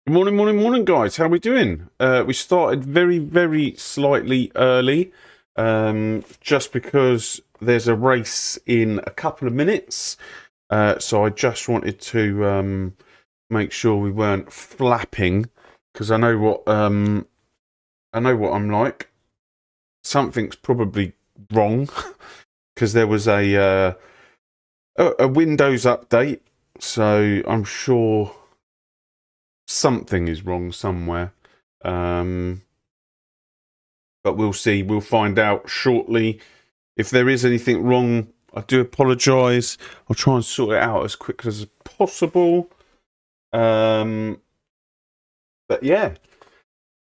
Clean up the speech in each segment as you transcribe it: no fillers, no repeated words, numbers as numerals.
Good morning, morning, morning, guys. How are we doing? We started very slightly early, just because there's a race in a couple of minutes. So I just wanted to make sure we weren't flapping, because I know what I'm like. Something's probably wrong because there was a Windows update, so I'm sure something is wrong somewhere. But we'll see. We'll find out shortly. If there is anything wrong, I do apologise. I'll try and sort it out as quick as possible. But yeah,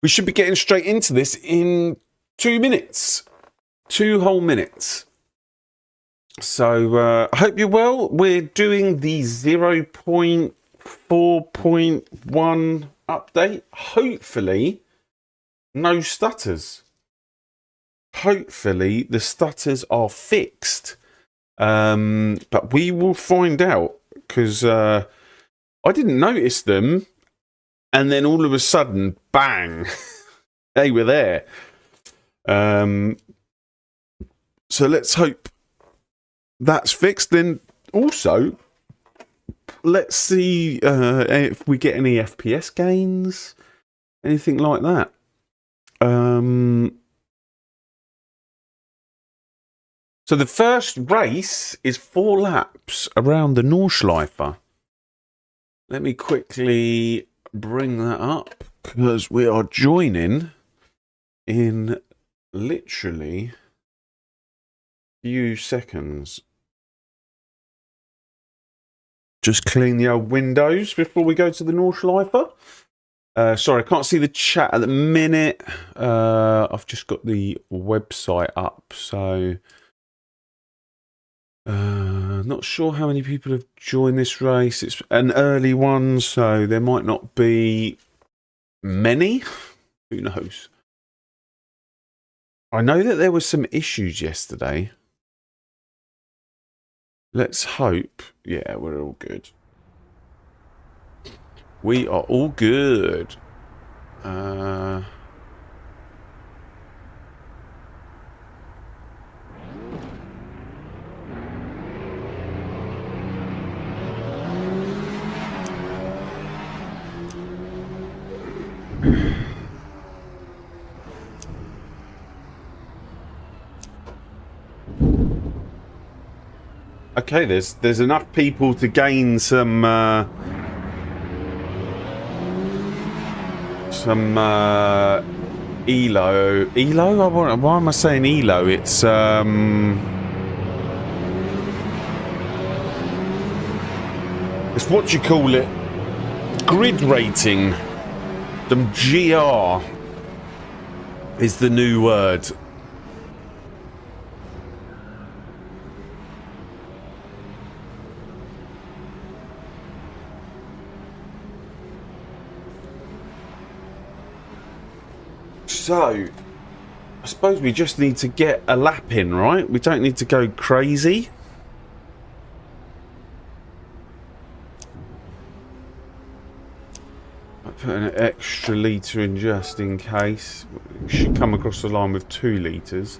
we should be getting straight into this in 2 minutes. 2 whole minutes. So I hope you're well. We're doing the 0.4.1 update. Hopefully, no stutters. Hopefully, the stutters are fixed. But we will find out, because I didn't notice them. And then all of a sudden, bang, they were there. So let's hope that's fixed. Then also, let's see if we get any FPS gains, anything like that. So the first race is 4 laps around the Nordschleife. Let me quickly bring that up, because we are joining in literally few seconds. Just clean the old windows before we go to the Nordschleife. Sorry, I can't see the chat at the minute. I've just got the website up, so not sure how many people have joined this race. It's an early one, so there might not be many. Who knows? I know that there were some issues yesterday. Let's hope. Yeah, we're all good. We are all good. Okay, there's enough people to gain some ELO. ELO? Why am I saying ELO? It's it's what you call it. Grid rating. The GR is the new word. So, I suppose we just need to get a lap in, right? We don't need to go crazy. I put an extra litre in just in case. We should come across the line with 2 litres.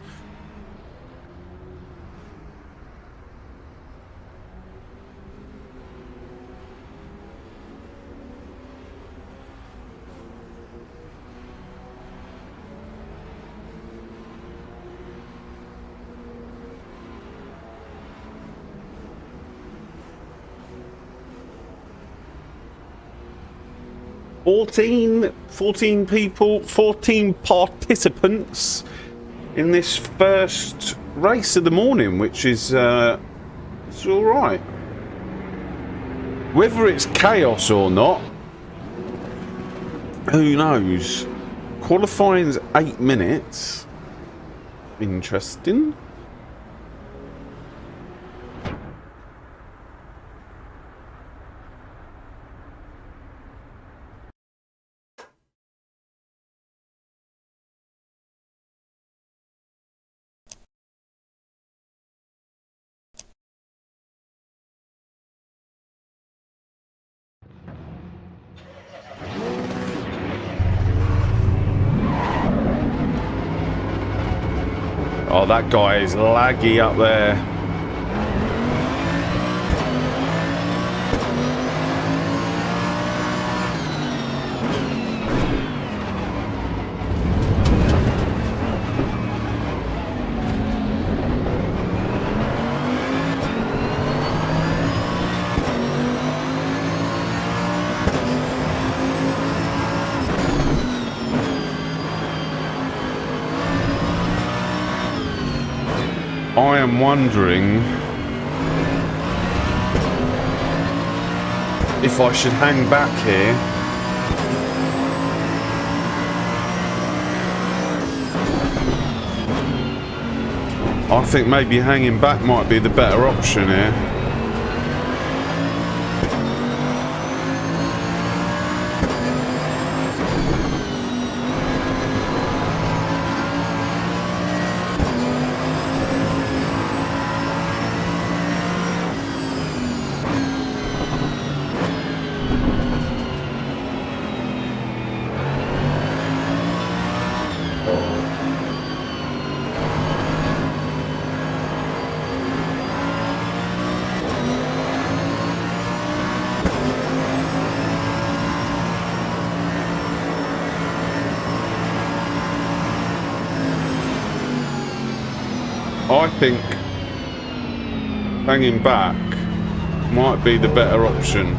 Fourteen people, 14 participants in this first race of the morning, which is it's all right. Whether it's chaos or not, who knows? Qualifying's 8 minutes. Interesting. Oh, that guy is laggy up there. I am wondering if I should hang back here. I think maybe hanging back might be the better option here. I think hanging back might be the better option.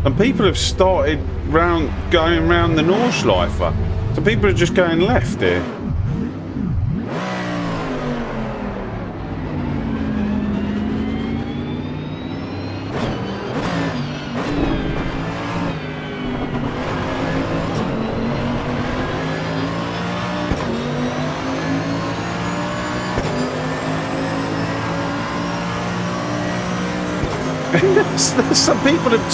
And people have started going round the Nordschleife. So people are just going left here. Some people have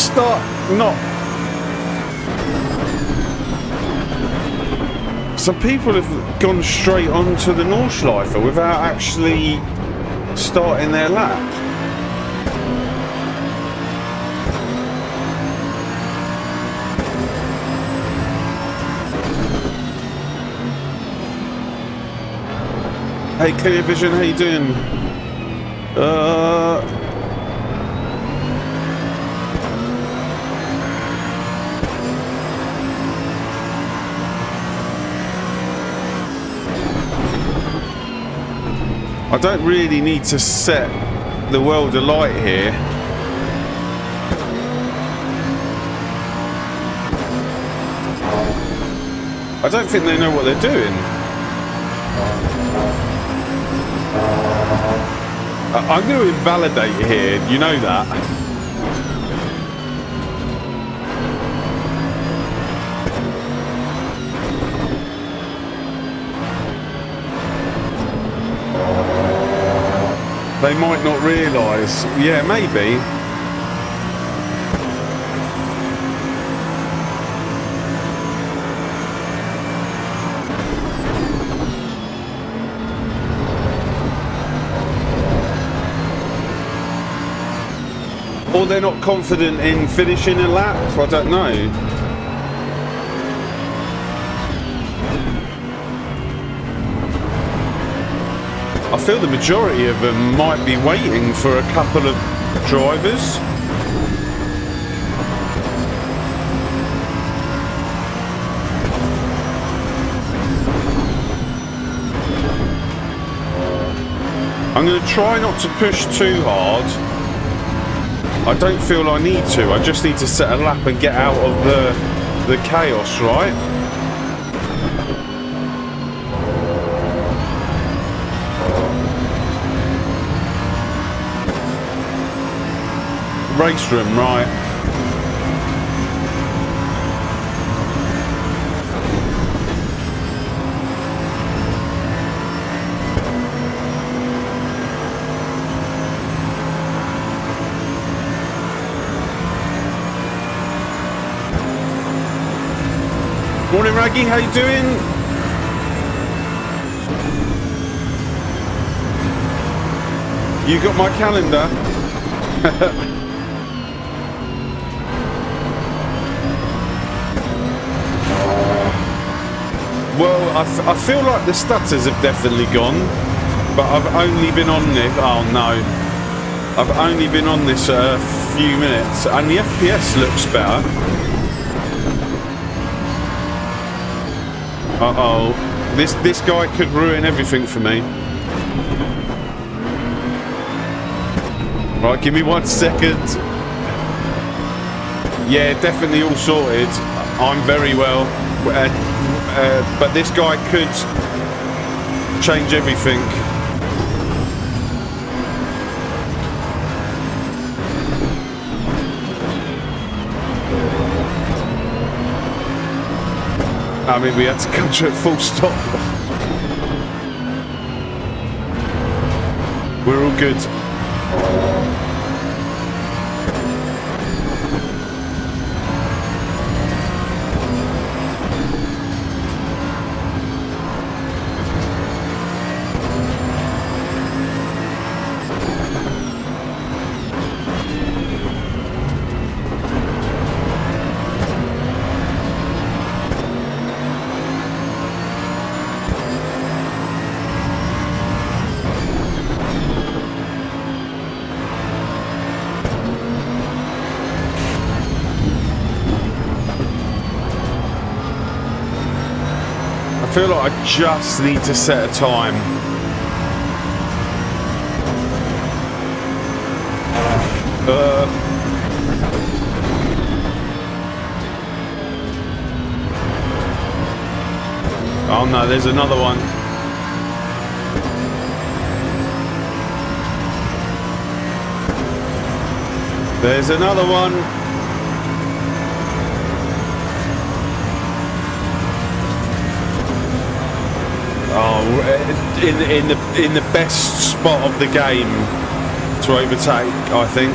Some people have gone straight onto the Nordschleife without actually starting their lap. Hey, Clear Vision, how you doing? I don't really need to set the world alight here. I don't think they know what they're doing. I'm going to invalidate it here, you know that. They might not realise. Yeah, maybe. Or they're not confident in finishing a lap. I don't know. I feel the majority of them might be waiting for a couple of drivers. I'm going to try not to push too hard. I don't feel I need to. I just need to set a lap and get out of the chaos, right? Race room, right. Maggie, how you doing? You got my calendar? Well, I feel like the stutters have definitely gone, but I've only been on this. Oh no, I've only been on this a few minutes, and the FPS looks better. Uh-oh, this guy could ruin everything for me. Right, give me 1 second. Yeah, definitely all sorted. I'm very well. But this guy could change everything. I mean, we had to come to a full stop. We're all good. I feel like I just need to set a time. Oh no, there's another one. There's another one. Oh, in the best spot of the game to overtake, I think.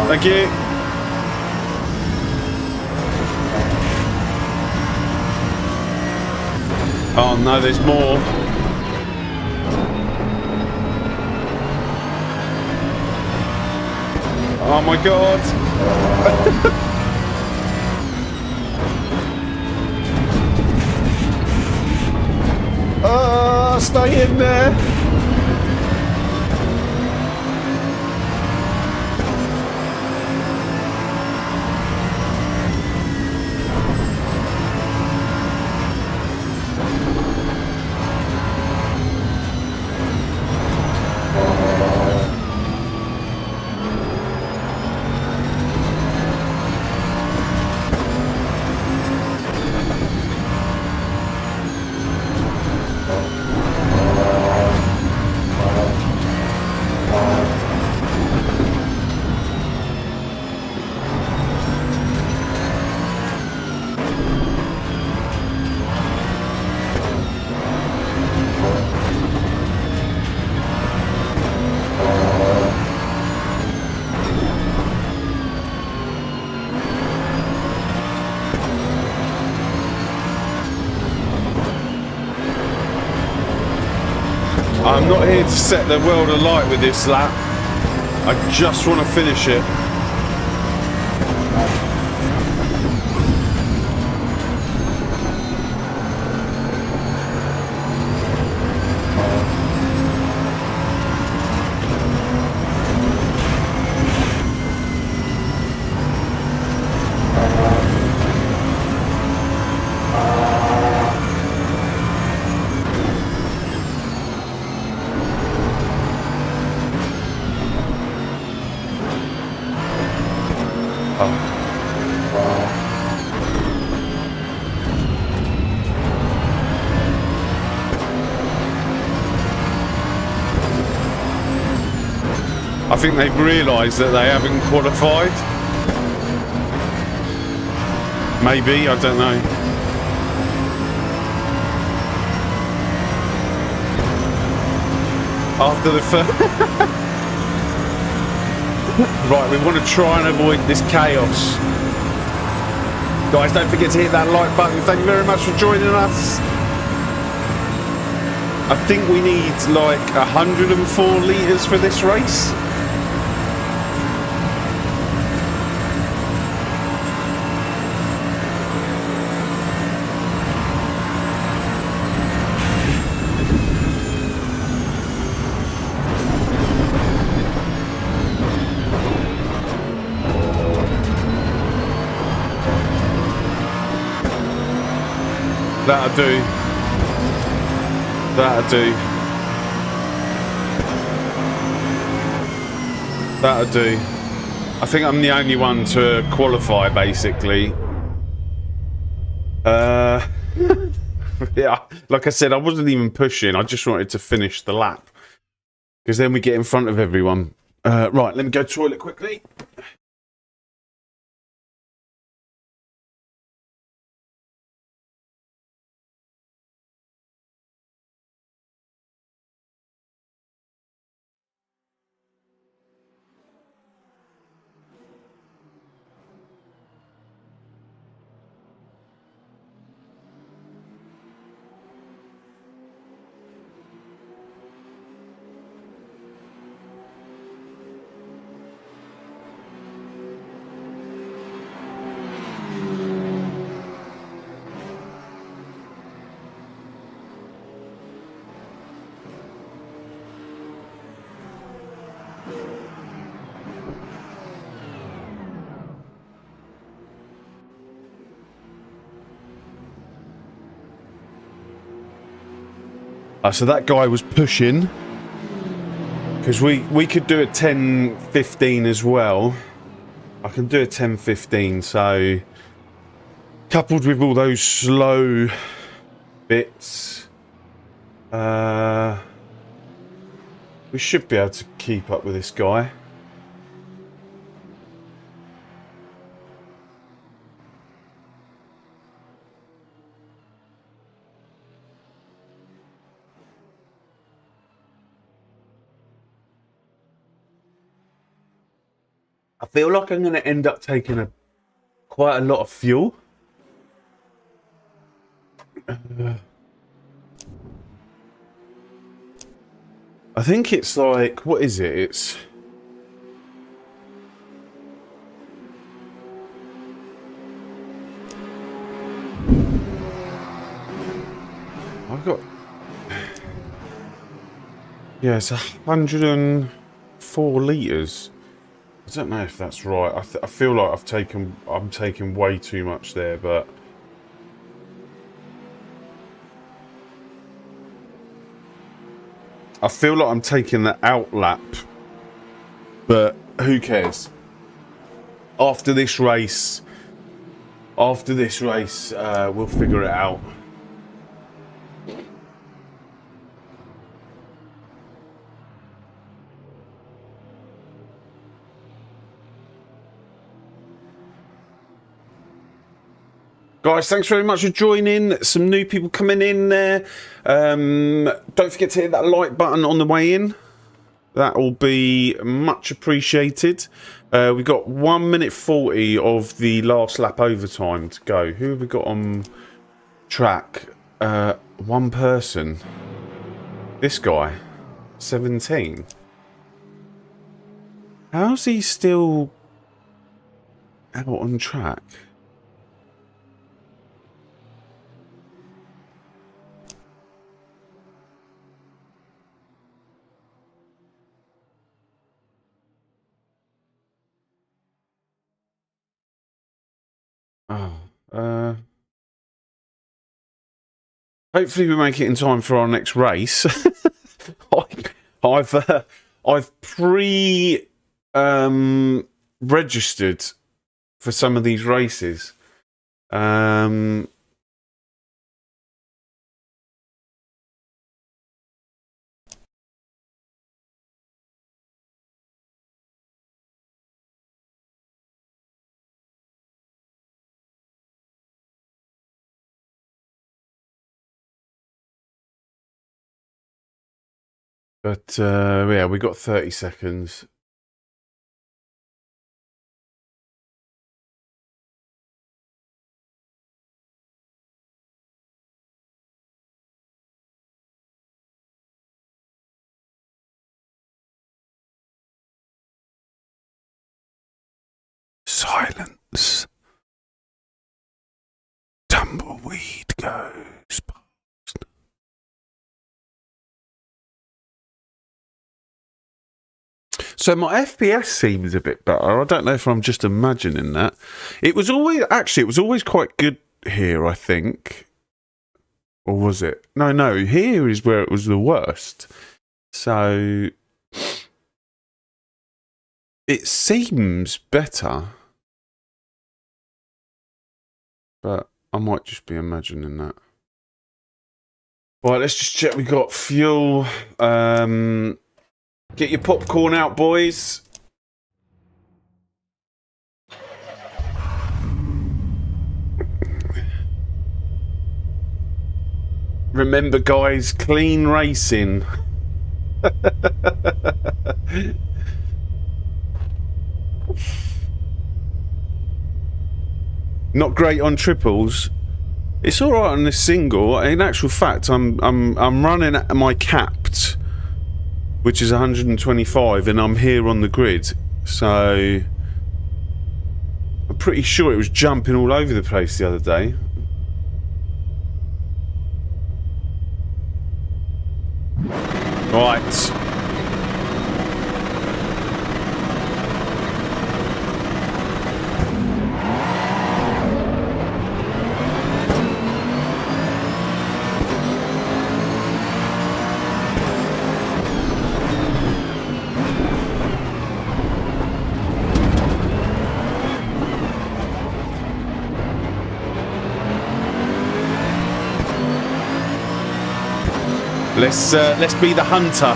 Thank you. Oh no, there's more. Oh my god. Oh, stay in there. I'm not here to set the world alight with this lap. I just want to finish it. I think they've realised that they haven't qualified. Maybe, I don't know. after the first. Right, we want to try and avoid this chaos. Guys, don't forget to hit that like button. Thank you very much for joining us. I think we need like 104 litres for this race. That'll do. That'll do. That'll do. I think I'm the only one to qualify, basically. Yeah, like I said, I wasn't even pushing. I just wanted to finish the lap. Because then we get in front of everyone. Right, let me go to the toilet quickly. So that guy was pushing because we could do a 10:15 as well. I can do a 10:15, so coupled with all those slow bits, we should be able to keep up with this guy. I feel like I'm going to end up taking quite a lot of fuel. I think it's like, what is it? It's... I've got... Yeah, it's 104 litres. I don't know if that's right. I feel like I'm taking way too much there, but I feel like I'm taking the out lap. But who cares? After this race, we'll figure it out. Guys, thanks very much for joining. Some new people coming in there. Don't forget to hit that like button on the way in. That will be much appreciated. We've got 1 minute 40 of the last lap overtime to go. Who have we got on track? One person. This guy. 17. How's he still out on track? Oh, hopefully we make it in time for our next race. I've registered for some of these races. But yeah, we got 30 seconds. Silence. Tumbleweed goes past. So my FPS seems a bit better. I don't know if I'm just imagining that. It was always quite good here, I think. Or was it? No, here is where it was the worst. So it seems better. But I might just be imagining that. Right, let's just check we got fuel. Get your popcorn out, boys. Remember, guys, clean racing. Not great on triples. It's all right on this single. In actual fact, I'm running at my capped, which is 125, and I'm here on the grid. So I'm pretty sure it was jumping all over the place the other day. Right. Let's be the hunter,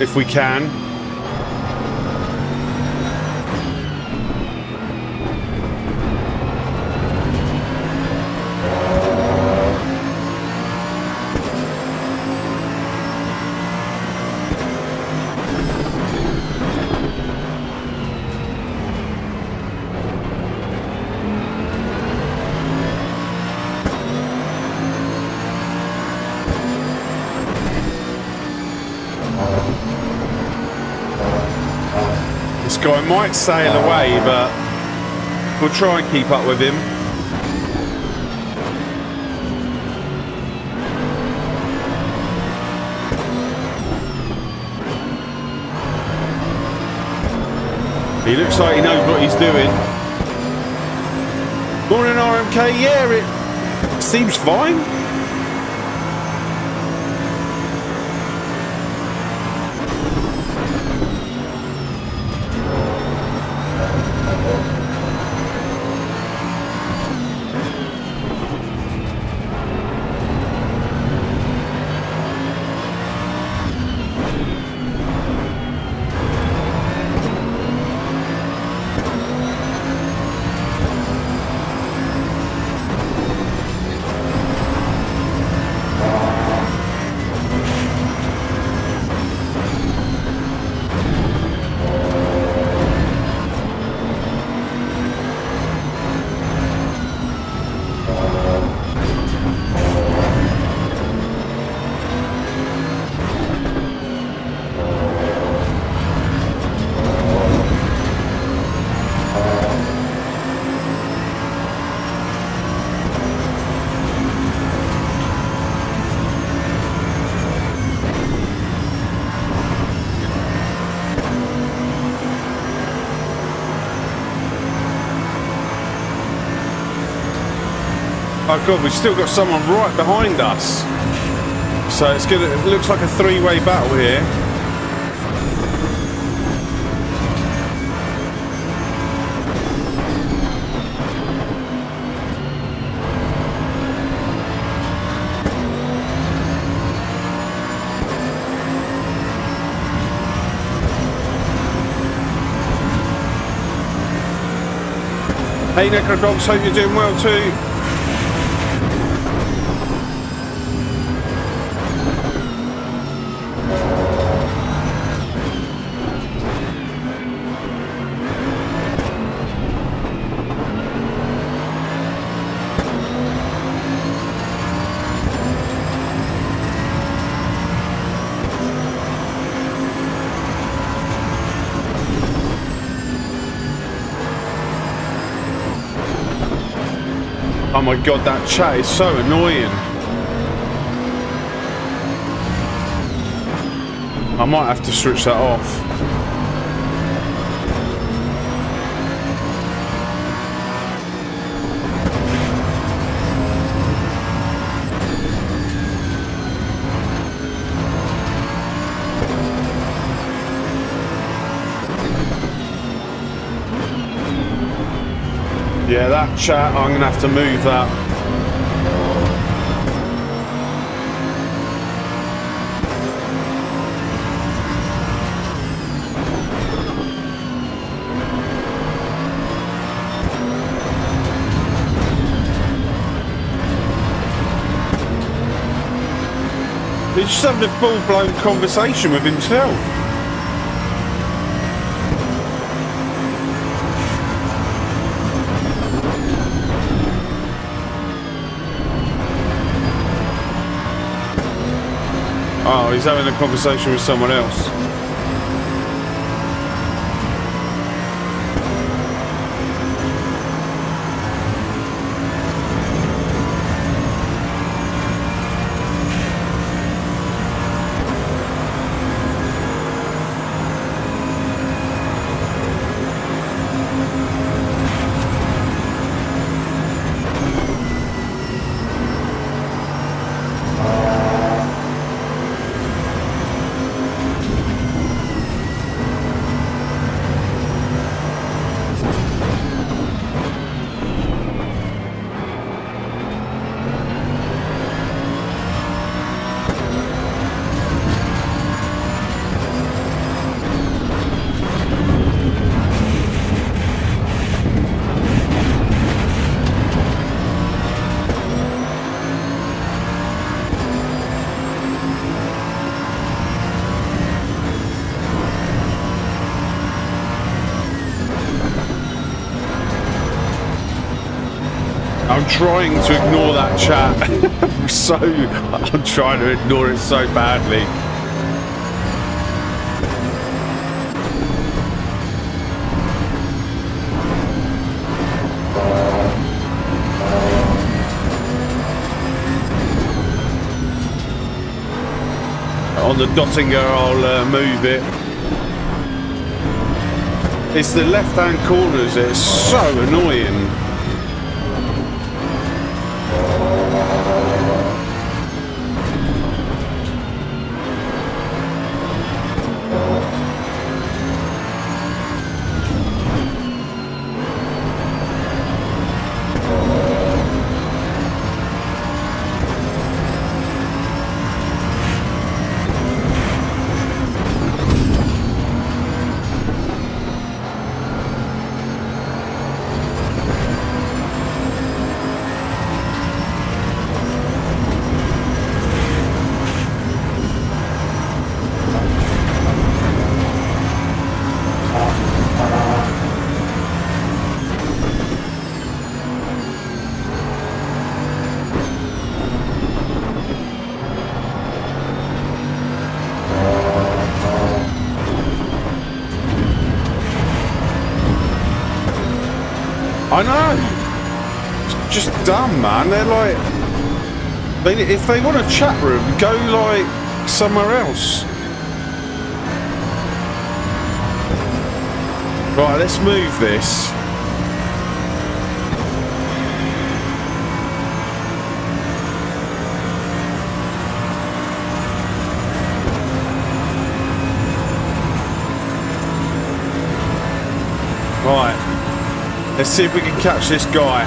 if we can. Guy might sail away, but we'll try and keep up with him. He looks like he knows what he's doing. Morning, RMK. Yeah, it seems fine. Oh god, we've still got someone right behind us. So it's good. It looks like a three-way battle here. Hey Necrodogs, hope you're doing well too. Oh my god, that chat is so annoying. I might have to switch that off. Yeah, that chat, I'm going to have to move that. He's just having a full-blown conversation with himself. Oh, he's having a conversation with someone else. I'm trying to ignore that chat. I'm trying to ignore it so badly. On the Dottinger, I'll move it. It's the left-hand corners. It's so annoying. I know. It's just dumb, man. They're like, if they want a chat room, go like somewhere else. Right, let's move this. Right. Let's see if we can catch this guy.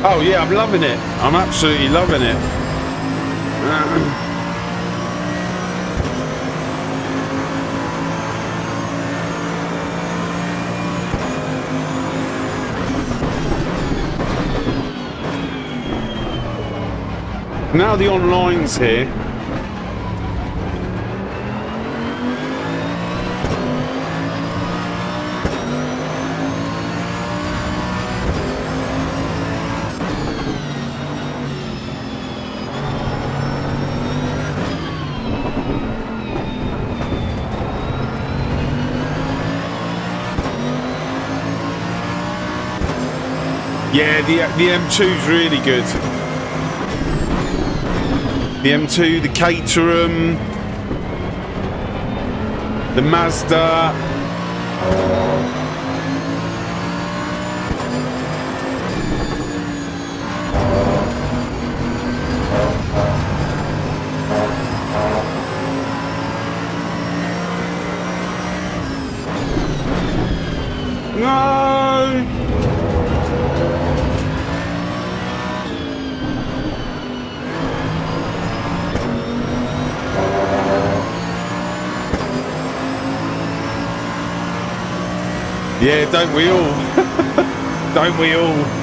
Oh yeah, I'm loving it. I'm absolutely loving it. Now the online's here. Yeah, the M2's really good. The M2, the Caterham, the Mazda. No! Yeah, don't we all? Don't we all?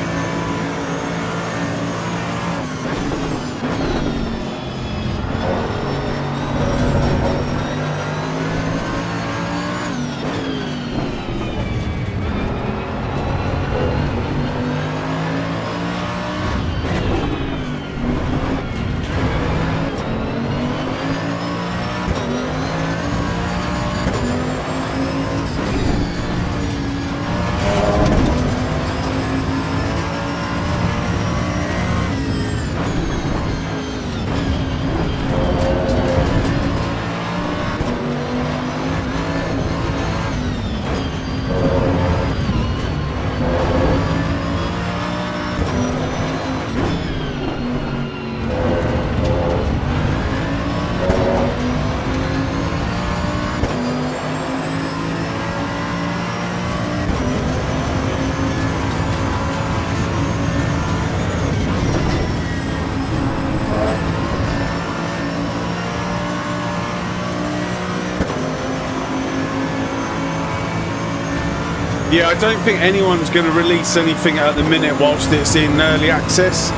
Yeah, I don't think anyone's going to release anything at the minute whilst it's in early access,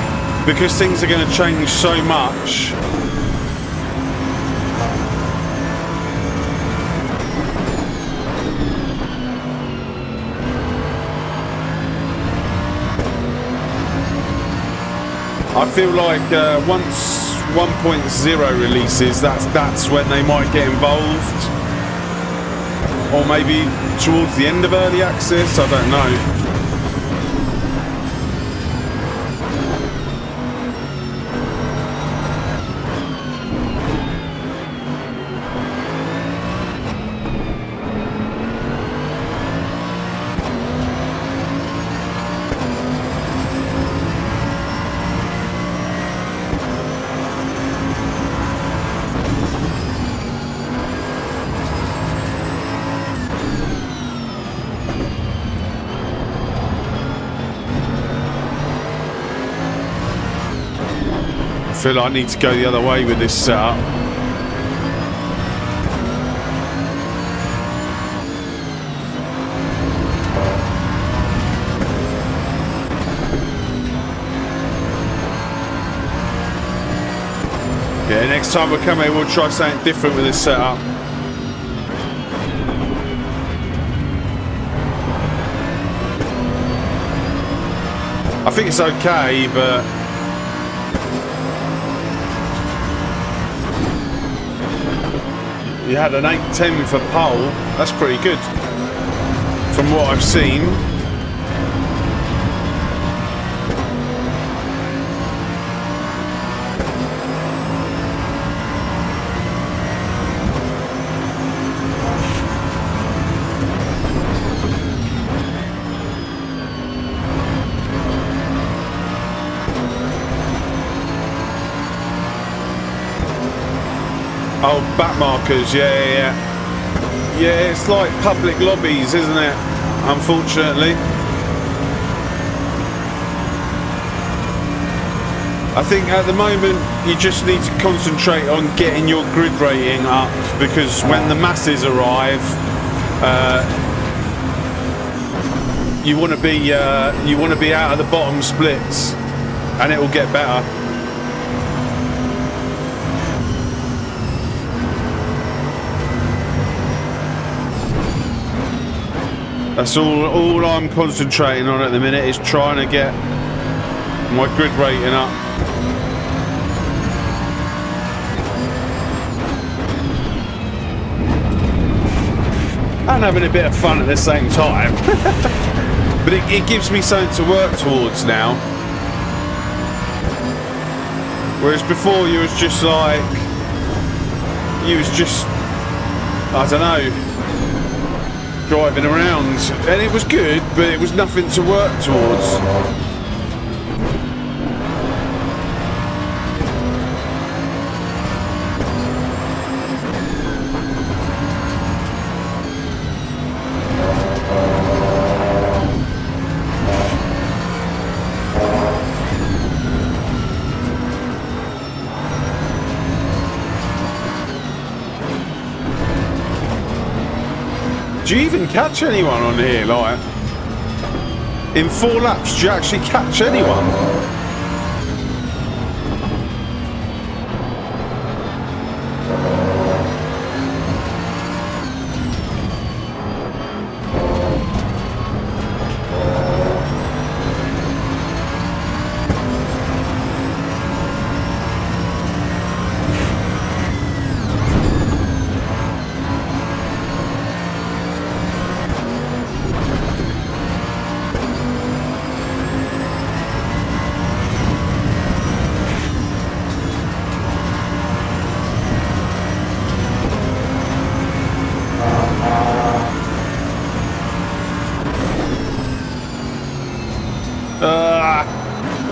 because things are going to change so much. I feel like once 1.0 releases, that's when they might get involved. Or maybe towards the end of early access, I don't know. I feel like I need to go the other way with this setup. Yeah, next time we come here, we'll try something different with this setup. I think it's okay, but you had an 810 for pole. That's pretty good from what I've seen. Oh, back markers, yeah. Yeah, it's like public lobbies, isn't it? Unfortunately. I think at the moment you just need to concentrate on getting your grid rating up, because when the masses arrive, you want to be out of the bottom splits, and it will get better. That's all I'm concentrating on at the minute, is trying to get my grid rating up. And having a bit of fun at the same time. But it gives me something to work towards now. Whereas before you was just like, I don't know, driving around, and it was good, but it was nothing to work towards. Do you even catch anyone on here? Like, in 4 laps, do you actually catch anyone?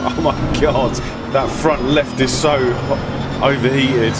Oh my god, that front left is so overheated.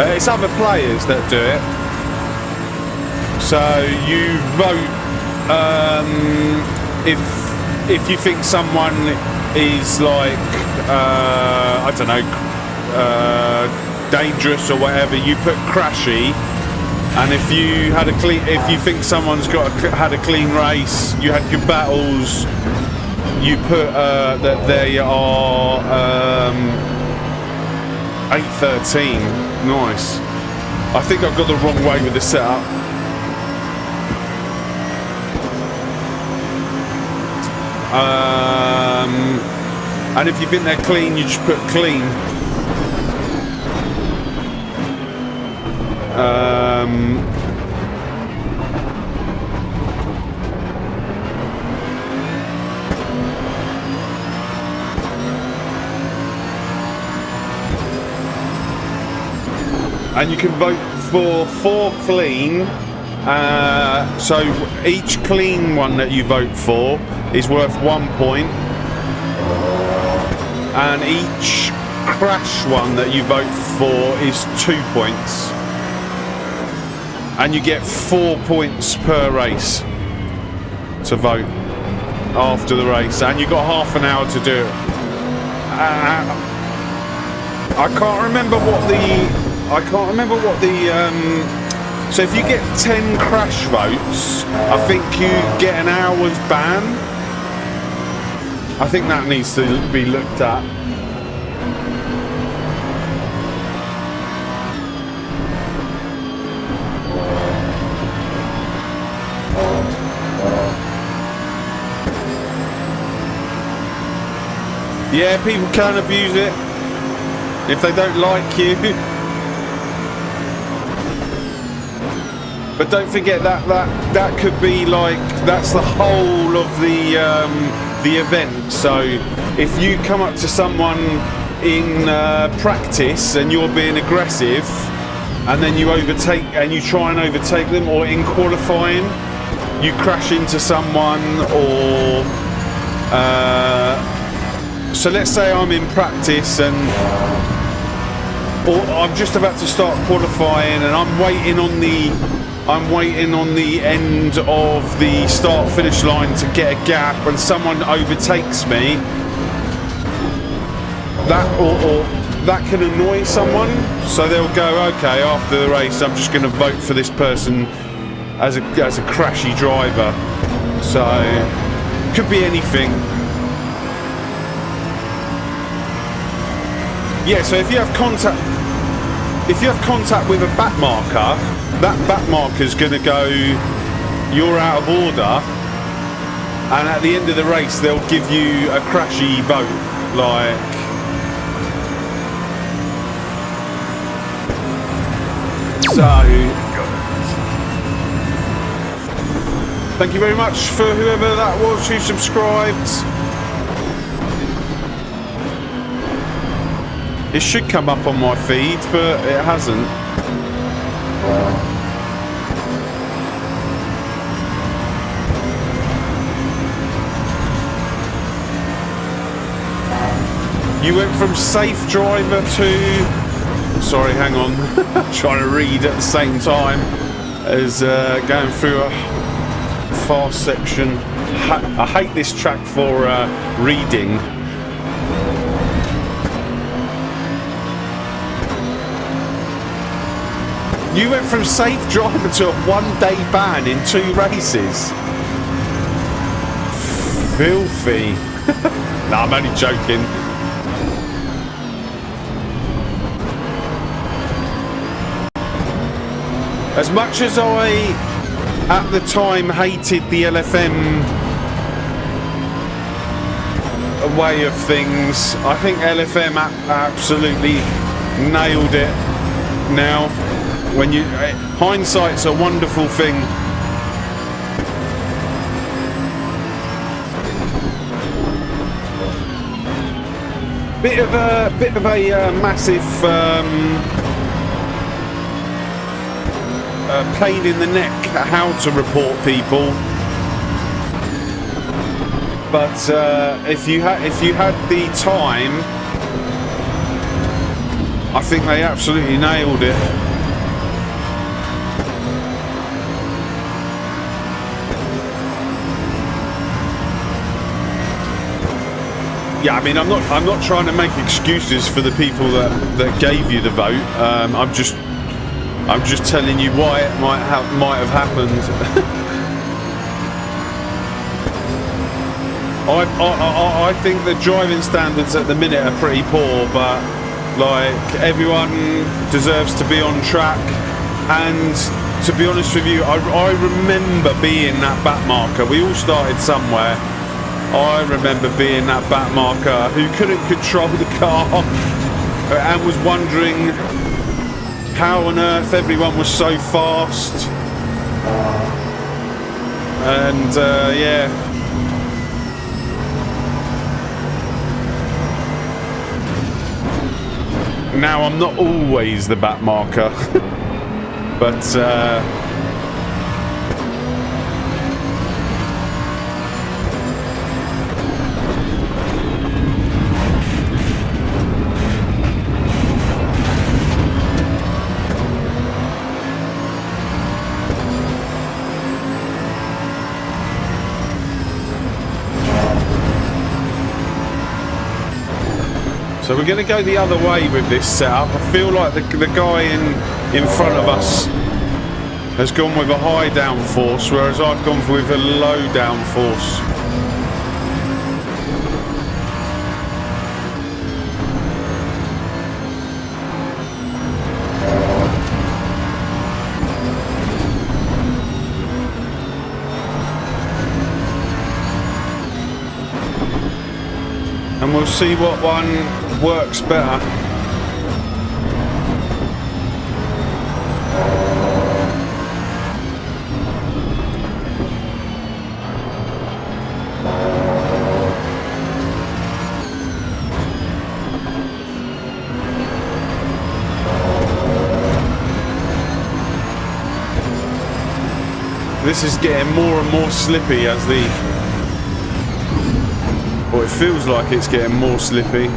It's other players that do it. So you vote if you think someone is like I don't know, dangerous or whatever, you put crashy. And if you had if you think someone's had a clean race, you had good battles, you put that they are 813. Nice. I think I've got the wrong way with the setup. And if you think they're clean, you just put clean. And you can vote for 4 clean. So each clean one that you vote for is worth 1 point, and each crash one that you vote for is 2 points, and you get 4 points per race to vote after the race, and you've got half an hour to do it. I can't remember what the so if you get 10 crash votes, I think you get an hour's ban. I think that needs to be looked at. Yeah, people can abuse it if they don't like you. But don't forget that could be like, that's the whole of the event. So if you come up to someone in practice and you're being aggressive, and then you try and overtake them, or in qualifying you crash into someone, or so let's say I'm in practice or I'm just about to start qualifying, and I'm waiting on the end of the start-finish line to get a gap, and someone overtakes me. That can annoy someone, so they'll go, okay, after the race I'm just going to vote for this person as a crashy driver. So could be anything. Yeah, so if you have contact with a back marker, that back marker's going to go, you're out of order, and at the end of the race they'll give you a crashy vote, like. So thank you very much for whoever that was who subscribed. It should come up on my feed, but it hasn't. You went from safe driver to... Sorry, hang on. Trying to read at the same time as going through a fast section. I hate this track for reading. You went from safe driver to a one-day ban in 2 races. Filthy. No, I'm only joking. As much as I, at the time, hated the LFM way of things, I think LFM absolutely nailed it now. When you, hindsight's a wonderful thing. Bit of a massive pain in the neck how to report people, but if you had the time, I think they absolutely nailed it. Yeah, I mean, I'm not trying to make excuses for the people that gave you the vote. I'm just telling you why it might have happened. I think the driving standards at the minute are pretty poor, but like everyone deserves to be on track. And to be honest with you, I remember being that back marker. We all started somewhere. I remember being that back marker who couldn't control the car and was wondering how on earth everyone was so fast. And yeah. Now I'm not always the back marker, but so we're going to go the other way with this setup. I feel like the guy in front of us has gone with a high downforce, whereas I've gone with a low downforce. And we'll see what one works better. This is getting more and more slippy as the... Well, it feels like it's getting more slippy.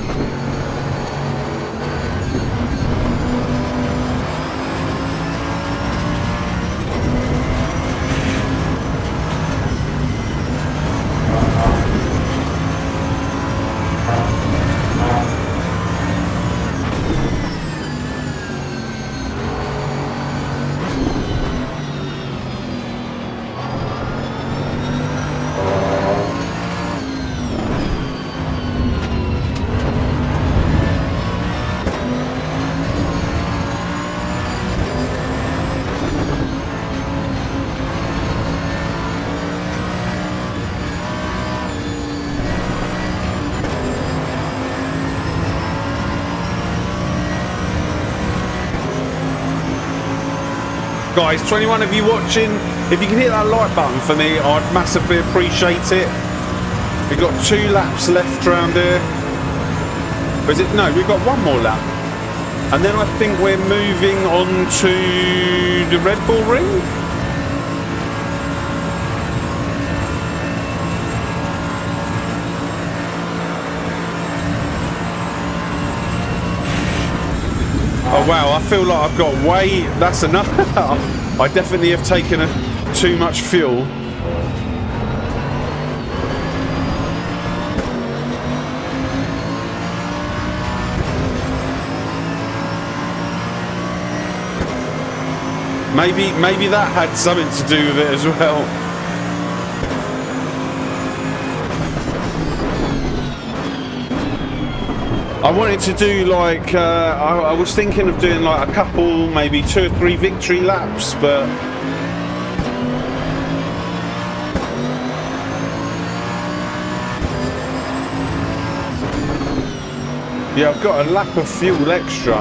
Guys, 21 of you watching, if you can hit that like button for me, I'd massively appreciate it. We've got 2 laps left around here. Or is it? No, we've got 1 more lap. And then I think we're moving on to the Red Bull Ring. Oh wow, I feel like I've got way... That's enough. I definitely have taken too much fuel. Maybe that had something to do with it as well. I wanted to do like, I was thinking of doing like a couple, maybe 2 or 3 victory laps, but yeah, I've got a lap of fuel extra.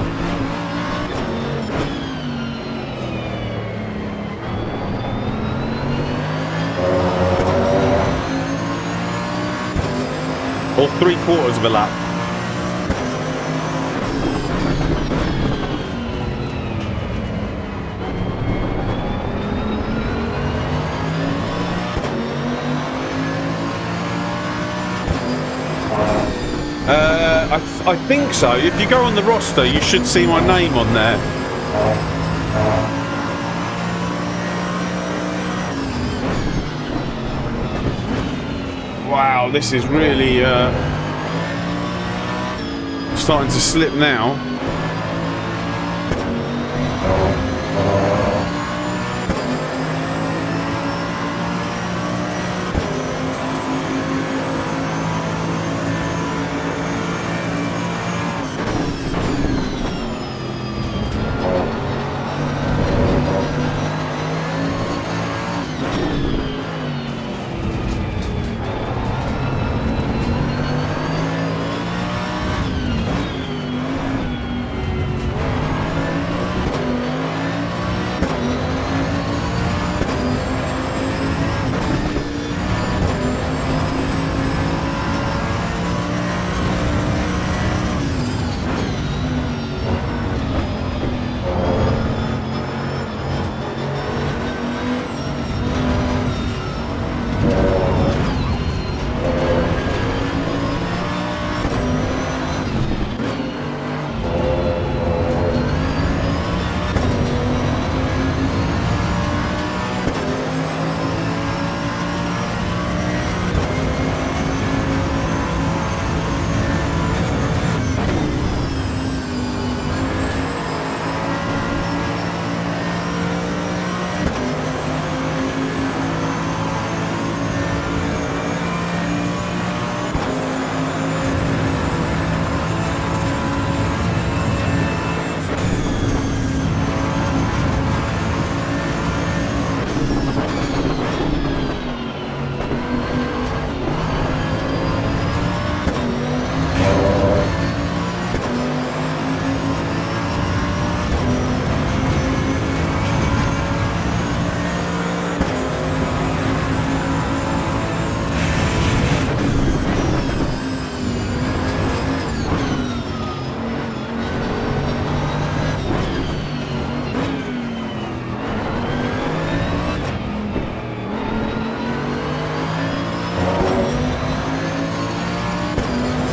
Or 3/4 of a lap. I think so. If you go on the roster, you should see my name on there. Wow, this is really starting to slip now.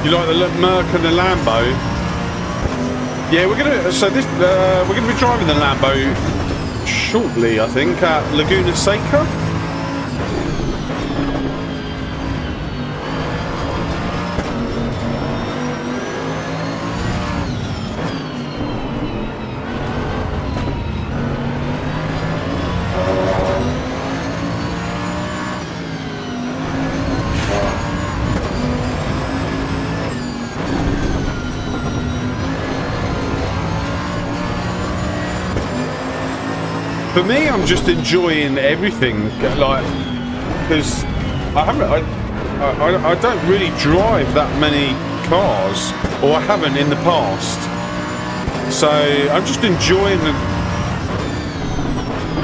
You like the Merc and the Lambo? Yeah, we're gonna be driving the Lambo shortly, I think, at Laguna Seca. For me, I'm just enjoying everything, like, because I don't really drive that many cars, or I haven't in the past. So I'm just enjoying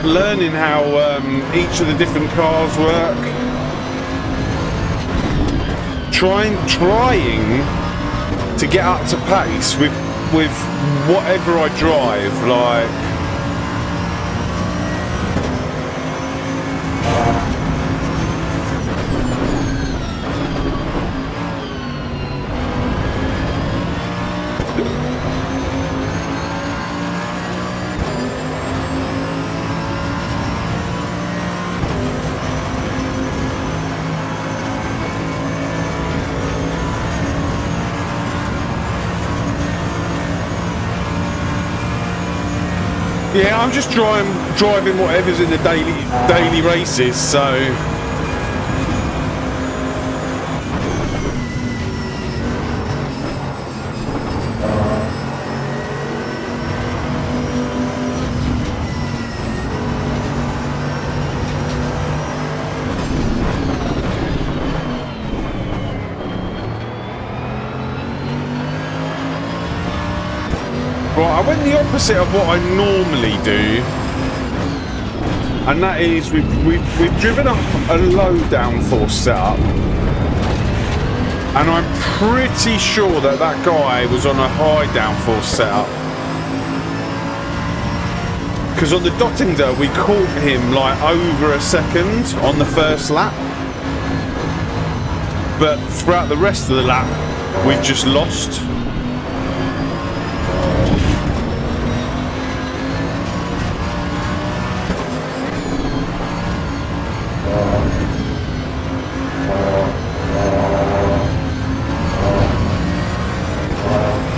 learning how each of the different cars work. Trying to get up to pace with whatever I drive, like. Yeah, I'm just driving whatever's in the daily races, so right, I went the opposite of what I normally do, and that is we've driven a low downforce setup, and I'm pretty sure that guy was on a high downforce setup, because on the Dottinger we caught him like over a second on the first lap, but throughout the rest of the lap we've just lost.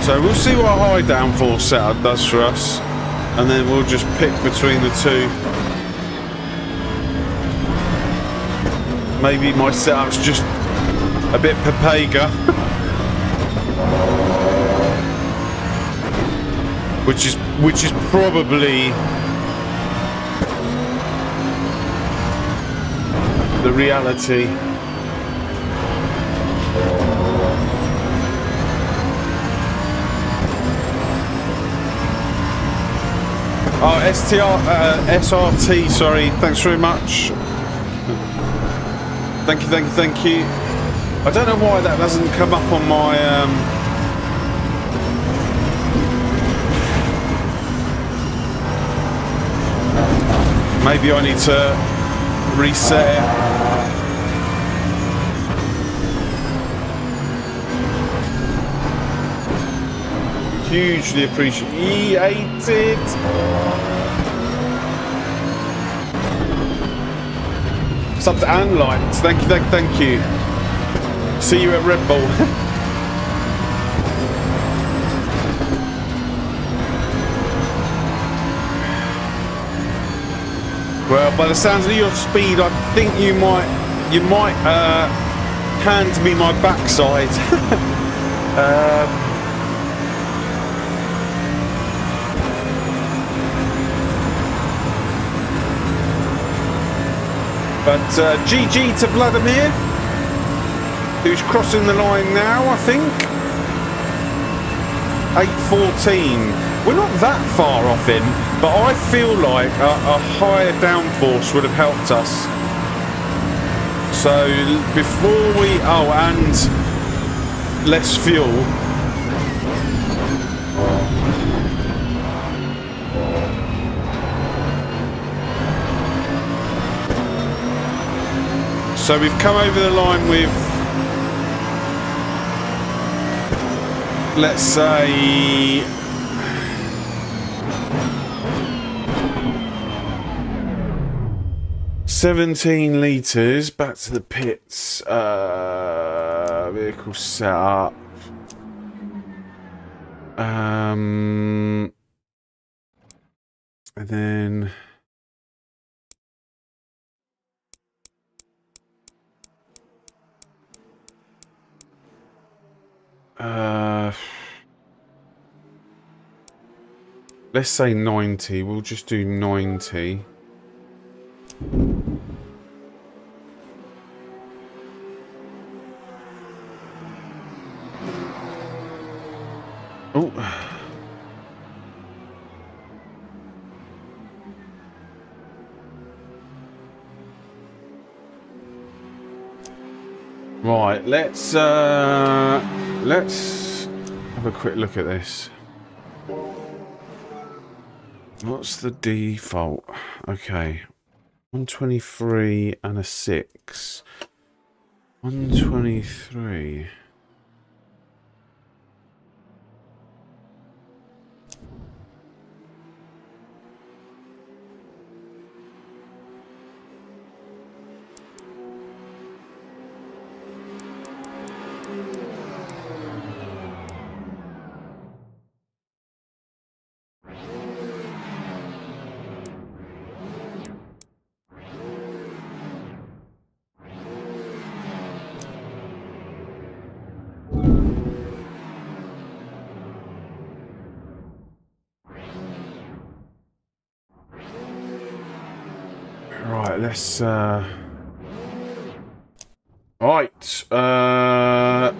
So we'll see what a high downforce setup does for us, and then we'll just pick between the two. Maybe my setup's just a bit Papega, which is probably the reality. Oh, SRT, sorry, thanks very much. Thank you. I don't know why that doesn't come up on my maybe I need to reset it. Hugely appreciated. Subs and likes. Thank you. See you at Red Bull. Well, by the sounds of your speed, I think you might hand me my backside. But GG to Vladimir, who's crossing the line now, I think. 8:14. We're not that far off him, but I feel like a higher downforce would have helped us. So before we... Oh, and less fuel. So we've come over the line with, let's say, 17 litres. Back to the pits. Vehicle setup. And then... let's say 90. We'll just do 90. Oh. Right, let's have a quick look at this. What's the default? Okay. 123 and a 6. 123. Right, let's right,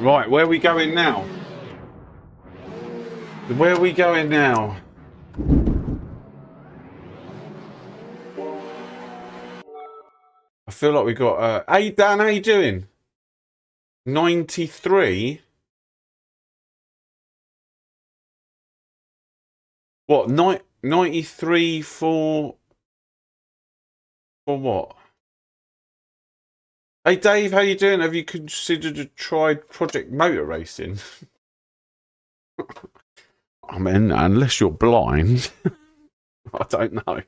right, where are we going now? Where are we going now? I feel like we got hey Dan, how you doing? 93. What? 93 for what? Hey Dave, how you doing? Have you considered tried Project Motor Racing? I mean, unless you're blind, I don't know.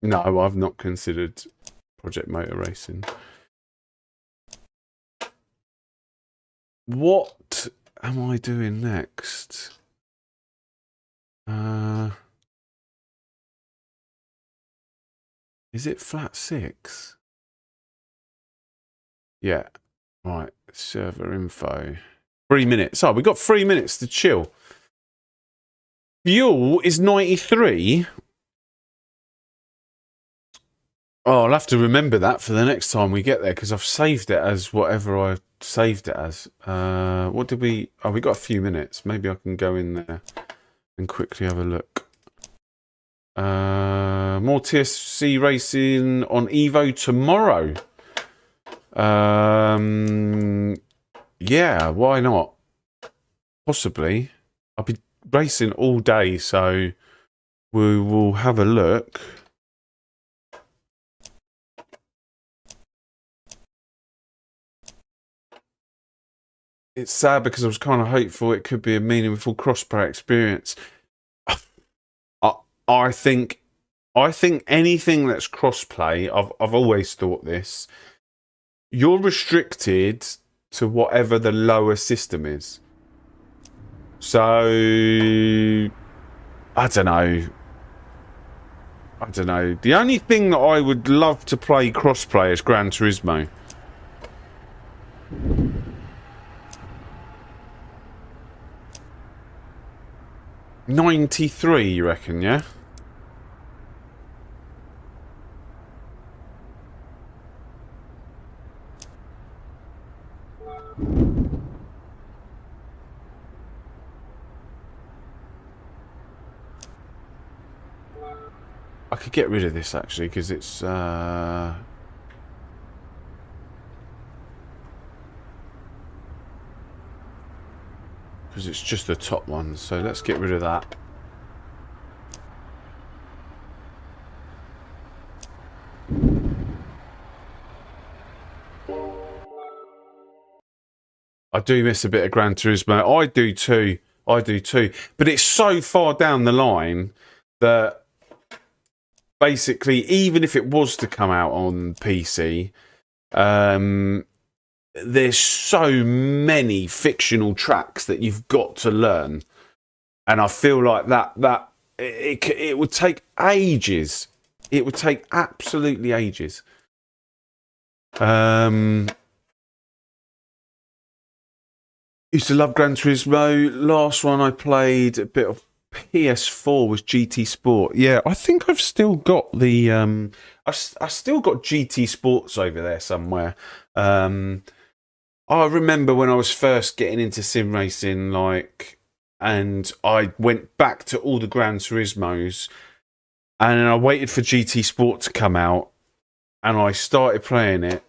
No, I've not considered Project Motor Racing. What am I doing next? Is it flat 6? Yeah. Right. Server info. 3 minutes. Oh, we've got 3 minutes to chill. Fuel is 93. Oh, I'll have to remember that for the next time we get there because I've saved it as whatever I saved it as. What did we... Oh, we got a few minutes. Maybe I can go in there and quickly have a look. More TSC racing on Evo tomorrow. Yeah, why not? Possibly. I'll be racing all day, so we will have a look. It's sad because I was kind of hopeful it could be a meaningful crossplay experience. I think anything that's crossplay, I've always thought this. You're restricted to whatever the lower system is. So I don't know. The only thing that I would love to play crossplay is Gran Turismo. $93, you reckon, yeah? I could get rid of this actually because it's just the top one, so let's get rid of that. I do miss a bit of Gran Turismo. I do too. But it's so far down the line that basically, even if it was to come out on PC, there's so many fictional tracks that you've got to learn, and I feel like that it would take ages. It would take absolutely ages. Used to love Gran Turismo. Last one I played a bit of PS4 was GT Sport. Yeah, I think I've still got the I still got GT Sports over there somewhere. I remember when I was first getting into sim racing, and I went back to all the Gran Turismos, and then I waited for GT Sport to come out, and I started playing it,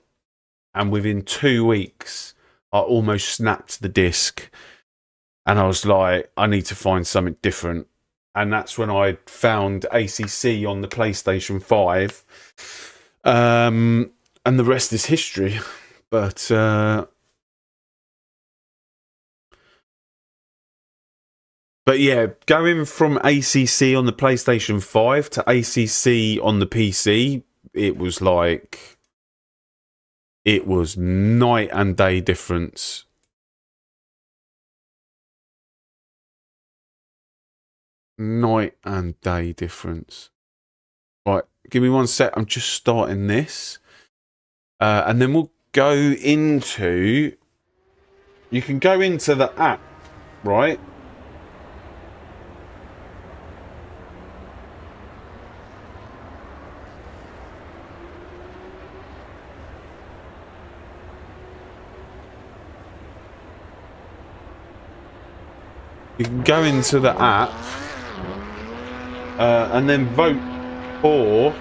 and within 2 weeks, I almost snapped the disc. And I was like, I need to find something different. And that's when I found ACC on the PlayStation 5. And the rest is history. But yeah, going from ACC on the PlayStation 5 to ACC on the PC, it was like, it was night and day difference. Night and day difference. Right, give me 1 sec. I'm just starting this. And then we'll go into... You can go into the app, right? You can go into the app and then vote for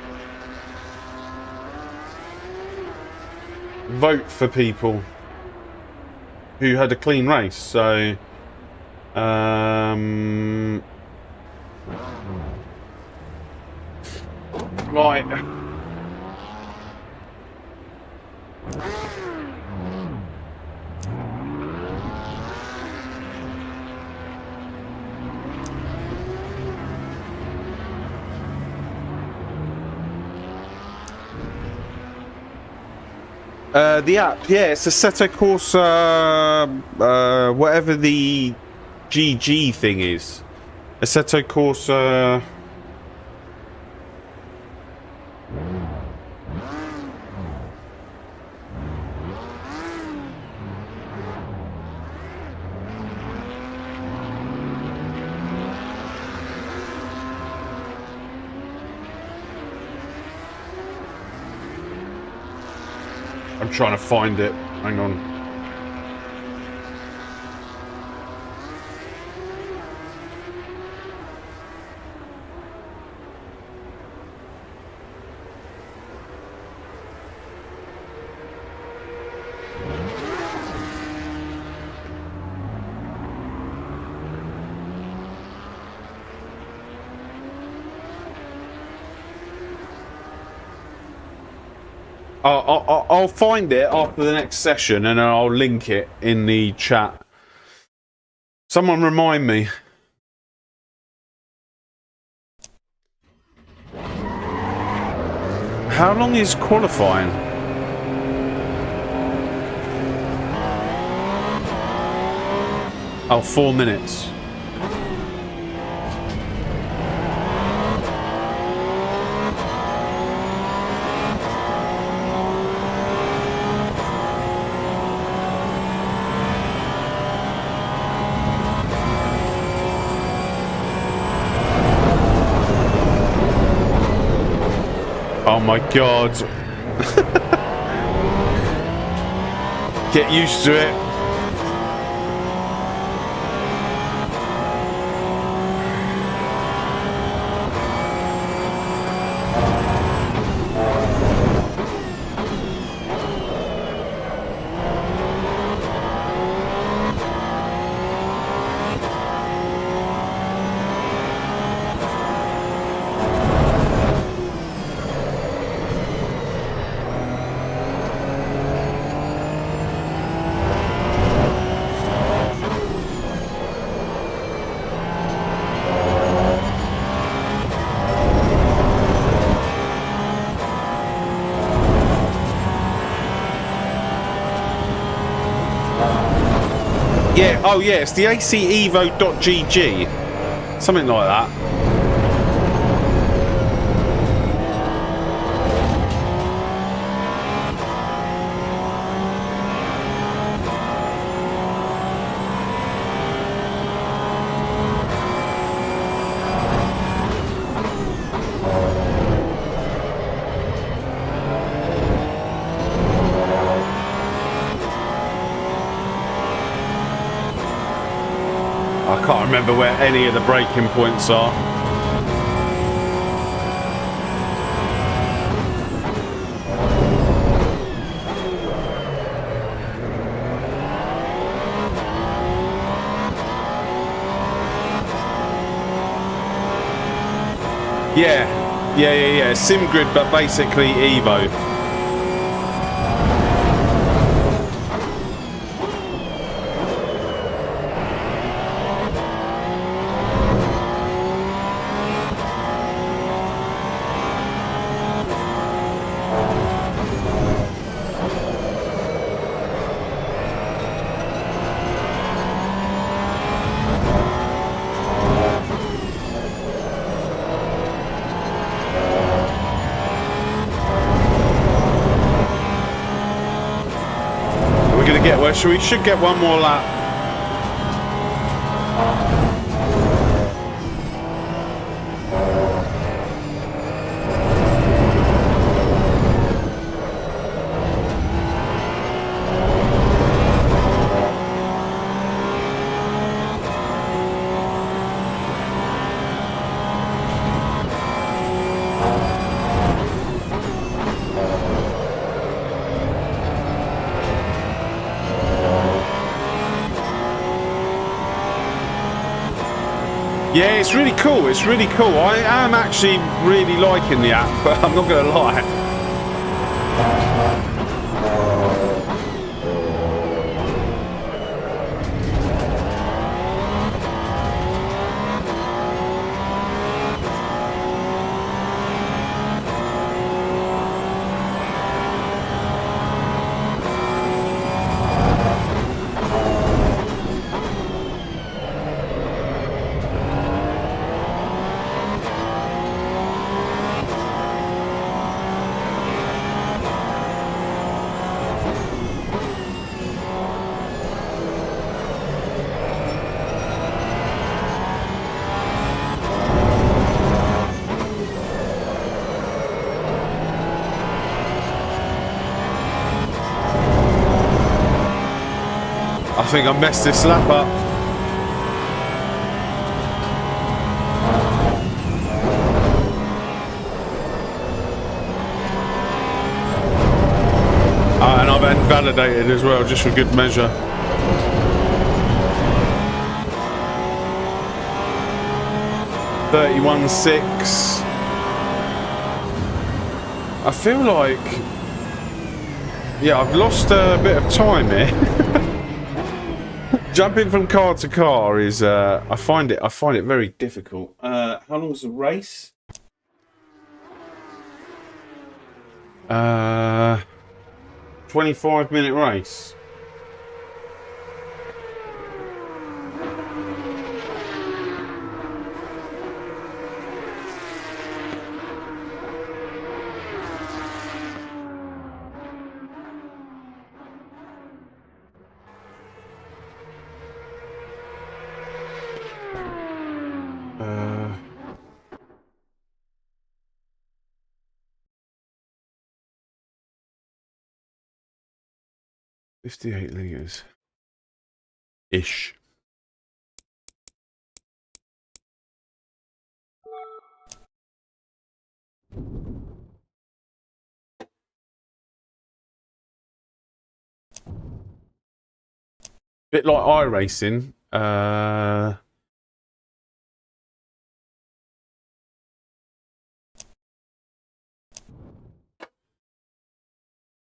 people who had a clean race. So right. The app, yeah, it's Assetto Corsa, whatever the GG thing is. Assetto Corsa... I'm trying to find it. Hang on. I'll find it after the next session and I'll link it in the chat. Someone remind me. How long is qualifying? Oh, 4 minutes. Oh my god. Get used to it. Yeah, oh yeah, it's the ACEVO.GG. Something like that. I can't remember where any of the braking points are. Yeah. SimGrid, but basically Evo. So we should get one more lap. Yeah, it's really cool. It's really cool. I am actually really liking the app, but I'm not going to lie. I think I messed this lap up. And I've invalidated as well, just for good measure. .31.6. I feel like, yeah, I've lost a bit of time here. Jumping from car to car is I find it very difficult. How long was the race? 25-minute race. $58 litres. Ish. Bit like iRacing.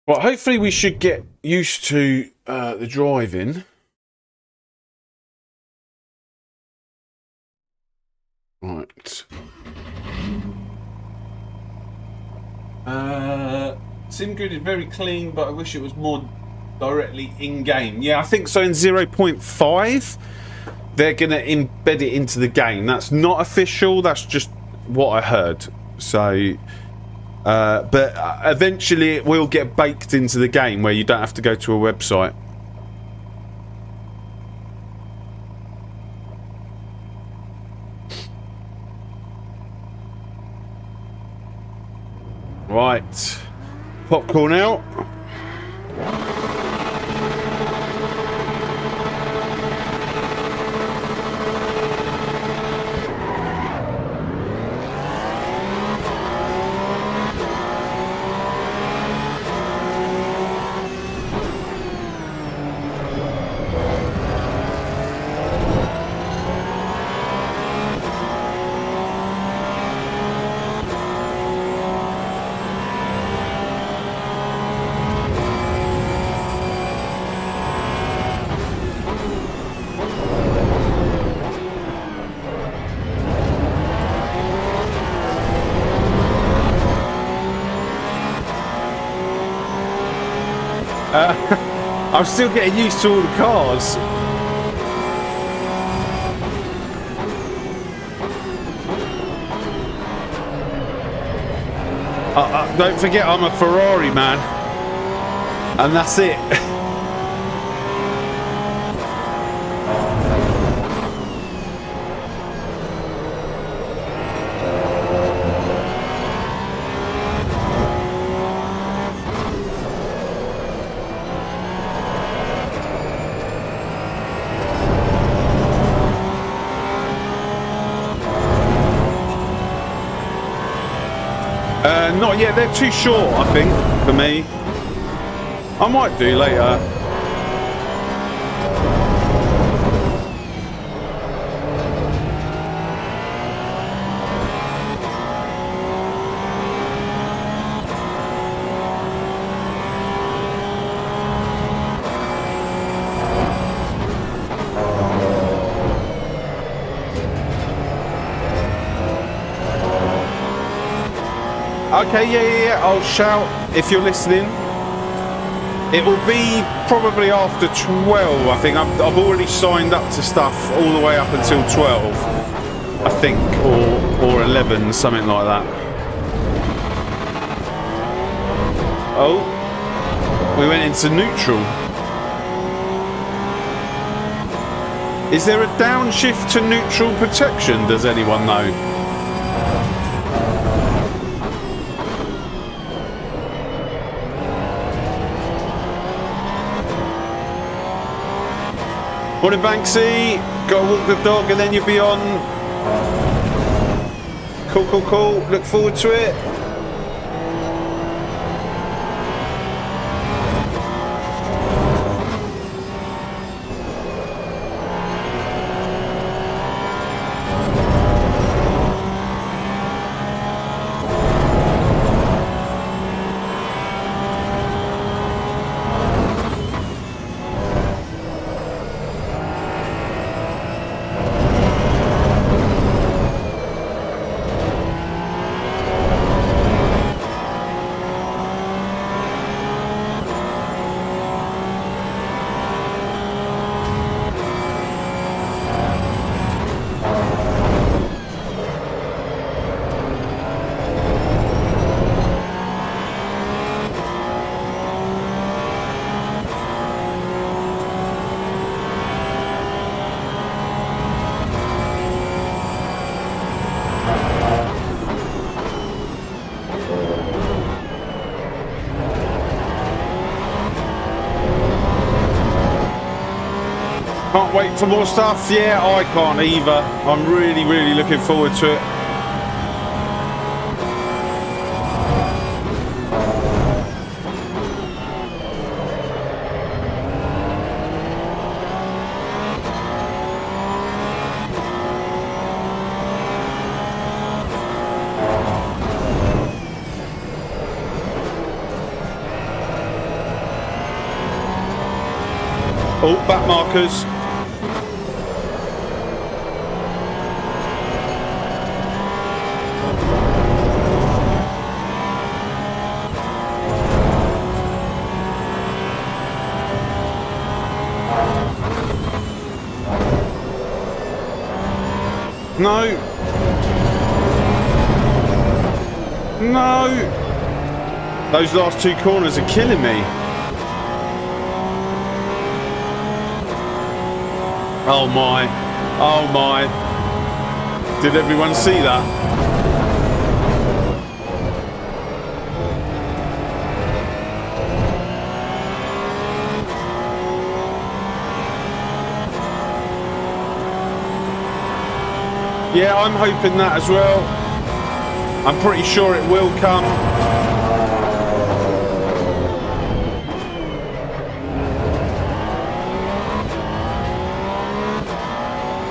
Well, hopefully we should get used to the driving. Right. SimGrid is very clean, but I wish it was more directly in-game. Yeah, I think so. In 0.5, they're going to embed it into the game. That's not official. That's just what I heard. So... but eventually it will get baked into the game where you don't have to go to a website. Right. Popcorn out. I'm still getting used to all the cars. Don't forget, I'm a Ferrari man, and that's it. Not yet, they're too short, I think, for me. I might do later. Okay, yeah, I'll shout if you're listening. It will be probably after 12, I think. I've already signed up to stuff all the way up until 12, I think, or 11, something like that. Oh, we went into neutral. Is there a downshift to neutral protection? Does anyone know? Morning, Banksy. Go walk the dog and then you'll be on. Cool. Look forward to it. Can't wait for more stuff. Yeah, I can't either. I'm really looking forward to it. Oh, back markers. No. No. Those last two corners are killing me. Oh my. Oh my. Did everyone see that? Yeah, I'm hoping that as well. I'm pretty sure it will come.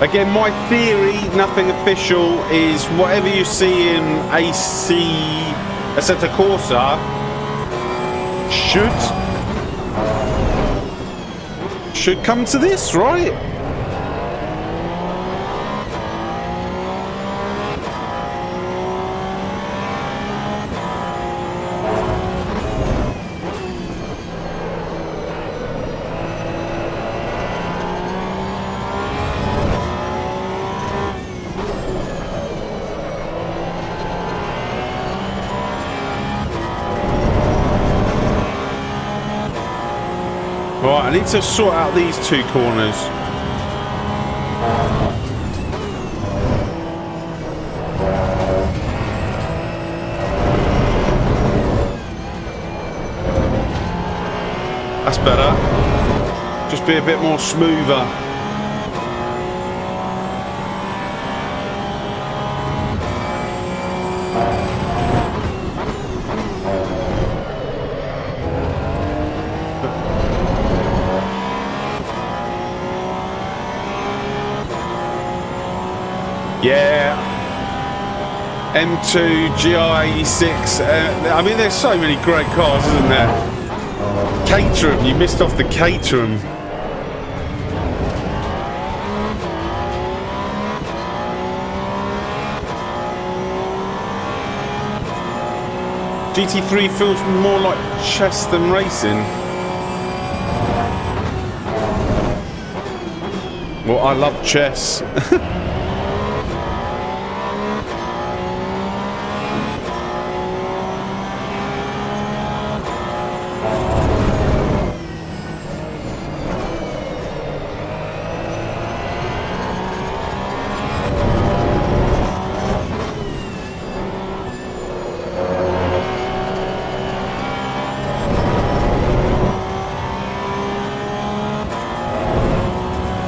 Again, my theory, nothing official, is whatever you see in Assetto Corsa should come to this, right? Right, I need to sort out these two corners. That's better. Just be a bit more smoother. Yeah, M2, GI86. I mean, there's so many great cars, isn't there? Caterham, you missed off the Caterham. GT3 feels more like chess than racing. Well, I love chess.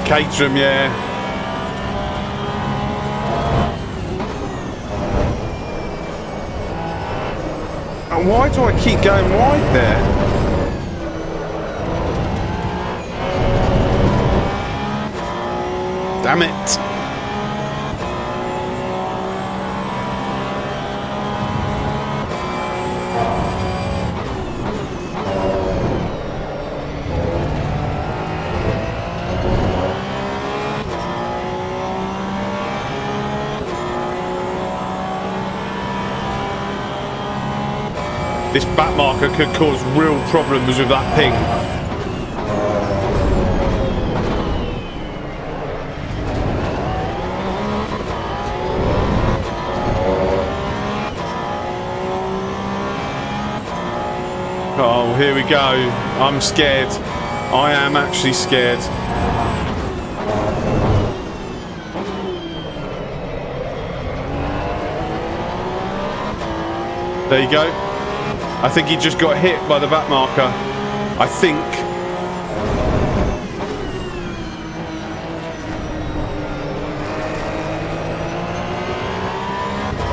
Caterham, yeah. And why do I keep going wide there? Damn it. This back marker could cause real problems with that ping. Oh, here we go. I'm scared. I am actually scared. There you go. I think he just got hit by the back marker. I think.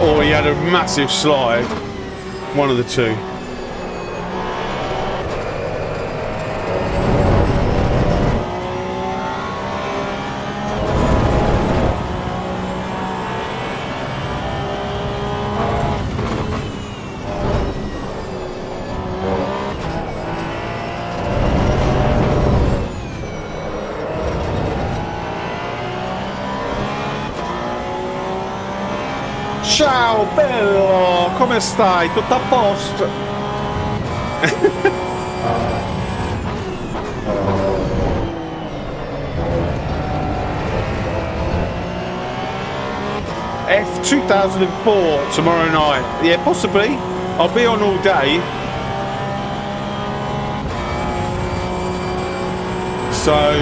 Or he had a massive slide. One of the two. Ciao bello, come stai? Tutto a posto? F2004 tomorrow night. Yeah, possibly. I'll be on all day. So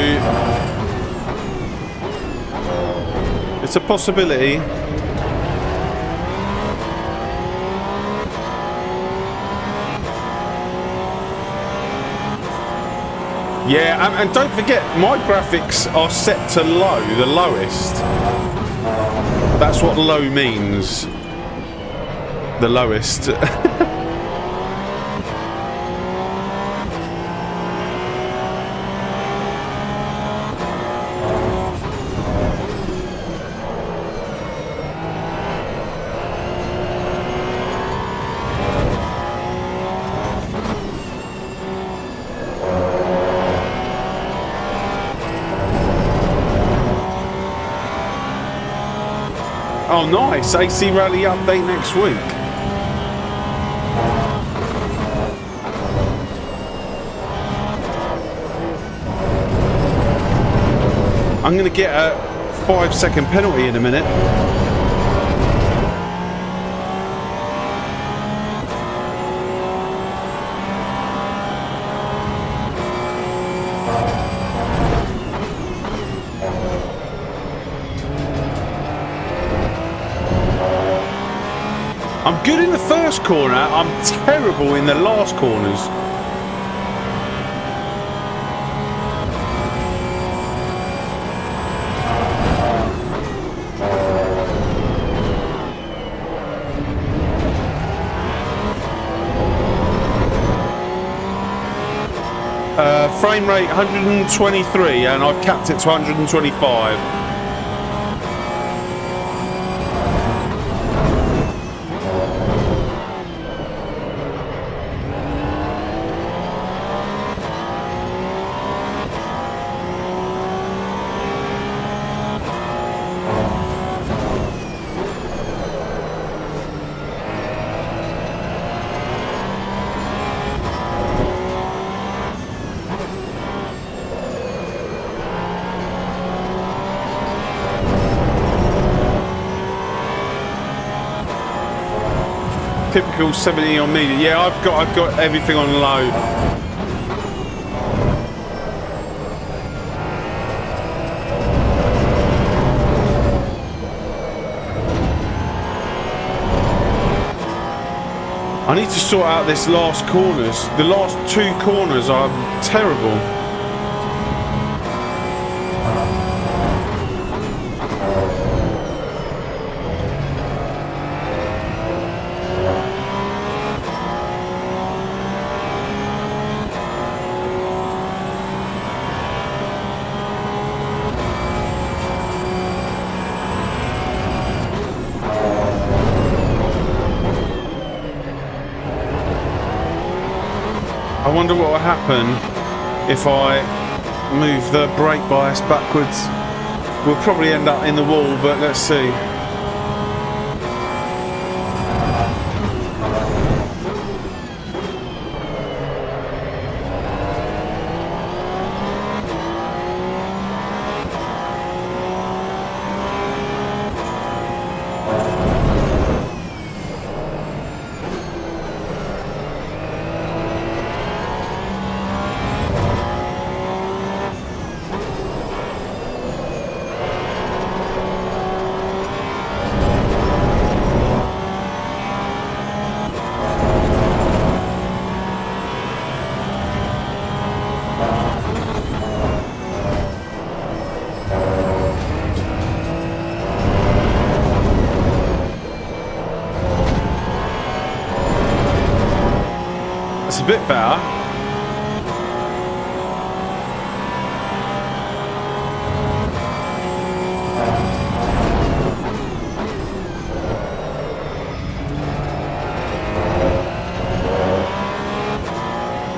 it's a possibility. Yeah, and don't forget, my graphics are set to low, the lowest. That's what low means. The lowest. Oh, nice. AC Rally update next week. I'm going to get a 5-second penalty in a minute. I'm good in the first corner. I'm terrible in the last corners. Frame rate 123 and I've capped it to 125. Typical 70 on medium. Yeah, I've got everything on low. I need to sort out this last corners. The last two corners are terrible. I wonder what will happen if I move the brake bias backwards. We'll probably end up in the wall, but let's see. A bit better.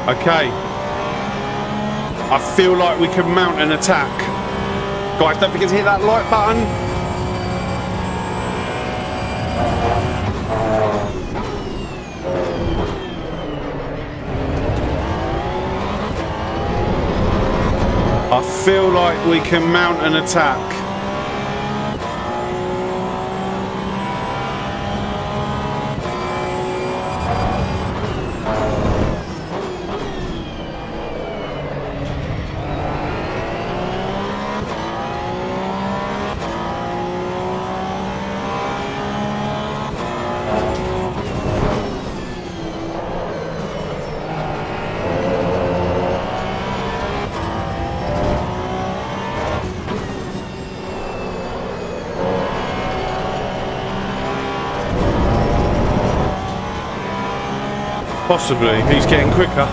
Okay. I feel like we can mount an attack. Guys, don't forget to hit that like button. I feel like we can mount an attack. Possibly, he's getting quicker.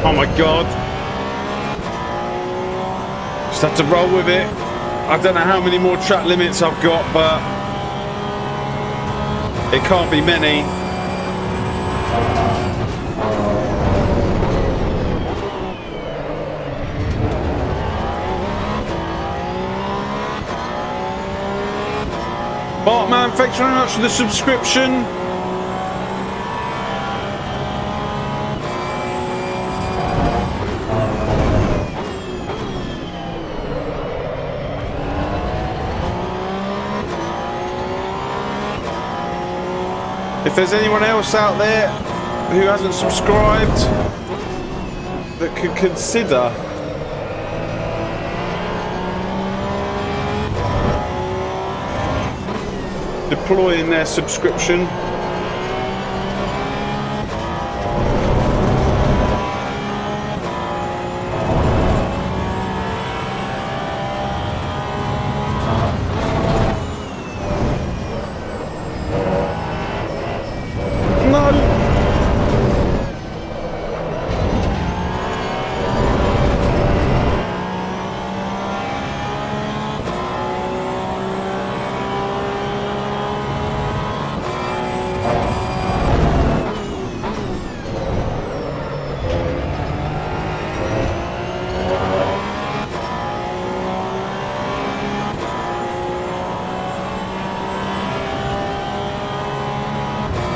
Oh my god. Just have to roll with it. I don't know how many more track limits I've got, but it can't be many. Bartman, thanks very much for the subscription. If there's anyone else out there who hasn't subscribed that could consider deploying their subscription,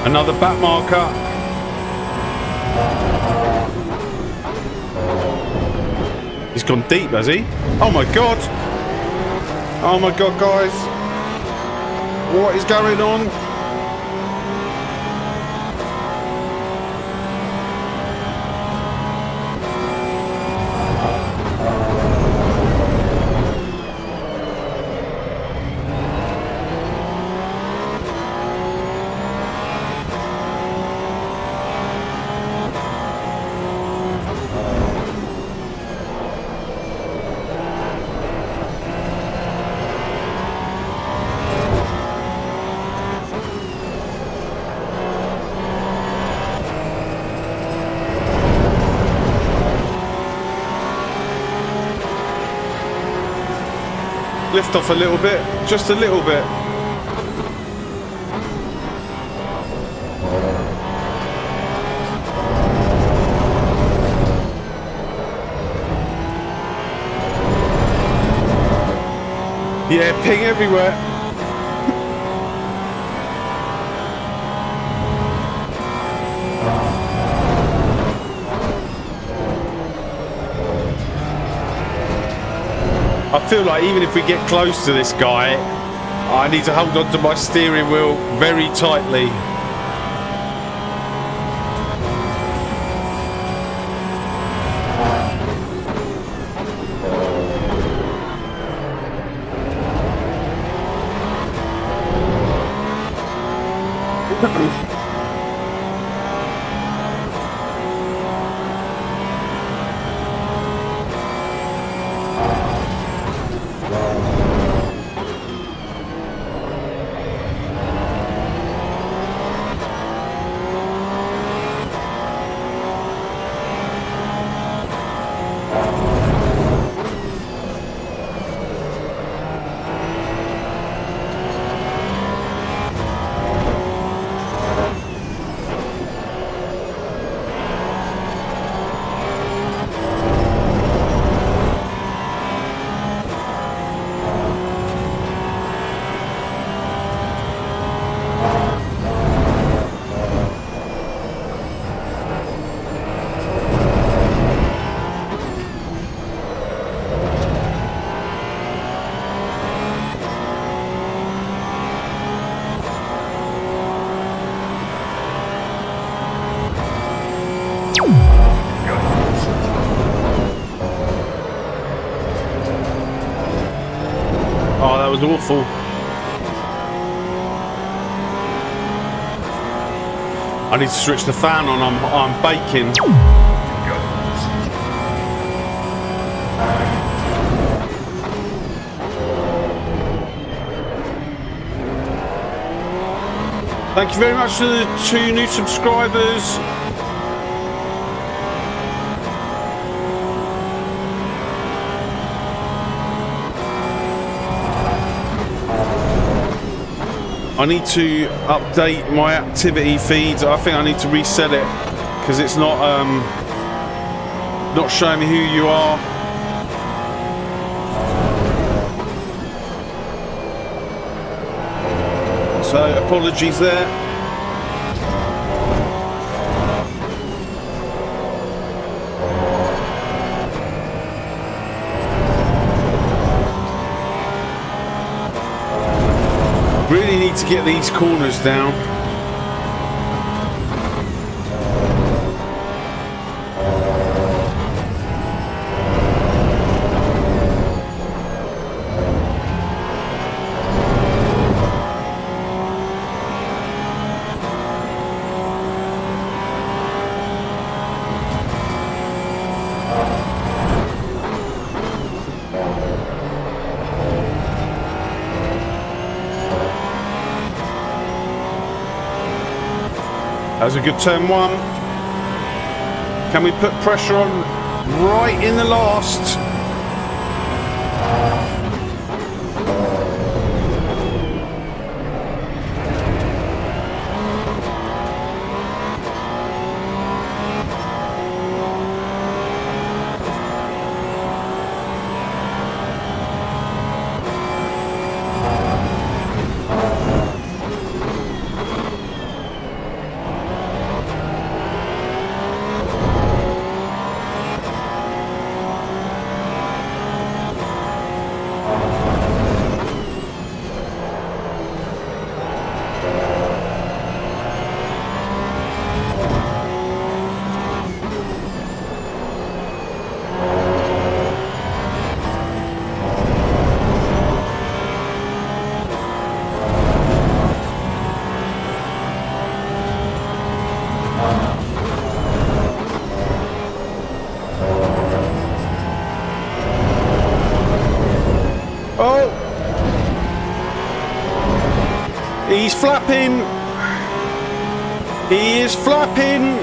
another back marker. He's gone deep, has he? Oh my god! Oh my god, guys! What is going on? Lift off a little bit, just a little bit. Yeah, ping everywhere. I feel like even if we get close to this guy, I need to hold on to my steering wheel very tightly. Oh, that was awful. I need to switch the fan on. I'm baking. Thank you very much to the 2 new subscribers. I need to update my activity feeds. I think I need to reset it because it's not showing me who you are. So apologies there. Really need to get these corners down. was a good turn one. Can we put pressure on right in the last? Oh! He's flapping! He is flapping!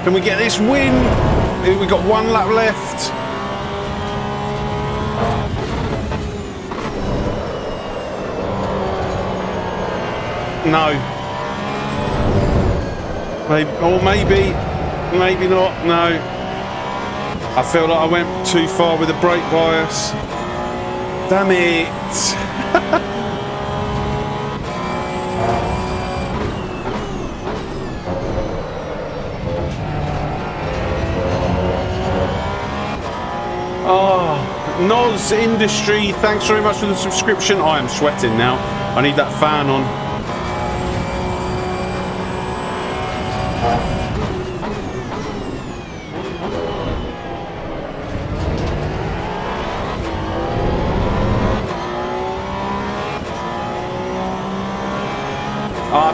Can we get this win? We got one lap left. No. Maybe, or maybe not. No. I feel like I went too far with the brake bias. Damn it. Oh, Noz Industry, thanks very much for the subscription. I am sweating now. I need that fan on.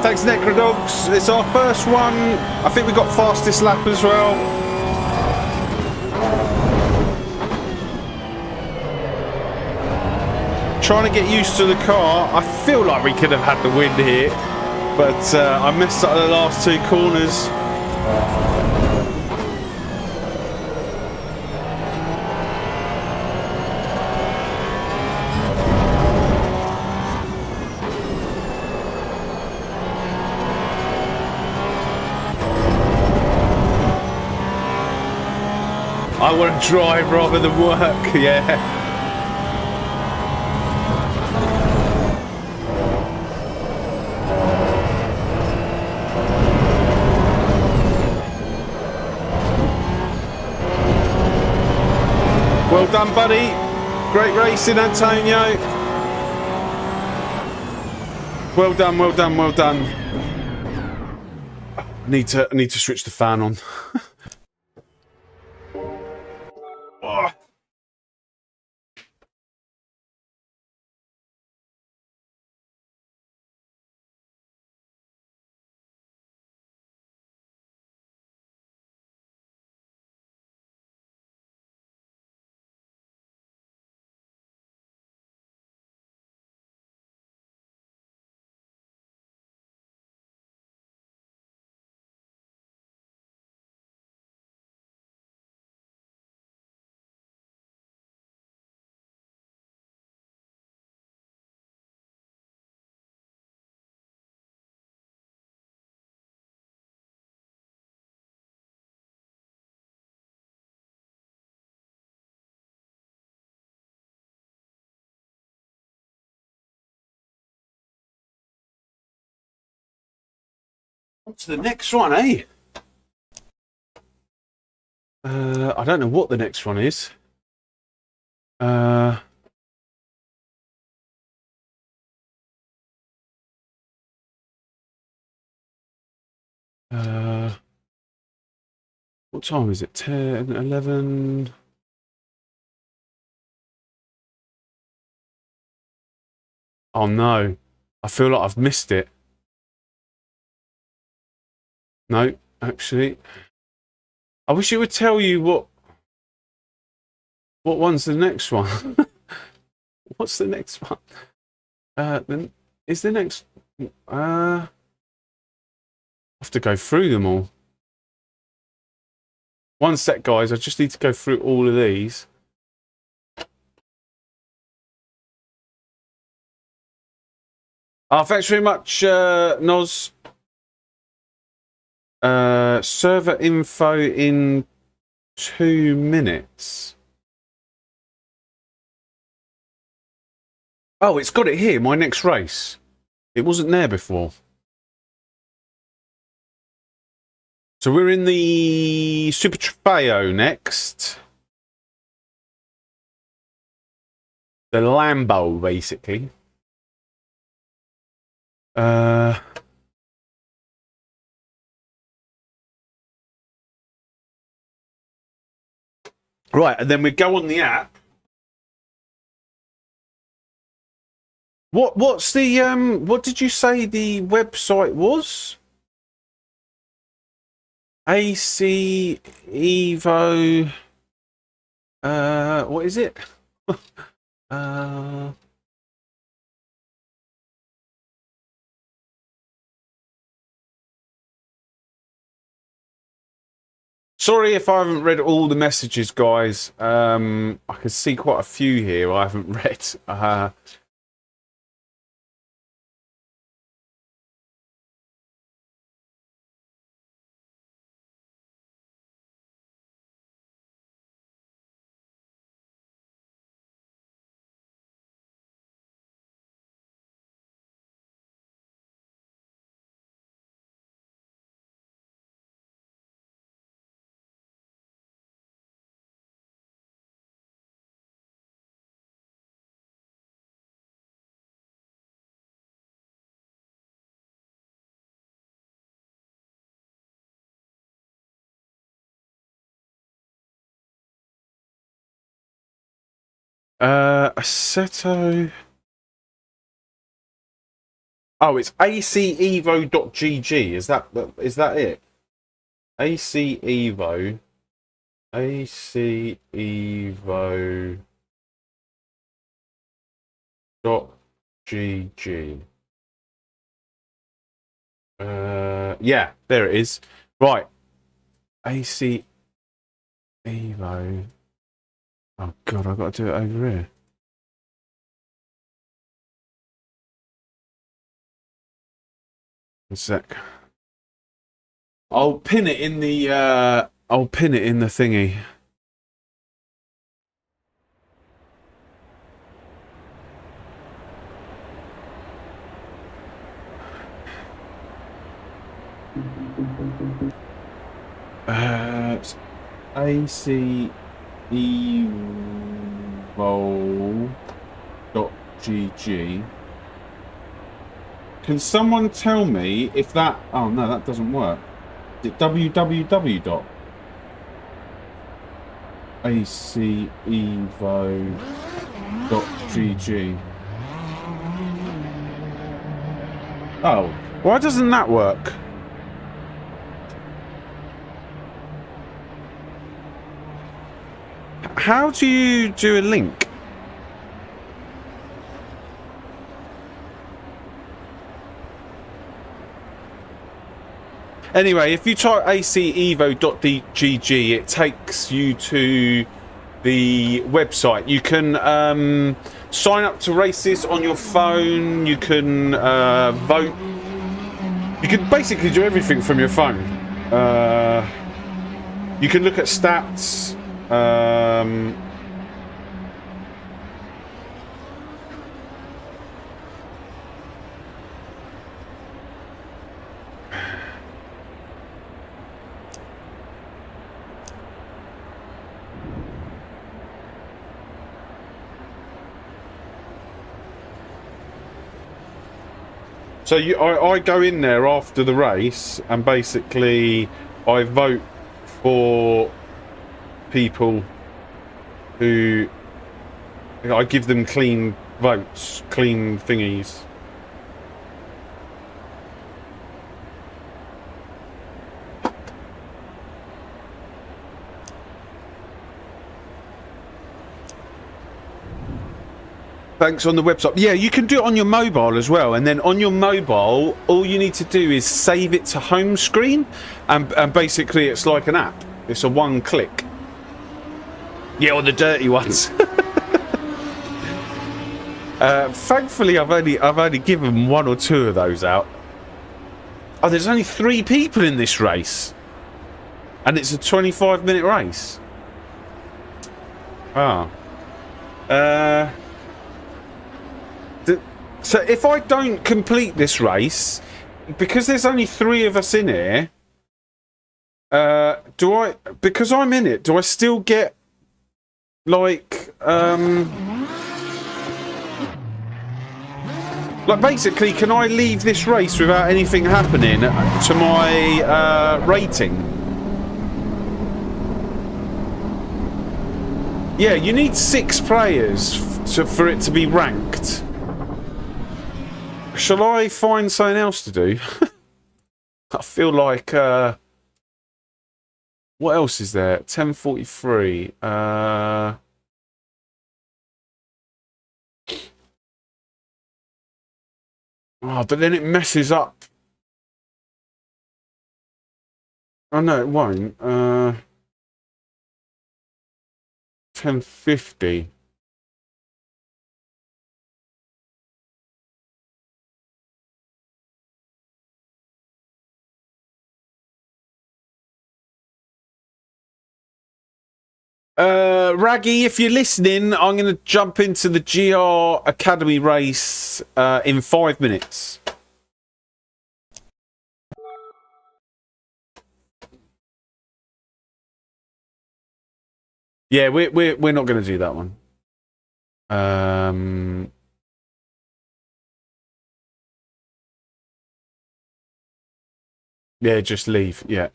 Thanks Necrodogs. It's our first one. I think we got fastest lap as well. Trying to get used to the car. I feel like we could have had the win here, but I messed up the last two corners. I want to drive rather than work, yeah. Well done, buddy. Great racing, Antonio. Well done, well done, well done. I need to switch the fan on. Oh. On to the next one, eh? I don't know what the next one is. What time is it? 10, 11? Oh no, I feel like I've missed it. No, actually. I wish it would tell you what one's the next one. What's the next one? Then is the next I have to go through them all. One sec, guys, I just need to go through all of these. Thanks very much, Noz. Server info in 2 minutes. Oh, it's got it here, my next race. It wasn't there before. So we're in the Super Trofeo next. The Lambo, basically. Right, and then we go on the app. What's the what did you say the website was? AC Evo what is it? Sorry if I haven't read all the messages, guys. I can see quite a few here I haven't read. Assetto. Oh, it's aceevo.gg. Is that it? AC Evo. AC Evo. .gg. Yeah, there it is. Right. AC Evo. Oh god, I've got to do it over here. A sec. I'll pin it in the thingy. aceevo.gg. Can someone tell me if that... Oh, no, that doesn't work. Is it www.aceevo.gg? Oh, why doesn't that work? How do you do a link? Anyway, if you type aceevo.gg, it takes you to the website. You can sign up to races on your phone. You can vote. You can basically do everything from your phone. You can look at stats. So I go in there after the race and basically I vote for people who I give them clean votes, clean thingies. Thanks on the website. Yeah, you can do it on your mobile as well. And then on your mobile, all you need to do is save it to home screen. And basically, it's like an app. It's a one click. Yeah, on the dirty ones. Thankfully, I've only given 1 or 2 of those out. Oh, there's only 3 people in this race. And it's a 25-minute race. Ah. So if I don't complete this race, because there's only 3 of us in here, because I'm in it, do I still get, like basically, can I leave this race without anything happening to my rating? Yeah, you need 6 players for it to be ranked. Shall I find something else to do? I feel like what else is there? 10:43. Oh, but then it messes up. Oh no, it won't. 10:50. Raggy, if you're listening, I'm going to jump into the GR Academy race in 5 minutes. Yeah, we're not going to do that one. Yeah, just leave. Yeah.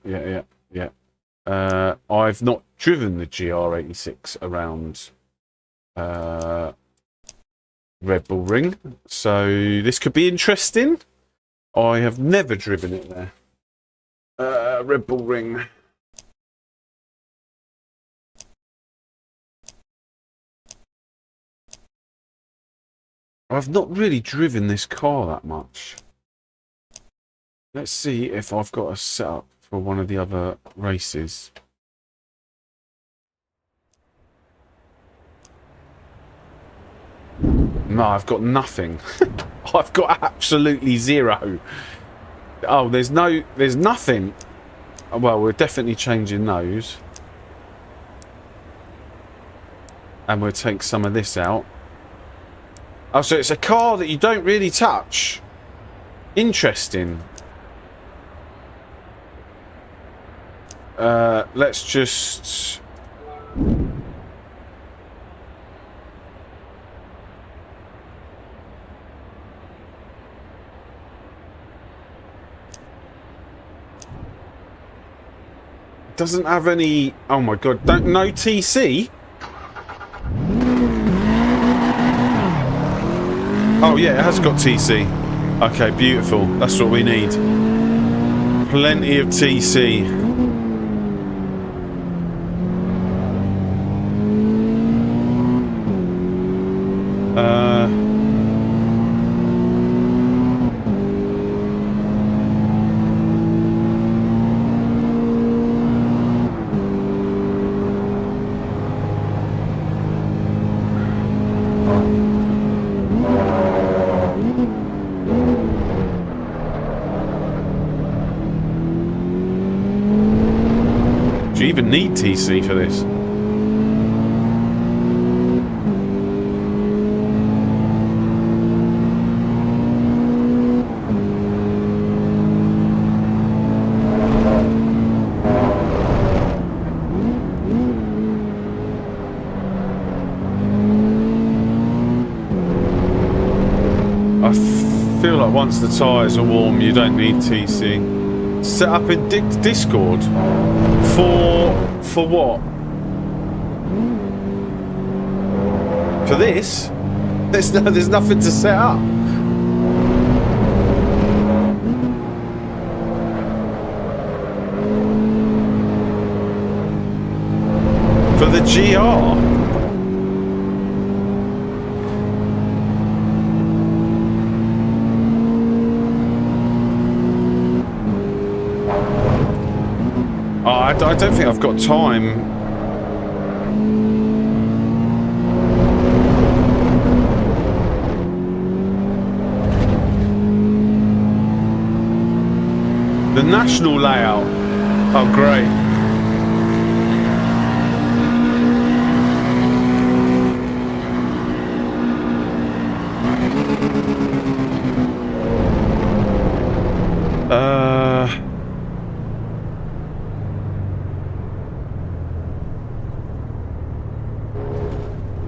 I've not driven the GR86 around Red Bull Ring, so this could be interesting. I have never driven it there. Red Bull Ring. I've not really driven this car that much. Let's see if I've got a setup for one of the other races. No, I've got nothing. I've got absolutely 0. Oh, there's nothing. Well, we're definitely changing those. And we'll take some of this out. Oh, so it's a car that you don't really touch. Interesting. Let's just... Doesn't have any... Oh my god, no TC? Oh yeah, it has got TC. Okay, beautiful. That's what we need. Plenty of TC. Do you even need TC for this? I feel like Right, once the tyres are warm, you don't need TC. Set up in Discord? For what? For this? There's nothing to set up. For the GR? I don't think I've got time. The national layout. Oh, great.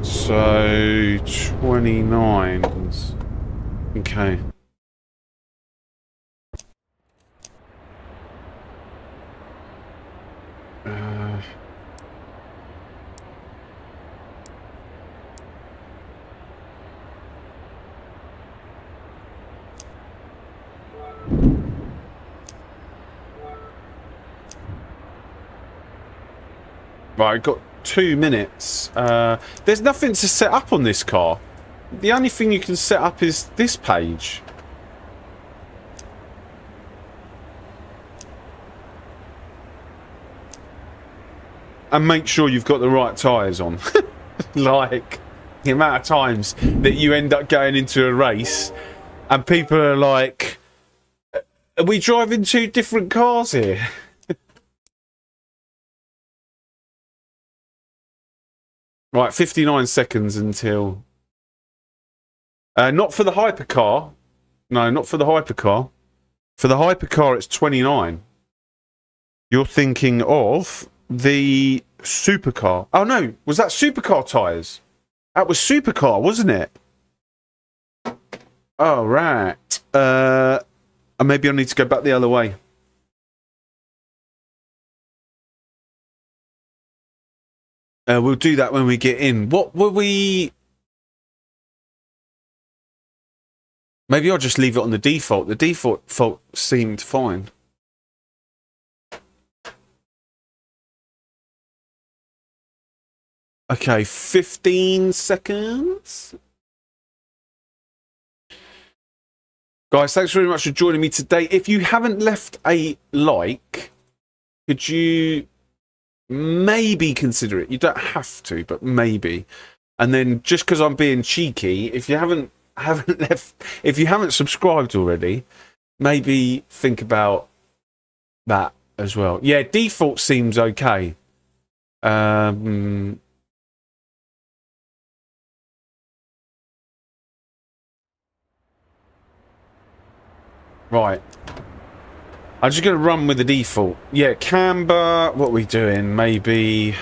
So 29s. Okay. Right, I've got 2 minutes. There's nothing to set up on this car. The only thing you can set up is this page. And make sure you've got the right tyres on. Like, the amount of times that you end up going into a race and people are like, are we driving 2 different cars here? Right, 59 seconds until... not for the hypercar. No, not for the hypercar. For the hypercar, it's 29. You're thinking of the supercar. Oh, no. Was that supercar tyres? That was supercar, wasn't it? Oh, right. And maybe I need to go back the other way. We'll do that when we get in. What were we... Maybe I'll just leave it on the default. The default seemed fine. Okay, 15 seconds. Guys, thanks very much for joining me today. If you haven't left a like, could you maybe consider it? You don't have to, but maybe. And then just because I'm being cheeky, if you haven't subscribed already, maybe think about that as well. Yeah, default seems okay. Right. I'm just going to run with the default. Yeah, camber. What are we doing? Maybe...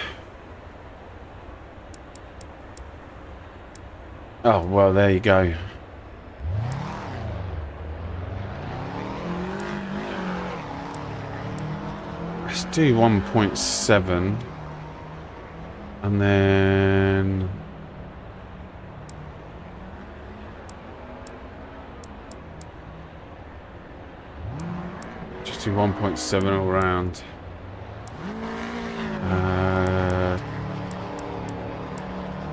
Oh, well, there you go. Let's do 1.7. And then... Just do 1.7 all round.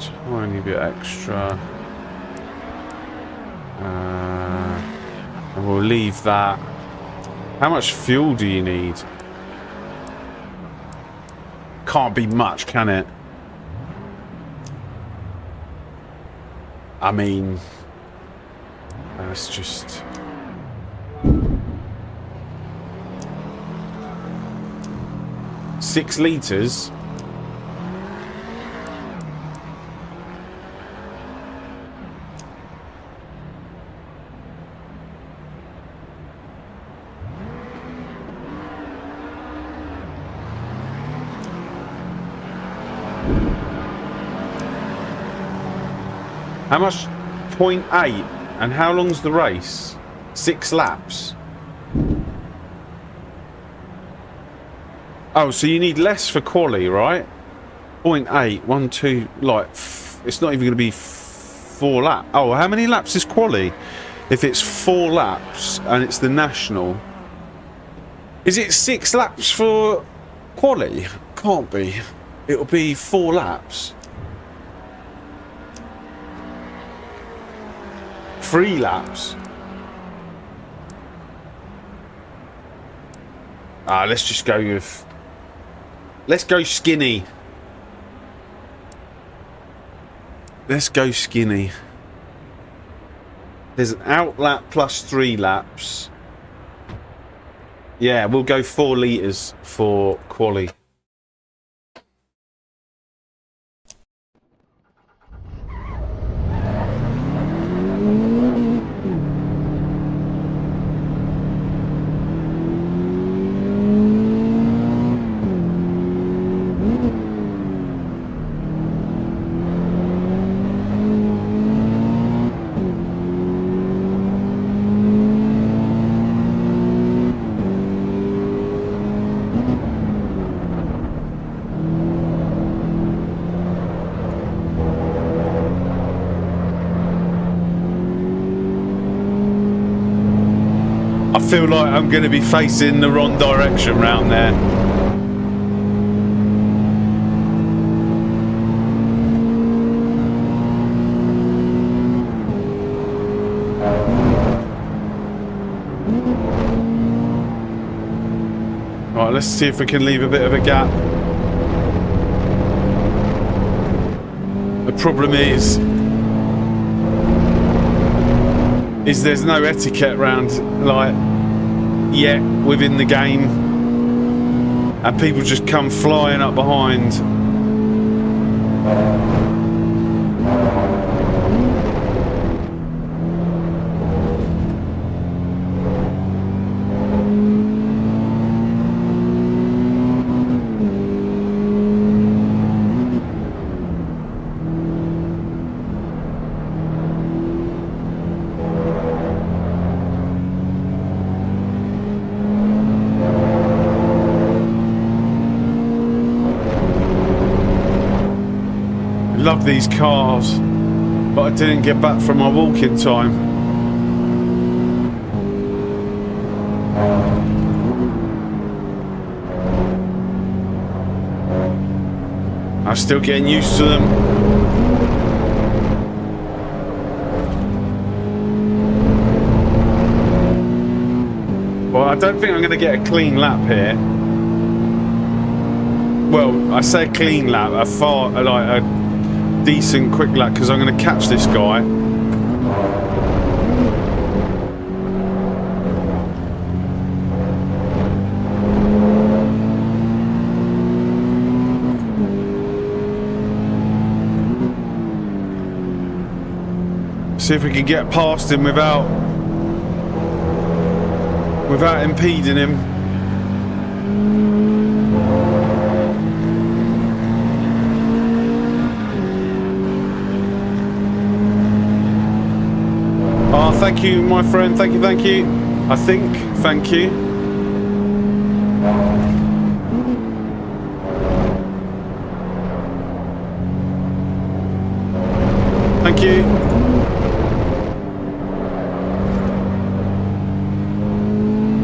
Tiny bit extra. And we'll leave that. How much fuel do you need? Can't be much, can it? I mean, let's just... $6 litres. How much? 0.8. And how long's the race? 6 laps. Oh, so you need less for quali, right? 0.8, 1, 2, like, it's not even going to be 4 laps. Oh, how many laps is quali? If it's 4 laps and it's the national. Is it 6 laps for quali? Can't be. It'll be 4 laps. 3 laps. Let's just go with... Let's go skinny. Let's go skinny. There's an out lap plus 3 laps. Yeah, we'll go 4 litres for quali. I feel like I'm going to be facing the wrong direction round there. Right, let's see if we can leave a bit of a gap. The problem is there's no etiquette round, like, yet within the game, and people just come flying up behind. Love these cars, but I didn't get back from my walk-in time. I'm still getting used to them. Well, I don't think I'm going to get a clean lap here. Well, I say clean lap, a decent quick lap, because I'm going to catch this guy. See if we can get past him without impeding him. Thank you, my friend. Thank you, thank you. I think, thank you. Thank you.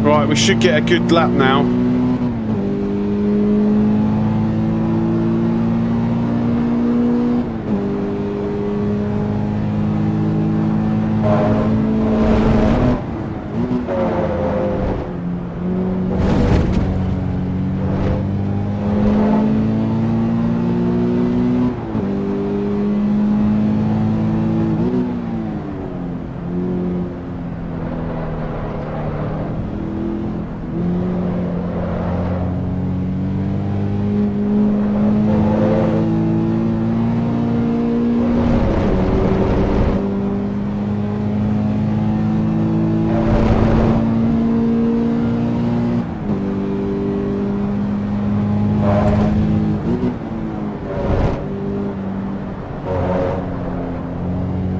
Right, we should get a good lap now.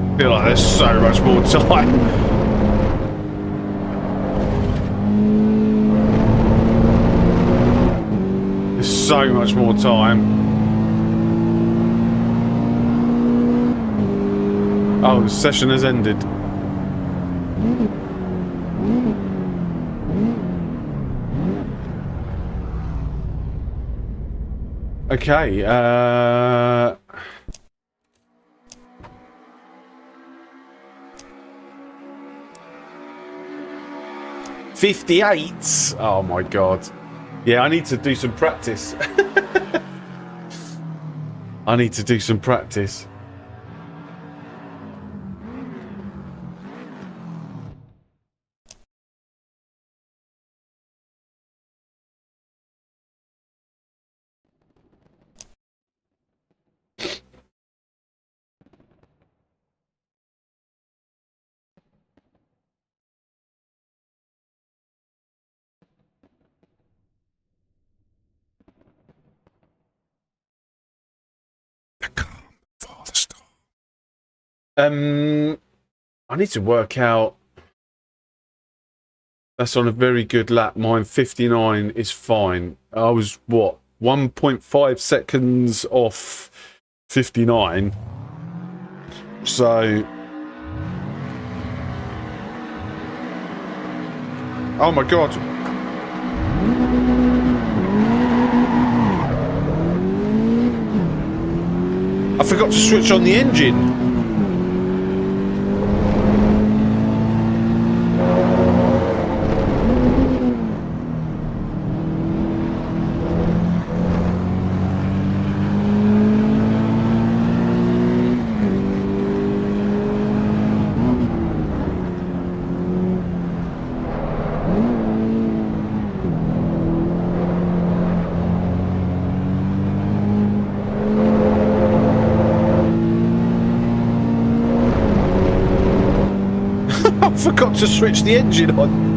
I feel like there's so much more time. so much more time. Oh, the session has ended. Okay, 58? Oh my god. Yeah, I need to do some practice. I need to do some practice. I need to work out. That's on a very good lap. Mine 59 is fine. I was what, 1.5 seconds off 59. So, oh my god. I forgot to switch on the engine. I forgot to switch the engine on.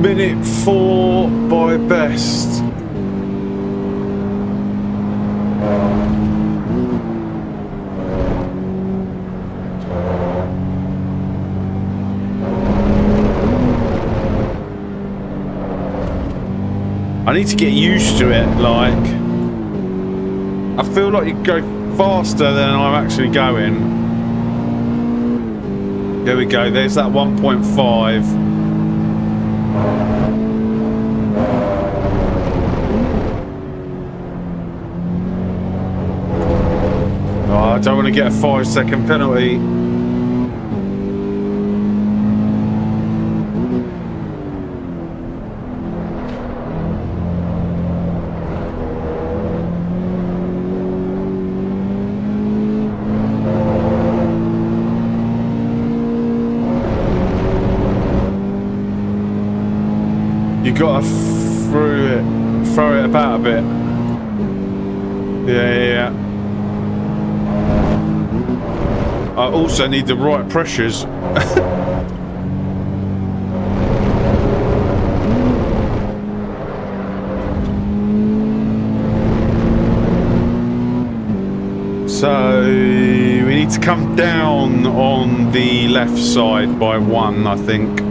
Minute 4 by best. I need to get used to it, like I feel like you go faster than I'm actually going. There we go, there's that 1.5. I don't want to get a 5-second penalty. You gotta throw it about a bit. Yeah. I also need the right pressures. So we need to come down on the left side by 1, I think.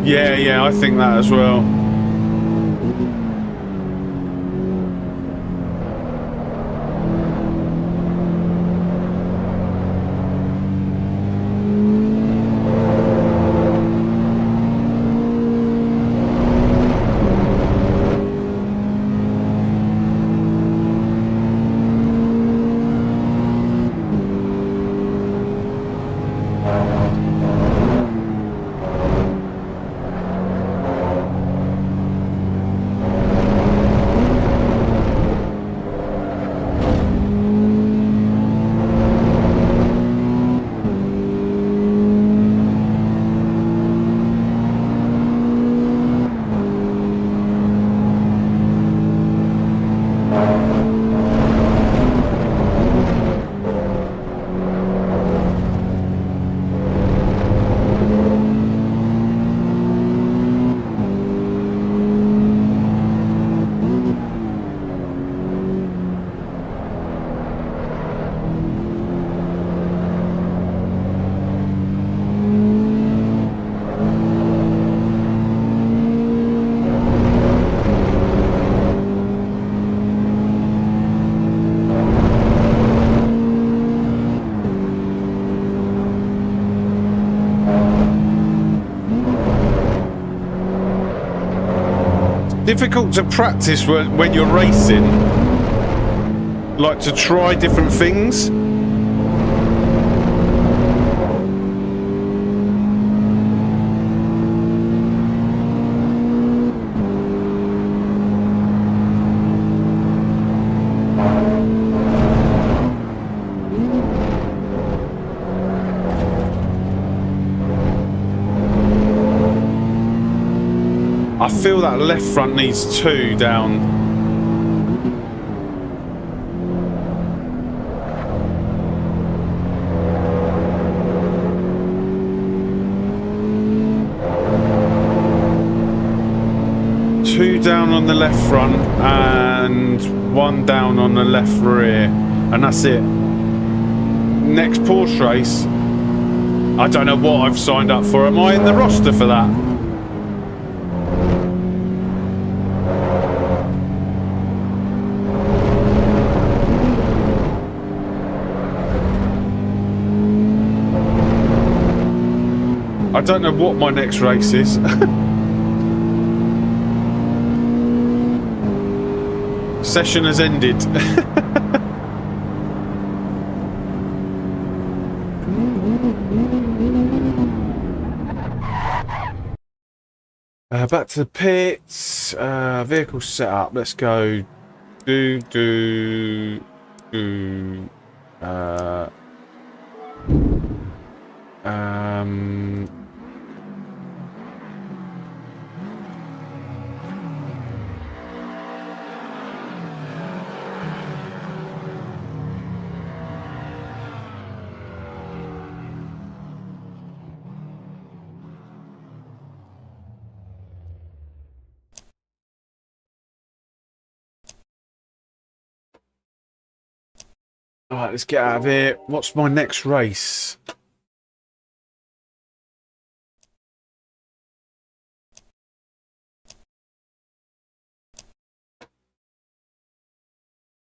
Yeah, I think that as well. Difficult to practice when you're racing. Like to try different things. I feel that left front needs 2 down. Two down on the left front and 1 down on the left rear, and that's it. Next Porsche race, I don't know what I've signed up for. Am I in the roster for that? I don't know what my next race is. Session has ended. Back to the pits. Vehicle setup. Let's go. Do. Alright, let's get out of here. What's my next race?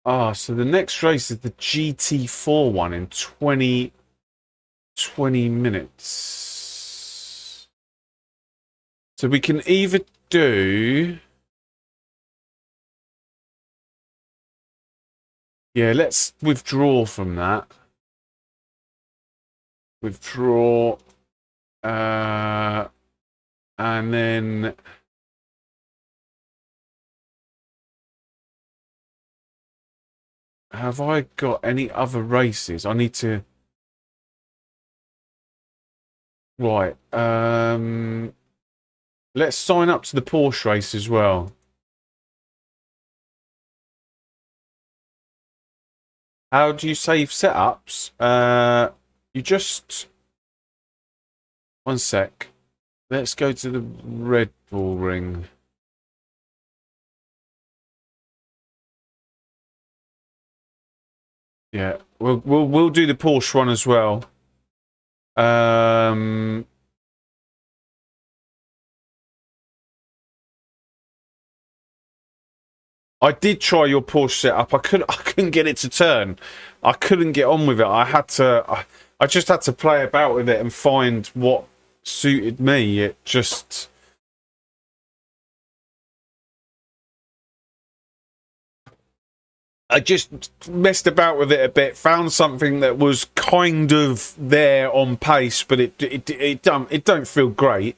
Ah, so the next race is the GT4 one in 20 minutes. So we can either do... Yeah, let's withdraw from that. Withdraw. And then... Have I got any other races? I need to... Right. Let's sign up to the Porsche race as well. How do you save setups? You just... One sec. Let's go to the Red Bull ring. Yeah, we'll do the Porsche one as well. I did try your Porsche setup. I couldn't get it to turn. I couldn't get on with it. I just had to play about with it and find what suited me. It just... I just messed about with it a bit, found something that was kind of there on pace, but it don't feel great.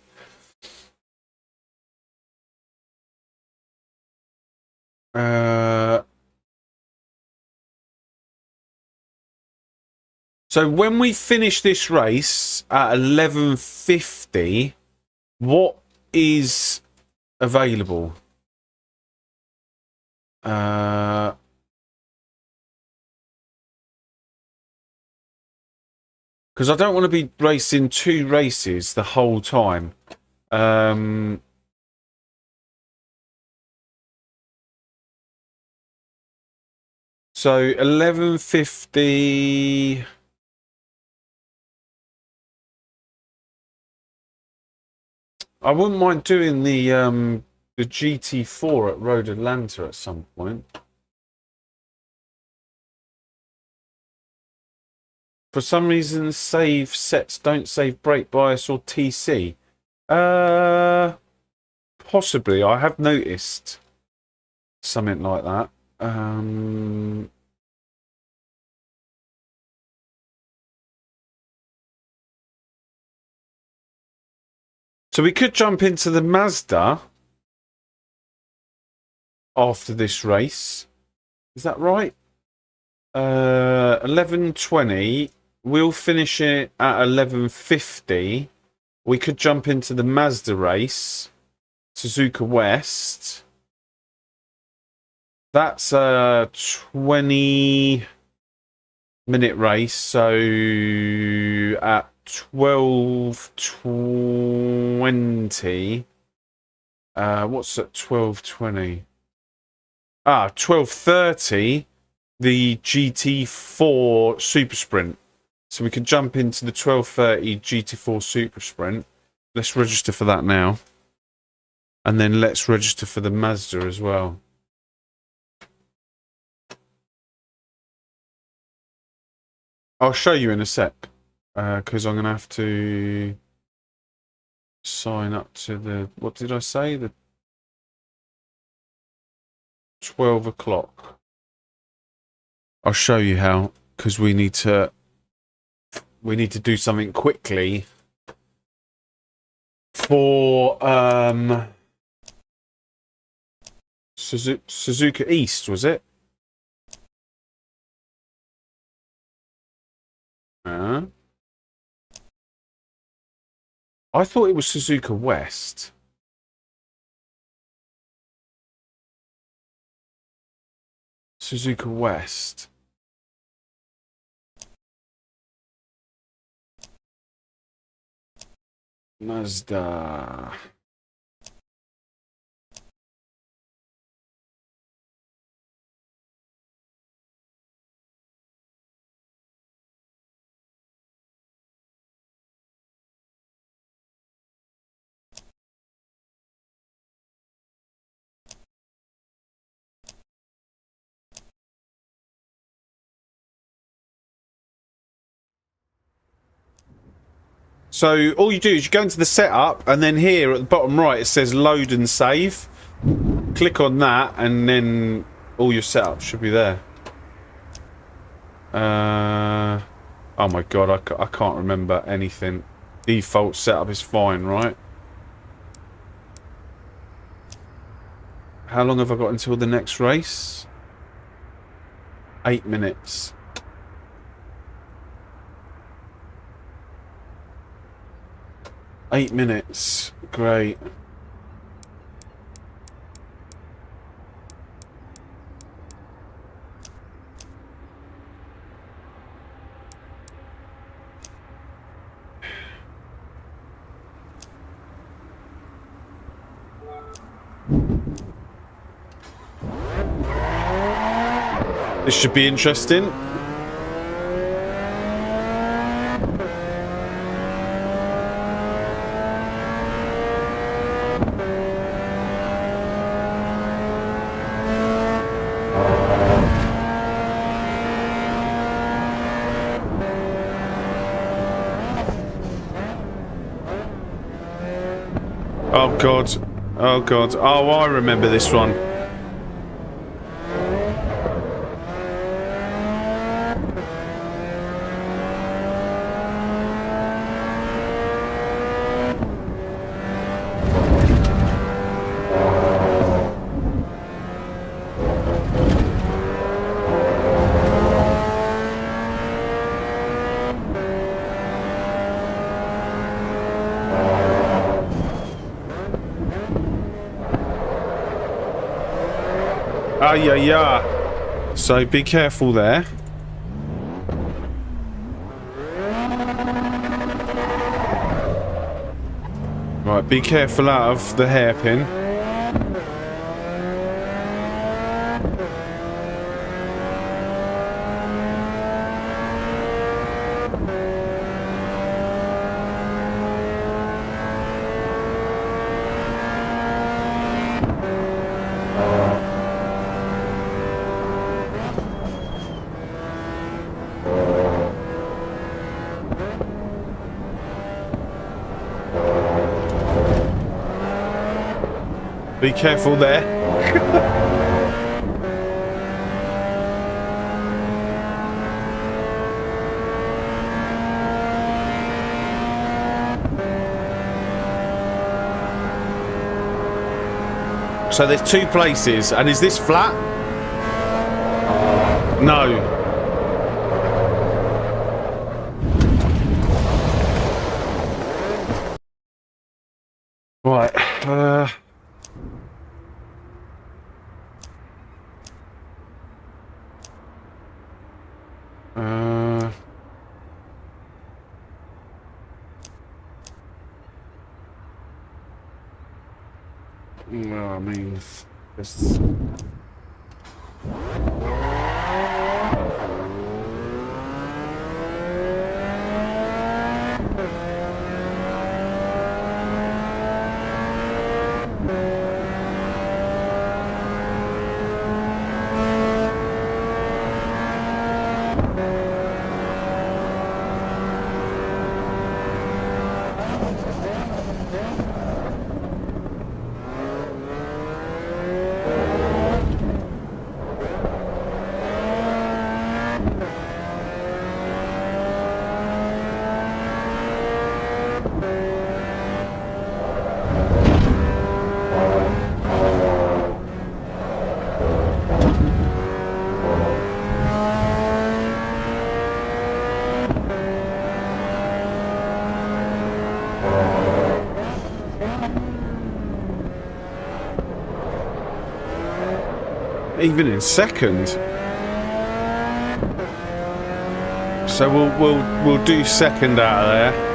So when we finish this race at 11:50, what is available? Because I don't want to be racing 2 races the whole time. So 11:50. I wouldn't mind doing the GT4 at Road Atlanta at some point. For some reason, save sets don't save brake bias or TC. possibly. I have noticed something like that. So we could jump into the Mazda after this race. Is that right? 11:20. We'll finish it at 11:50. We could jump into the Mazda race, Suzuka West. That's a 20-minute race. So at 12:20. What's at 12:20? 12:30. The GT4 Super Sprint. So we can jump into the 12:30 GT4 Super Sprint. Let's register for that now. And then let's register for the Mazda as well. I'll show you in a sec. Because I'm going to have to sign up to the... What did I say? The 12 o'clock. I'll show you how, because we need to do something quickly for Suzuka East, was it? I thought it was Suzuka West. Suzuka West. Mazda. So all you do is you go into the setup, and then here at the bottom right it says load and save. Click on that, and then all your setup should be there. Oh my god, I can't remember anything. Default setup is fine, right? How long have I got until the next race? 8 minutes. Eight minutes. Great. This should be interesting. Oh god. Oh god. Oh, I remember this one. Yeah. So be careful there. Right, be careful out of the hairpin. Be careful there. So there's two places, and is this flat? No. Right. Well, I mean, it's... Even in second. So we'll do second out of there.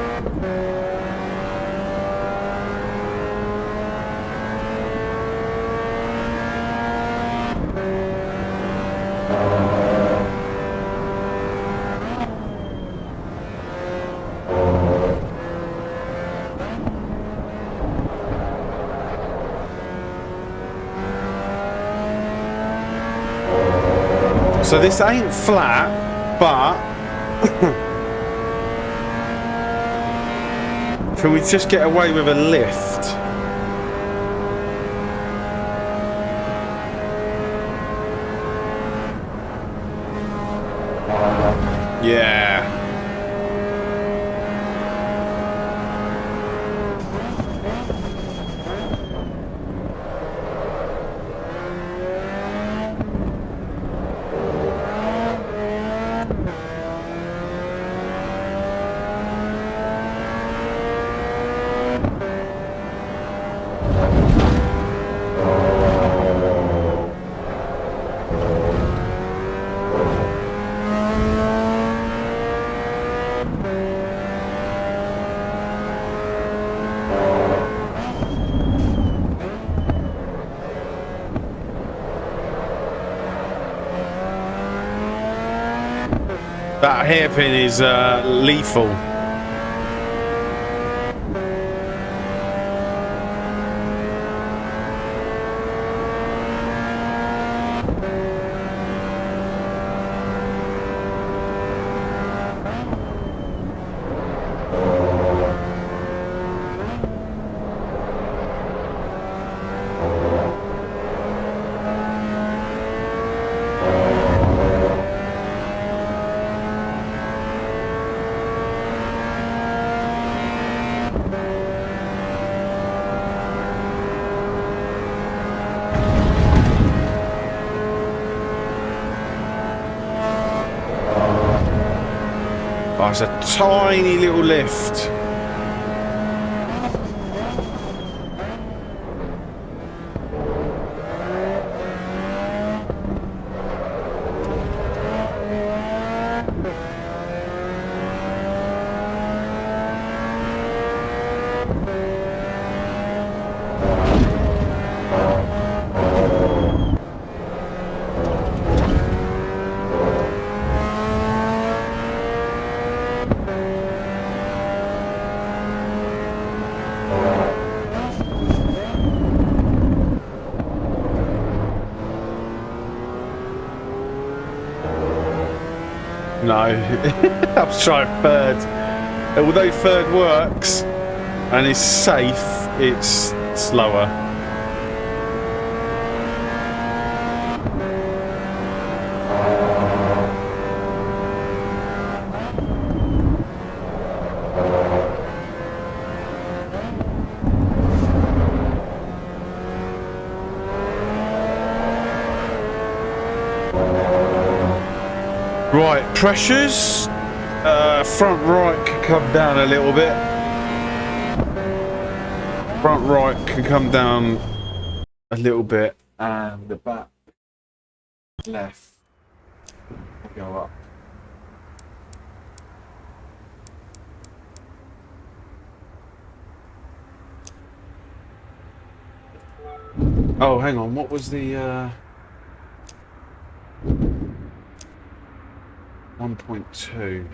So this ain't flat, but can we just get away with a lift? Yeah. That hairpin is lethal. Oh, it's a tiny little lift. No, I was trying third. Although third works and is safe, it's slower. Right, pressures. Front right can come down a little bit. Front right can come down a little bit, and the back left will go up. Oh, hang on. What was the 1.2?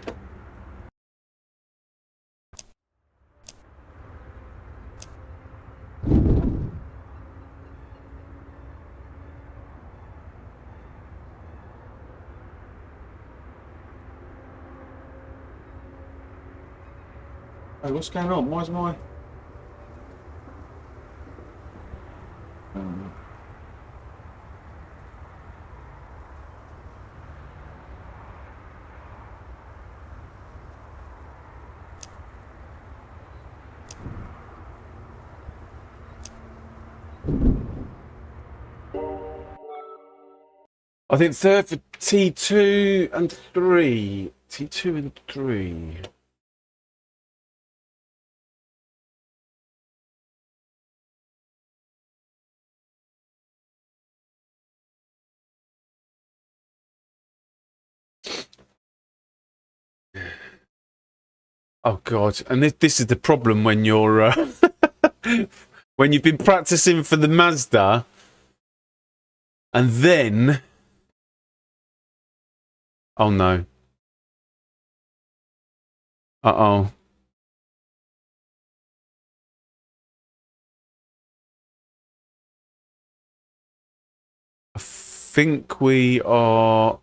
Hey, what's going on? Why's my... I think third for T2 and 3. T2 and 3. Oh God! And this is the problem when you're when you've been practicing for the Mazda, and then oh no! Uh-oh! I think we are.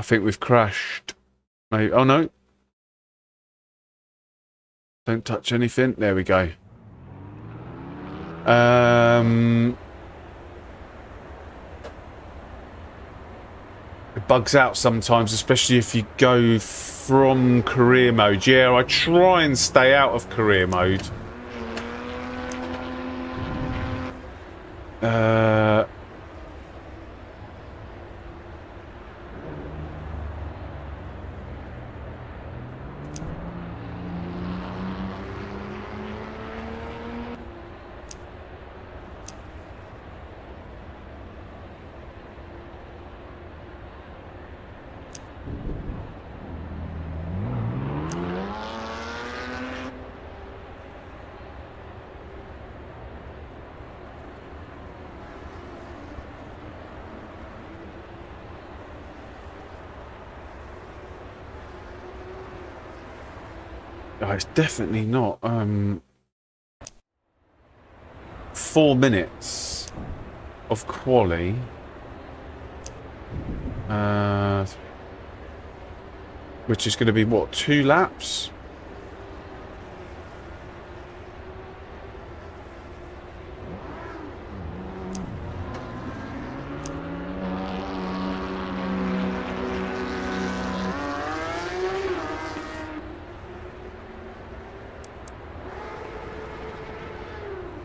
I think we've crashed. Maybe. Oh no! Don't touch anything. There we go. It bugs out sometimes, especially if you go from career mode. Yeah, I try and stay out of career mode. Oh, it's definitely not 4 minutes of quali. Which is going to be what, 2 laps?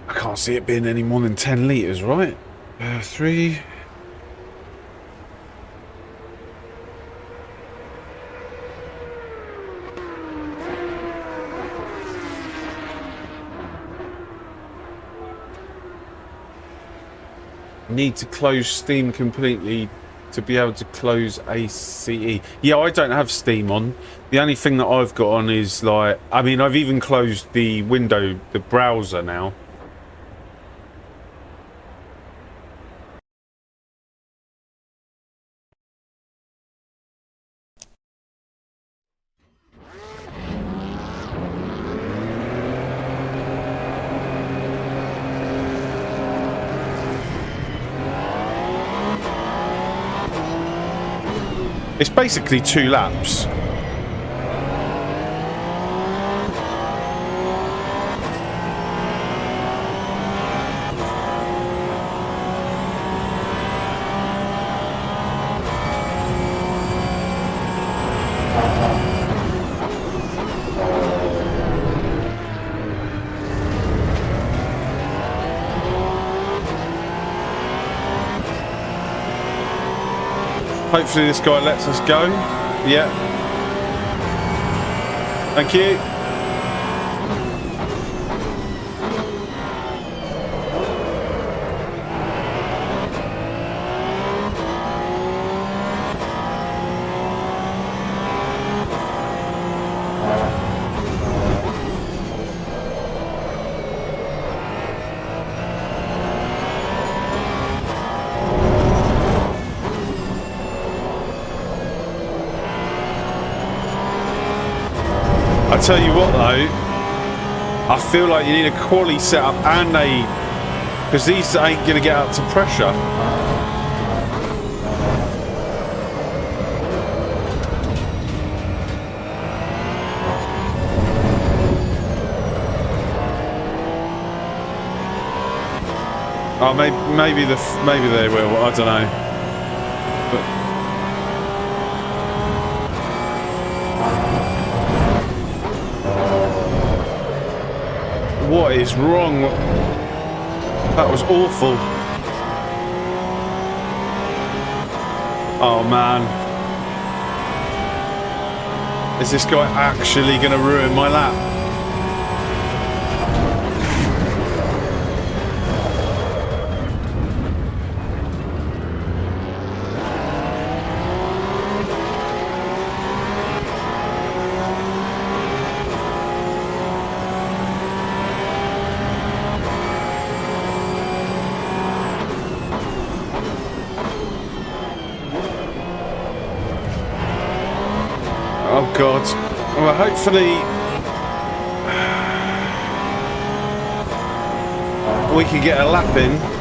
I can't see it being any more than 10 litres, right? 3. Need to close Steam completely to be able to close ACE. Yeah, I don't have Steam on. The only thing that I've got on is like, I mean, I've even closed the window, the browser now. It's basically 2 laps. Hopefully this guy lets us go. Yeah. Thank you. I tell you what though, I feel like you need a quality setup and because these ain't going to get up to pressure. Oh, maybe they will. I don't know. What is wrong? That was awful. Oh man. Is this guy actually going to ruin my lap? Oh God. Well, hopefully we can get a lap in.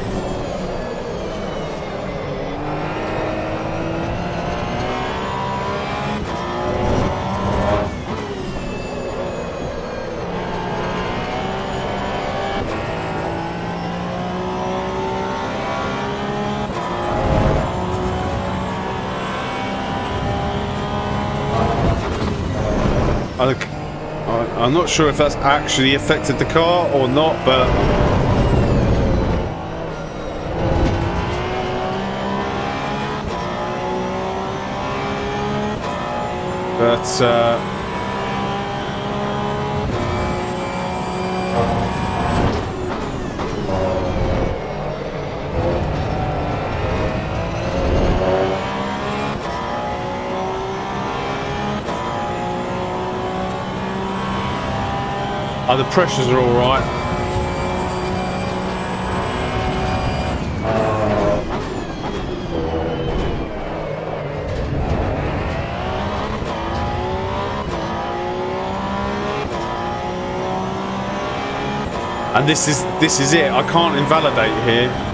I'm not sure if that's actually affected the car or not, but the pressures are all right. And this is it. I can't invalidate here.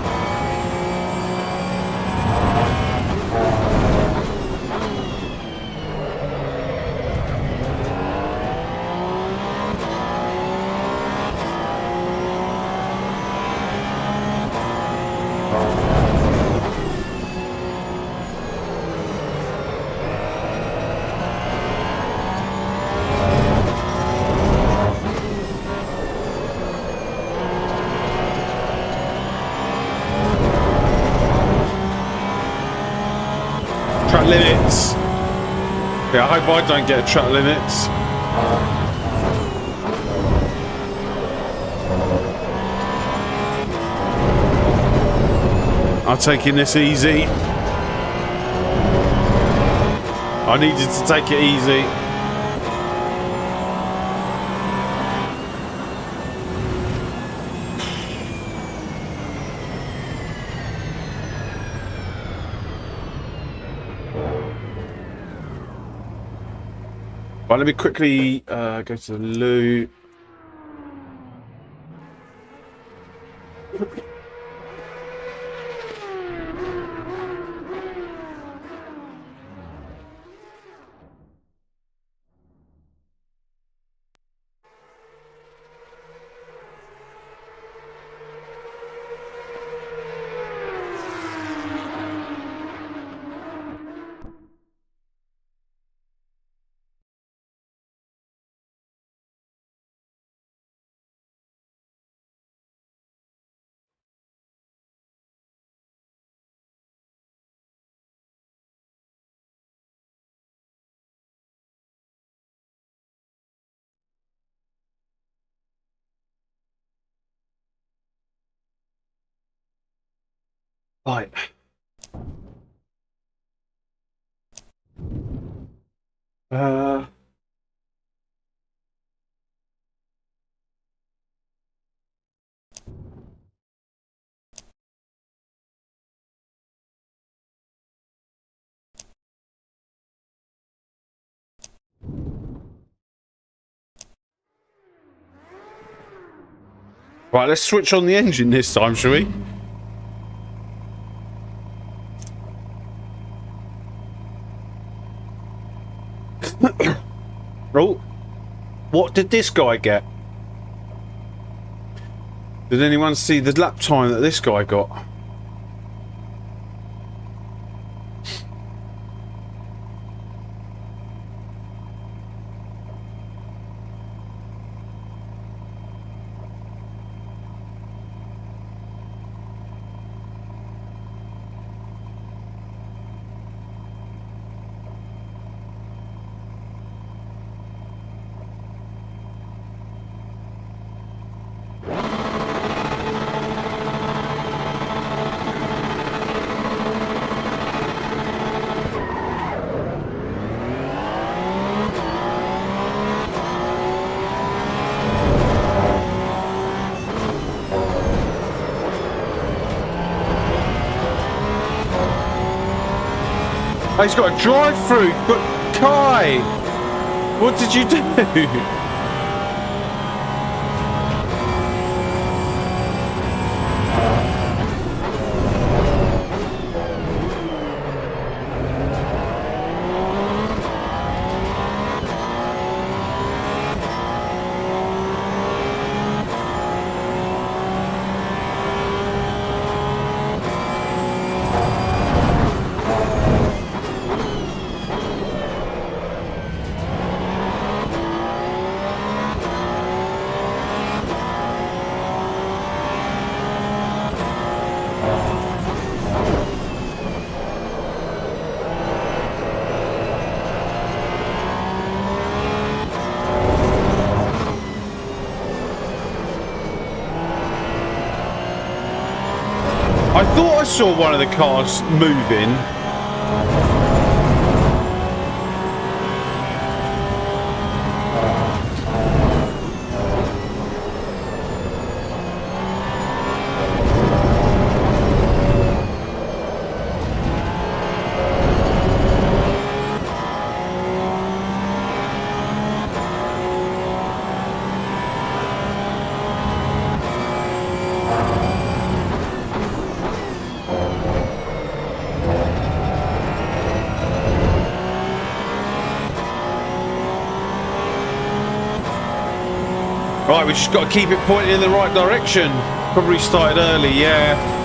Track limits. Yeah, I hope I don't get track limits. I'm taking this easy. I needed to take it easy. Right, let me quickly go to the loo. Right. Right, let's switch on the engine this time, shall we? Oh, what did this guy get? Did anyone see the lap time that this guy got? Oh, he's got a drive-through, but Kai, what did you do? I thought I saw one of the cars moving. Right, we just got to keep it pointing in the right direction. Probably started early, yeah.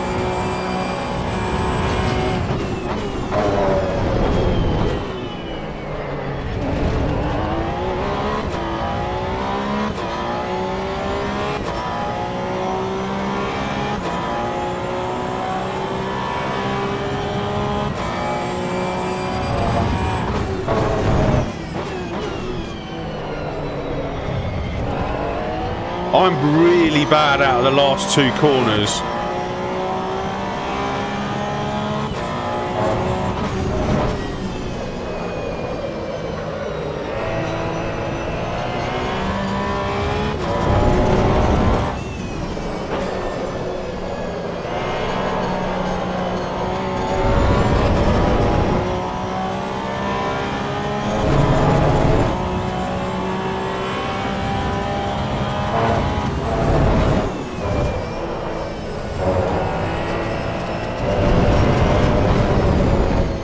I'm really bad out of the last two corners.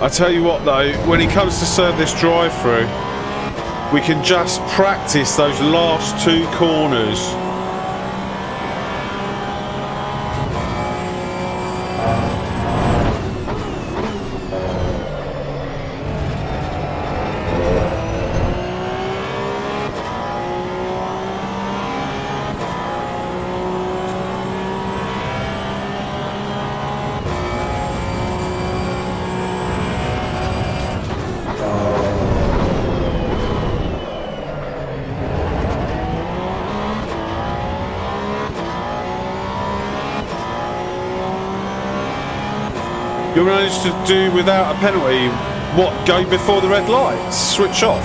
I tell you what though, when it comes to service drive-through, we can just practice those last two corners. You managed to do without a penalty. What, go before the red lights? Switch off?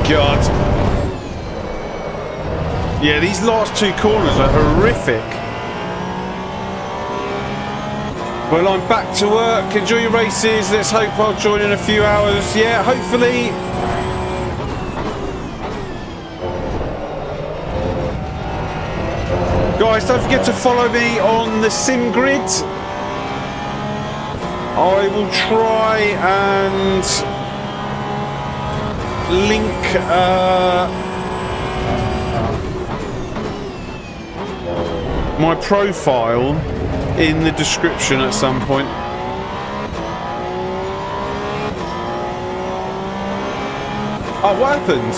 God. Yeah, these last two corners are horrific. Well, I'm back to work. Enjoy your races. Let's hope I'll join in a few hours. Yeah, hopefully. Guys, don't forget to follow me on the sim grid. I will try and link my profile in the description at some point. Oh, what happened?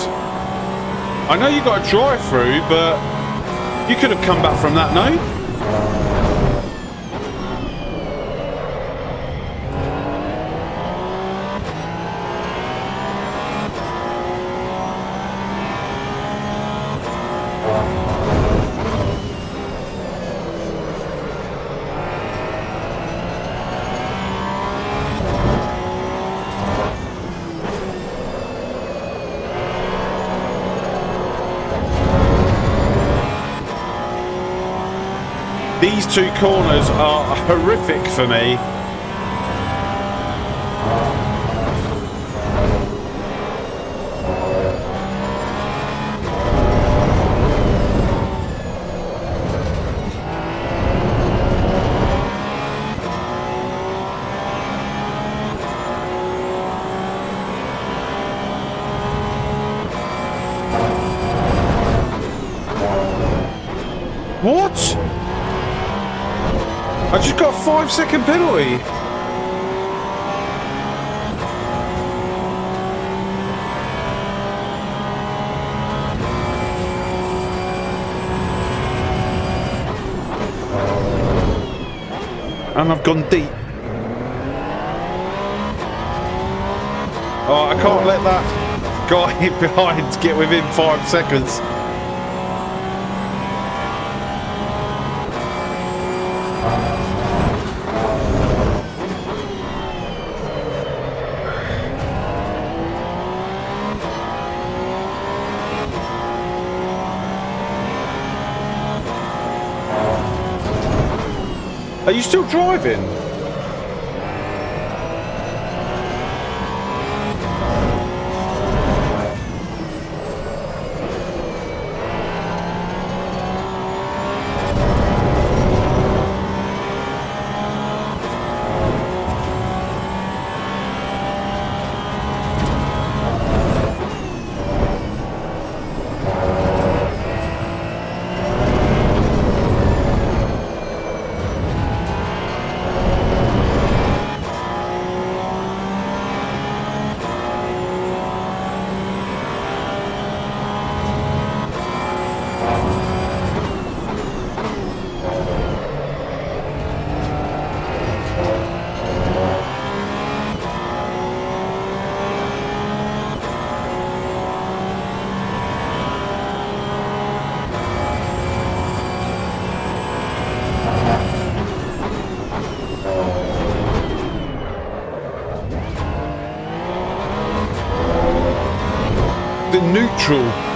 I know you got a drive through, but you could have come back from that, no? These two corners are horrific for me. What? I just got a 5-second penalty. And I've gone deep. Oh, I can't let that guy behind get within 5 seconds. Are you still driving? Neutral.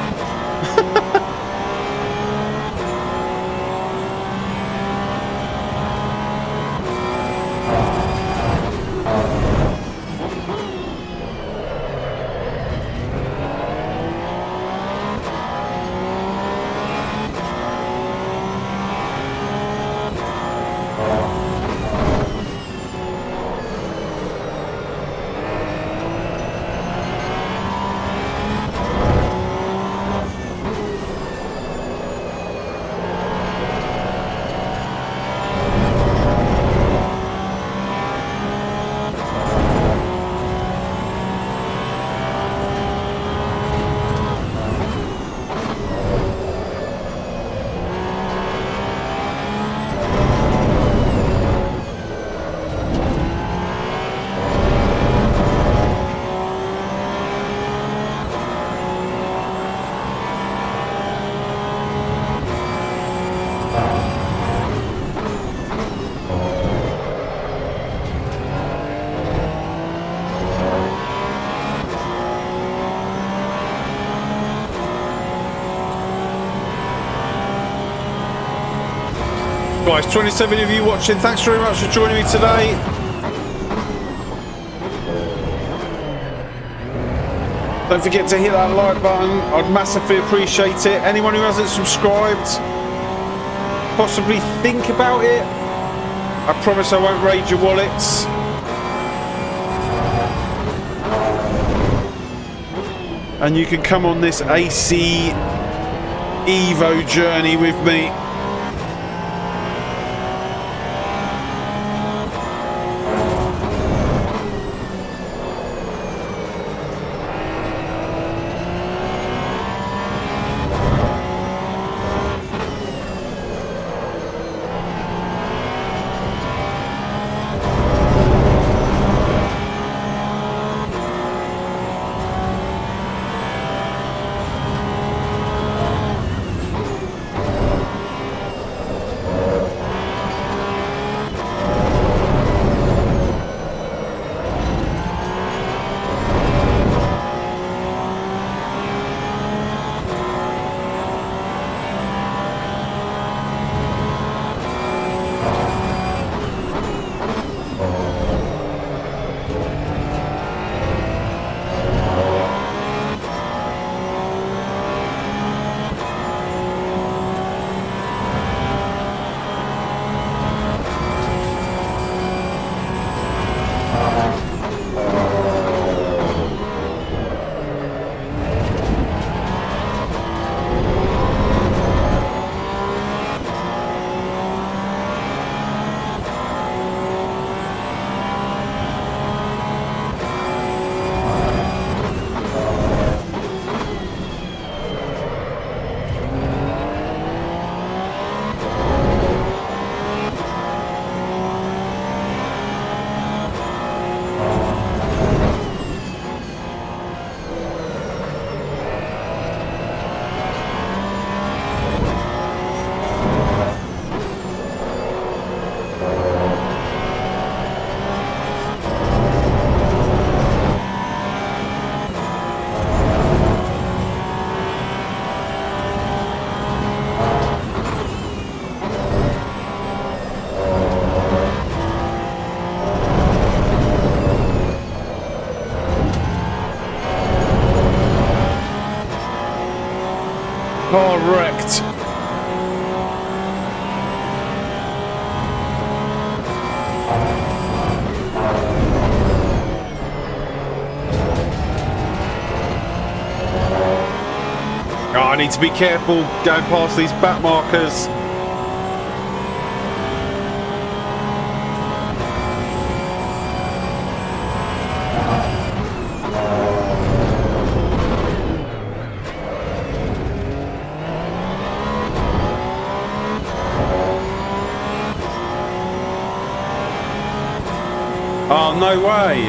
Guys, 27 of you watching. Thanks very much for joining me today. Don't forget to hit that like button. I'd massively appreciate it. Anyone who hasn't subscribed, possibly think about it. I promise I won't raid your wallets. And you can come on this AC Evo journey with me. Correct. Oh, I need to be careful going past these back markers. Oh, no way.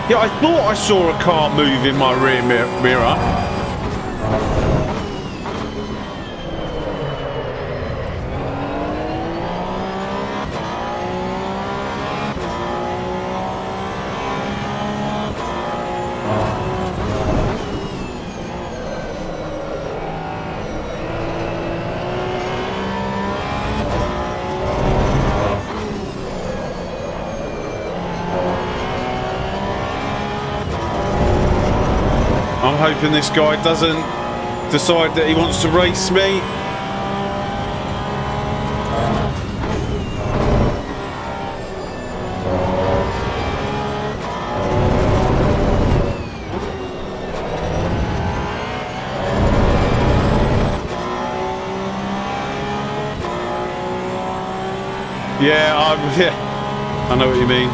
Yeah, I thought I saw a car move in my rear mirror. I'm hoping this guy doesn't decide that he wants to race me. Yeah, I know what you mean.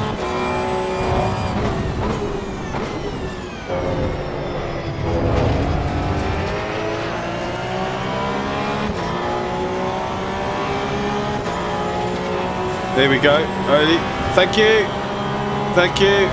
There we go. Ready? Thank you. Thank you.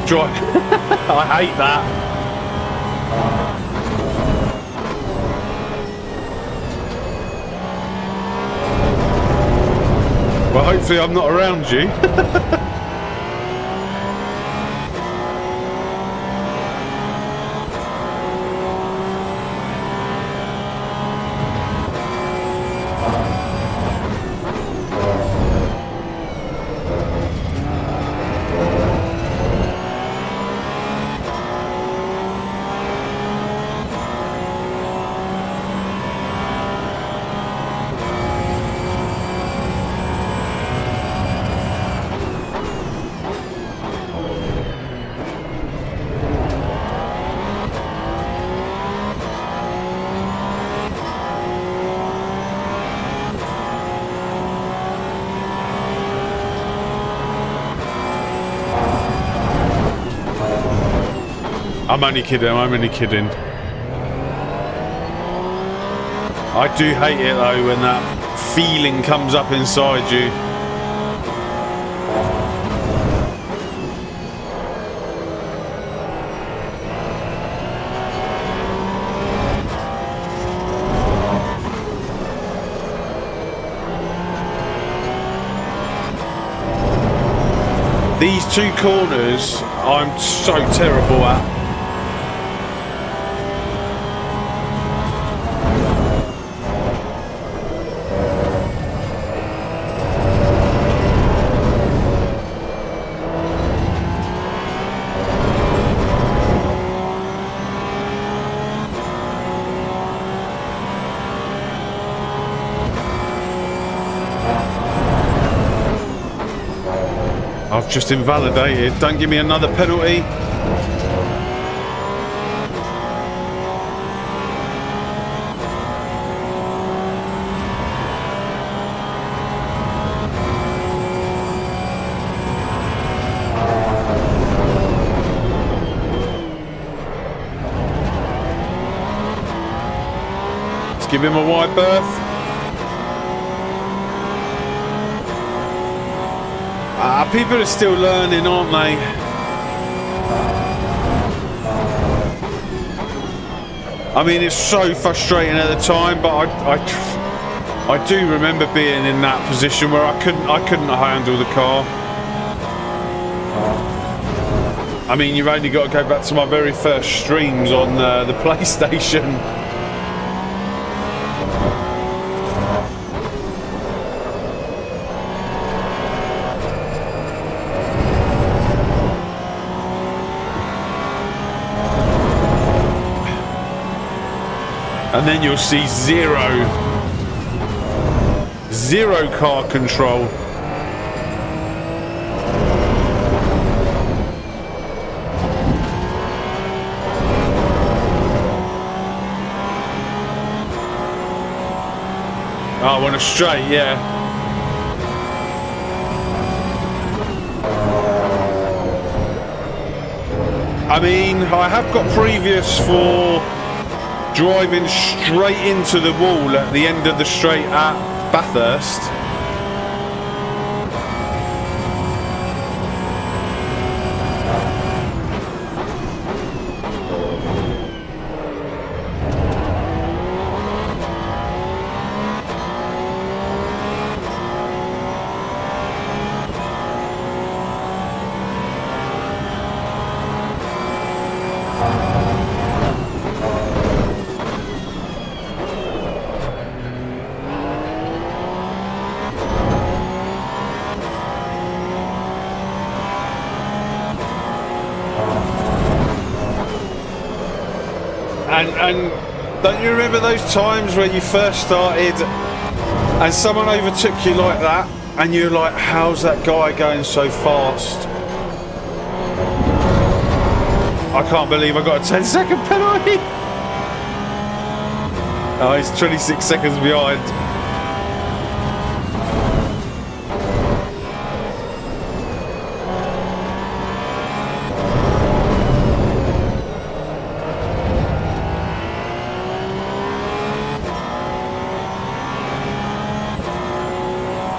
drive. I hate that. Well, hopefully I'm not around you. I'm only kidding, I'm only kidding. I do hate it though when that feeling comes up inside you. These two corners, I'm so terrible at. I've just invalidated. Don't give me another penalty. Let's give him a wide berth. People are still learning, aren't they? I mean, it's so frustrating at the time, but I do remember being in that position where I couldn't handle the car. I mean, you've only got to go back to my very first streams on the PlayStation. And then you'll see zero car control. Oh, I want a straight, yeah. I mean, I have got previous for driving straight into the wall at the end of the straight at Bathurst. And don't you remember those times where you first started and someone overtook you like that and you're like, how's that guy going so fast? I can't believe I got a 10-second penalty. Oh, he's 26 seconds behind.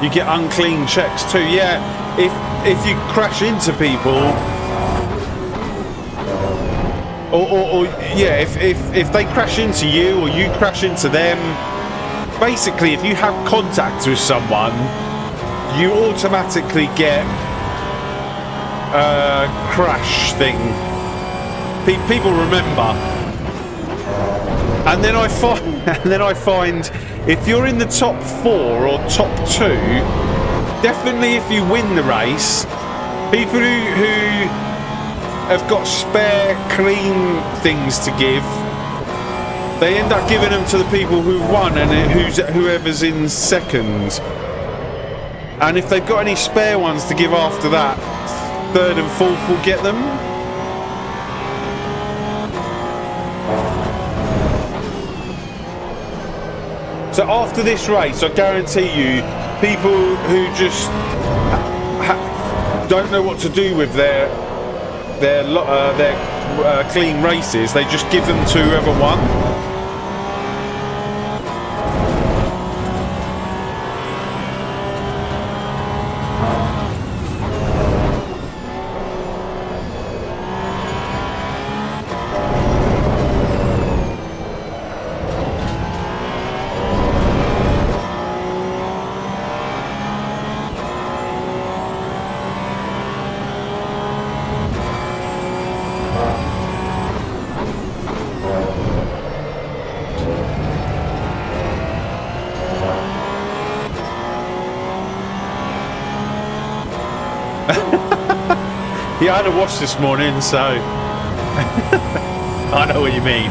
You get unclean checks too. Yeah, if you crash into people, or yeah, if they crash into you or you crash into them, basically, if you have contact with someone, you automatically get a crash thing. People remember, and then I find if you're in the top 4 or top 2, definitely if you win the race, people who have got spare clean things to give, they end up giving them to the people who won and whoever's in second. And if they've got any spare ones to give after that, third and fourth will get them. So after this race, I guarantee you, people who just don't know what to do with their clean races, they just give them to whoever won. Yeah, I had a wash this morning, so I know what you mean.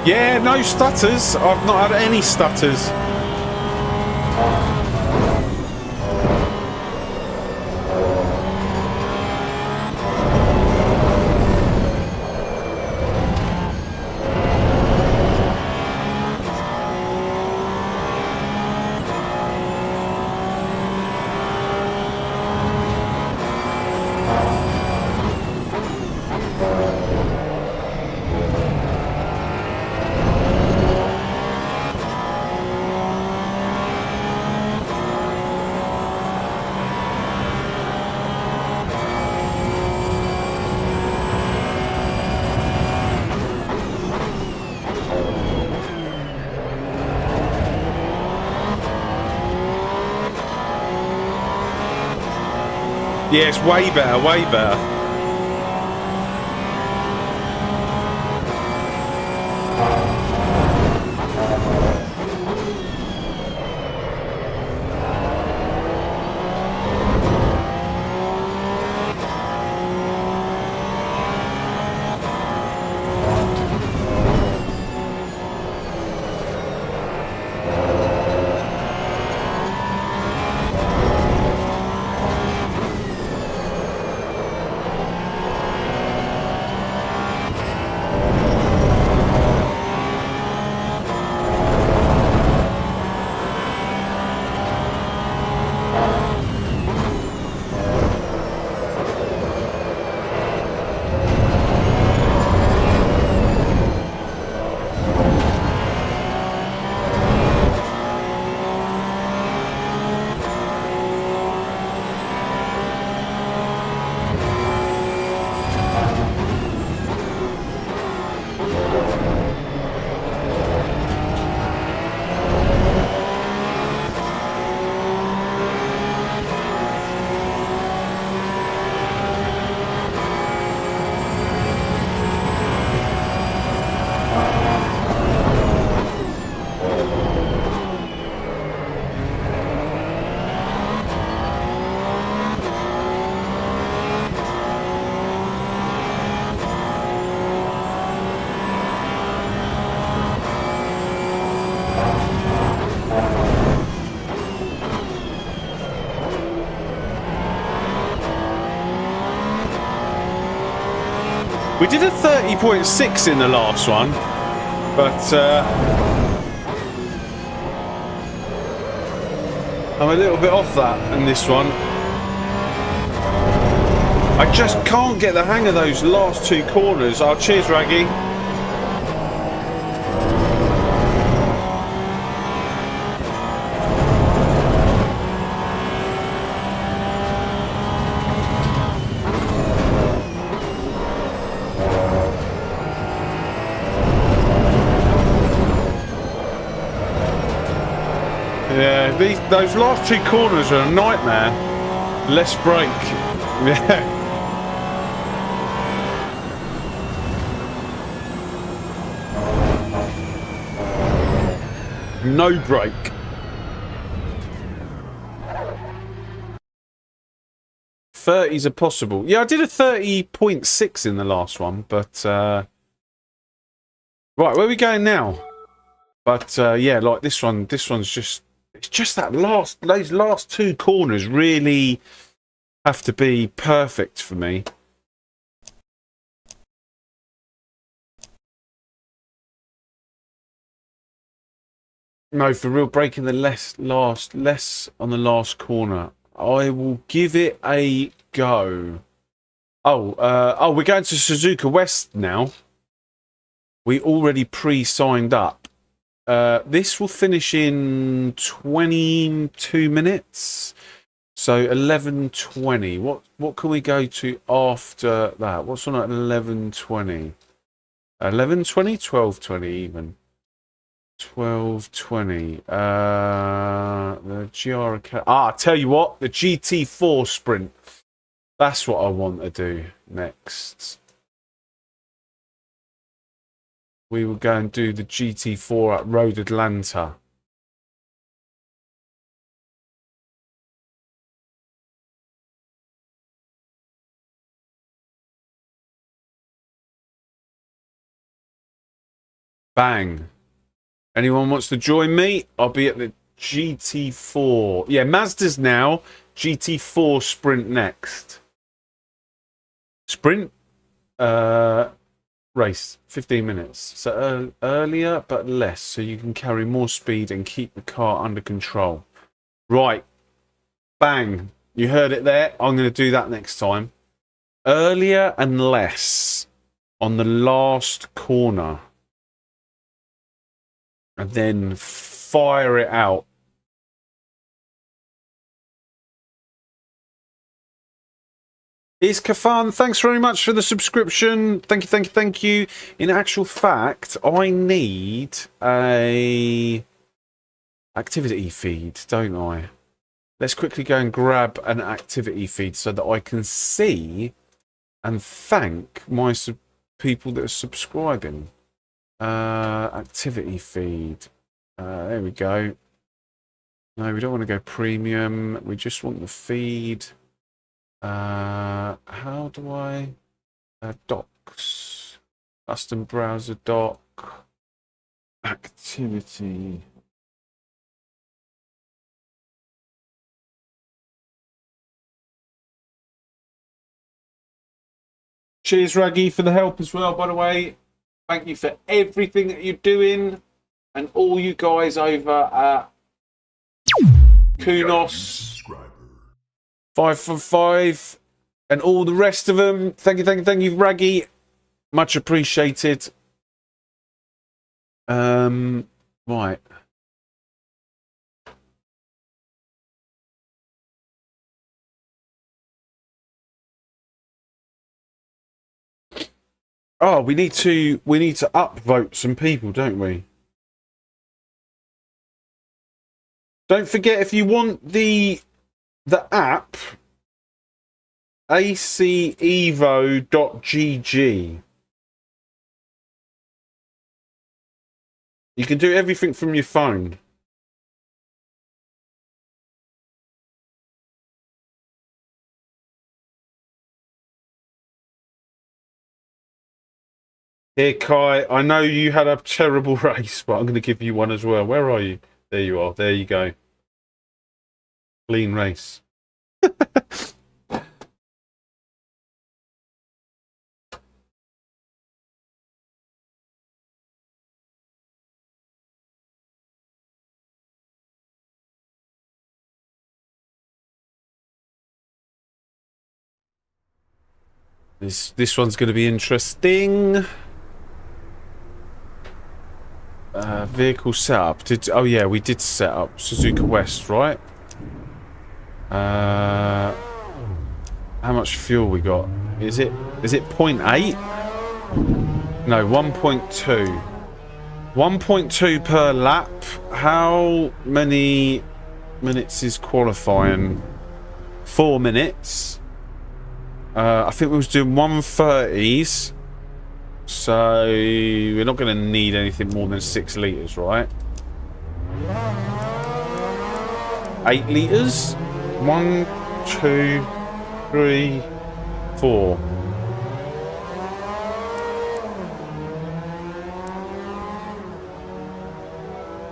Yeah, no stutters. I've not had any stutters. Yeah, it's way better, way better. We did a 30.6 in the last one, but I'm a little bit off that in this one. I just can't get the hang of those last two corners. Oh, cheers, Raggy. Yeah, those last two corners are a nightmare. Less brake. Yeah. No brake. Thirties are possible. Yeah, I did a 30.6 in the last one, but right, where are we going now? But yeah, like this one's just, it's just that those last two corners really have to be perfect for me. No, for real, breaking the less on the last corner. I will give it a go. Oh, we're going to Suzuka West now. We already pre-signed up. This will finish in 22 minutes. So 11:20. What can we go to after that? What's on at 11:20? 11:20, 12:20 even. 12:20. The GR. I tell you what, the GT4 sprint. That's what I want to do next. We will go and do the GT4 at Road Atlanta. Bang. Anyone wants to join me? I'll be at the GT4. Yeah, Mazda's now. GT4 sprint next. Sprint? Race. 15 minutes. So earlier, but less. So you can carry more speed and keep the car under control. Right. Bang. You heard it there. I'm going to do that next time. Earlier and less on the last corner. And then fire it out. Is Kafan, thanks very much for the subscription. Thank you, thank you, thank you. In actual fact, I need a activity feed, don't I? Let's quickly go and grab an activity feed so that I can see and thank my people that are subscribing. Activity feed. There we go. No, we don't want to go premium. We just want the feed. How do I docs, custom browser doc, activity. Cheers, Raggy, for the help as well, by the way. Thank you for everything that you're doing, and all you guys over at Kunos 5 and all the rest of them. Thank you, Raggy. Much appreciated. Right. Oh, we need to upvote some people, don't we? Don't forget, if you want the app, acevo.gg. You can do everything from your phone. Here, Kai, I know you had a terrible race, but I'm going to give you one as well. Where are you? There you are. There you go. Clean race. This one's going to be interesting. Vehicle setup. Oh yeah, we did set up Suzuka West, right? How much fuel we got? Is it 0.8? No, 1.2. 1.2 per lap. How many minutes is qualifying? 4 minutes. I think we was doing 130s. So we're not going to need anything more than 6 litres, right? 8 litres? 1, 2, 3, 4.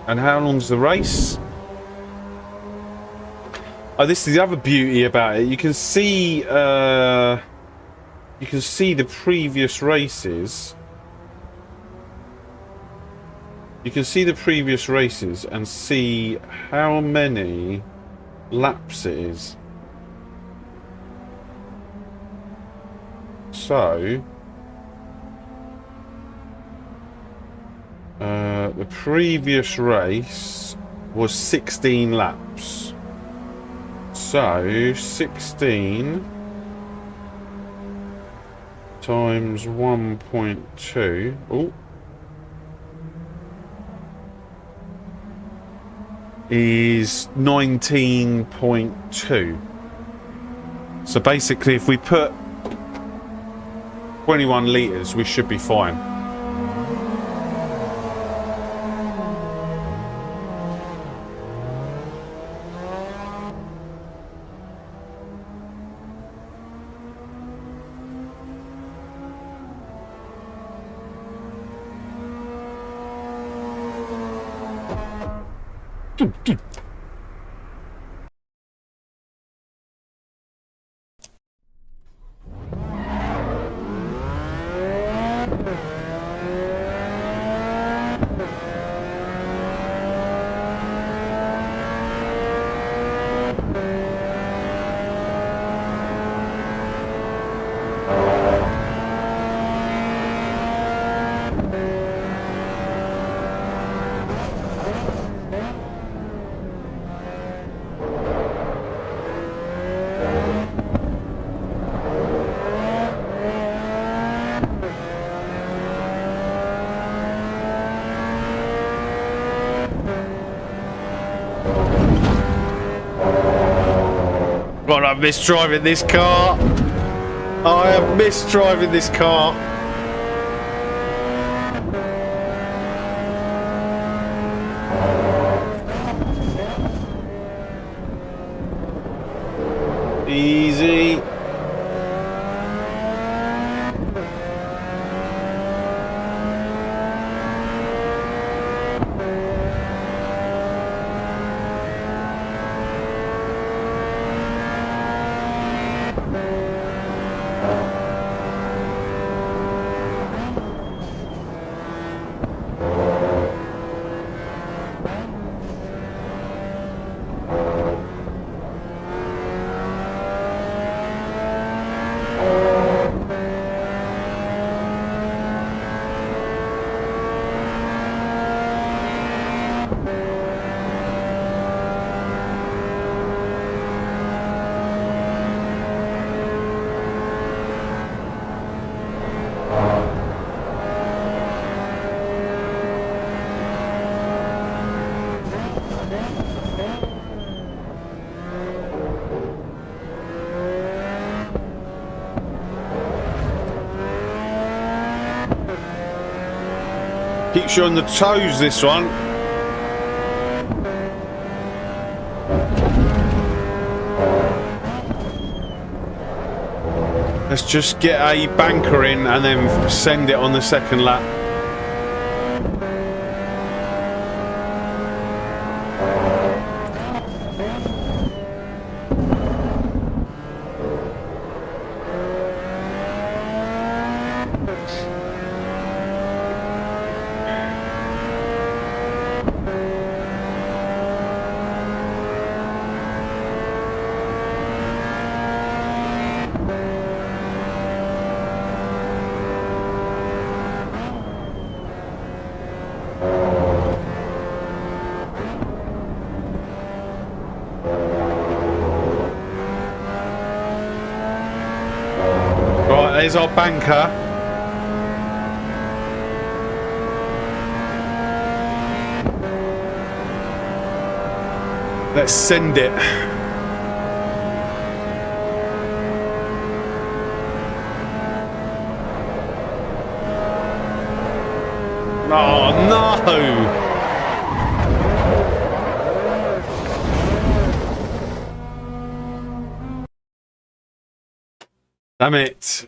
And how long's the race? Oh, this is the other beauty about it. You can see the previous races. You can see the previous races and see how many laps it is. So the previous race was 16 laps. So 16 times 1.2. Oh, is 19.2. So basically, if we put 21 litres, we should be fine. God, I miss driving this car. I have missed driving this car. Easy. Keeps you on the toes, this one. Let's just get a banker in and then send it on the second lap. There's our banker. Let's send it. Oh no! Damn it.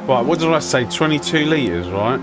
Right, what did I say? 22 litres, right?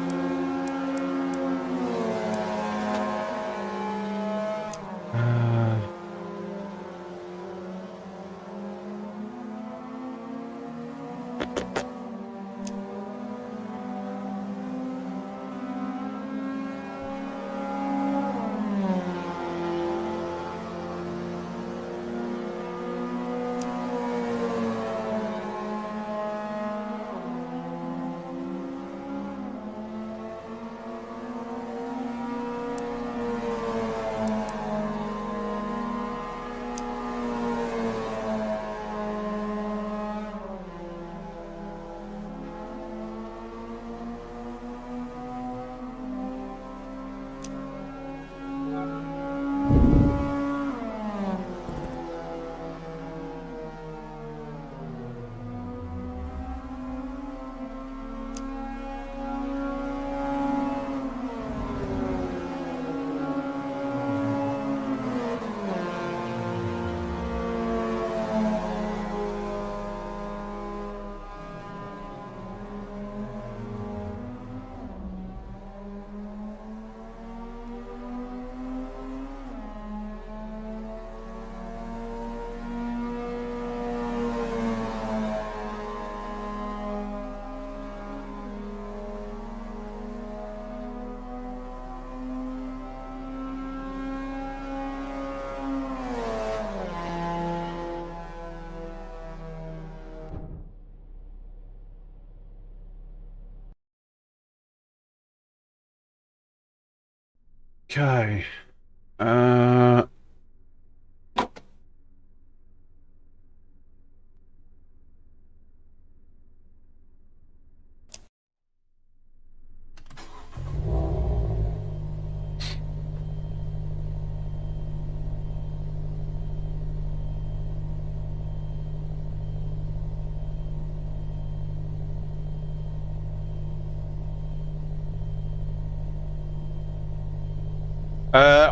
Okay.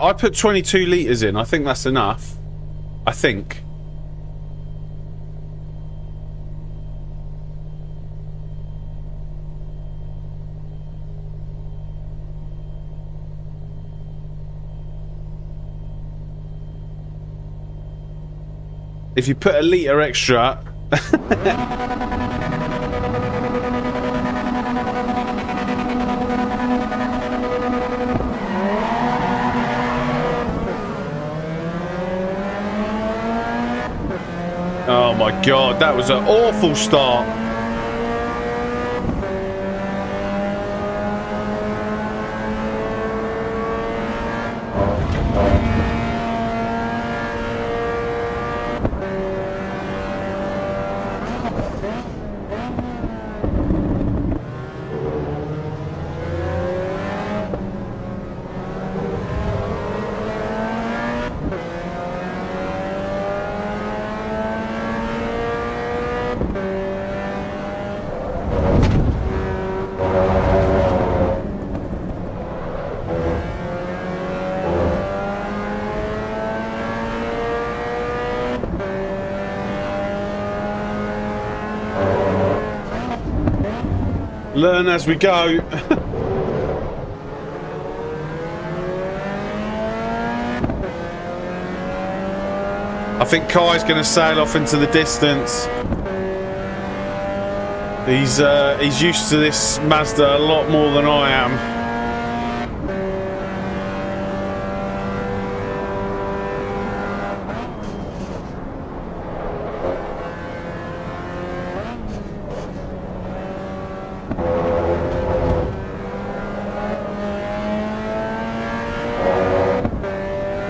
I put 22 litres in. I think that's enough. I think. If you put a litre extra... Oh my god, that was an awful start. Learn as we go. I think Kai's going to sail off into the distance. He's used to this Mazda a lot more than I am.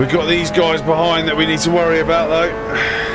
We've got these guys behind that we need to worry about though.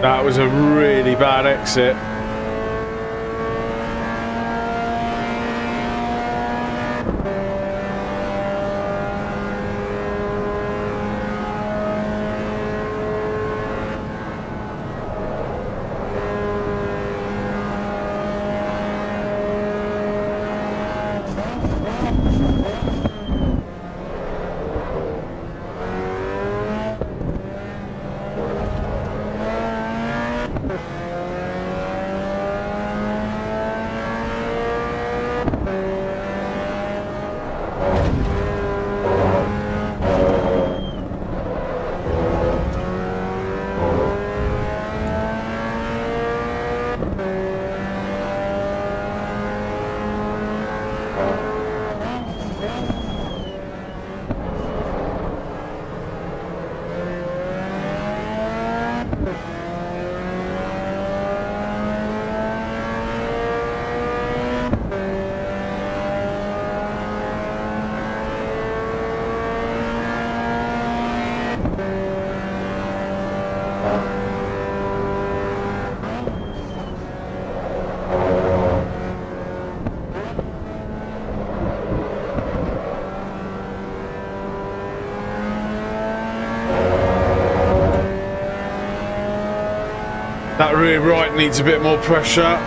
That was a really bad exit. That rear right needs a bit more pressure.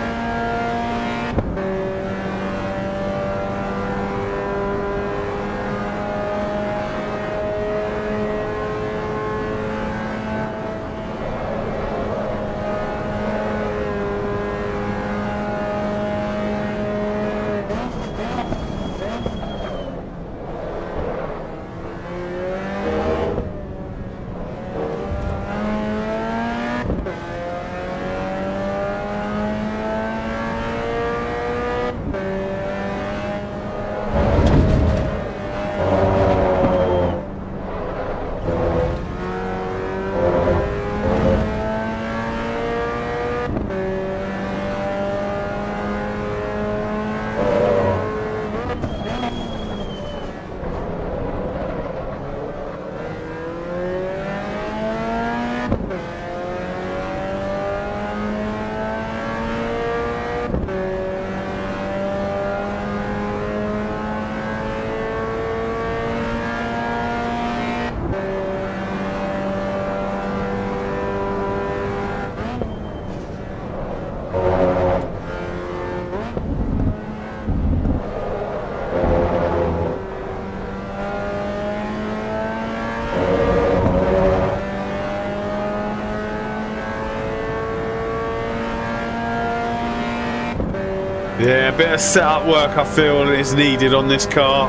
Yeah, a bit of setup work I feel is needed on this car.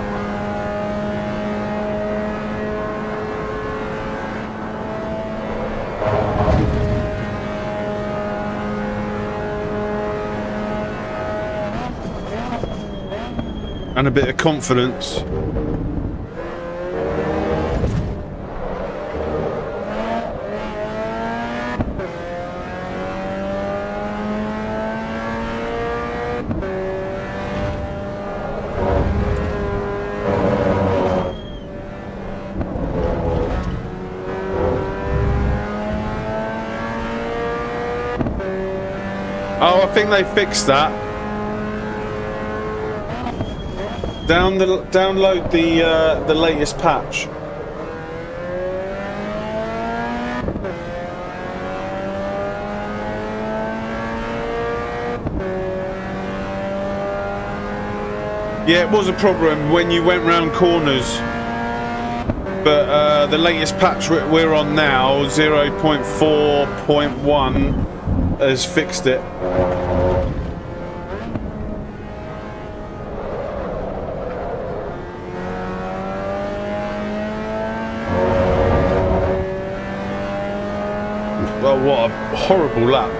And a bit of confidence. I think they fixed that. Download the latest patch. Yeah, it was a problem when you went round corners, but the latest patch we're on now, 0.4.1, has fixed it. Well, what a horrible lap.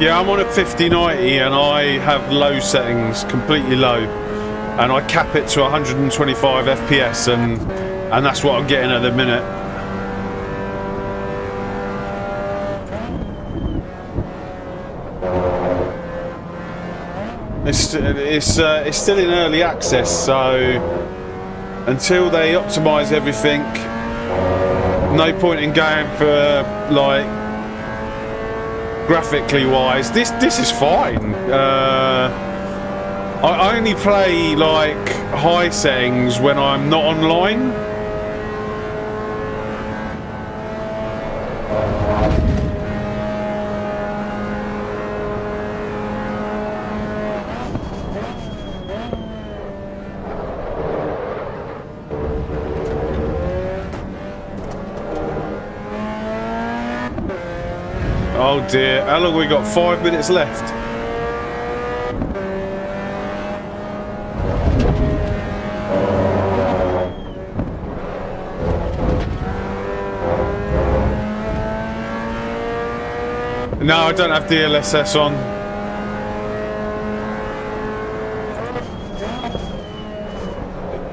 Yeah, I'm on a 50/90 and I have low settings, completely low, and I cap it to 125 FPS, and that's what I'm getting at the minute. It's still in early access, so until they optimise everything, no point in going for, like, graphically wise. This is fine. I only play like high settings when I'm not online. Oh dear, how long have we got? 5 minutes left. No, I don't have DLSS on.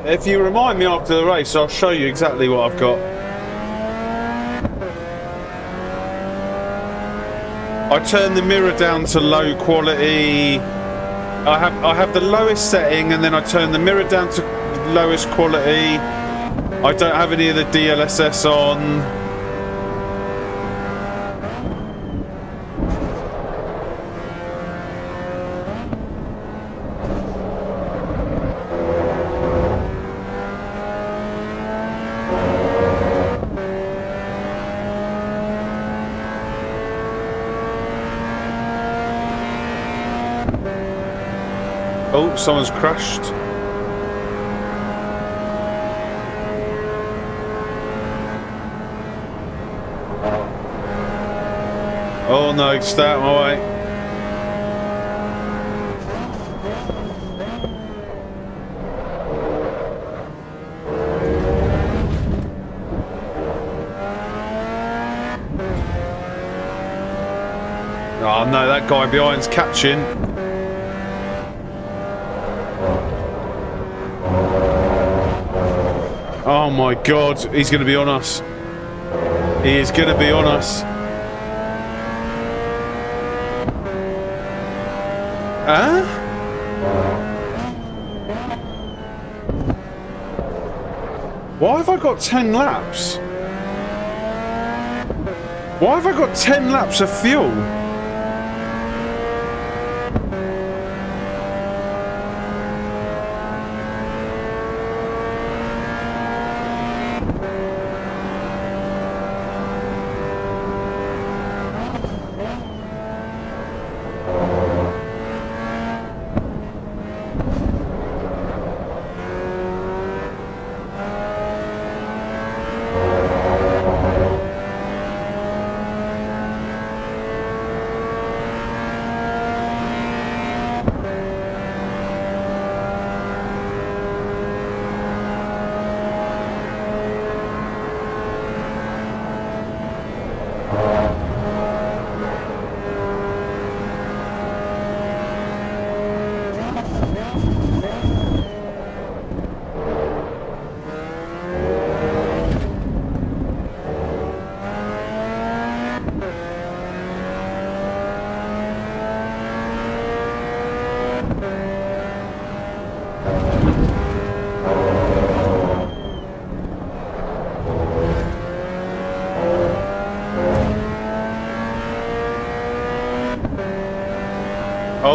If you remind me after the race, I'll show you exactly what I've got. I turn the mirror down to low quality. I have the lowest setting, and then I turn the mirror down to lowest quality. I don't have any of the DLSS on. Oh, someone's crashed. Oh no, stay out of my way. Oh no, that guy behind's catching. Oh my god, he's going to be on us. He is going to be on us. Huh? Why have I got 10 laps? Why have I got 10 laps of fuel?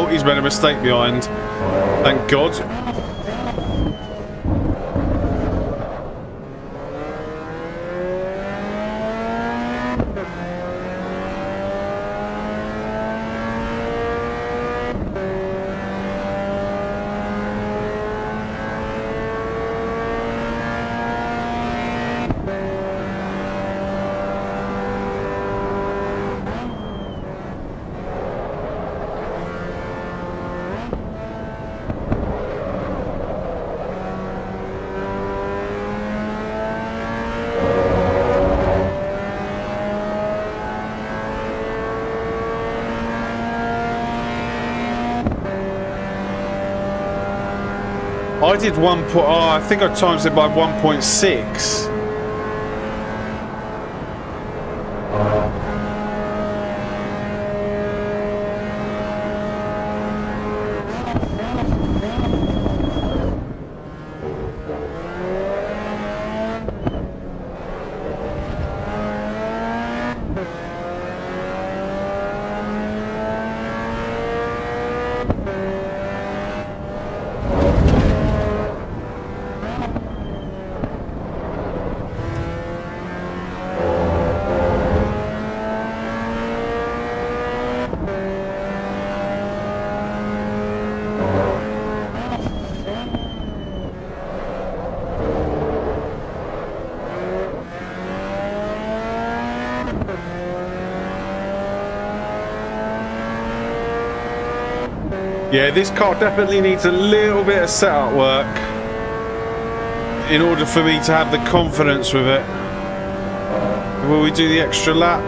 Oh, he's made a mistake behind. Thank God. I did I think I times it by 1.6. Yeah, this car definitely needs a little bit of setup work in order for me to have the confidence with it. Will we do the extra lap?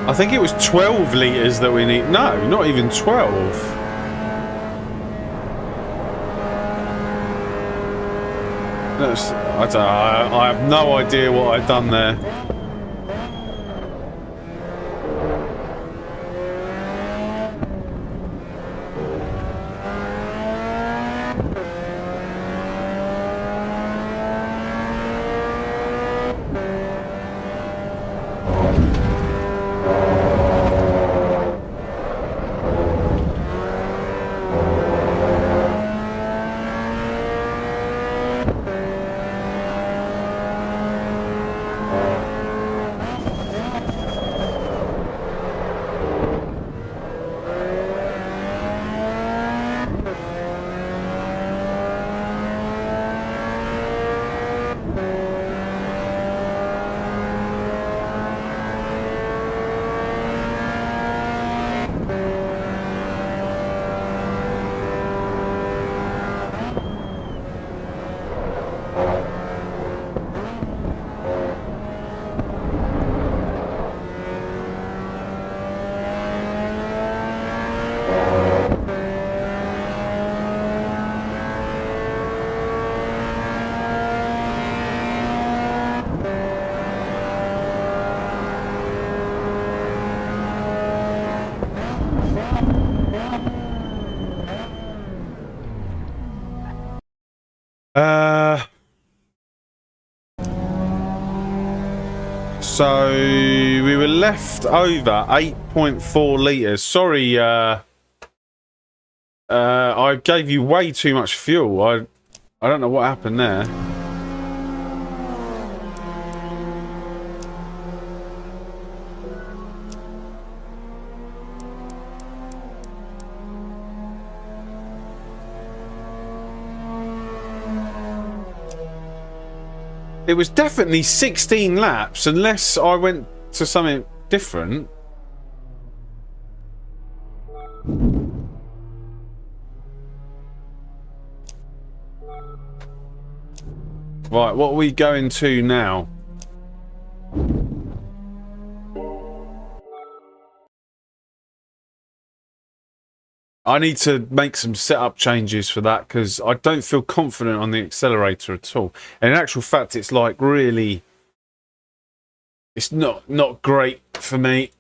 I think it was 12 litres that we need. No, not even 12. I have no idea what I've done there. So we were left over 8.4 litres. Sorry, I gave you way too much fuel. I don't know what happened there. It was definitely 16 laps, unless I went to something different. Right, what are we going to now? I need to make some setup changes for that because I don't feel confident on the accelerator at all. And in actual fact, it's like really, it's not great for me.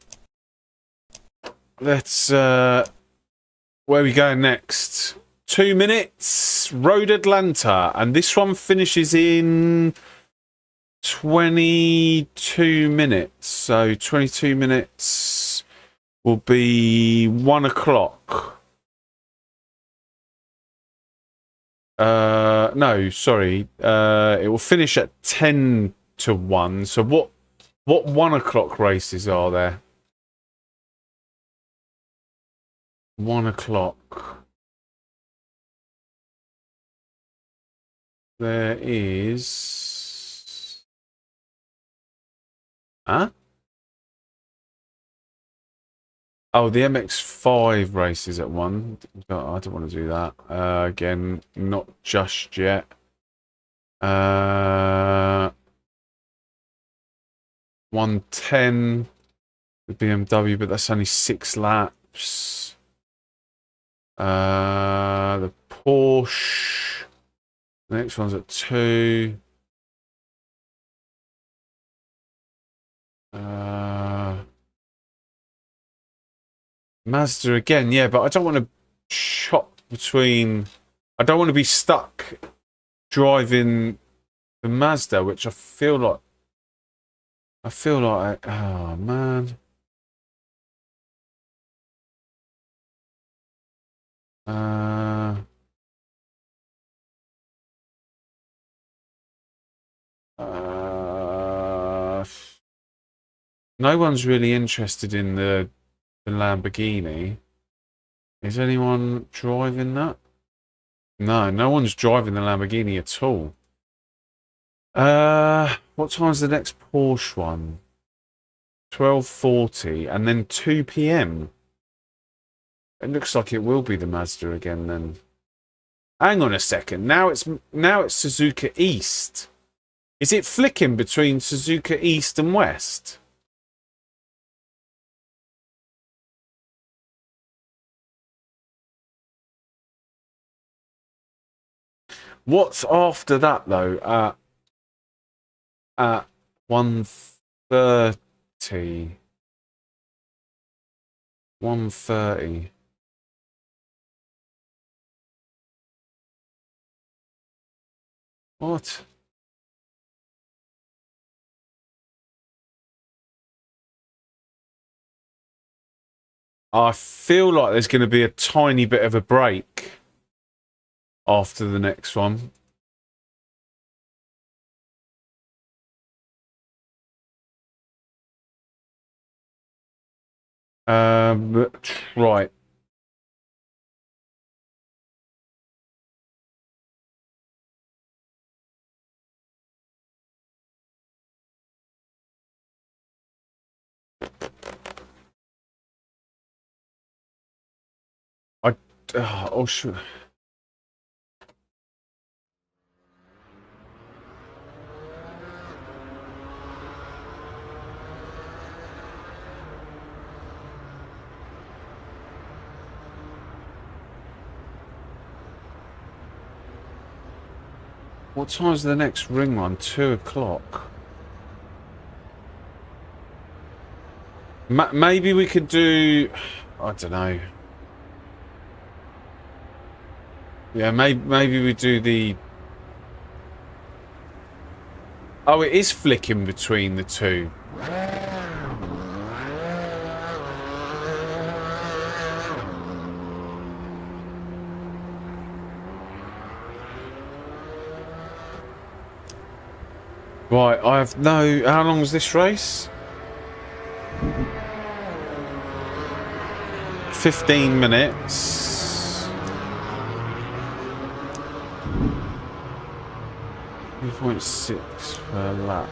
Let's where are we going next? 2 minutes, Road Atlanta, and this one finishes in 22 minutes. So 22 minutes will be 1 o'clock. No, sorry. It will finish at 10 to 1. So what 1 o'clock races are there? 1 o'clock. There is... Huh? Oh, the MX-5 races at 1. I don't want to do that. Again, not just yet. 110 the BMW, but that's only 6 laps. The Porsche. The next one's at 2. Mazda again, yeah, but I don't want to chop between... I don't want to be stuck driving the Mazda, which I feel like... oh, man. No one's really interested in the Lamborghini. Is anyone driving that? No one's driving the Lamborghini at all. What time's the next Porsche one? 12:40 and then 2 p.m. It looks like it will be the Mazda again then. Hang on a second. Now it's Suzuka East. Is it flicking between Suzuka East and West? What's after that though? At 1:30. 1:30. What? I feel like there's going to be a tiny bit of a break after the next one. Right. Oh, sure. What time's the next ring one? 2 o'clock. Maybe we could do... I don't know. Yeah, maybe we do the... Oh, it is flicking between the two. Right, I have no... How long was this race? 15 minutes. 2.6 per lap.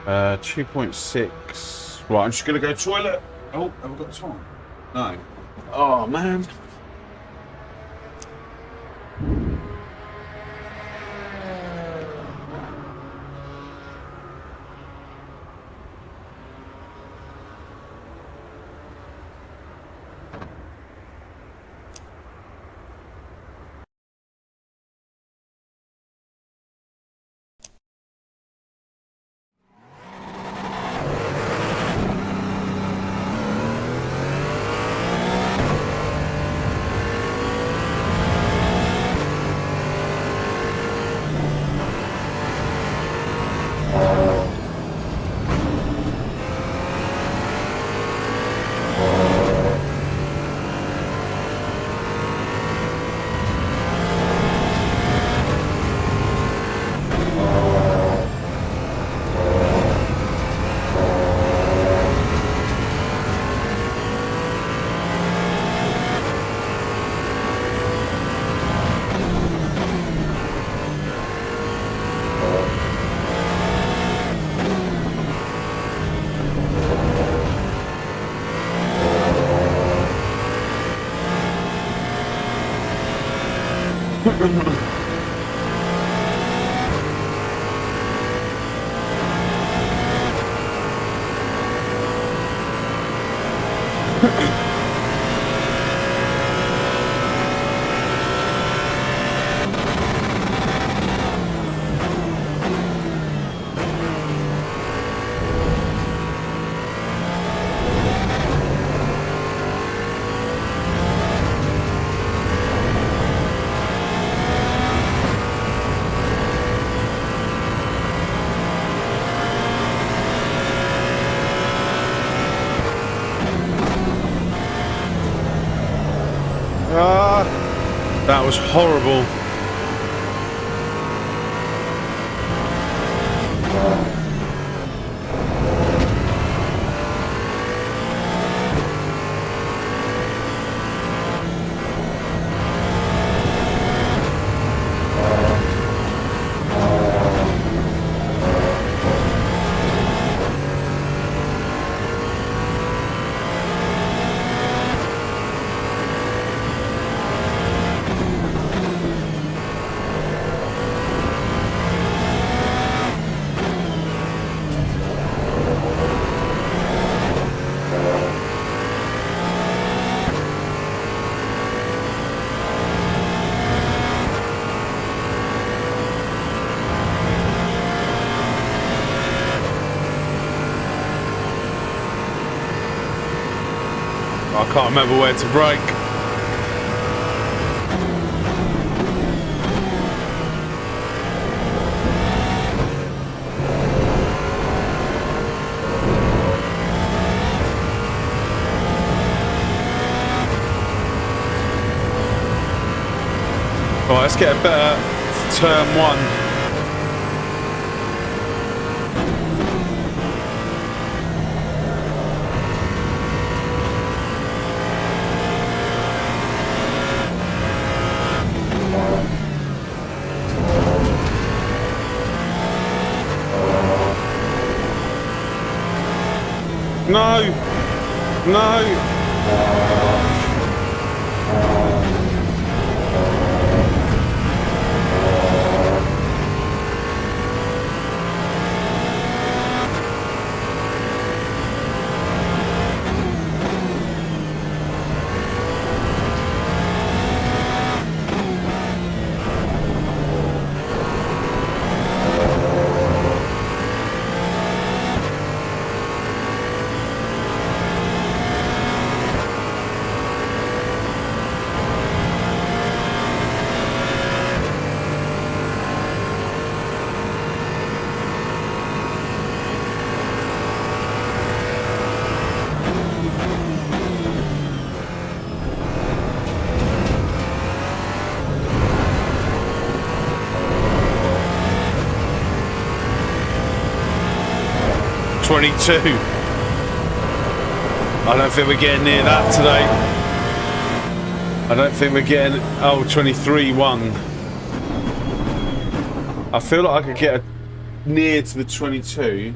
2.6. Right, I'm just going to go toilet. Oh, have I got time? No. Oh, man. That was horrible. I can't remember where to brake. Right, let's get a better turn one. No! No! I don't think we're getting near that today. I don't think we're getting... Oh, 23.1. I feel like I could get near to the 22.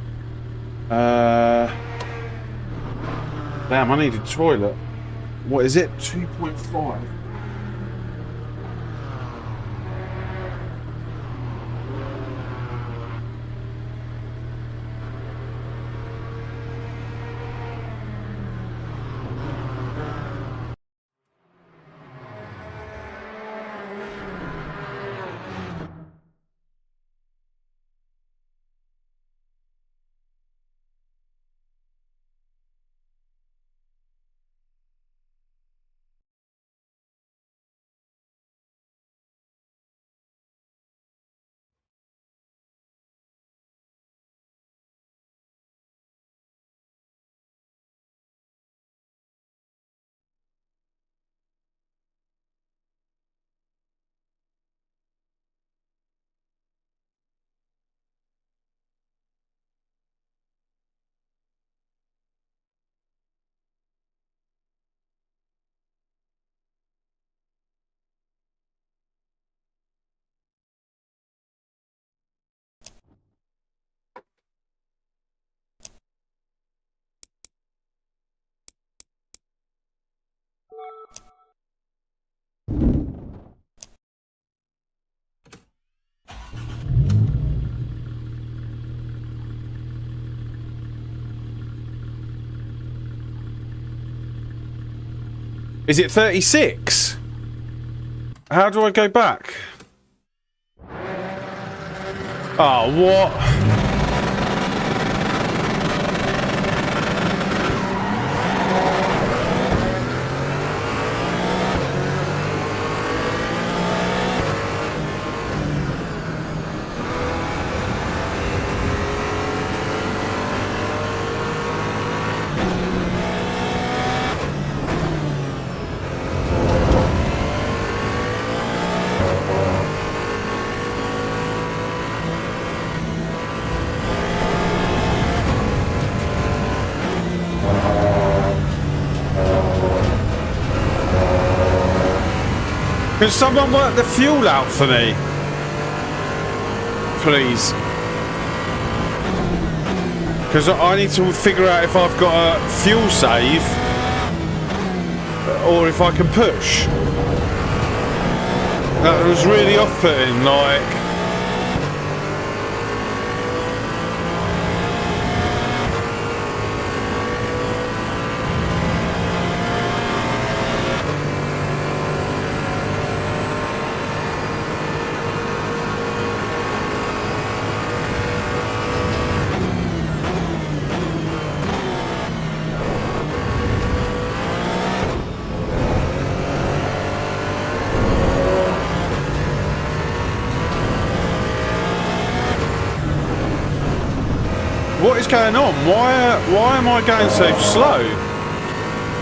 Damn, I need a toilet. What is it? 2.5. Is it 36? How do I go back? Oh, what? Can someone work the fuel out for me? Please. Because I need to figure out if I've got a fuel save or if I can push. That was really off-putting, like... What is going on? Why am I going so slow?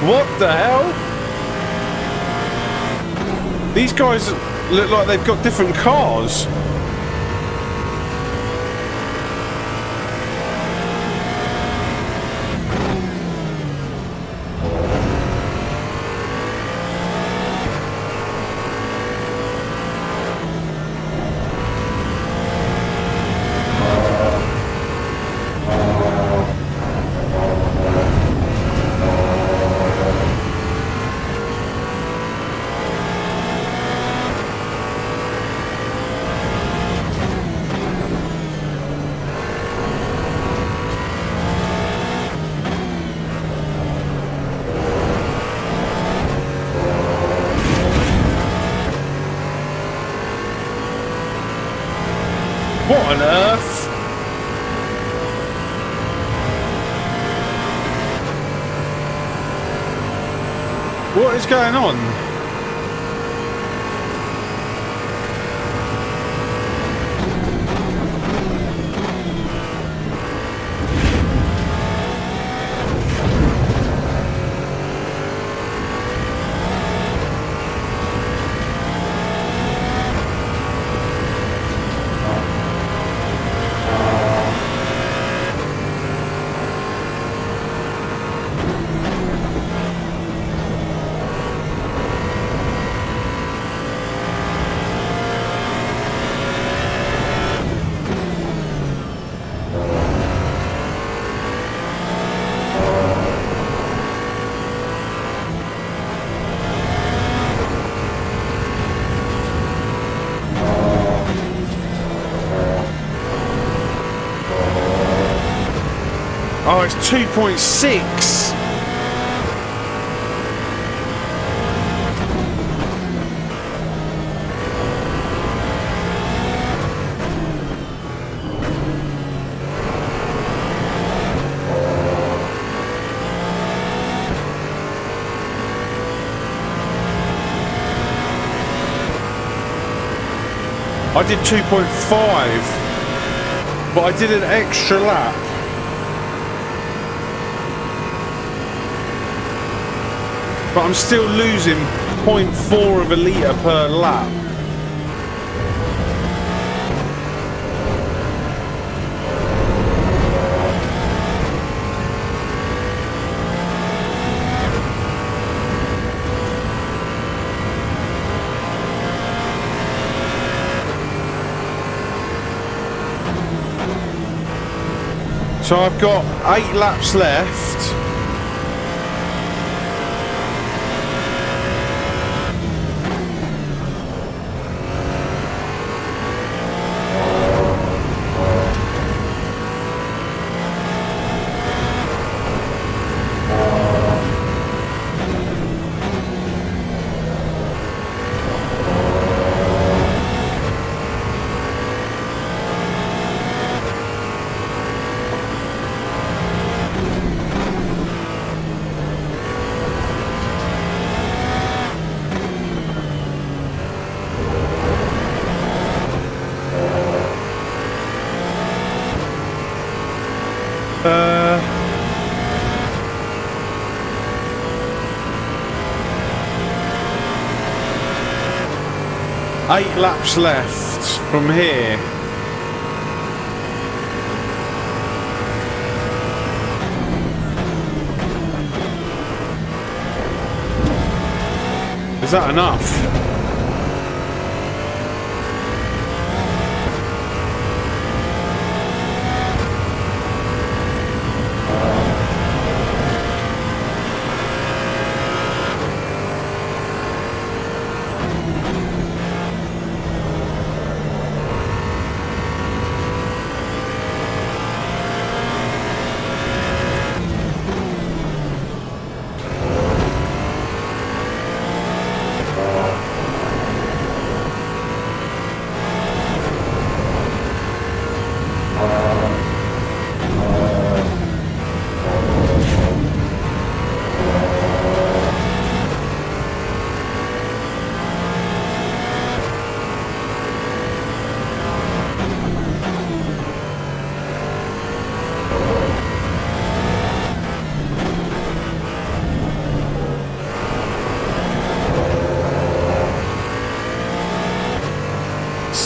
What the hell? These guys look like they've got different cars. What on earth? What is going on? Oh, it's 2.6. I did 2.5, but I did an extra lap. But I'm still losing 0.4 of a litre per lap. So I've got 8 laps left. 8 laps left from here. Is that enough?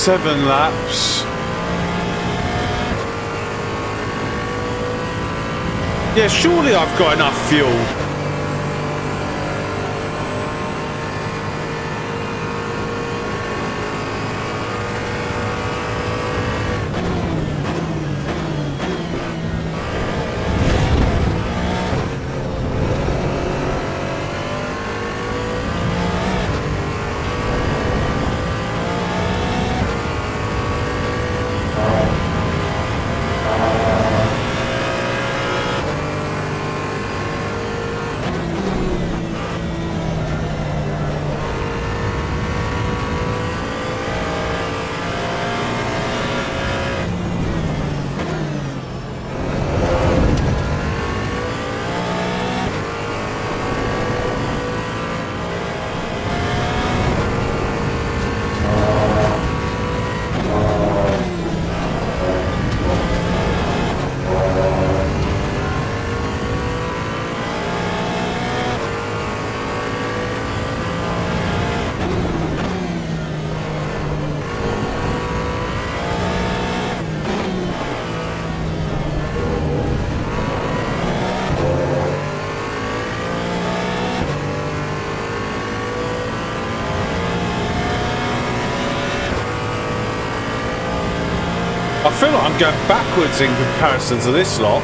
Seven laps. Yeah, surely I've got enough fuel. I feel like I'm going backwards in comparison to this lot.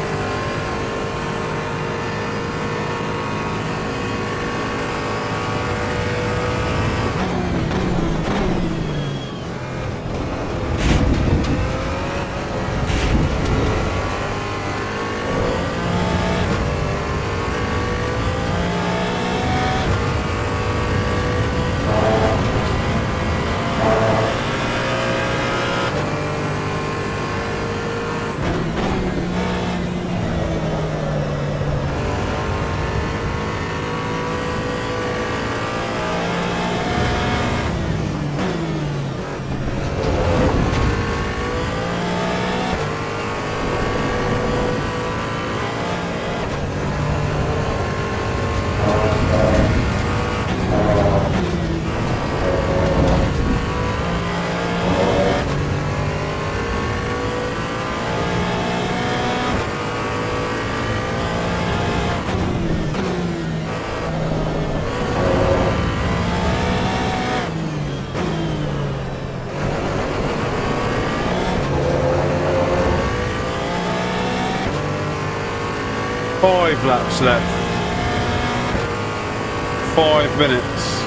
Five laps left. 5 minutes.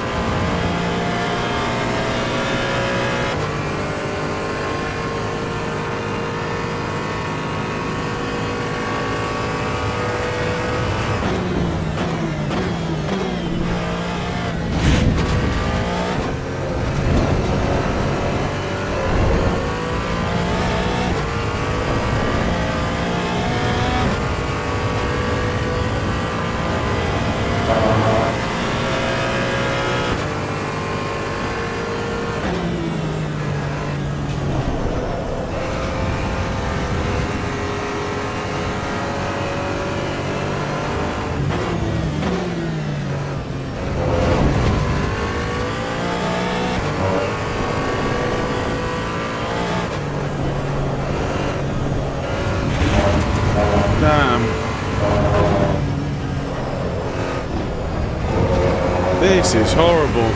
This is horrible.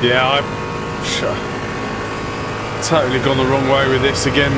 Yeah, I've totally gone the wrong way with this again.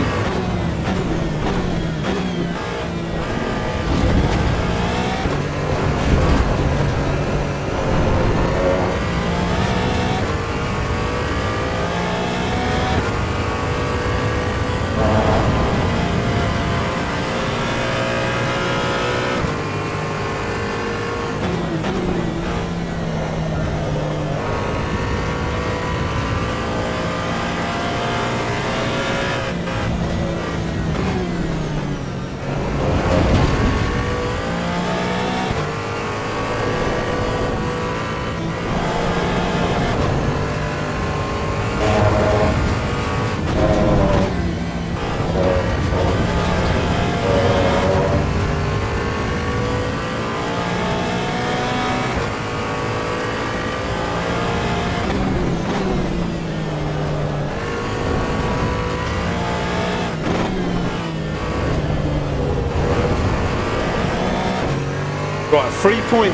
Right, 3.2,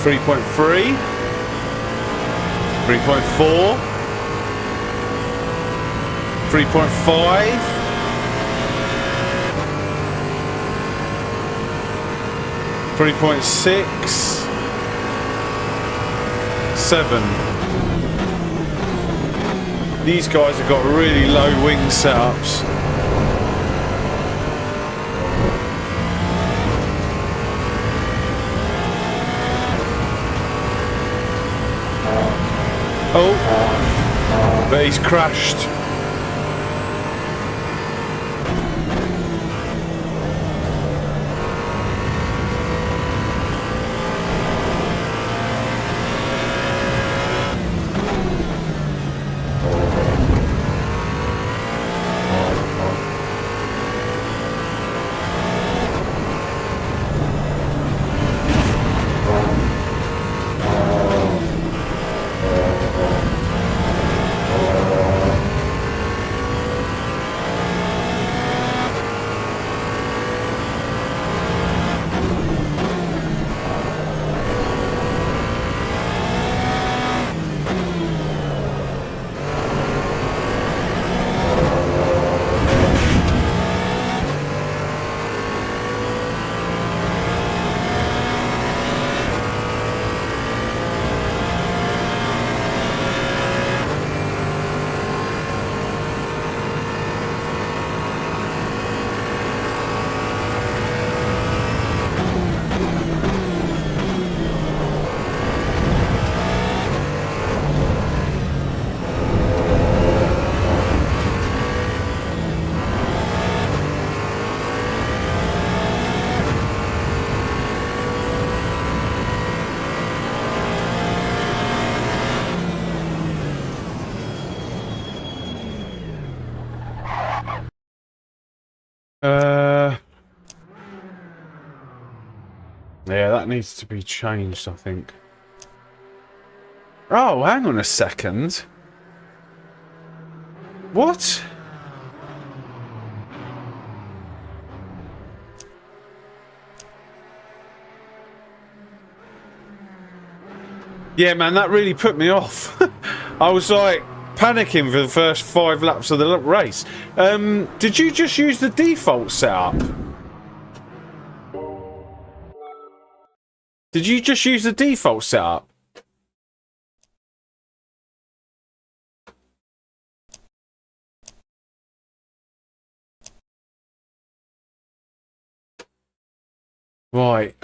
3.3, 3.4, 3.5, 3.6, 7. These guys have got really low wing setups. Oh, but he's crashed. Yeah, that needs to be changed, I think. Oh, hang on a second. What? Yeah, man, that really put me off. I was like panicking for the first 5 laps of the race. Did you just use the default setup? Did you just use the default setup? Right,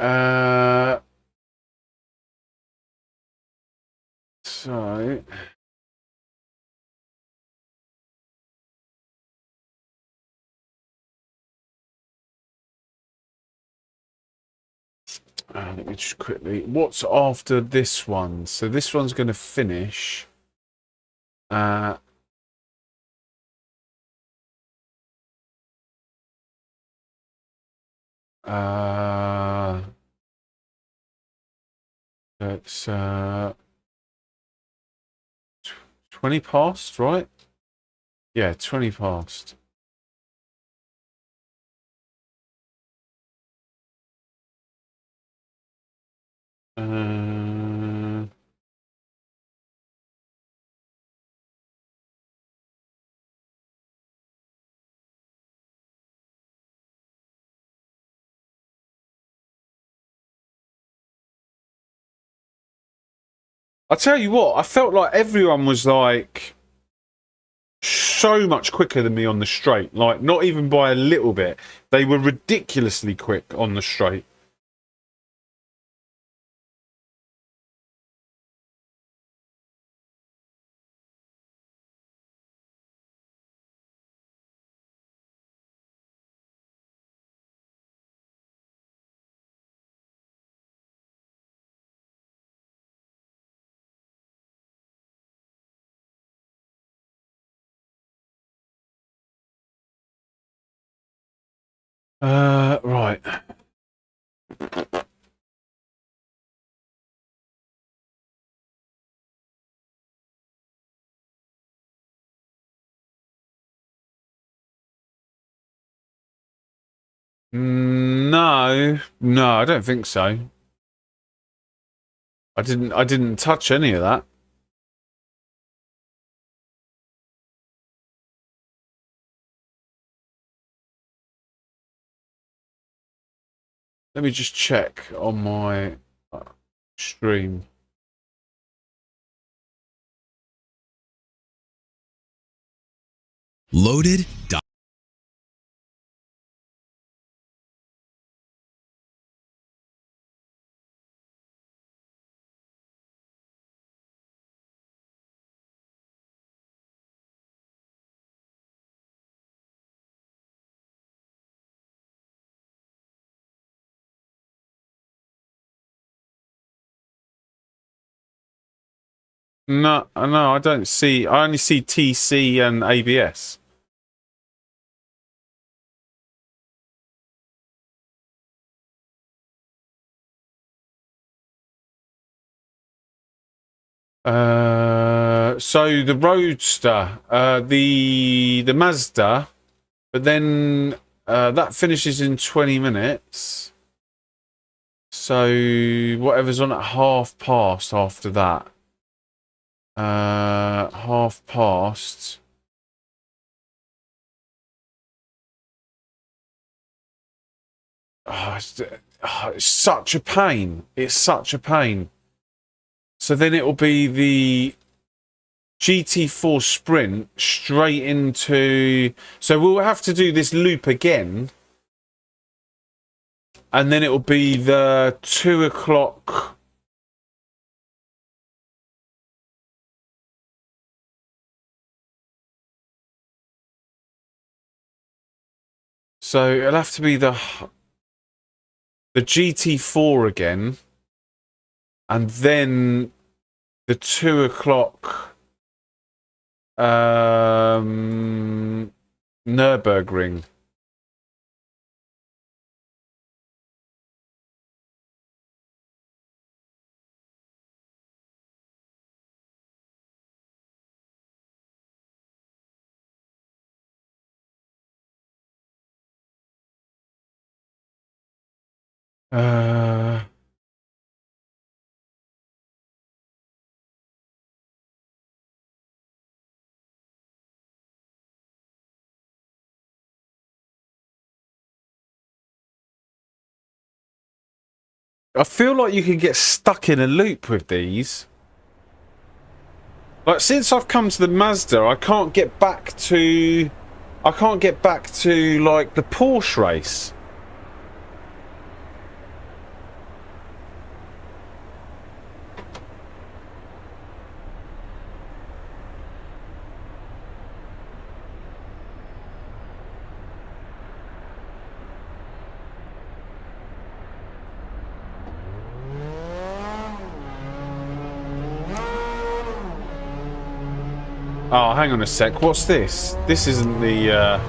so... let me just quickly... What's after this one? So this one's going to finish... it's 20 past, right? Yeah, 20 past. I'll tell you what, I felt like everyone was like so much quicker than me on the straight. Like, not even by a little bit. They were ridiculously quick on the straight. Right. No, I don't think so. I didn't touch any of that. Let me just check on my stream. Loaded. No, I don't see. I only see TC and ABS. So the Roadster, the Mazda, but then that finishes in 20 minutes. So whatever's on at half past after that. Half past. It's such a pain. It's such a pain. So then it will be the GT4 Sprint straight into... So we'll have to do this loop again. And then it will be the 2 o'clock... So it'll have to be the GT4 again. And then the 2 o'clock Nürburgring. Uh, I feel like you can get stuck in a loop with these. Like, since I've come to the Mazda, I can't get back to like the Porsche race. Oh, hang on a sec. What's this? This isn't the...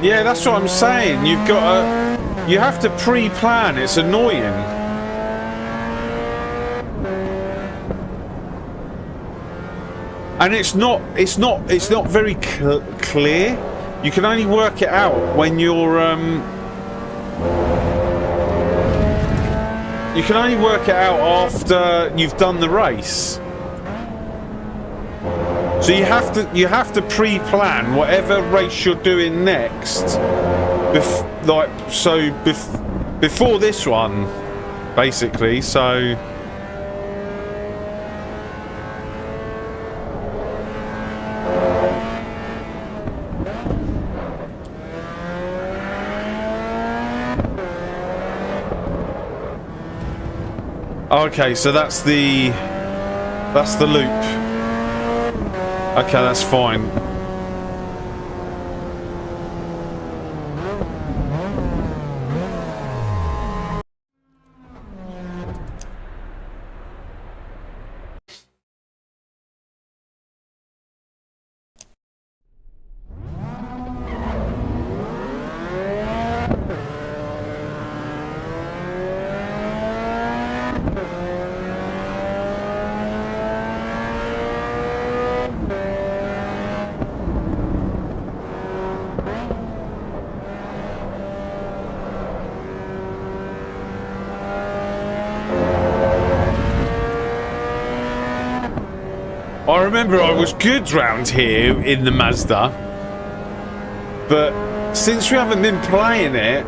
Yeah, that's what I'm saying. You've got to... You have to pre-plan. It's annoying. And it's not very clear. You can only work it out when you're... You can only work it out after you've done the race. So you have to pre-plan whatever race you're doing next, before this one, basically. So okay, so that's the loop. Okay, that's fine. I remember I was good round here in the Mazda, but since we haven't been playing it,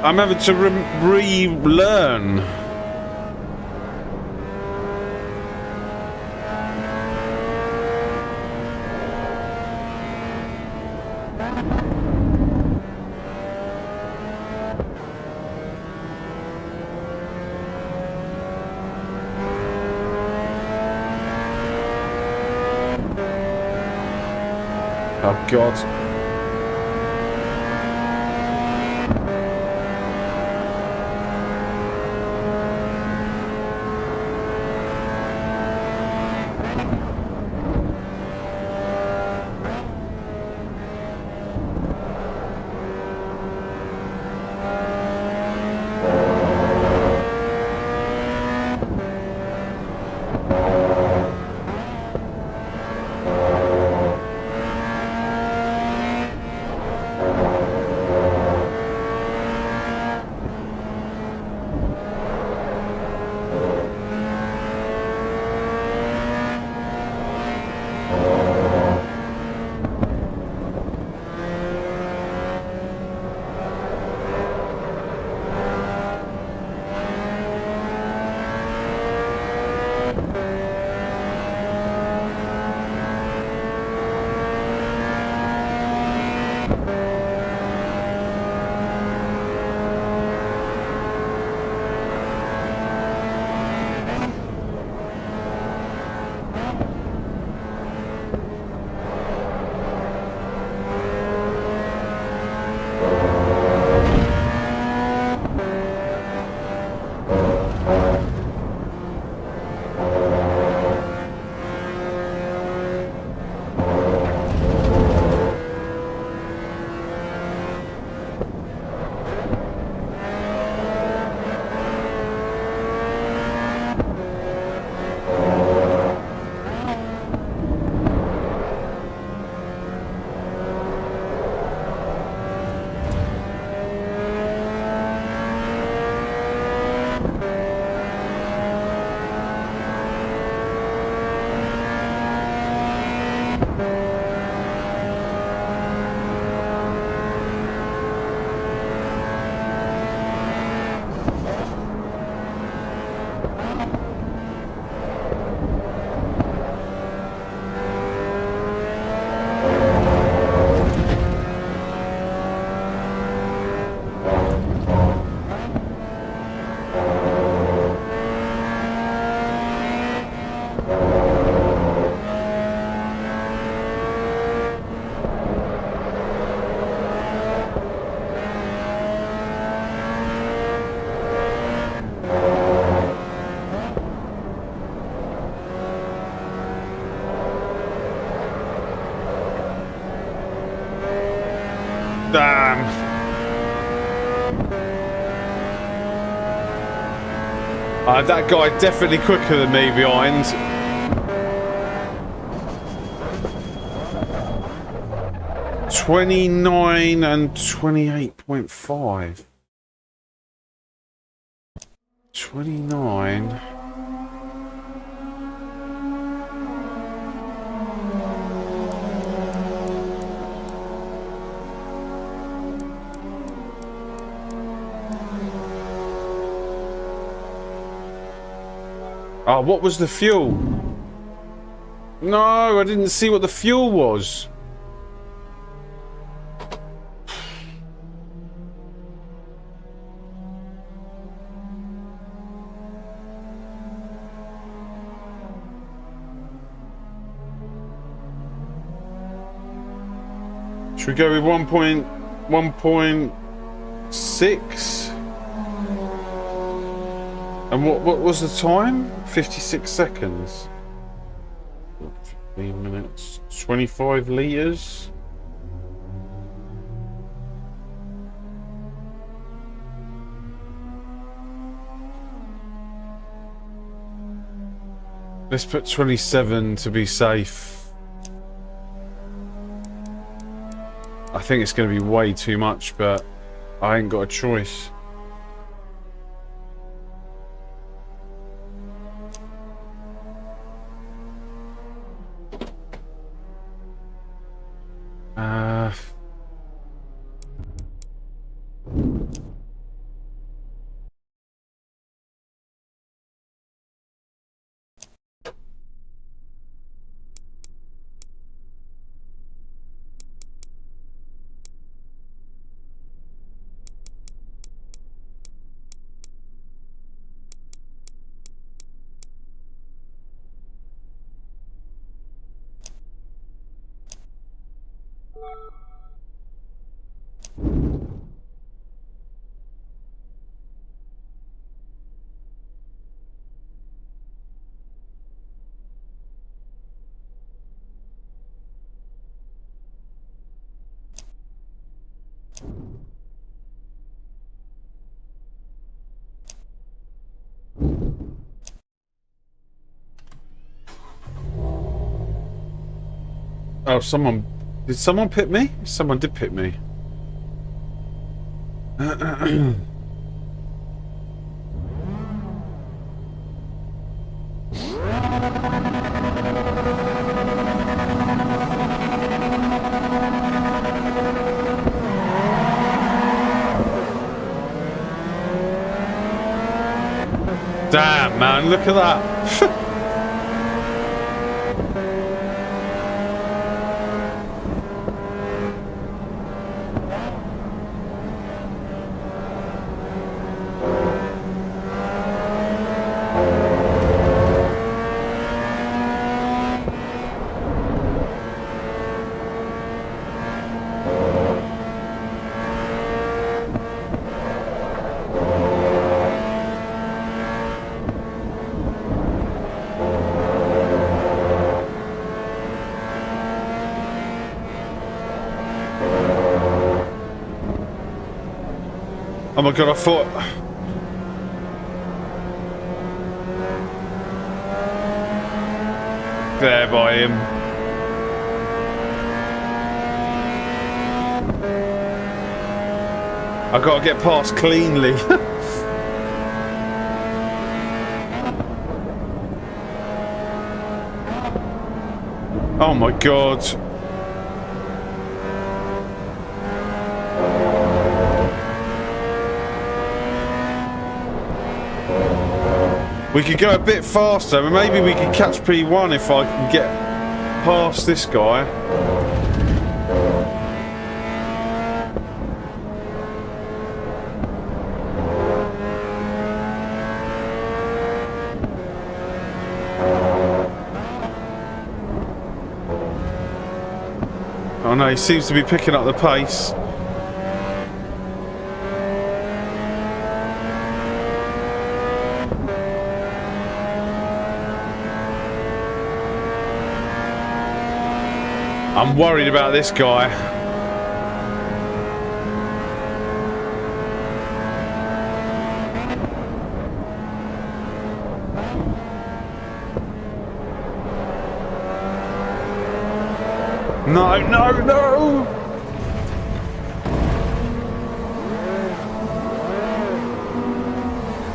I'm having to relearn. Oh God. Damn. That guy definitely quicker than me behind. $29 and 28.5. 29. Oh, what was the fuel? No, I didn't see what the fuel was. Should we go with 1.6? And what was the time? 56 seconds. 15 minutes. 25 litres. Let's put 27 to be safe. I think it's going to be way too much, but I ain't got a choice. Oh, did someone pit me? Someone did pit me. Damn, man, look at that. Oh my god, I thought... There by him. I gotta get past cleanly. Oh my god. We could go a bit faster, but maybe we could catch P1 if I can get past this guy. Oh no, he seems to be picking up the pace. I'm worried about this guy. No, no, no!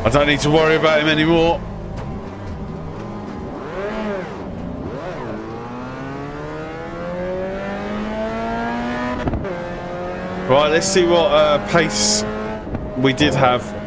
I don't need to worry about him anymore. Right, let's see what pace we did have.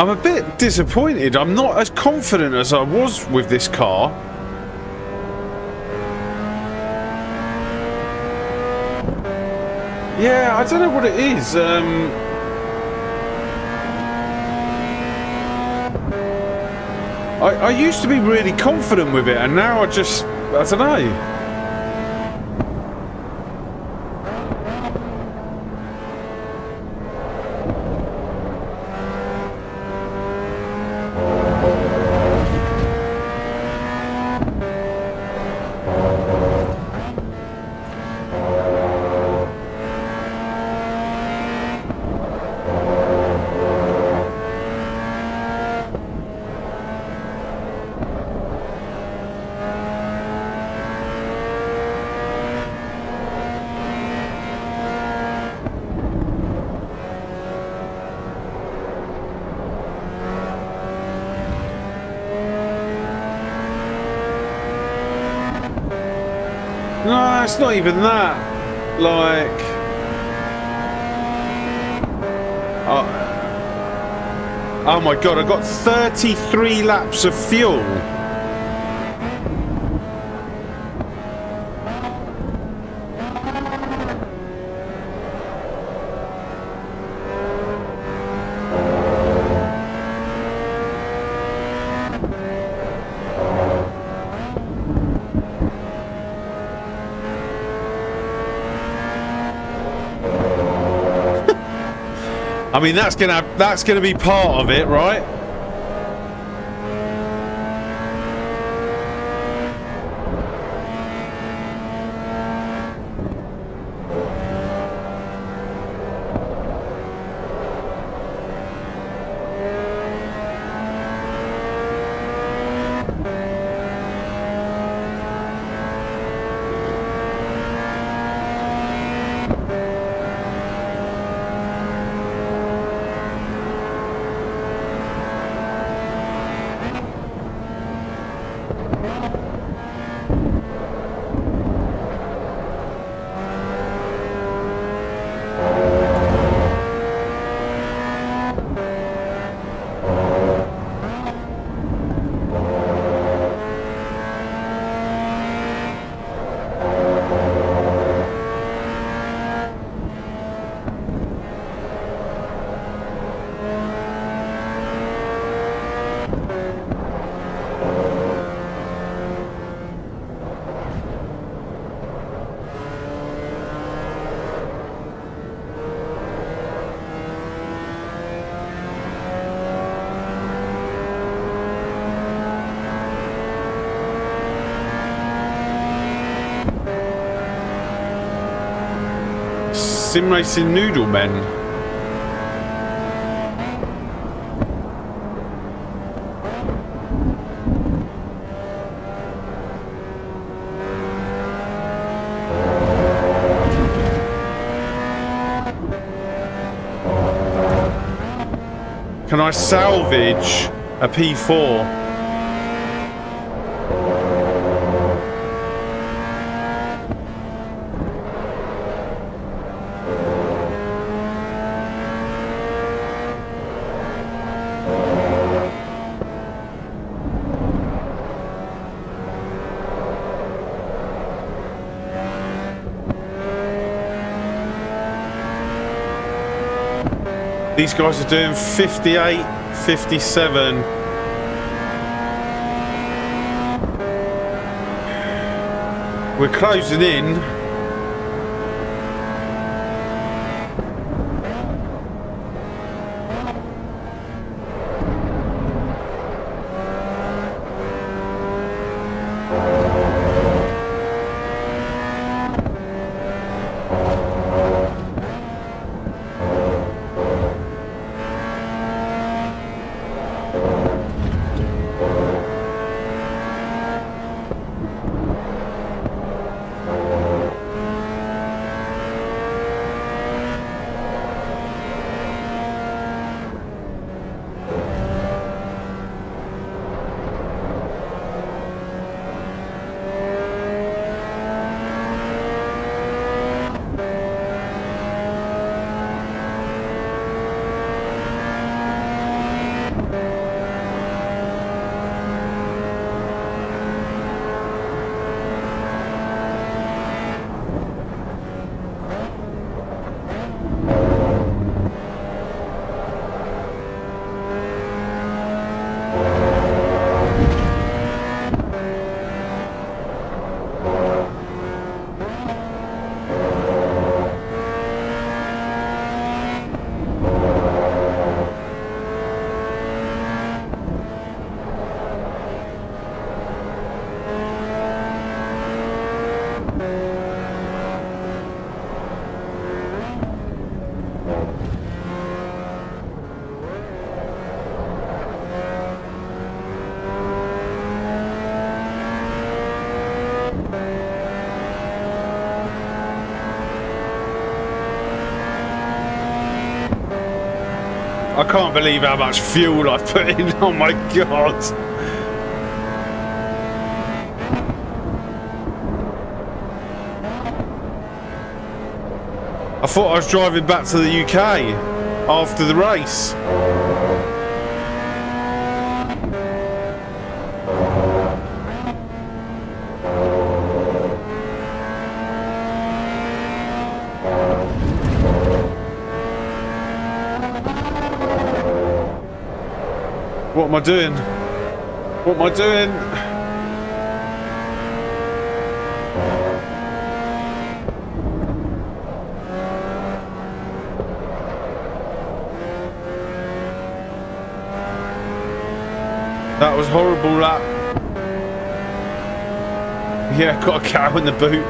I'm a bit disappointed. I'm not as confident as I was with this car. Yeah, I don't know what it is. I used to be really confident with it, and now I don't know. No, it's not even that. Like, oh my god, I got 33 laps of fuel. I mean, that's gonna be part of it, right? Sim Racing Noodle Men. Can I salvage a P4? These guys are doing 58, 57. We're closing in. I can't believe how much fuel I've put in. Oh my god. I thought I was driving back to the UK after the race. What am I doing? What am I doing? That was horrible, that. Yeah, got a cow in the boot.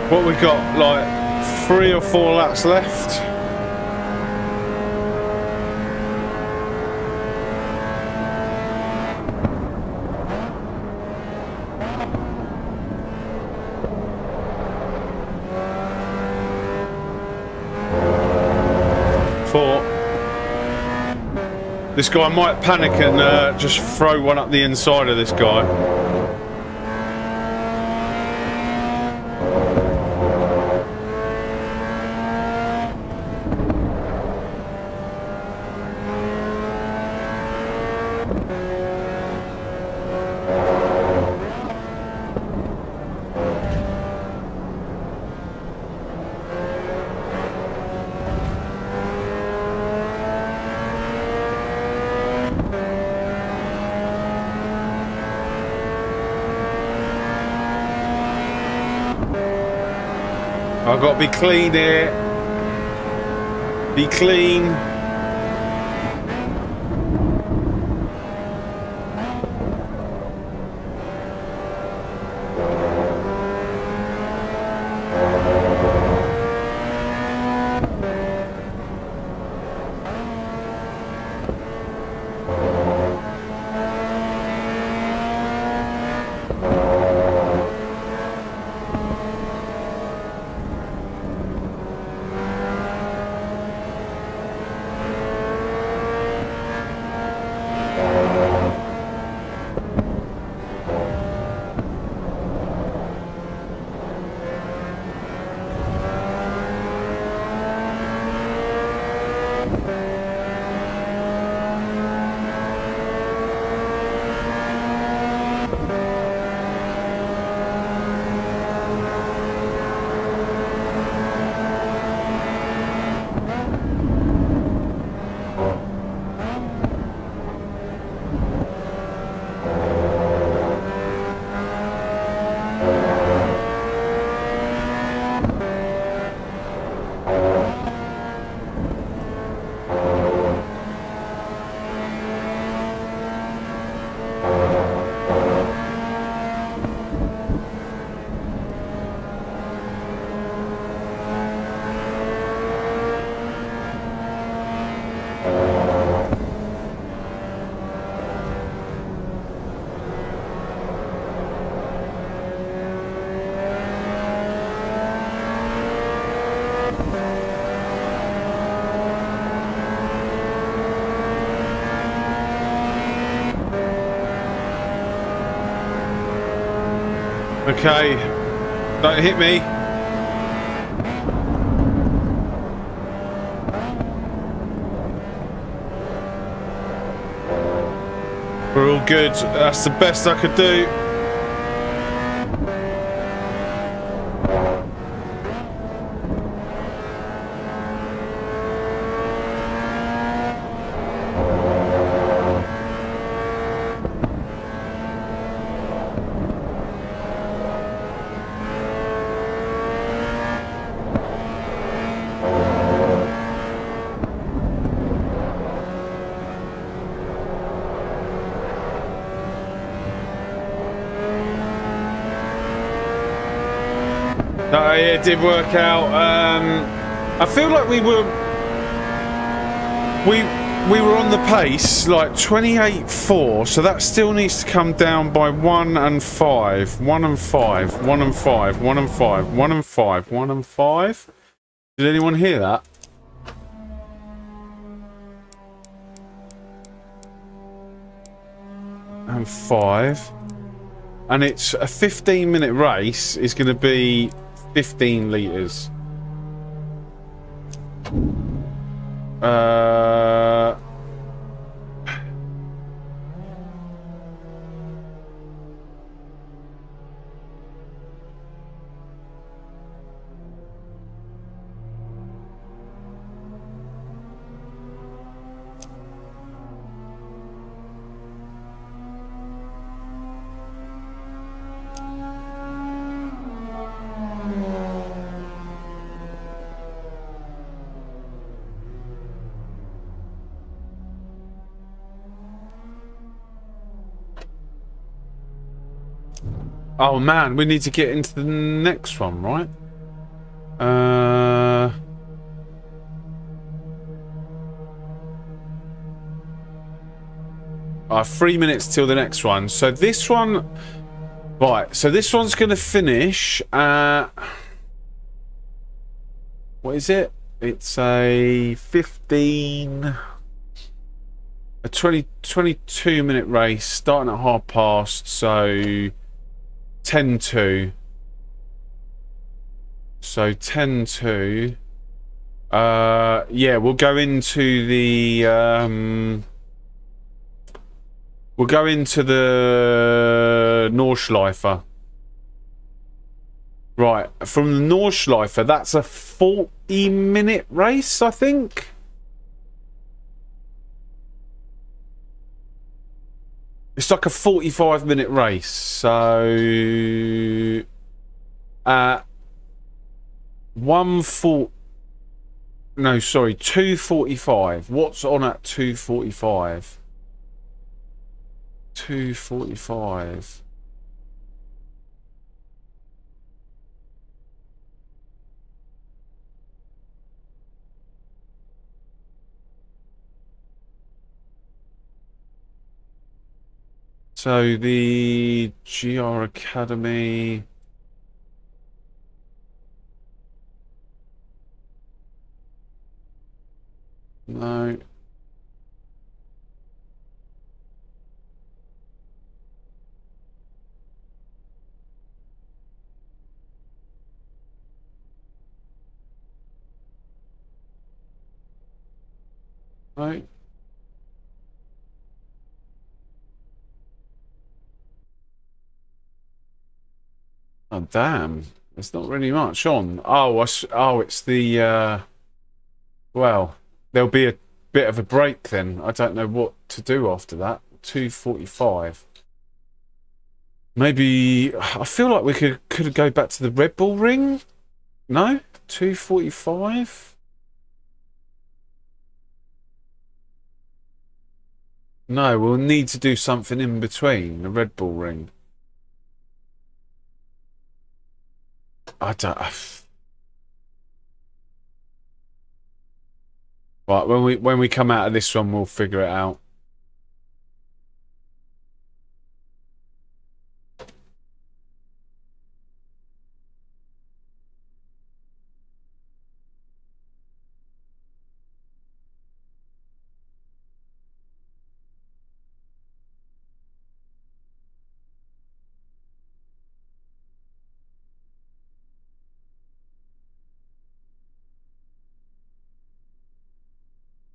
What we got, like 3 or 4 laps left. This guy might panic and just throw one up the inside of this guy. I've got to be clean here. Be clean. Okay, don't hit me. We're all good. That's the best I could do. No, it did work out. I feel like we were on the pace like 28.4, so that still needs to come down by 1 and 5, 1 and 5, 1 and 5, 1 and 5, 1 and 5, 1 and 5. Did anyone hear that? And 5. And it's a 15-minute race is going to be 15 litres. Oh man, we need to get into the next one, right? 3 minutes till the next one. So this one, right? So this one's going to finish at, what is it? It's a 22-minute race starting at past, so 10-2. So 10-2. Yeah, we'll go into the Nordschleife. Right, from the Nordschleife, that's a 40-minute race, I think. It's like a 45-minute race, so 2:45. What's on at 2:45? 2:45. So the GR Academy. No. No. Oh damn! There's not really much on. Oh, it's the. Well, there'll be a bit of a break then. I don't know what to do after that. 2:45. Maybe I feel like we could go back to the Red Bull Ring. No, 2:45. No, we'll need to do something in between the Red Bull Ring. I don't. Right, when we come out of this one, we'll figure it out.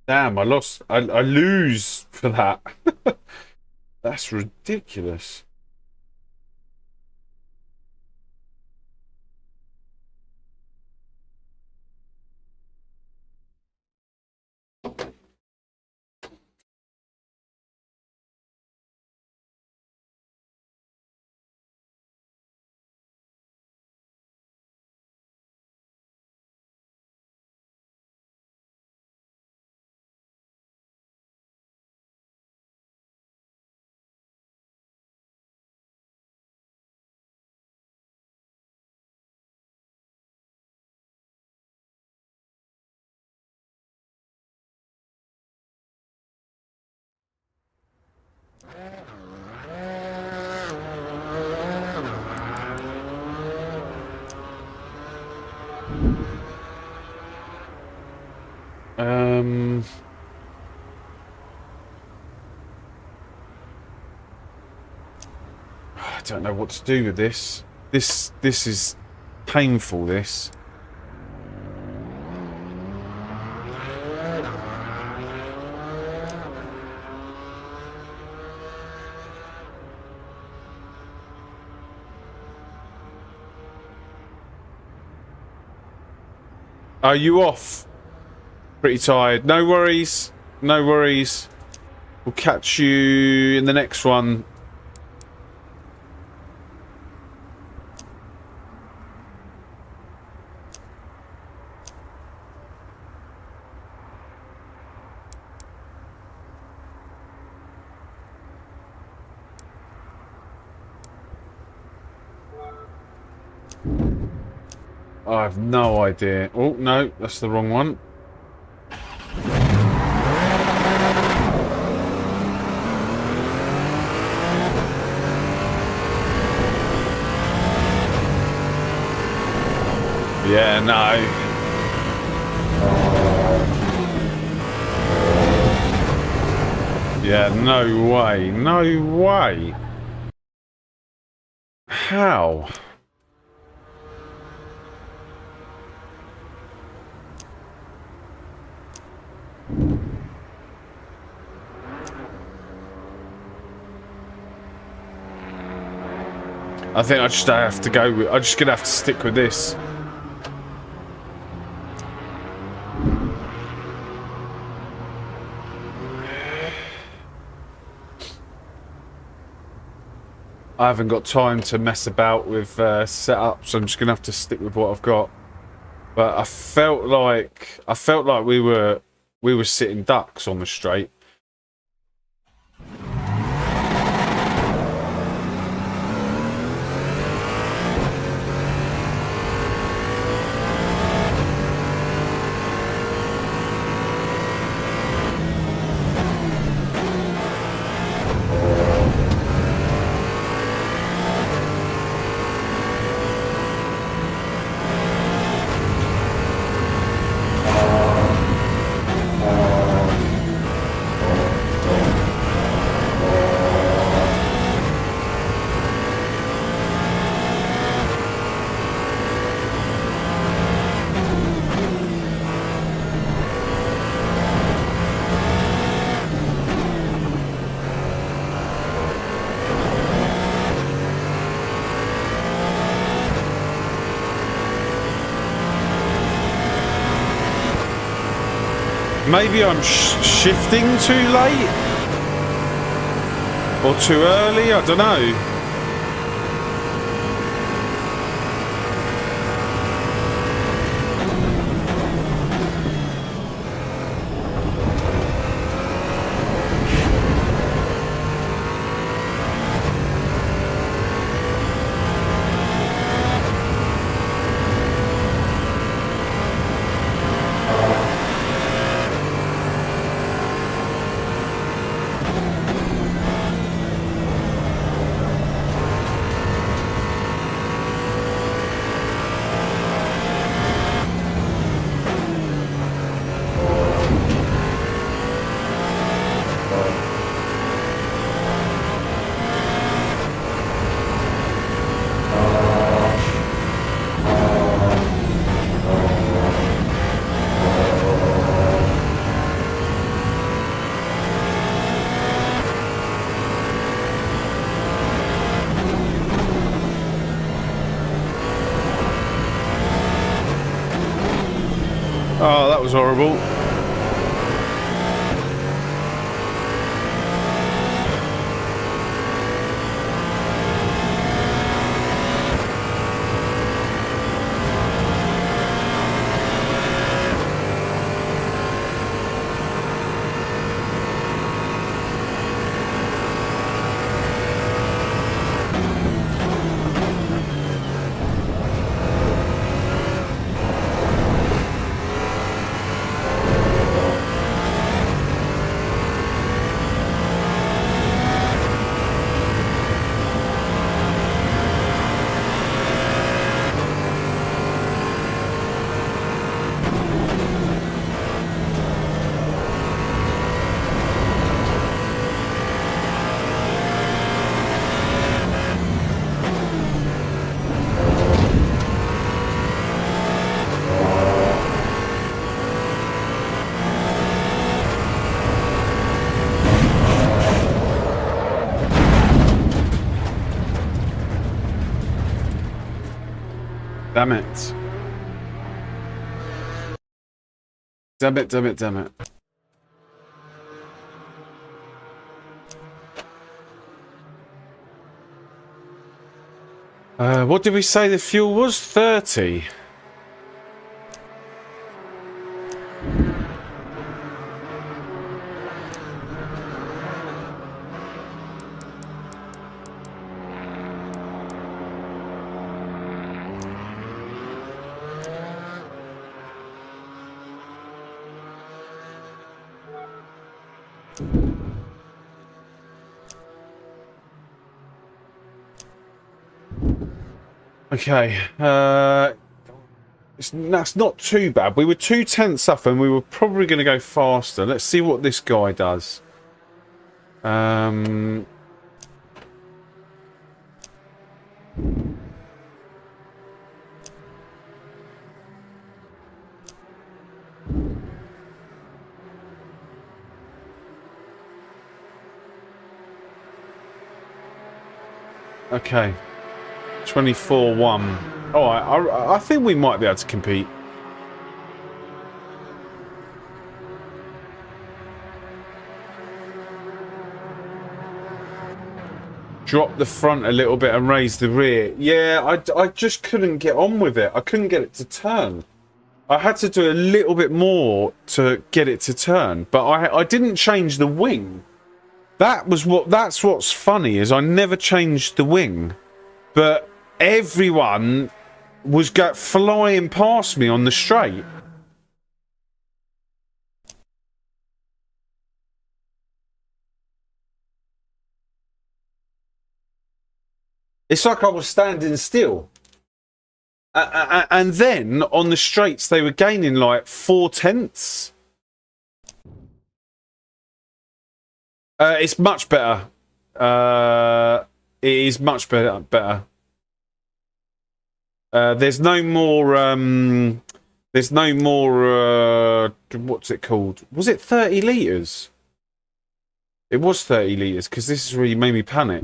Damn, I lost. I lose for that. That's ridiculous. I don't know what to do with this. This is painful, this. Are you off? Pretty tired. No worries. No worries. We'll catch you in the next one. I have no idea. Oh, no, that's the wrong one. Yeah, no. Yeah, no way. No way. How? I think I just have to go with, I'm just gonna have to stick with this. I haven't got time to mess about with setup, so I'm just gonna have to stick with what I've got. But I felt like we were sitting ducks on the straight. Maybe I'm shifting too late? Or too early? I don't know. Oh, that was horrible. Damn it. Damn it, damn it, damn it. What did we say the fuel was? 30. Okay, that's not too bad. We were 2/10 up and we were probably going to go faster. Let's see what this guy does. Okay. 24-1. Oh, I think we might be able to compete. Drop the front a little bit and raise the rear. Yeah, I just couldn't get on with it. I couldn't get it to turn. I had to do a little bit more to get it to turn, but I didn't change the wing. That's what's funny, is I never changed the wing. But everyone was flying past me on the straight. It's like I was standing still. And then on the straights, they were gaining like 4/10. It's much better. It is much better. There's no more. There's no more. What's it called? Was it 30 litres? It was 30 litres, because this has really made me panic.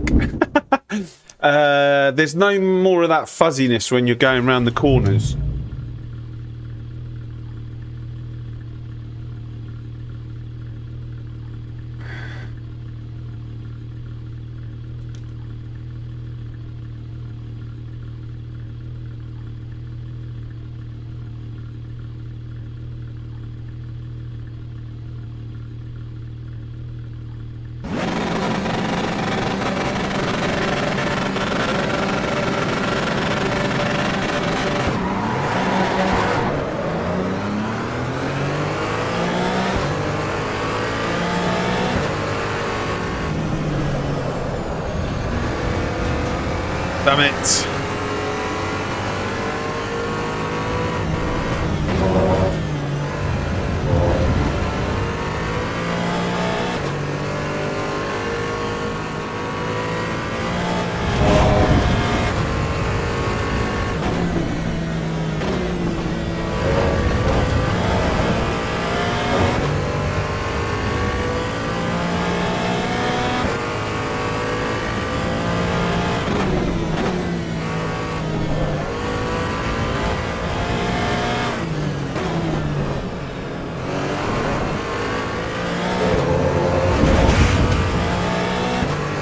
There's no more of that fuzziness when you're going around the corners. Damn it.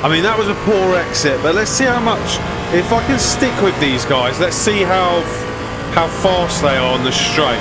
I mean, that was a poor exit, but let's see how much... If I can stick with these guys, let's see how fast they are on the straight.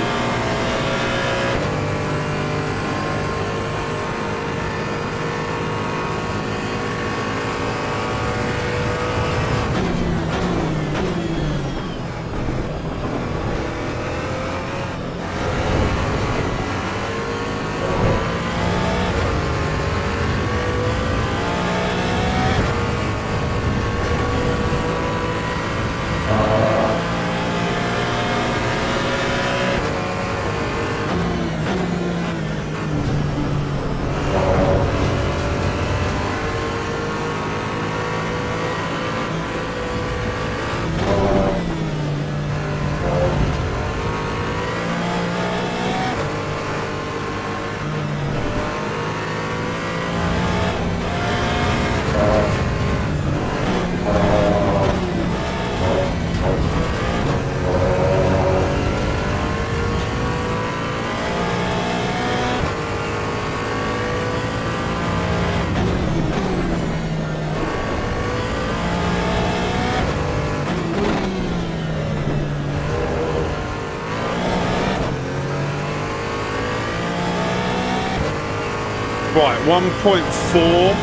Right, 1.4,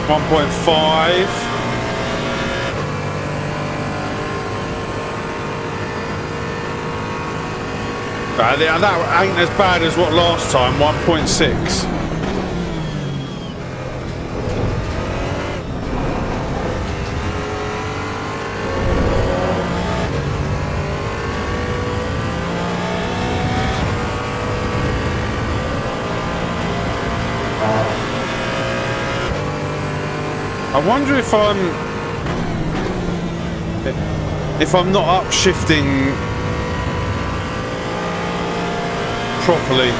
1.5. That ain't as bad as what last time, 1.6. I wonder if I'm not upshifting properly.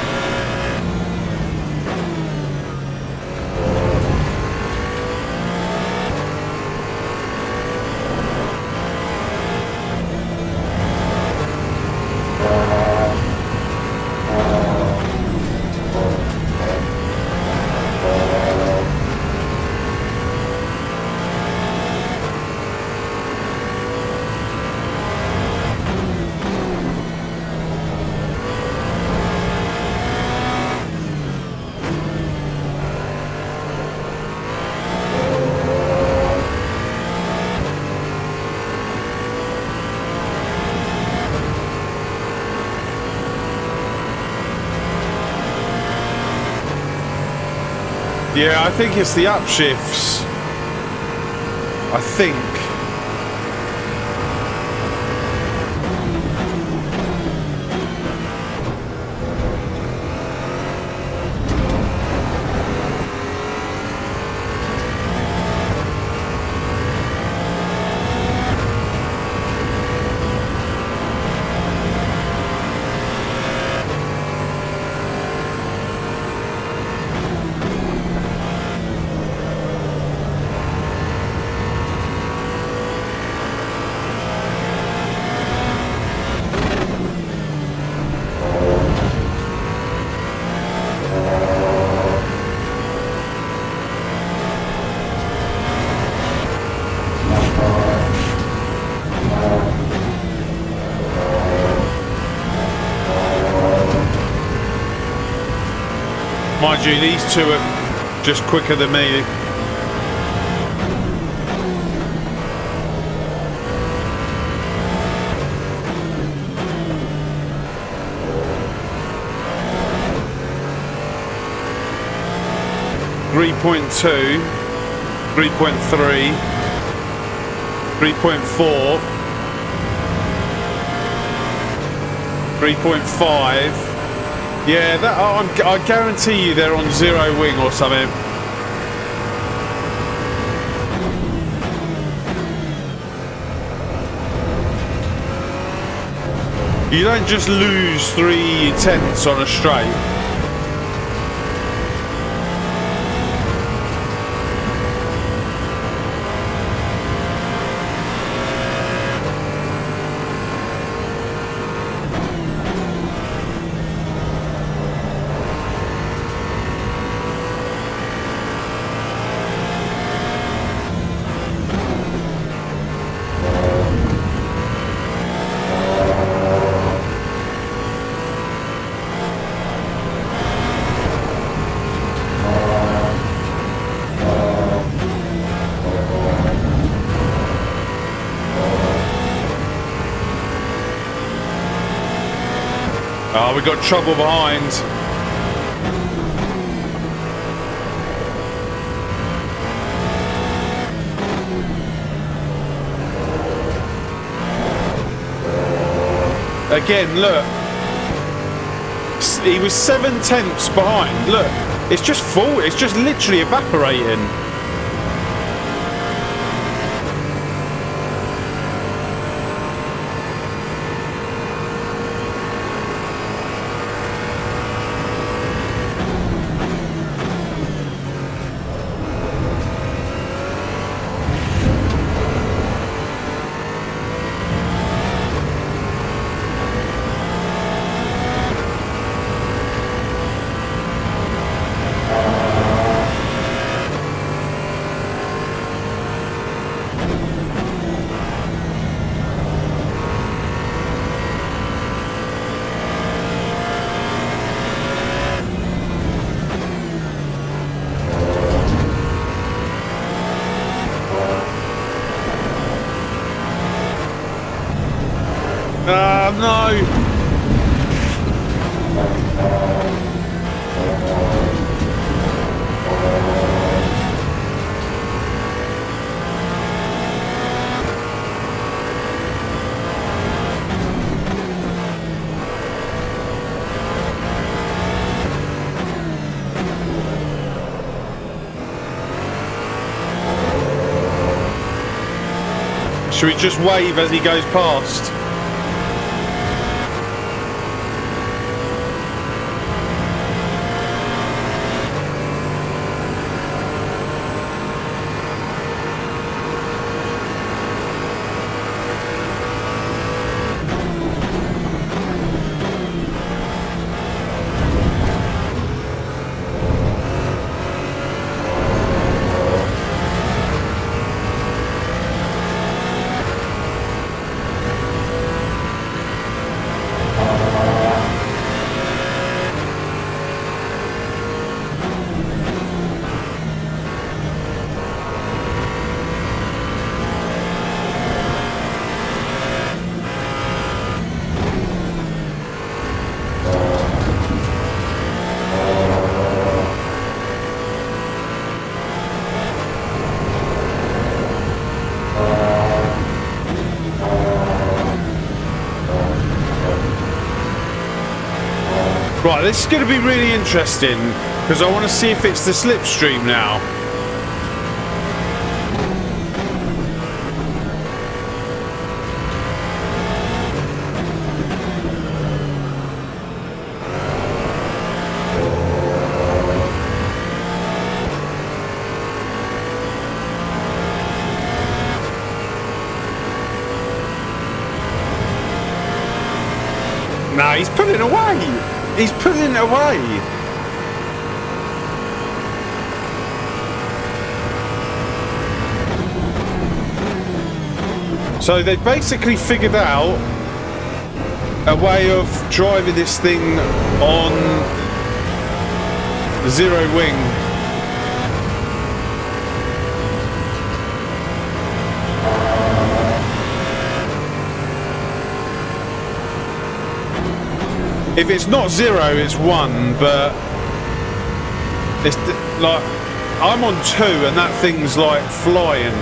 Yeah, I think it's the upshifts. I think. Mind you, these two are just quicker than me. .2, 3.3, 3.4, 3.5. Yeah, that I guarantee you they're on zero wing or something. You don't just lose 3/10 on a straight. Oh, we got trouble behind. Again, look. He was 7/10 behind. Look, it's just full. It's just literally evaporating. No. Should we just wave as he goes past? Right, this is going to be really interesting because I want to see if it's the slipstream now. Nah, he's pulling away. He's pulling away. So they basically figured out a way of driving this thing on zero wing. If it's not zero, it's one, but it's like I'm on 2 and that thing's like flying.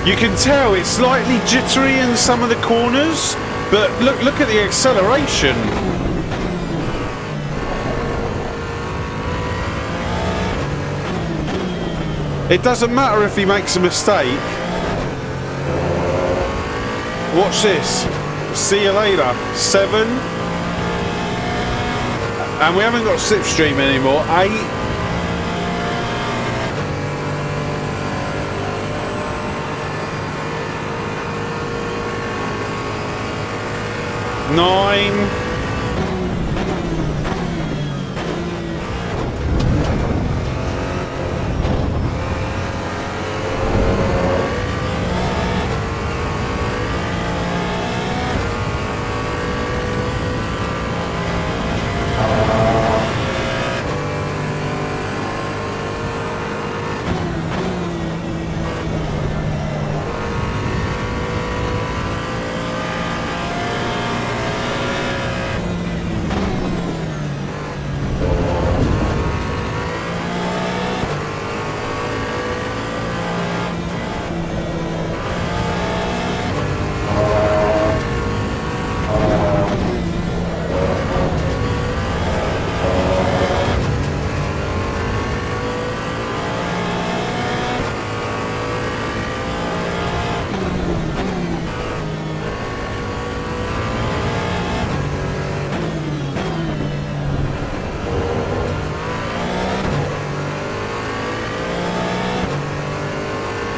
You can tell it's slightly jittery in some of the corners, but look at the acceleration. It doesn't matter if he makes a mistake. Watch this. See you later. 7. And we haven't got slipstream anymore. 8. 9.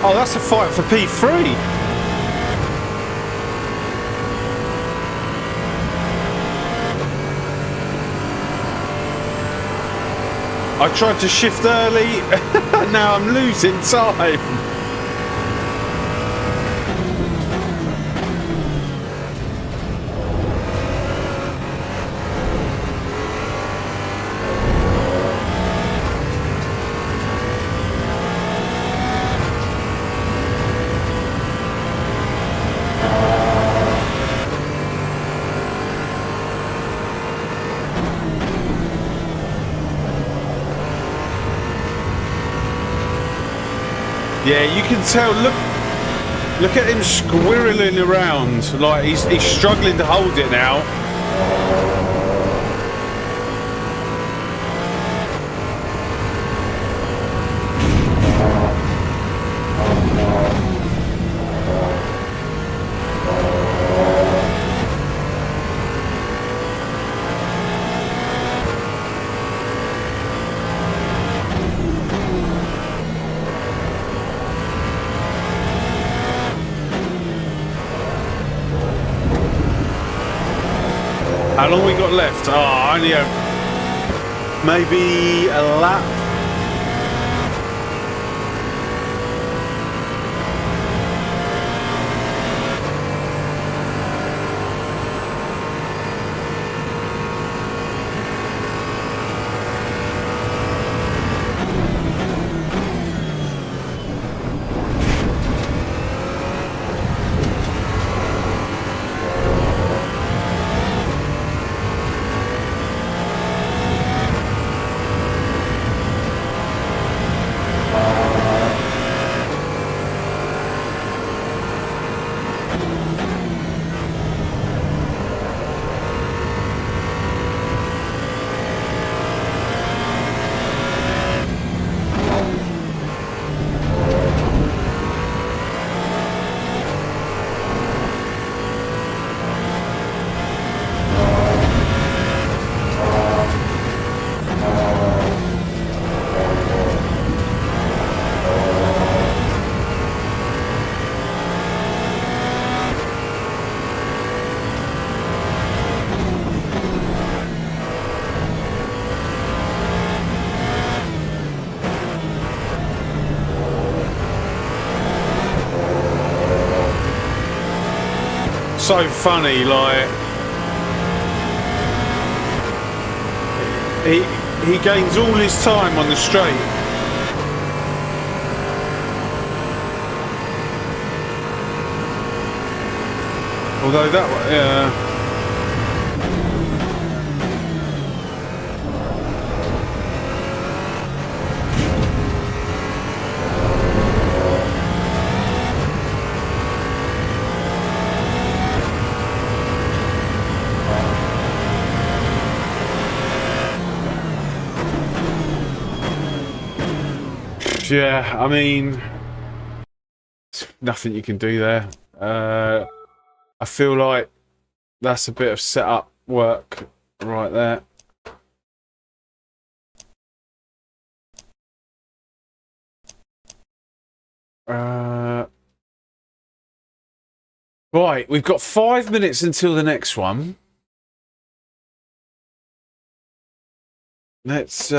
Oh, that's a fight for P3. I tried to shift early. Now I'm losing time. Yeah, you can tell. Look at him squirreling around. Like he's struggling to hold it now. How long we got left? Oh, only maybe a lap. So funny, like he gains all his time on the straight. Although that one, yeah. Yeah, I mean, nothing you can do there. I feel like that's a bit of setup work right there. Right, we've got 5 minutes until the next one. Let's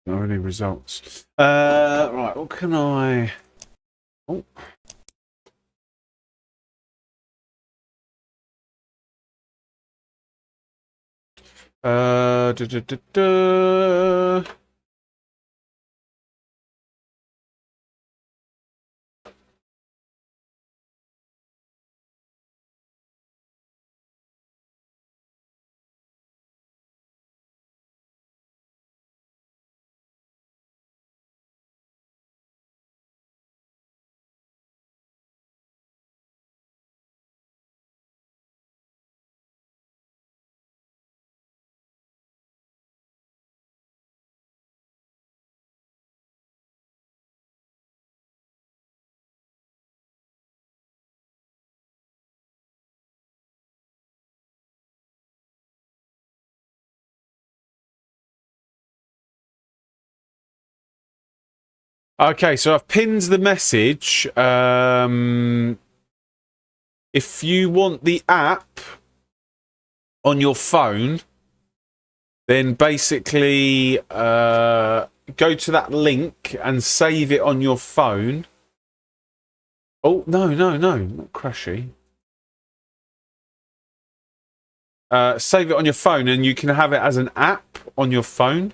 not any results. Right, what can I? Oh. Da, da, da, da. Okay, so I've pinned the message. If you want the app on your phone, then basically go to that link and save it on your phone. Oh, no, not Crashy. Save it on your phone and you can have it as an app on your phone.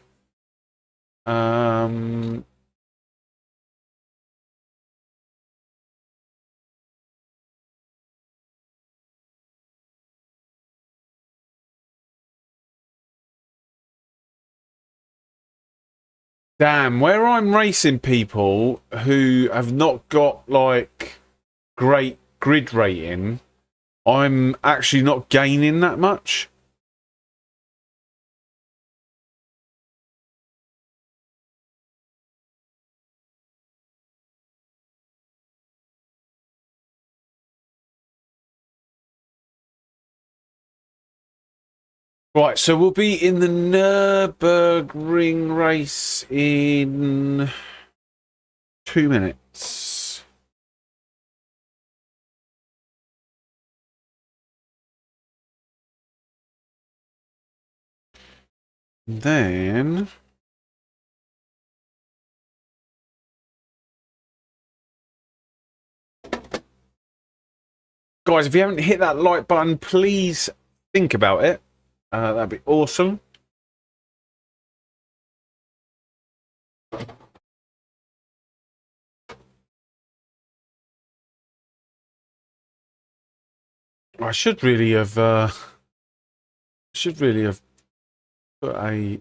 Damn, where I'm racing people who have not got like great grid rating, I'm actually not gaining that much. Right, so we'll be in the Nürburgring race in 2 minutes. Then guys, if you haven't hit that like button, please think about it. That'd be awesome. I should really have put a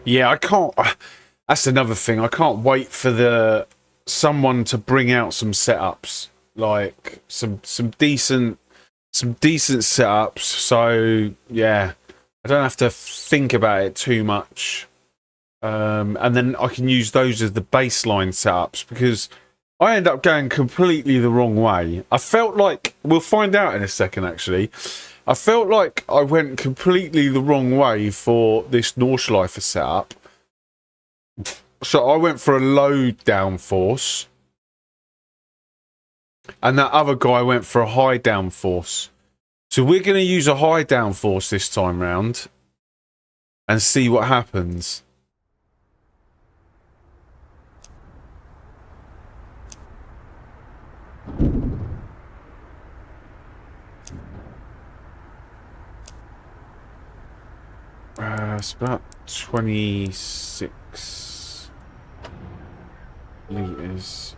yeah, I can't. That's another thing. I can't wait for someone to bring out some setups, like some decent setups. So yeah, I don't have to think about it too much, and then I can use those as the baseline setups because I end up going completely the wrong way. I felt like we'll find out in a second. Actually, I felt like I went completely the wrong way for this Nordschleifer setup. So I went for a low downforce, and that other guy went for a high downforce. So we're going to use a high downforce this time round and see what happens. It's about 26 litres.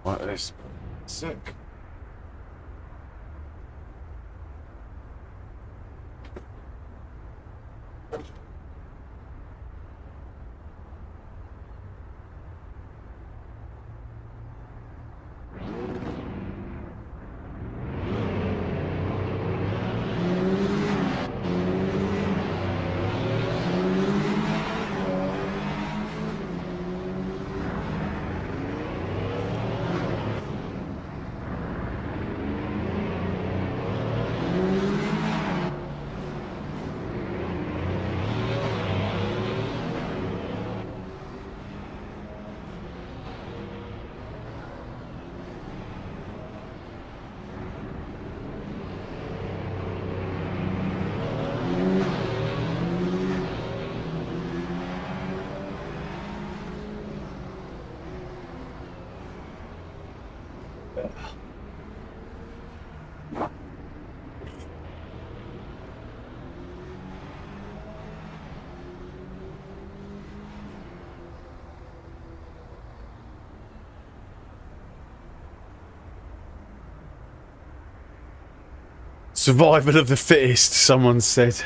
Right, this sick. Survival of the fittest, someone said.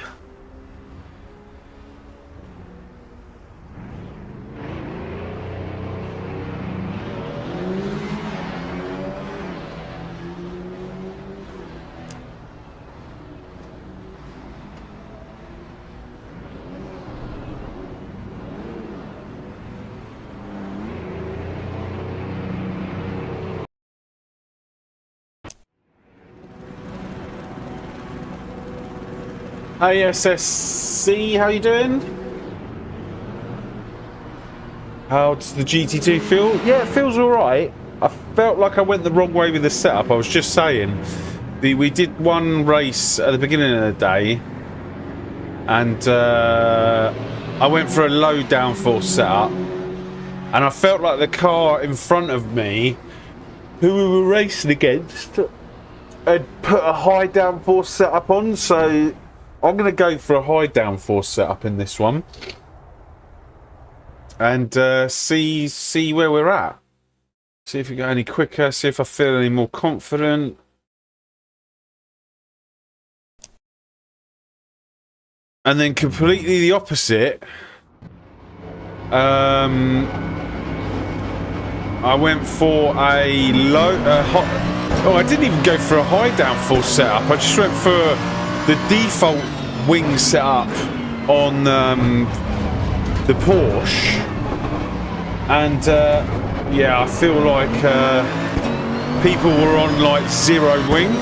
Hey SSC, how you doing? How does the GT2 feel? Yeah, it feels alright. I felt like I went the wrong way with the setup. I was just saying, we did one race at the beginning of the day, and I went for a low downforce setup, and I felt like the car in front of me, who we were racing against, had put a high downforce setup on, so I'm going to go for a high downforce setup in this one, and see where we're at. See if we go any quicker. See if I feel any more confident. And then completely the opposite. I went for a low, hot. Oh, I didn't even go for a high downforce setup. I just went for the default wing setup on the Porsche, and yeah, I feel like people were on like zero wing.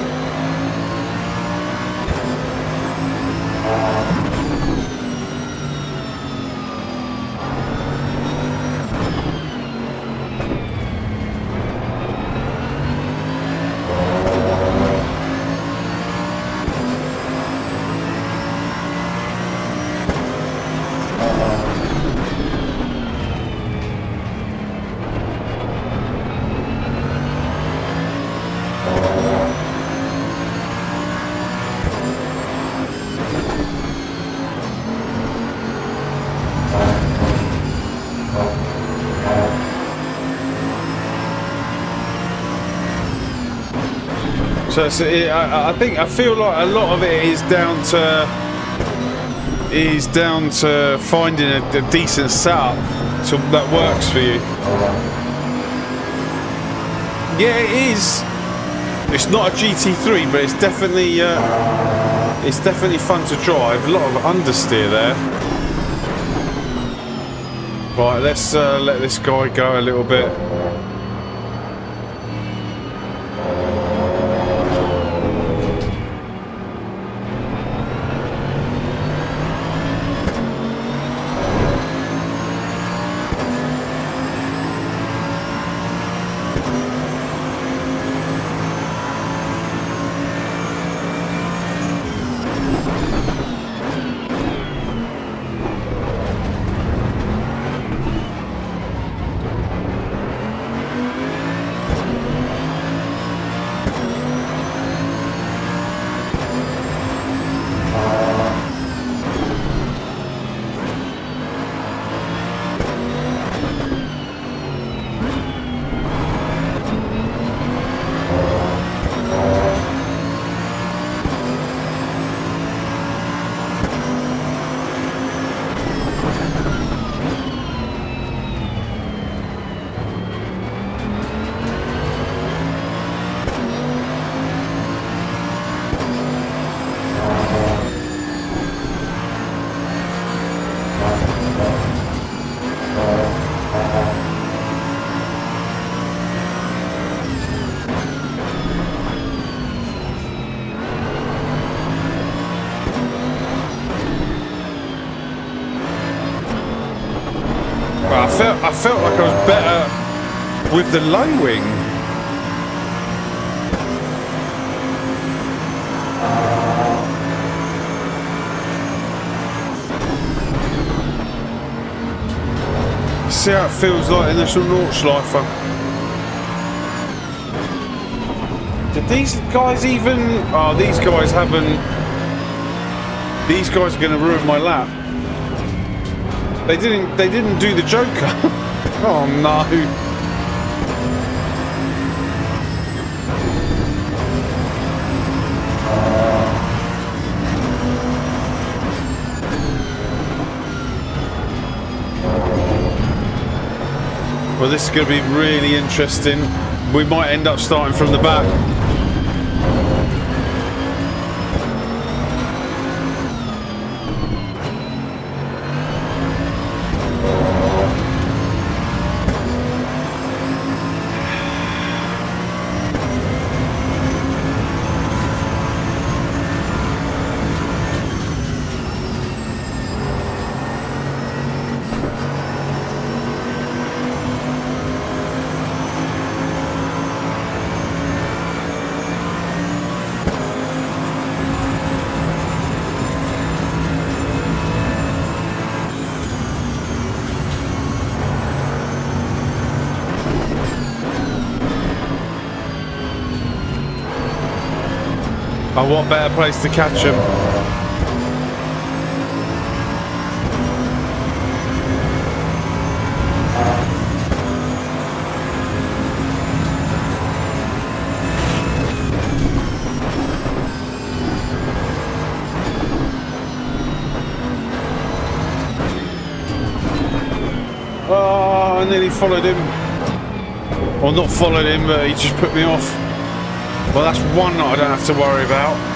So I feel like a lot of it is down to finding a decent setup that works for you. Yeah, it is. It's not a GT3, but it's definitely fun to drive. A lot of understeer there. Right, let's let this guy go a little bit. I felt like I was better with the low wing. See how it feels like in this Nordschleifer. Did these guys even... Oh, these guys haven't... These guys are going to ruin my lap. They didn't do the Joker. Oh no. Well, this is going to be really interesting. We might end up starting from the back. Oh, what better place to catch him? Oh, I nearly followed him. Well, not followed him, but he just put me off. Well, that's one that I don't have to worry about.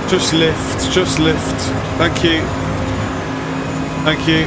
Just lift, just lift. Thank you. Thank you.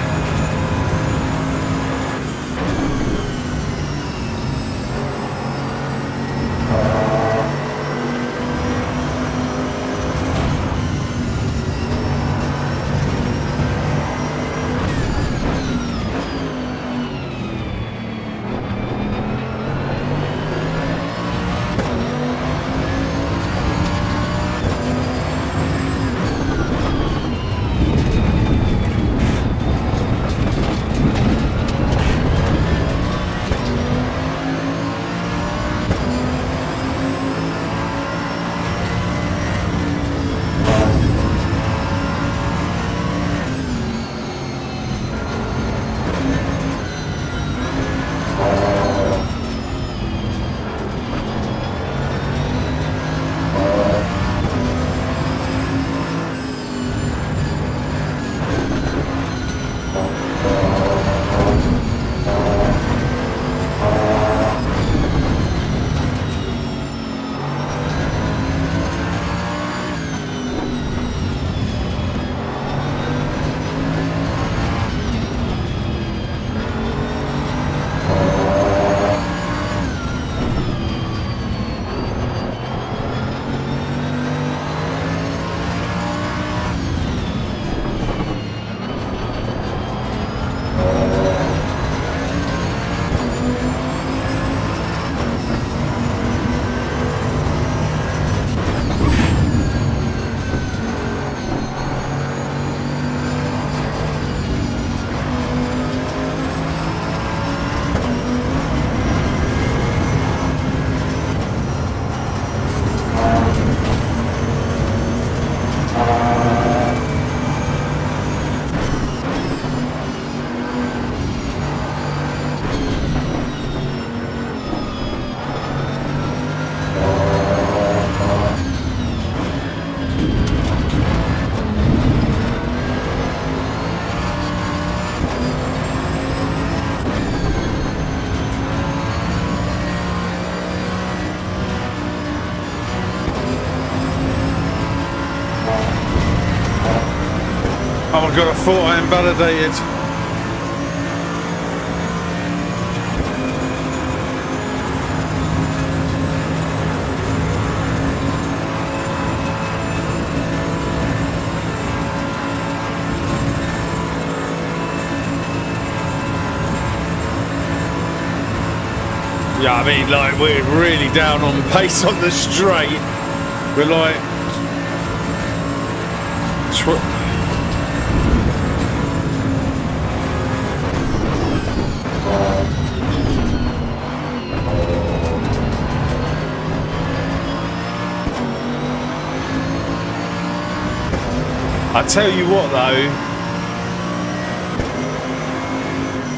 God, I thought I invalidated. Yeah, I mean, like, we're really down on pace on the straight. We're like... I tell you what, though.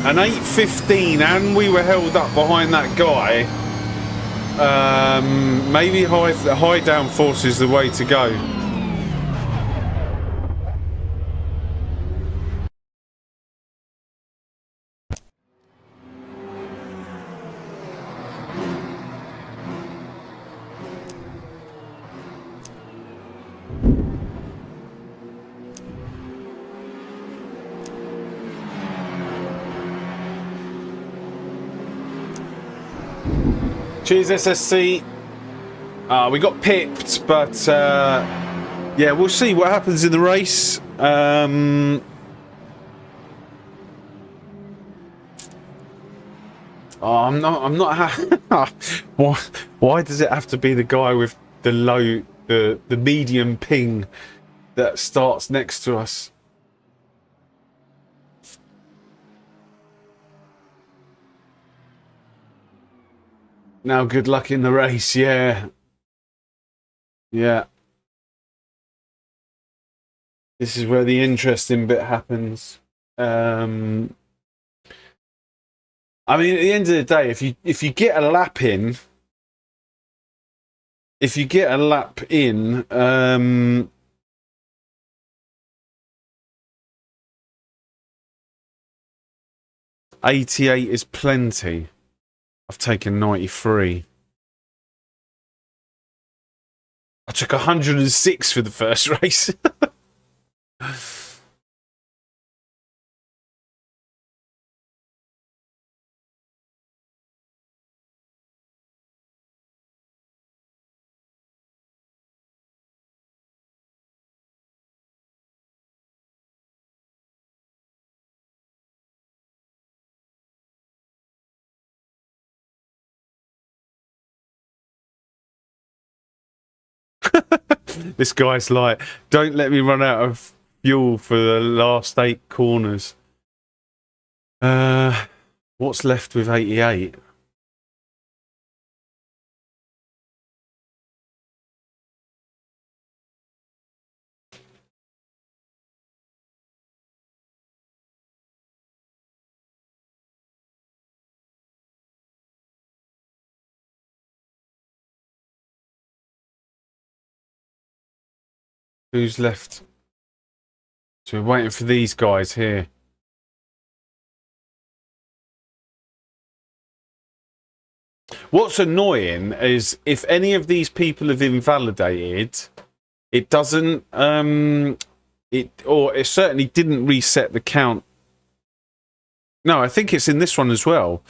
An 8:15, and we were held up behind that guy. Maybe high downforce is the way to go. Cheers, SSC. We got pipped, but yeah, we'll see what happens in the race. I'm not. Why does it have to be the guy with the medium ping that starts next to us? Now, good luck in the race, yeah. Yeah. This is where the interesting bit happens. I mean, at the end of the day, if you get a lap in, 88 is plenty. I've taken 93. I took 106 for the first race. This guy's like, don't let me run out of fuel for the last 8 corners. What's left with 88? Who's left? So we're waiting for these guys here. What's annoying is if any of these people have invalidated, it doesn't it certainly didn't reset the count. No, I think it's in this one as well.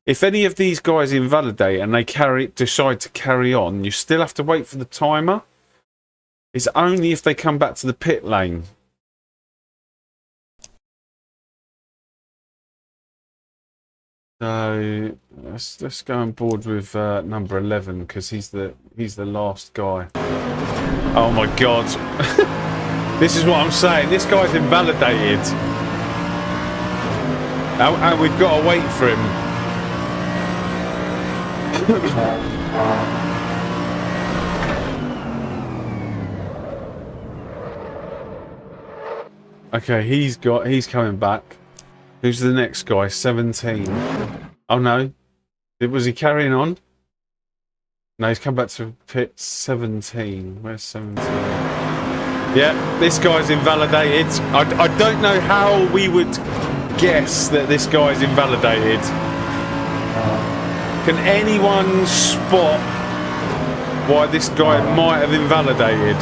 If any of these guys invalidate and they decide to carry on, you still have to wait for the timer. It's only if they come back to the pit lane. So let's go on board with number 11 because he's the last guy. Oh my god! This is what I'm saying. This guy's invalidated, and we've got to wait for him. Okay, he's coming back. Who's the next guy? 17. Oh no. Was he carrying on? No, he's come back to pit 17. Where's 17? Yeah, this guy's invalidated. I don't know how we would guess that this guy's invalidated. Can anyone spot why this guy might have invalidated?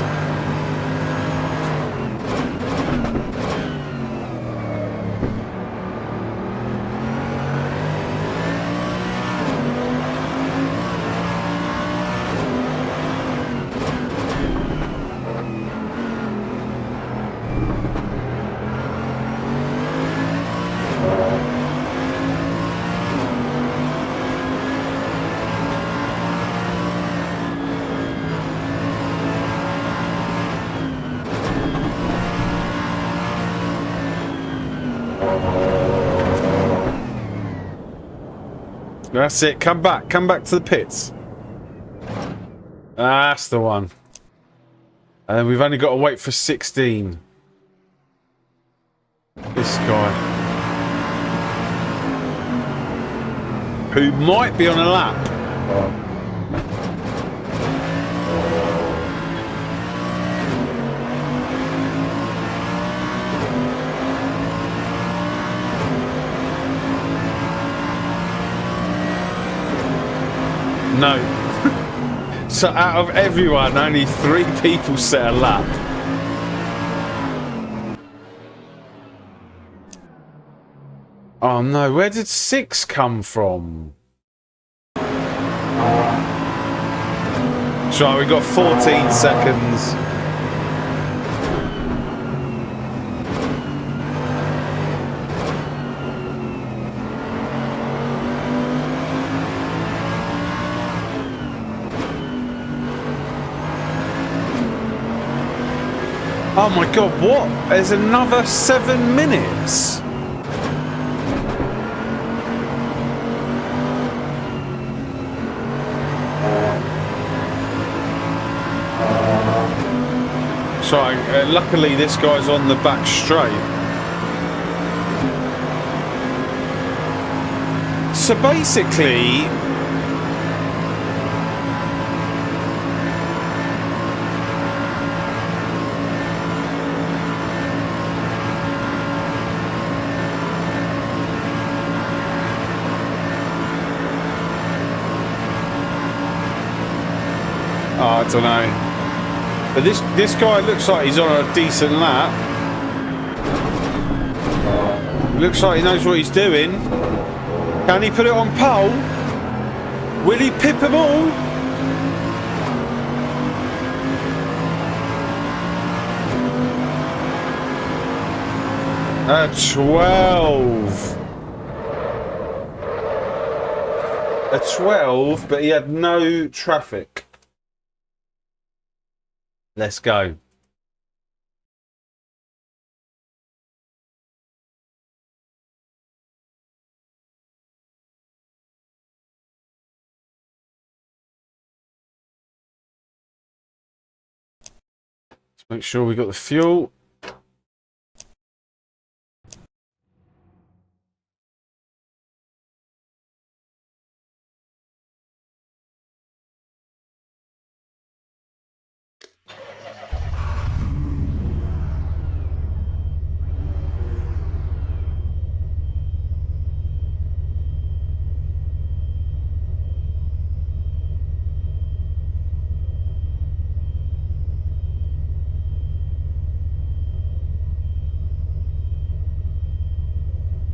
That's it. Come back to the pits. That's the one. And we've only got to wait for 16. This guy. Who might be on a lap. No. So out of everyone, only 3 people set a lap. Oh no, where did 6 come from? So we got 14 seconds. Oh my god, what? There's another 7 minutes. Sorry, luckily this guy's on the back straight. So basically, I don't know. But this guy looks like he's on a decent lap. Looks like he knows what he's doing. Can he put it on pole? Will he pip them all? A 12. A 12, but he had no traffic. Let's go. Let's make sure we got the fuel.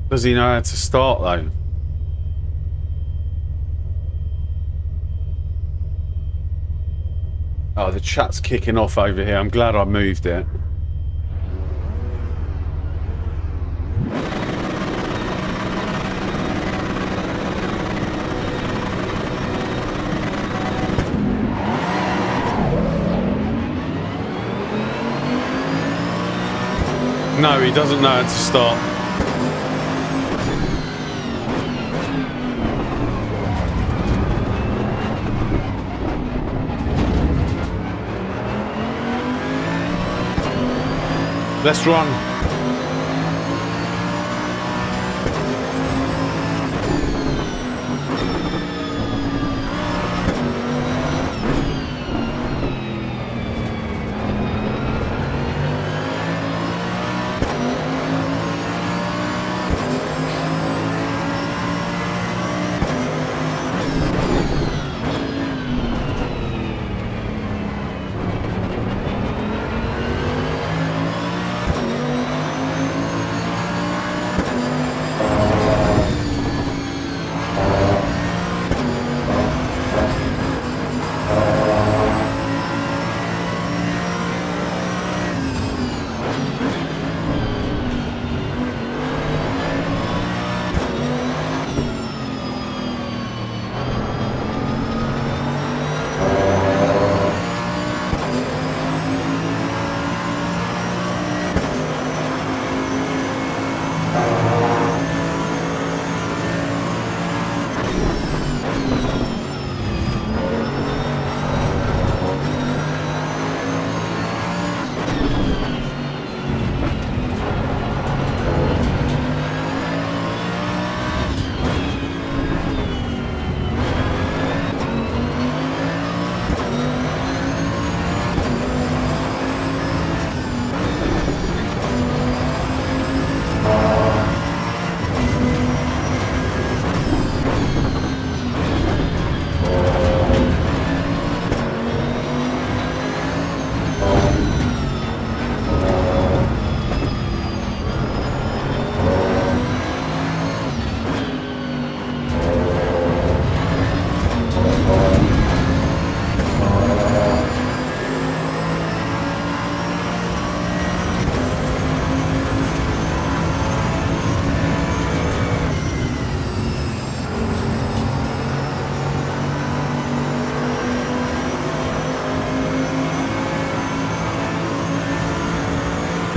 Does he know how to start though? Oh, the chat's kicking off over here. I'm glad I moved it. No, he doesn't know how to start. Let's run.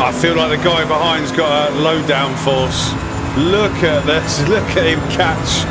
I feel like the guy behind's got a low downforce. Look at this. Look at him catch.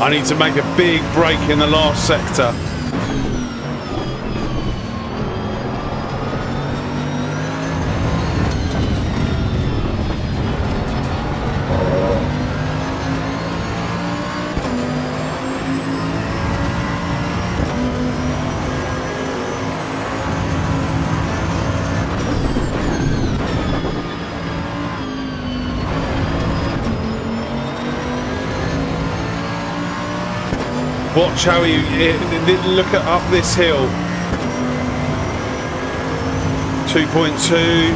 I need to make a big break in the last sector. Watch how he look at up this hill. 2.2.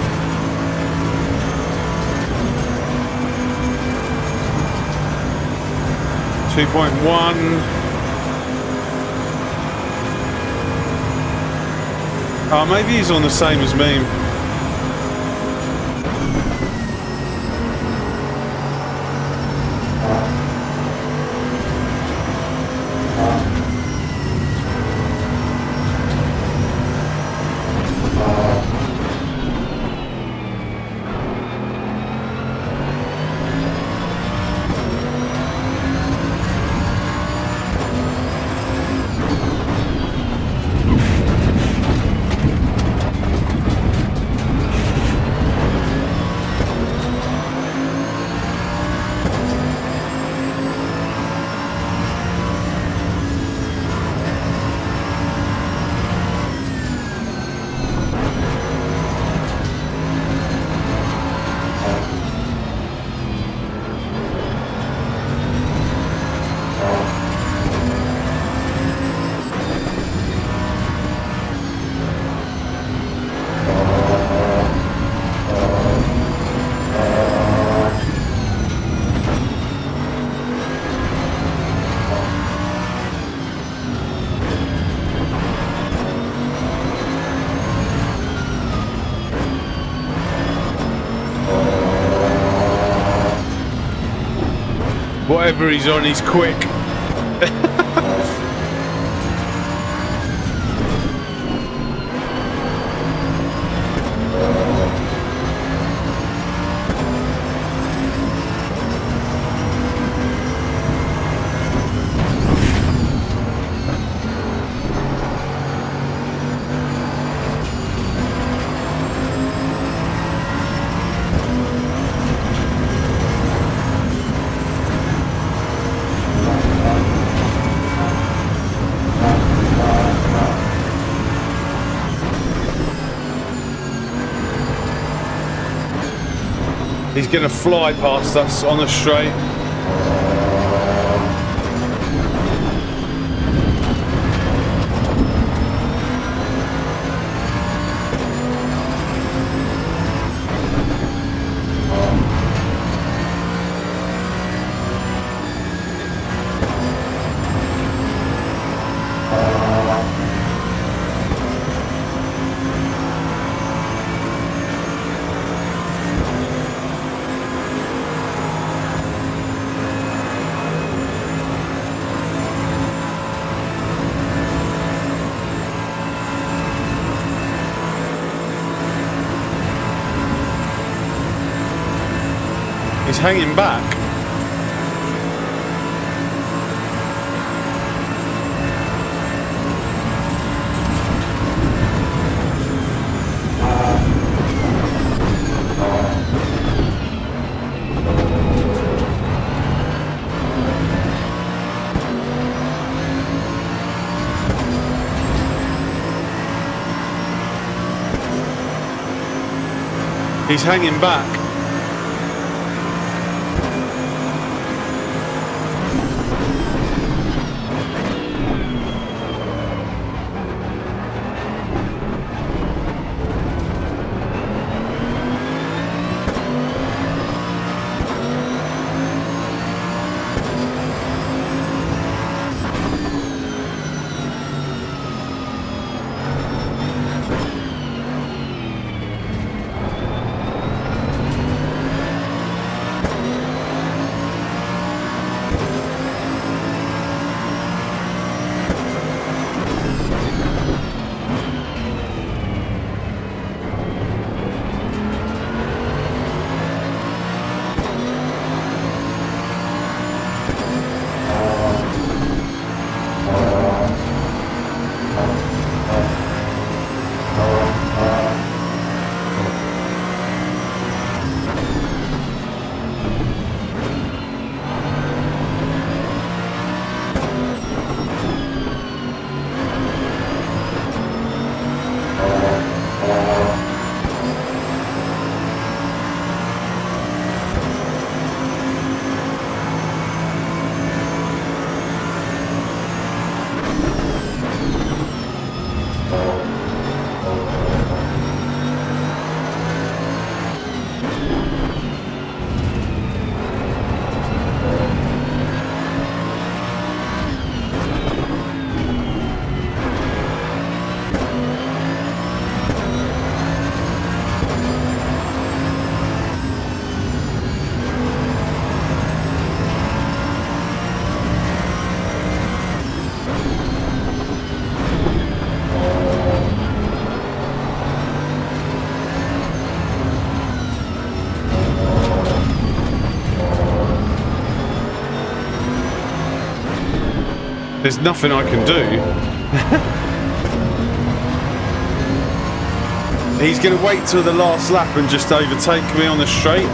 Oh, maybe he's on the same as me. Whatever he's on, he's quick. He's going to fly past us on the straight. hanging back. He's hanging back. There's nothing I can do. He's going to wait till the last lap and just overtake me on the straight.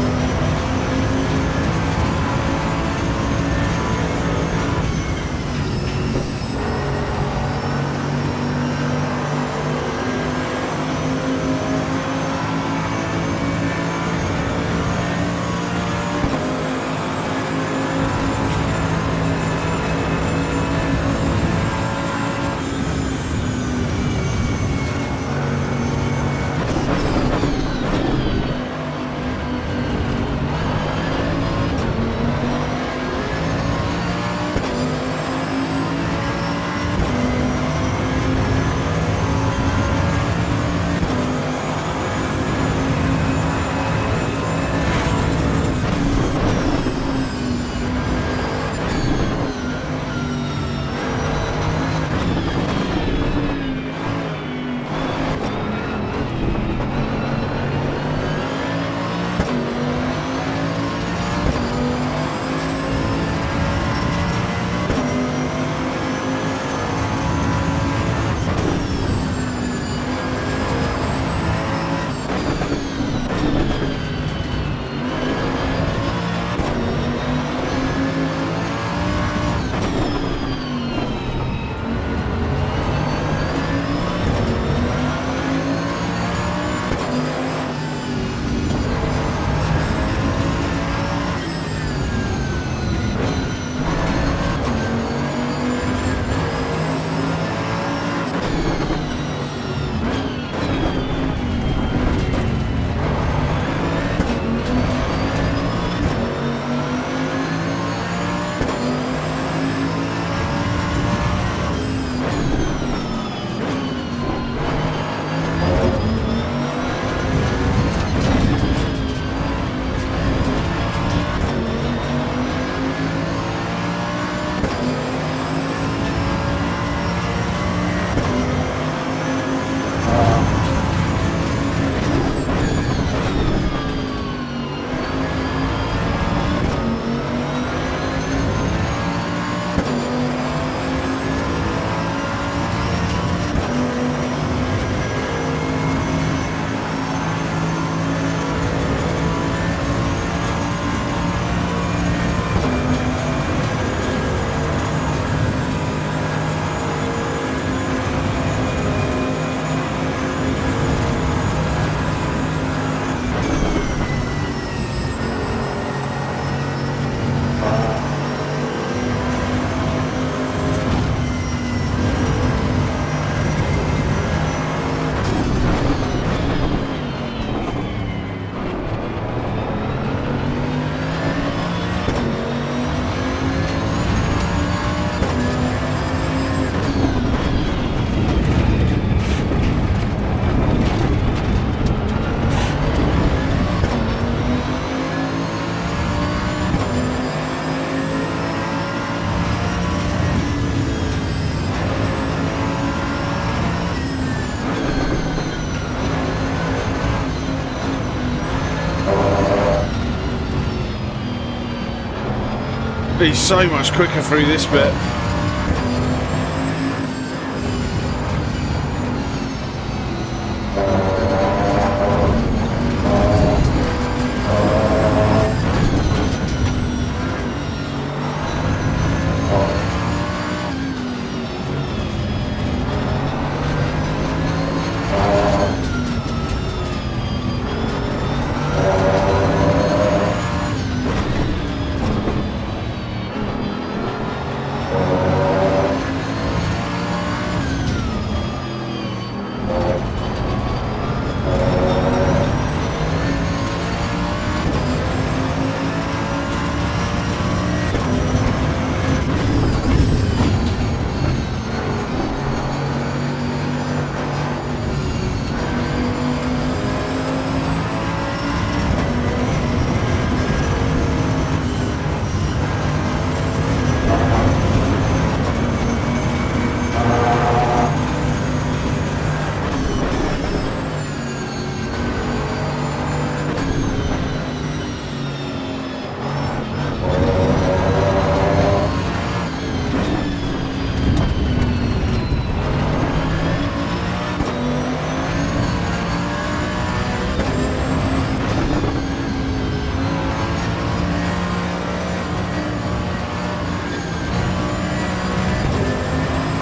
He's so much quicker through this bit.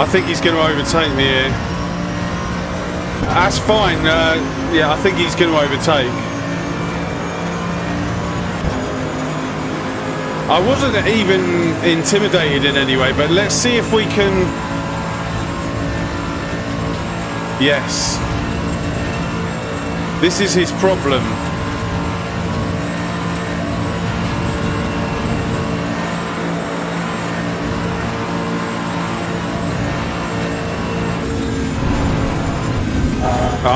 I think he's going to overtake me here. That's fine. Yeah, I think he's going to overtake. I wasn't even intimidated in any way, but let's see if we can... Yes. This is his problem.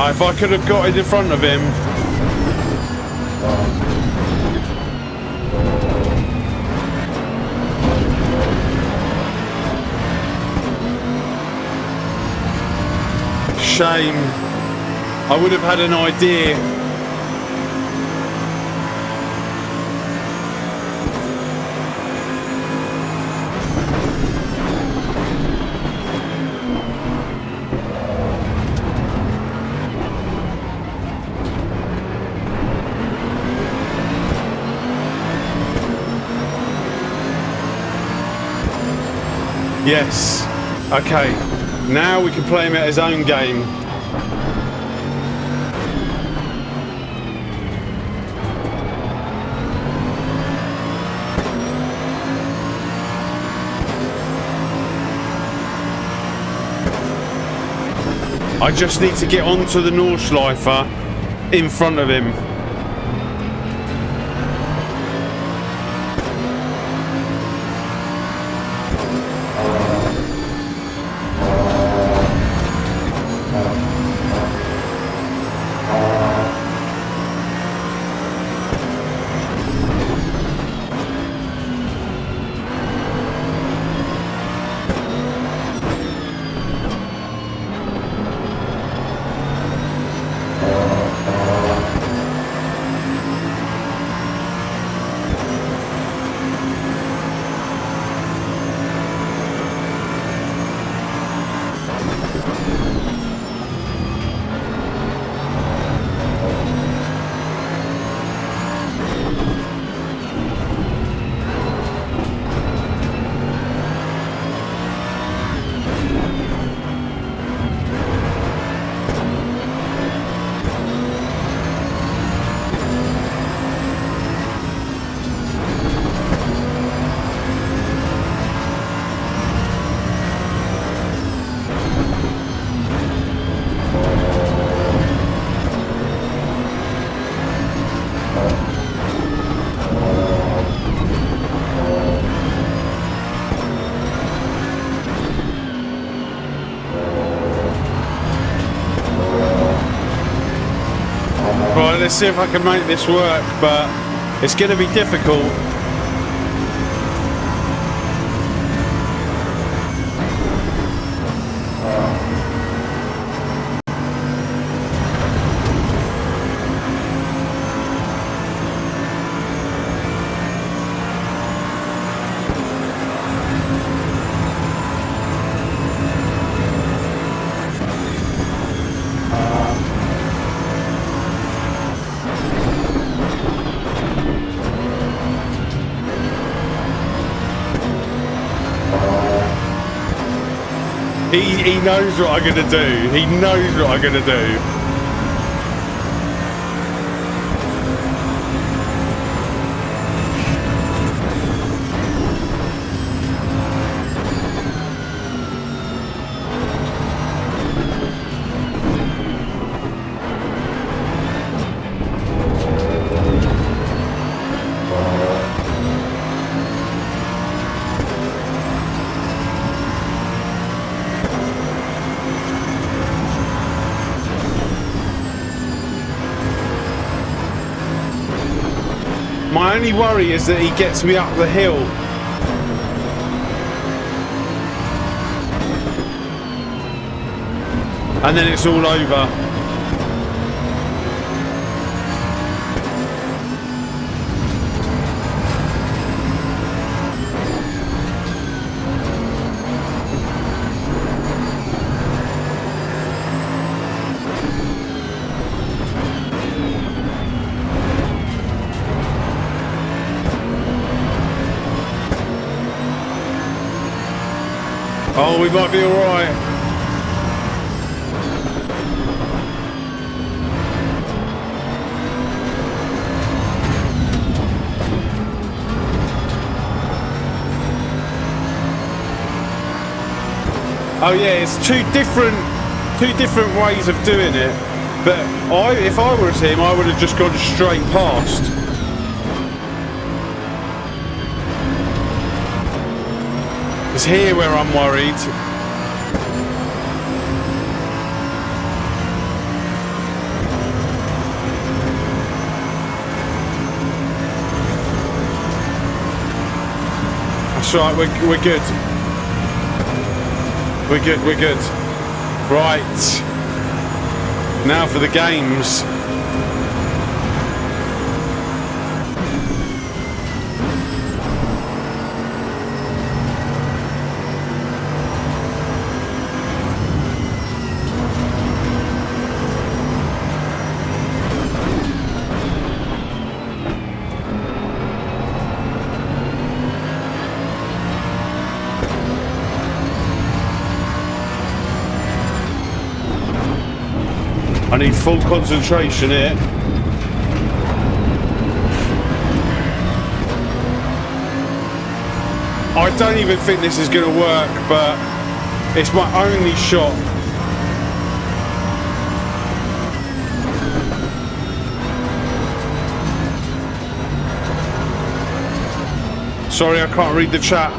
If I could have got in front of him. Shame. I would have had an idea. Yes. Okay. Now we can play him at his own game. I just need to get onto the Nordschleifer in front of him. Right, let's see if I can make this work, but it's going to be difficult. He knows what I'm gonna do. He knows what I'm gonna do. My only worry is that he gets me up the hill. And then it's all over. Oh, we might be all right. Oh yeah, it's two different ways of doing it. But if I was him, I would have just gone straight past. It's here where I'm worried. That's right, we're good. We're good. Right. Now for the games. I need full concentration here. I don't even think this is going to work, but it's my only shot. Sorry, I can't read the chat.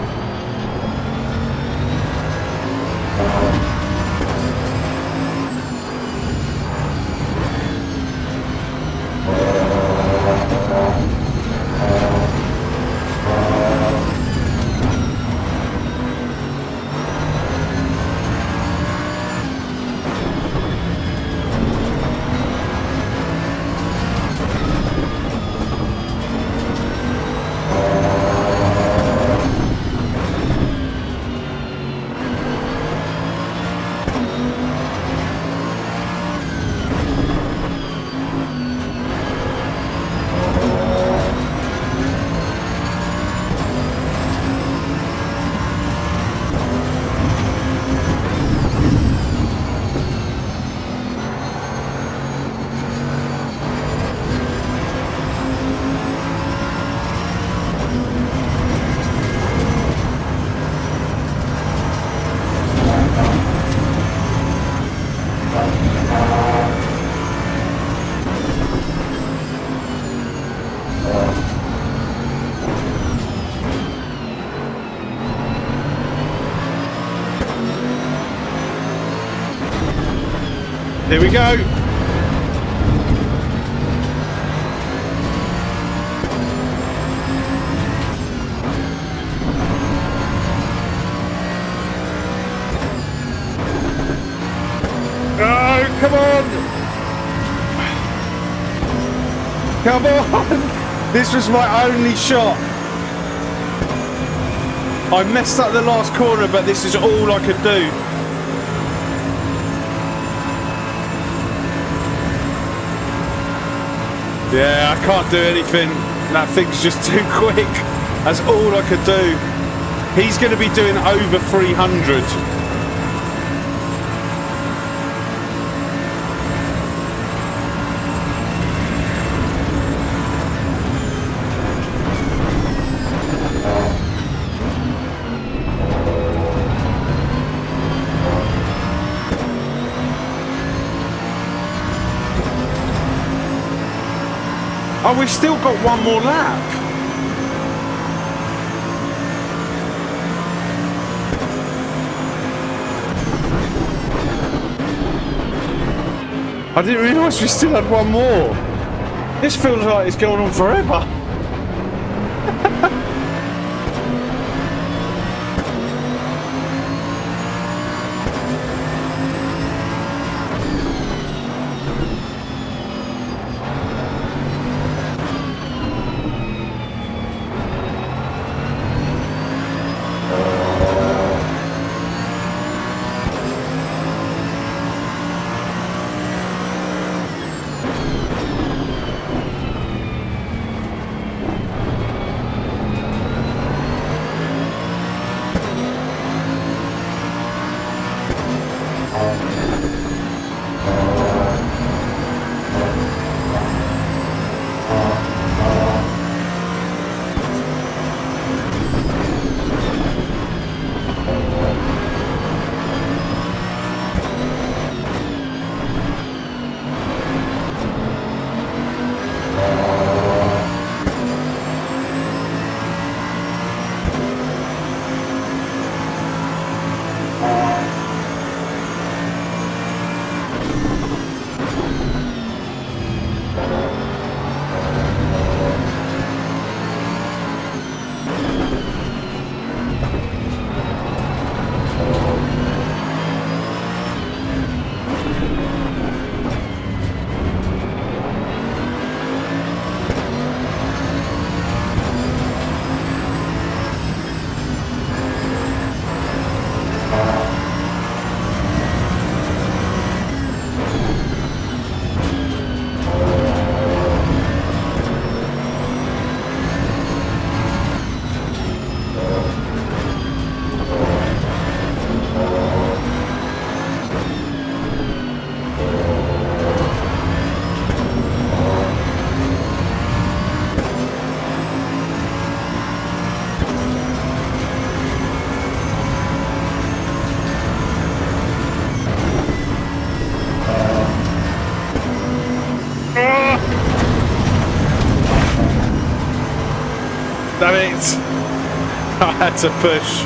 Here we go. Oh, come on. Come on. This was my only shot. I messed up the last corner, but this is all I could do. Yeah, I can't do anything. That thing's just too quick. That's all I could do. He's going to be doing over 300. Oh, we've still got one more lap. I didn't realise we still had one more. This feels like it's going on forever. Damn it! I had to push.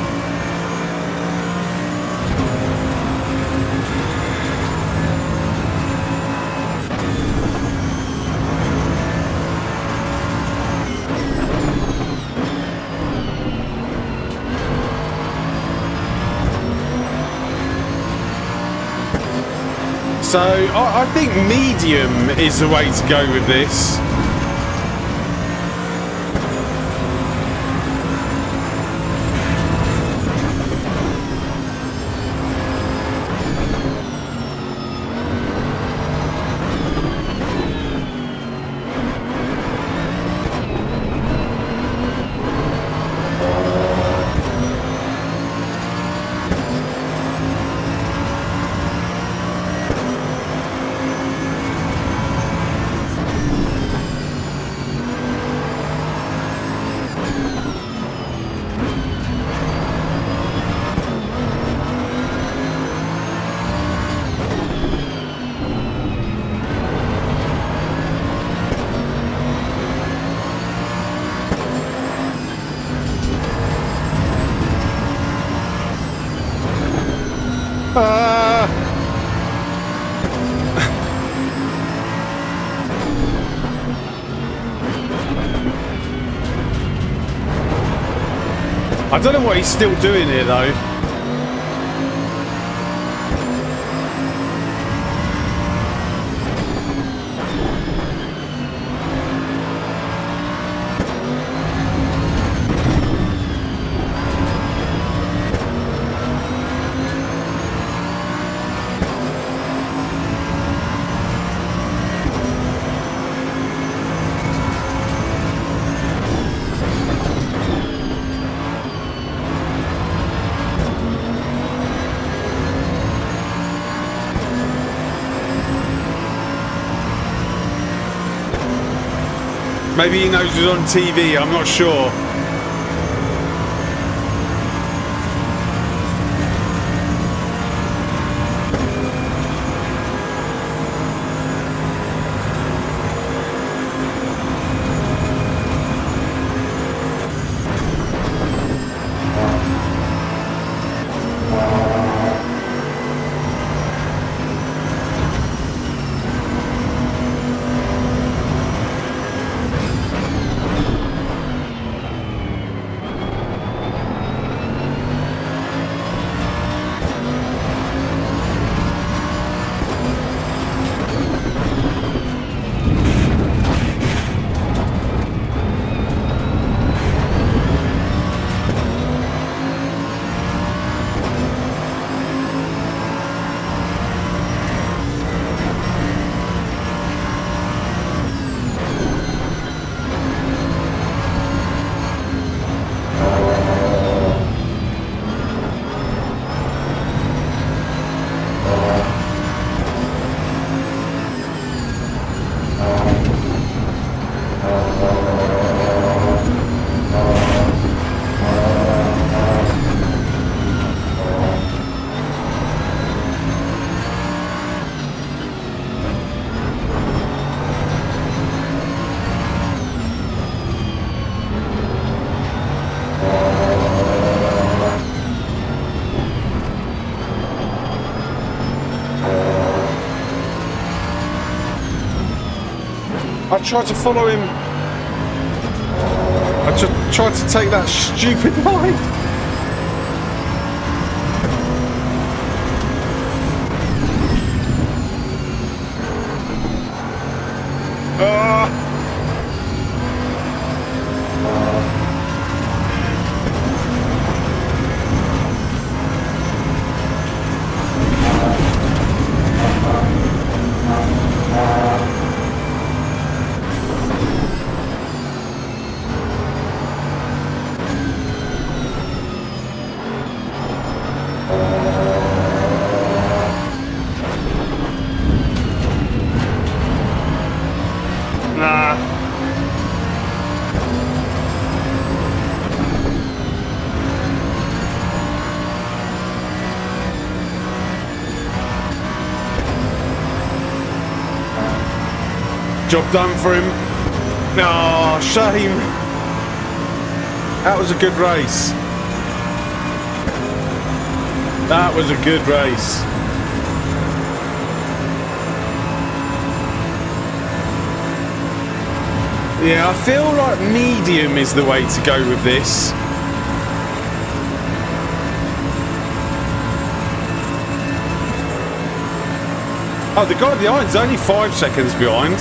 So I think medium is the way to go with this. I don't know what he's still doing here though. Maybe he knows it's on TV, I'm not sure. I tried to follow him. I just tried to take that stupid line. Job done for him. No, shame. That was a good race. That was a good race. Yeah, I feel like medium is the way to go with this. Oh, the guy behind's only 5 seconds behind.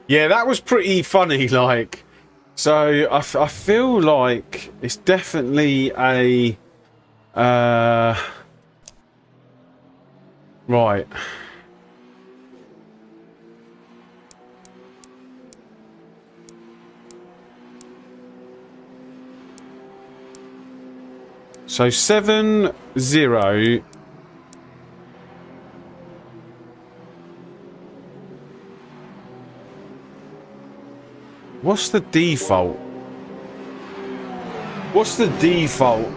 Yeah, that was pretty funny, like. So, I feel like it's definitely a... right. So, 7-0... What's the default? What's the default?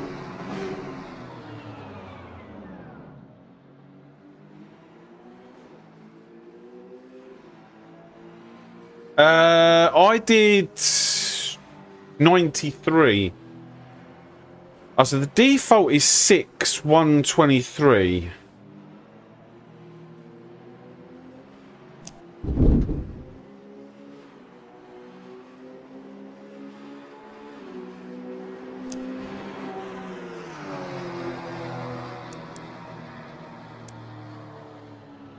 I did 93. Oh, so the default is 6-123.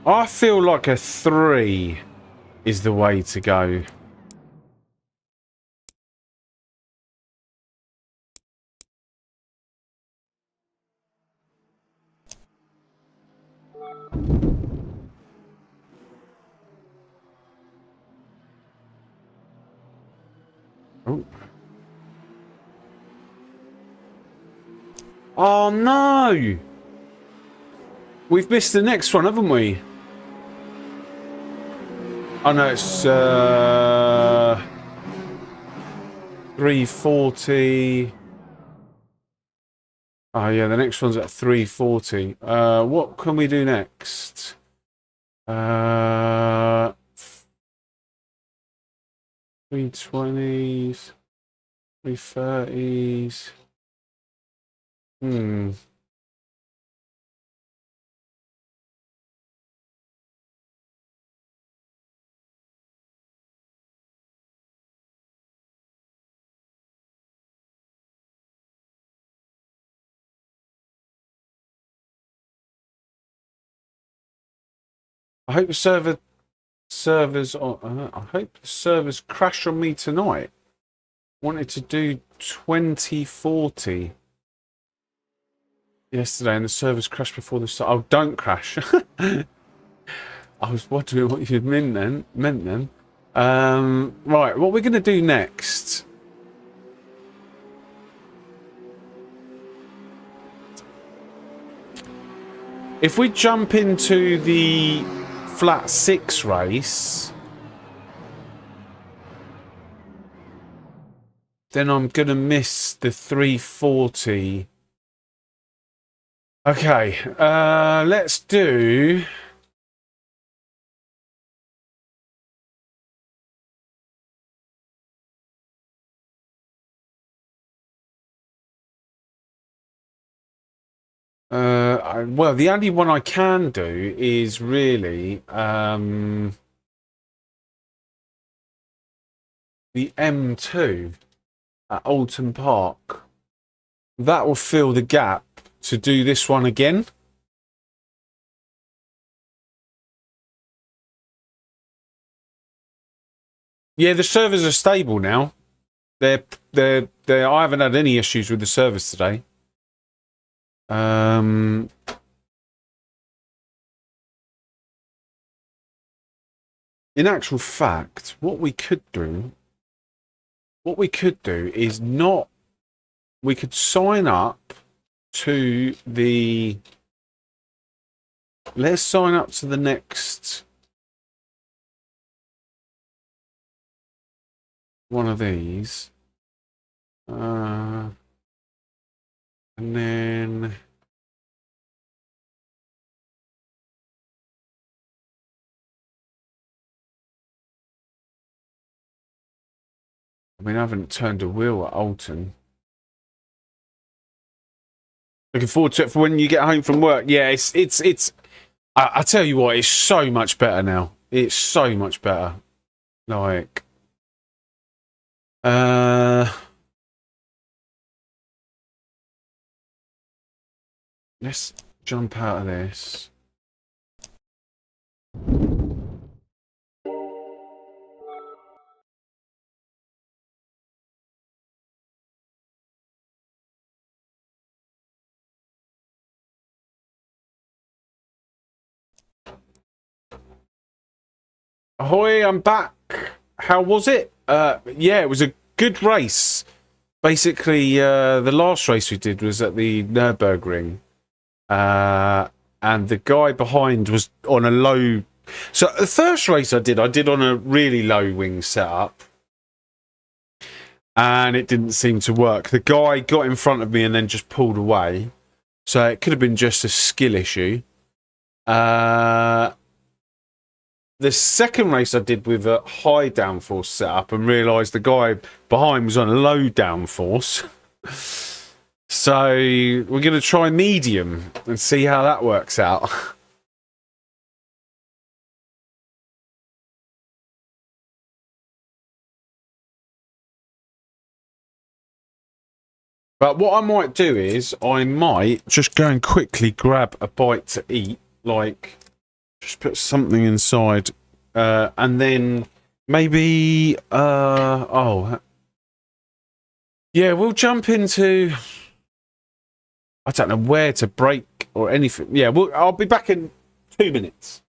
I feel like a 3 is the way to go. Oh. Oh no! We've missed the next one, haven't we? Oh no, it's 340. Oh yeah, the next one's at 340. What can we do next? 320s, 330s. I hope the servers on. I hope the servers crash on me tonight. Wanted to do 2040 yesterday, and the servers crashed before the start. Oh, don't crash! I was wondering what you meant then. Right, what we're going to do next? If we jump into the flat 6 race, then I'm going to miss the 340. Okay, let's do... well, the only one I can do is really the M2 at Alton Park. That will fill the gap to do this one again. Yeah, the servers are stable now. I haven't had any issues with the servers today. In actual fact, what we could do is not... We could sign up to the... Let's sign up to the next one of these. And then... I mean, I haven't turned a wheel at Alton. Looking forward to it for when you get home from work. Yeah, it's. I tell you what, it's so much better now. It's so much better. Like, let's jump out of this. Ahoy, I'm back. How was it? Yeah, it was a good race. Basically, the last race we did was at the Nürburgring. And the guy behind was on a low... So the first race I did on a really low wing setup. And it didn't seem to work. The guy got in front of me and then just pulled away. So it could have been just a skill issue. The second race I did with a high downforce setup and realised the guy behind was on a low downforce. So we're going to try medium and see how that works out. But what I might do is I might just go and quickly grab a bite to eat, like... Just put something inside, and then maybe, yeah, we'll jump into, I don't know where to break or anything. Yeah, I'll be back in 2 minutes.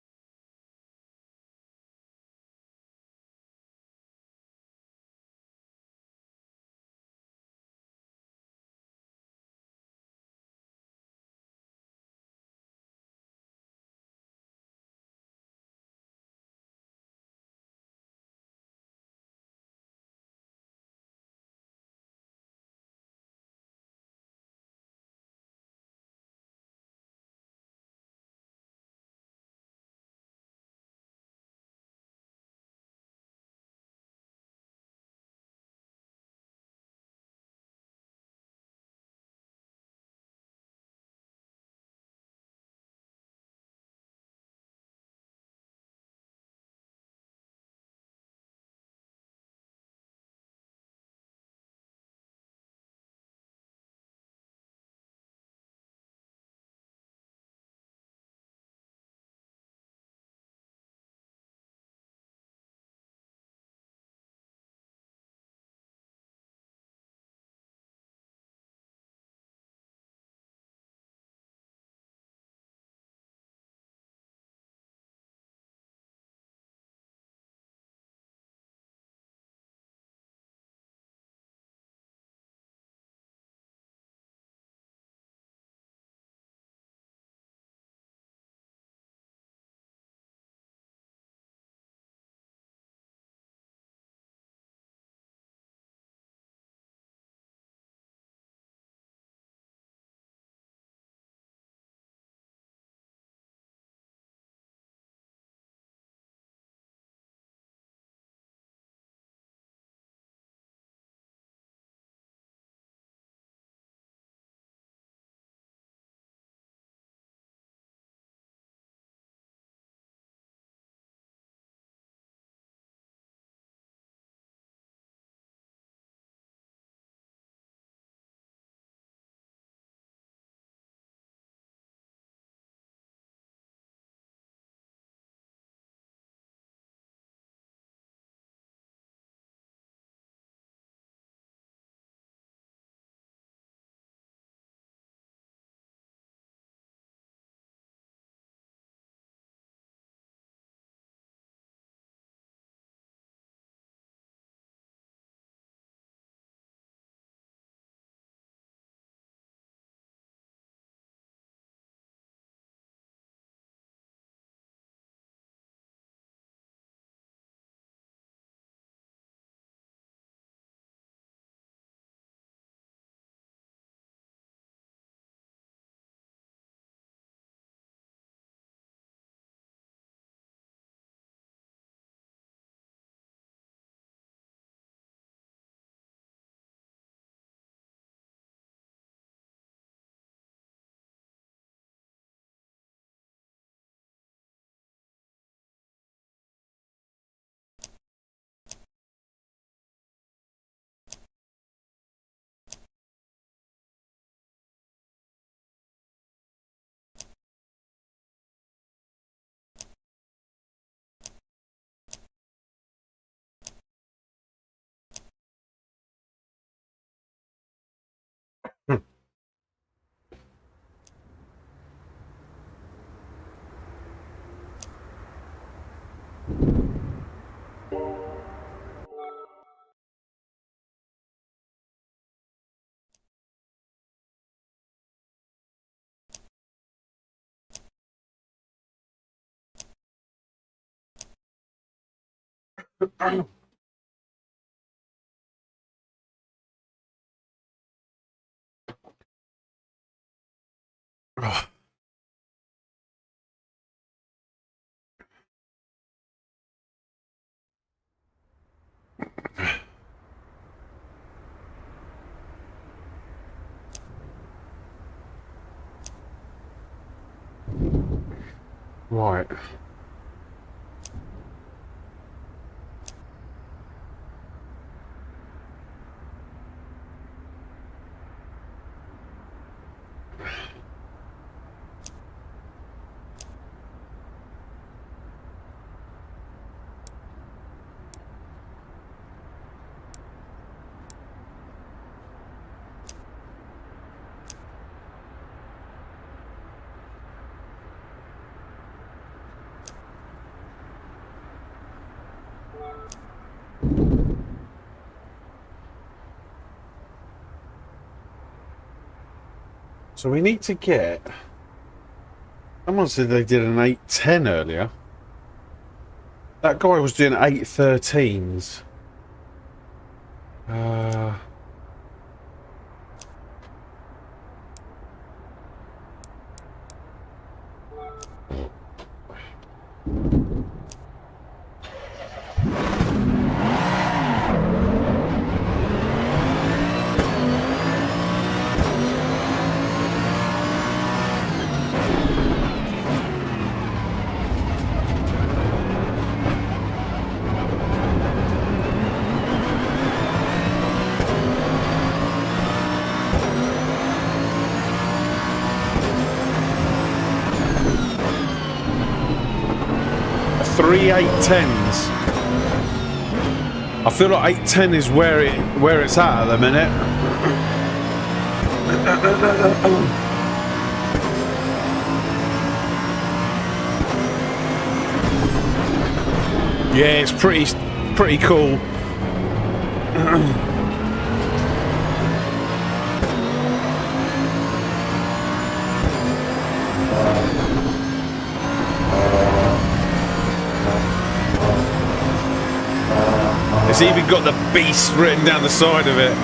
Right. So we need to get... Someone said they did an 810 earlier. That guy was doing 813s. Three 810s. I feel like 810 is where it's at the minute. Yeah, it's pretty cool. It's even got the beast written down the side of it.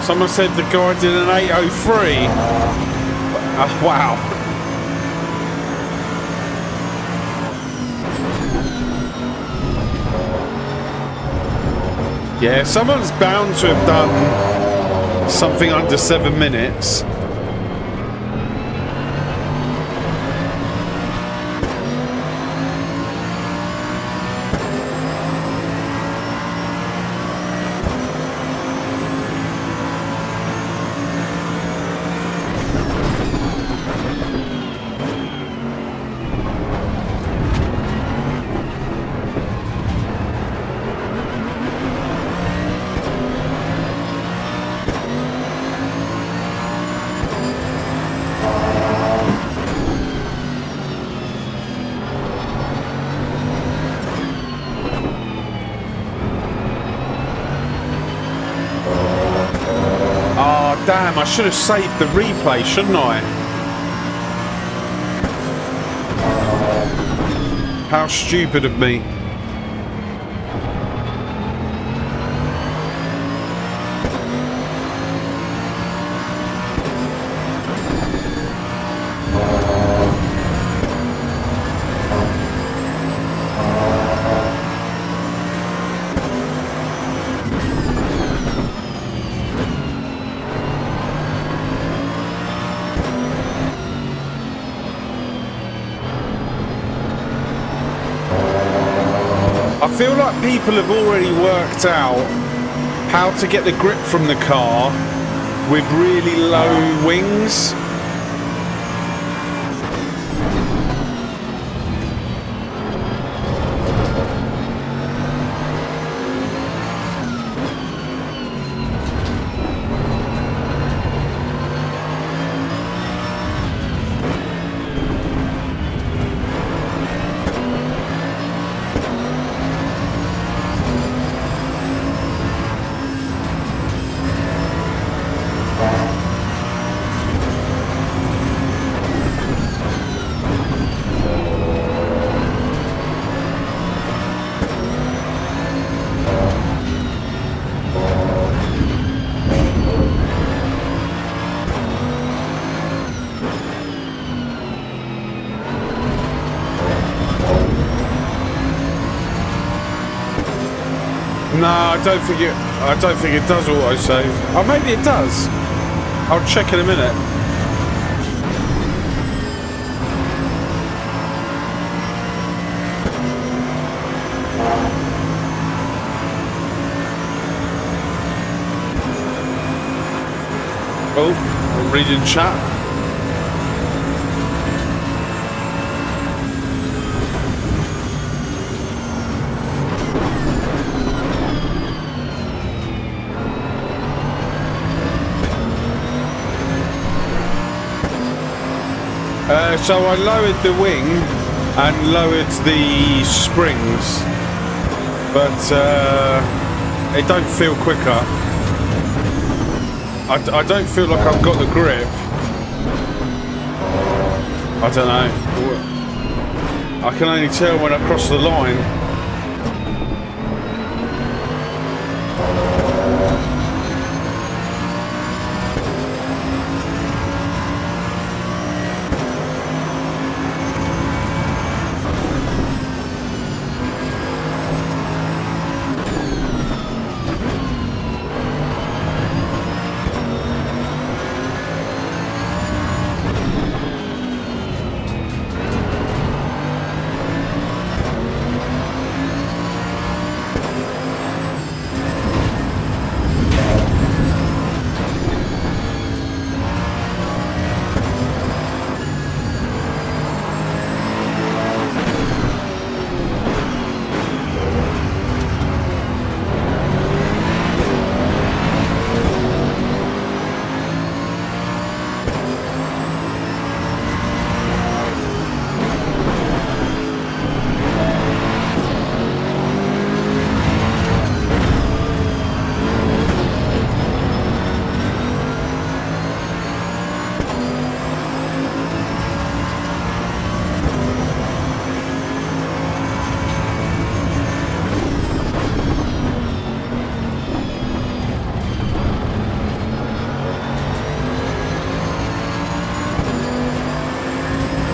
Someone said the guy did an 803. Wow. Yeah, someone's bound to have done something under 7 minutes. Damn, I should have saved the replay, shouldn't I? How stupid of me. I feel like people have already worked out how to get the grip from the car with really low wings. No, I don't think it does auto-save. Oh, maybe it does. I'll check in a minute. Oh, I'm reading chat. So I lowered the wing and lowered the springs, but it don't feel quicker. I don't feel like I've got the grip. I don't know. I can only tell when I cross the line.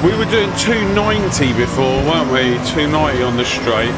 We were doing 290 before, weren't we? 290 on the straight.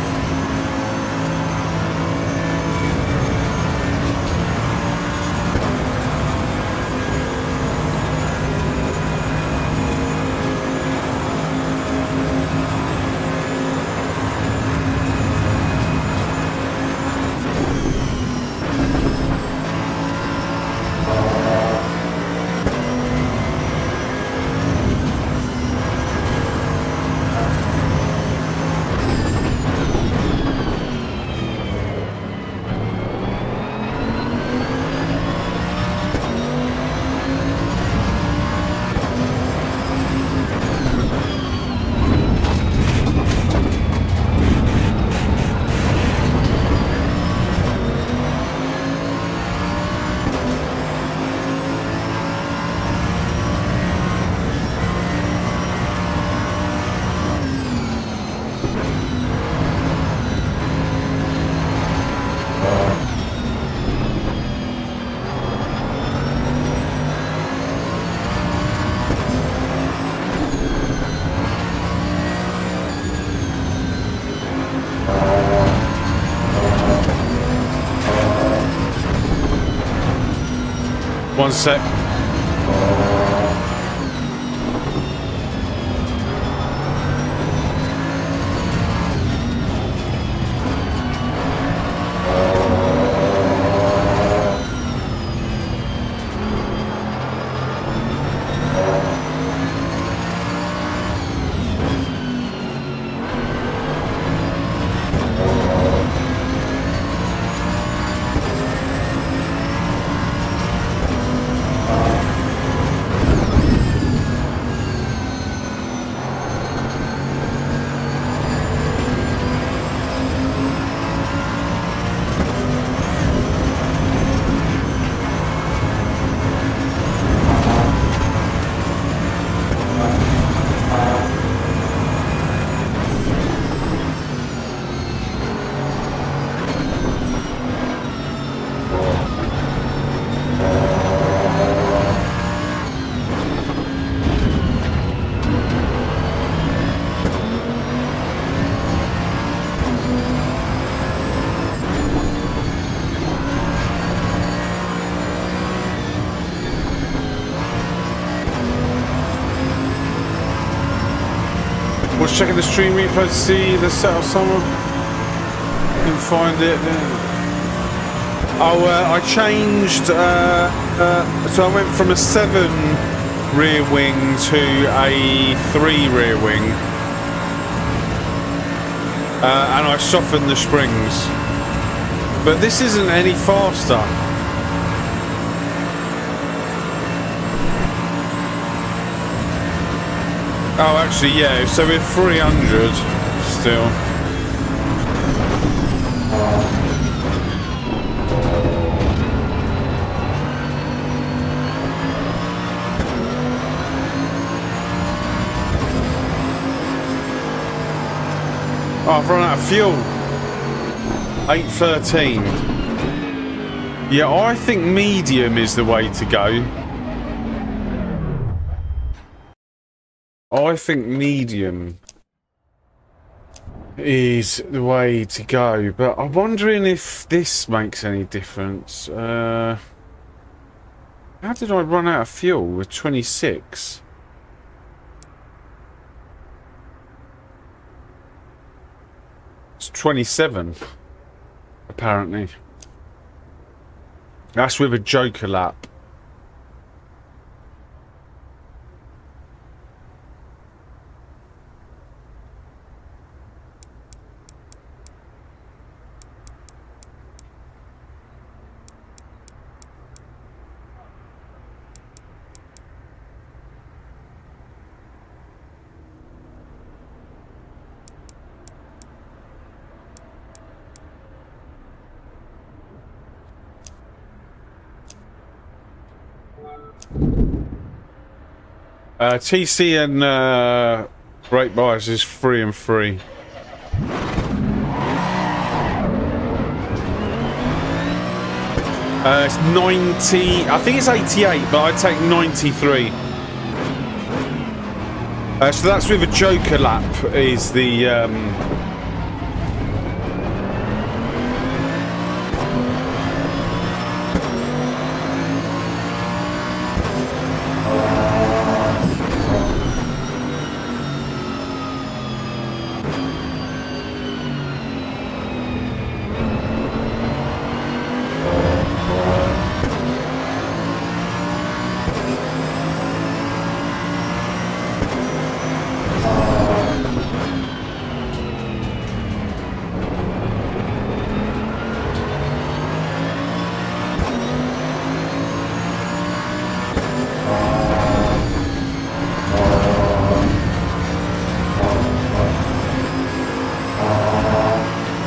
One sec. just checking the stream replay to see the setup somewhere. Didn't find it. Oh, I changed. So I went from a 7 rear wing to a 3 rear wing, and I softened the springs. But this isn't any faster. Oh, actually, yeah. So we're 300 still. Oh, I've run out of fuel. 8:13. Yeah, I think medium is the way to go. I think medium is the way to go, but I'm wondering if this makes any difference. How did I run out of fuel with 26? It's 27, apparently. That's with a joker lap. TC and brake bias is 3 and 3. It's 90. I think it's 88, but I take 93. So that's with a joker lap. Is the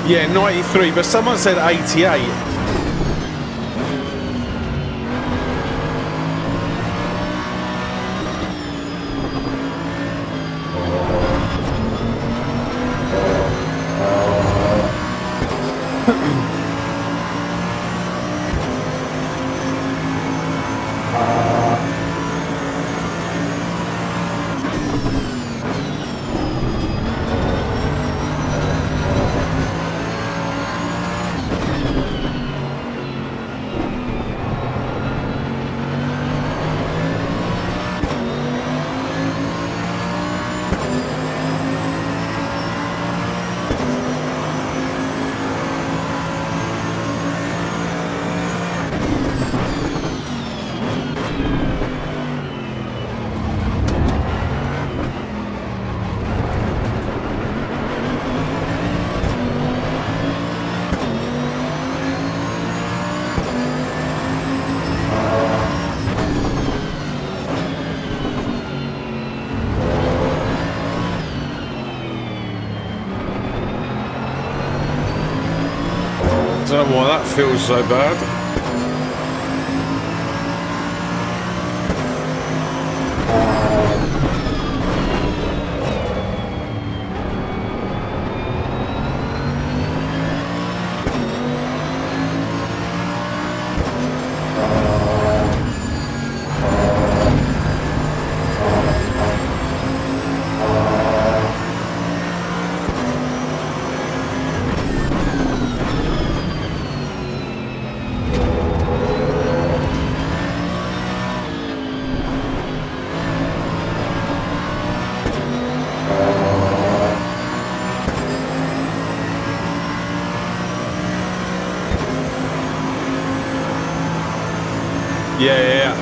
yeah, 93, but someone said 88. I don't know why that feels so bad. Yeah.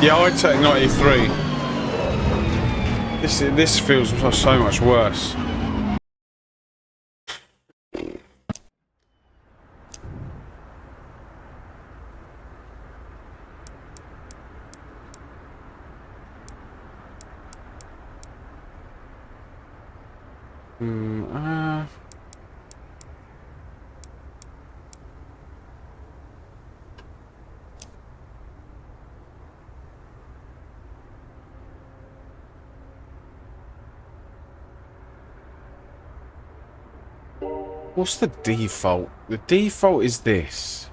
Yeah, I'd take 93. This feels so much worse. What's the default? The default is this.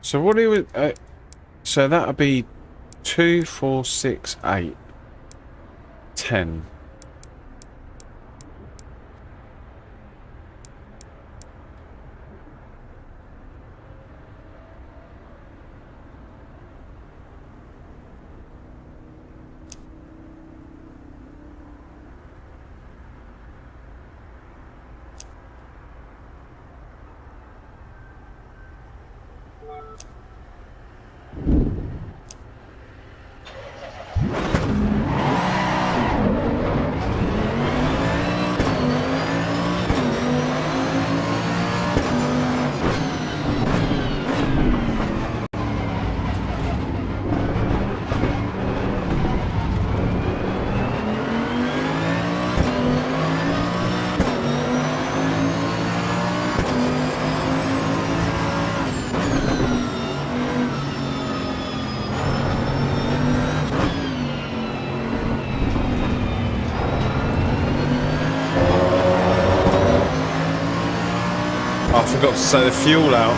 So what do we... so that would be 2, 4, 6, 8, 10. I forgot to say the fuel out.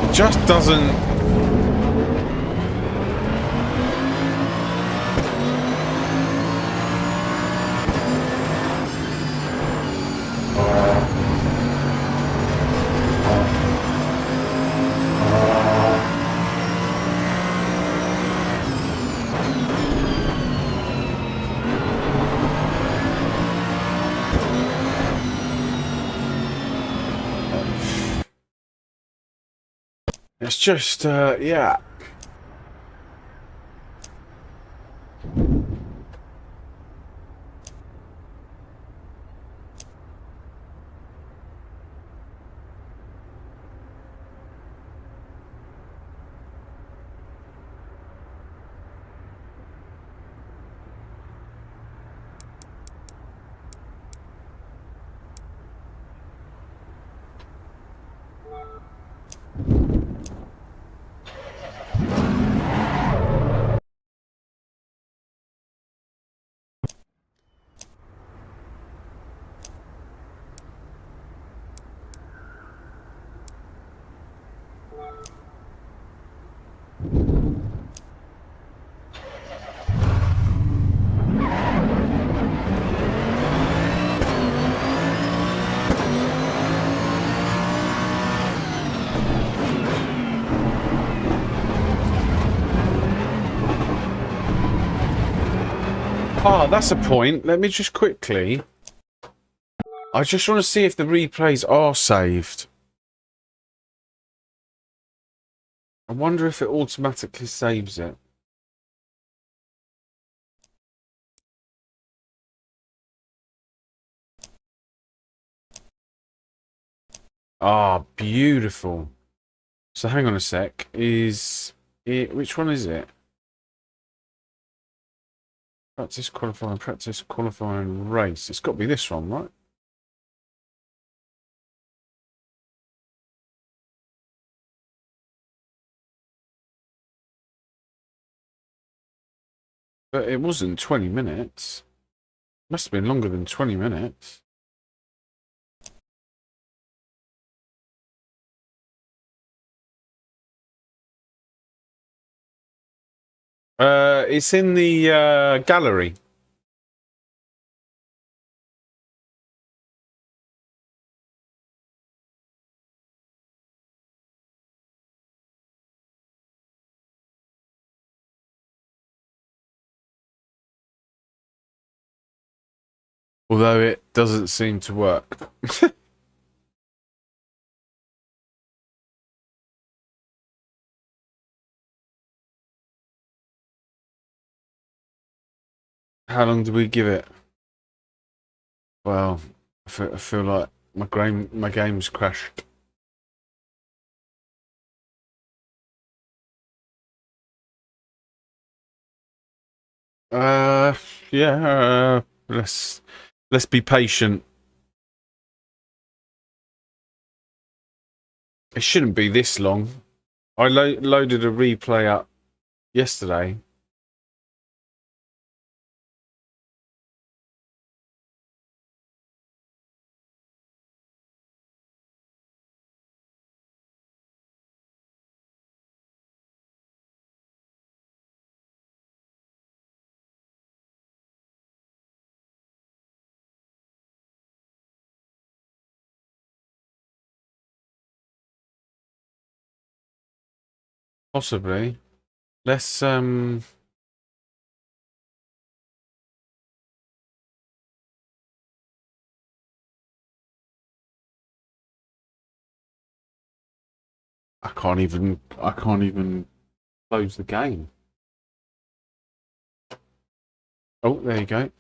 It just doesn't... It's just, yeah. Ah, that's a point. Let me just quickly... I just want to see if the replays are saved. I wonder if it automatically saves it. Ah, beautiful. So hang on a sec. Is it, which one is it? Practice qualifying race. It's got to be this one, right? But it wasn't 20 minutes. Must have been longer than 20 minutes. It's in the gallery. Although it doesn't seem to work. How long did we give it? Well, I feel like my game's crashed. Yeah. Let's be patient. It shouldn't be this long. I loaded a replay up yesterday. Possibly. Let's I can't even close the game. Oh, there you go.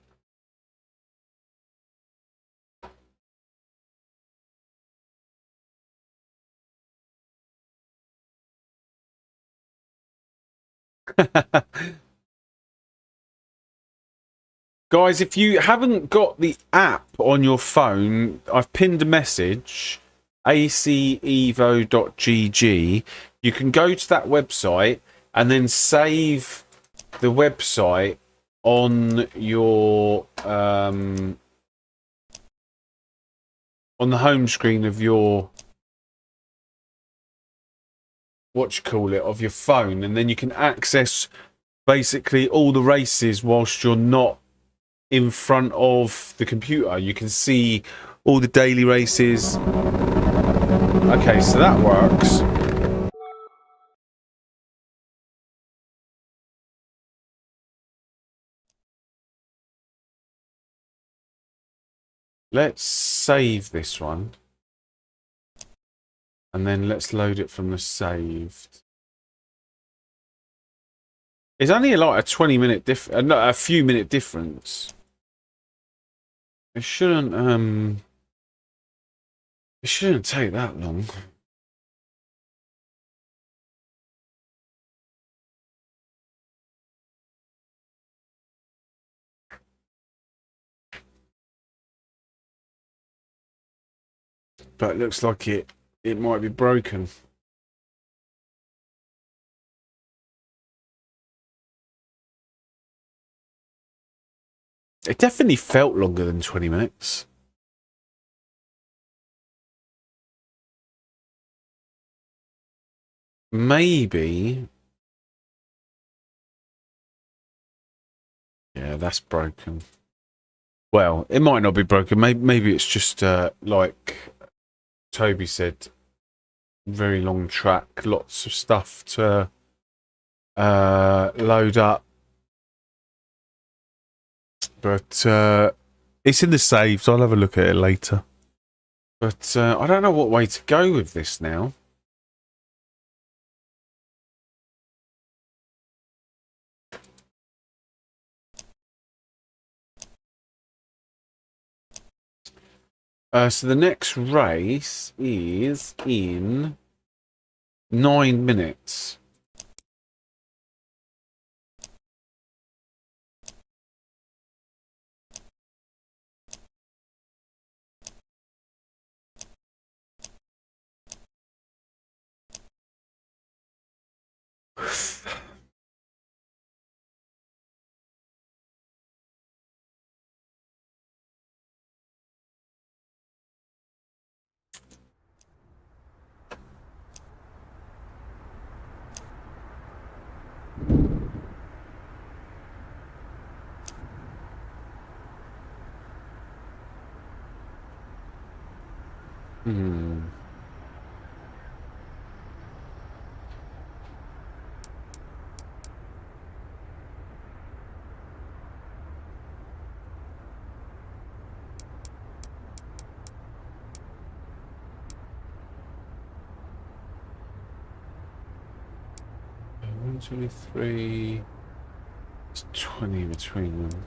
Guys, if you haven't got the app on your phone, I've pinned a message, acevo.gg. You can go to that website and then save the website on your on the home screen of your of your phone, and then you can access basically all the races whilst you're not in front of the computer. You can see all the daily races. Okay, so that works. Let's save this one. And then let's load it from the saved. It's only like a 20-minute a few minute difference. It shouldn't take that long. But it looks like it might be broken. It definitely felt longer than 20 minutes. Maybe. Yeah, that's broken. Well, it might not be broken. Maybe it's just like Toby said, very long track, lots of stuff to load up. But it's in the saves. I'll have a look at it later. But I don't know what way to go with this now. So the next race is in 9 minutes. Hmm. One, two, three. It's 20 between them.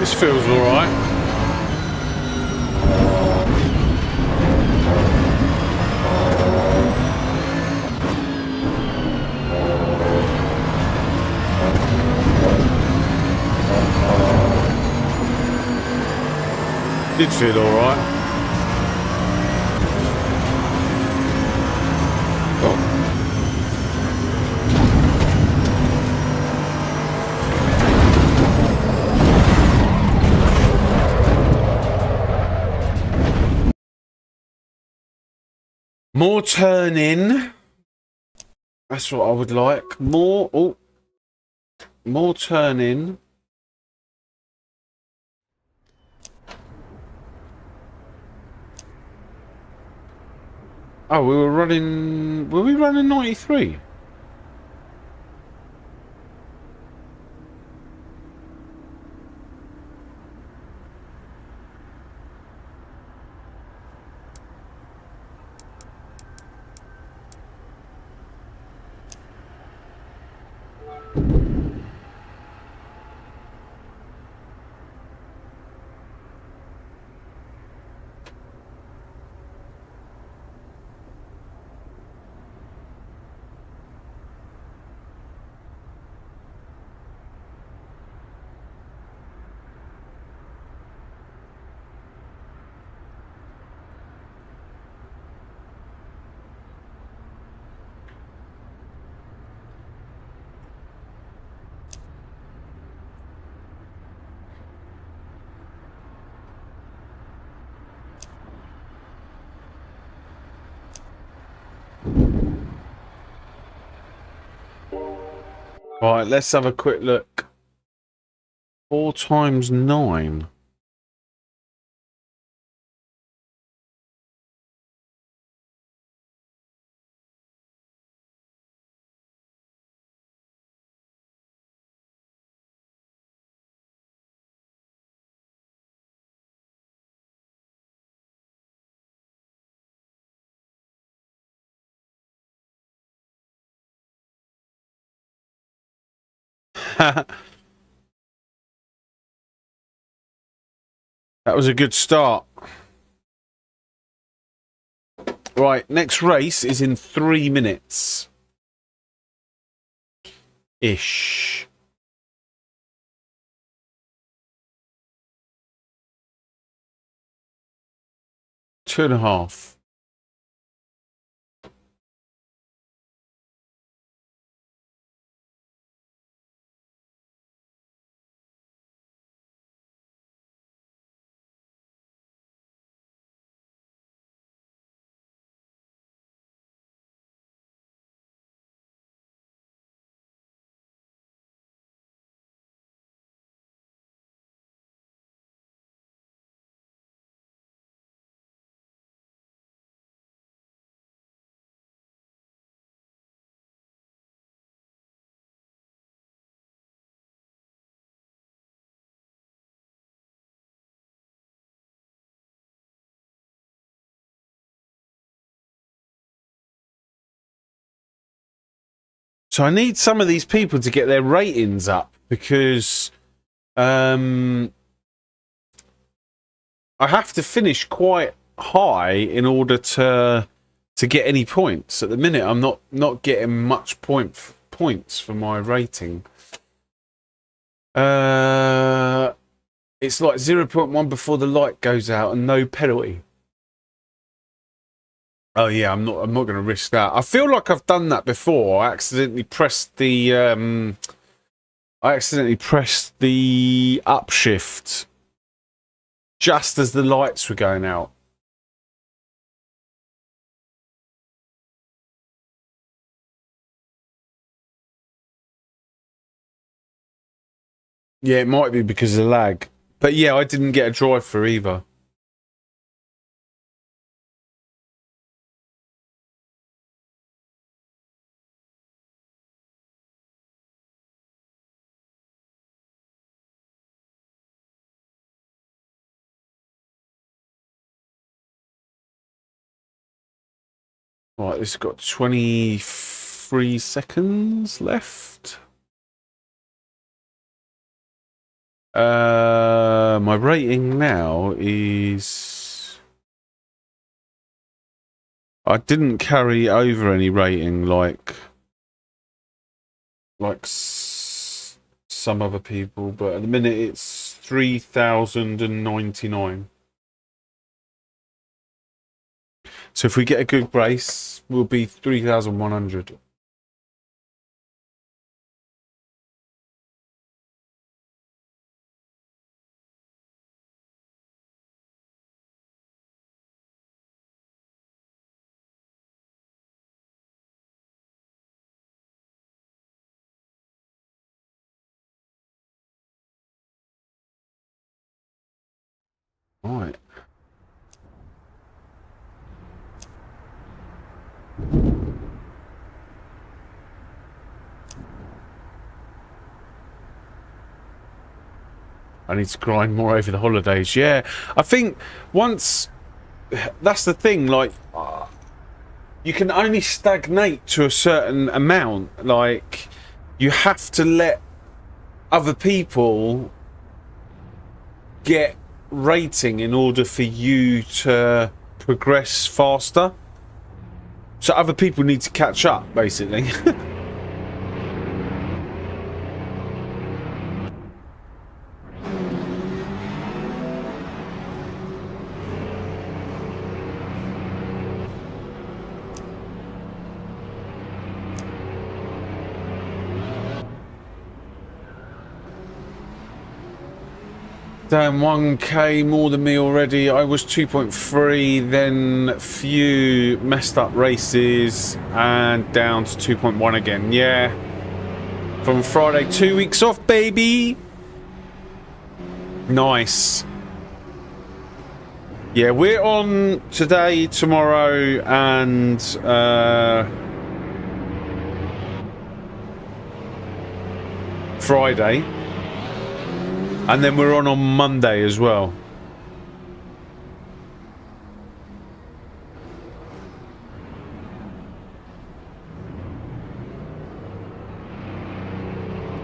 This feels alright. Did feel alright. More turning. That's what I would like. More turning. Oh, were we running 93? Right, let's have a quick look. 4 times 9. That was a good start. Right, next race is in 3 minutes. Ish. 2.5. So I need some of these people to get their ratings up because I have to finish quite high in order to get any points. At the minute, I'm not getting much points for my rating. It's like 0.1 before the light goes out and no penalty. Oh yeah, I'm not going to risk that. I feel like I've done that before. I accidentally pressed the upshift just as the lights were going out. Yeah, it might be because of lag. But yeah, I didn't get a drive for either. Right, this has got 23 seconds left. My rating now is... I didn't carry over any rating like some other people, but at the minute it's 3,099. So if we get a good race, we'll be 3,100. Right. I need to grind more over the holidays. Yeah, I think once... That's the thing, like... you can only stagnate to a certain amount. Like, you have to let other people get rating in order for you to progress faster. So other people need to catch up, basically. Damn, 1k more than me already. I was 2.3, then few messed up races and down to 2.1 again. Yeah. from Friday. 2 weeks off, baby. Nice. Yeah, we're on today, tomorrow, and Friday. And then we're on Monday as well.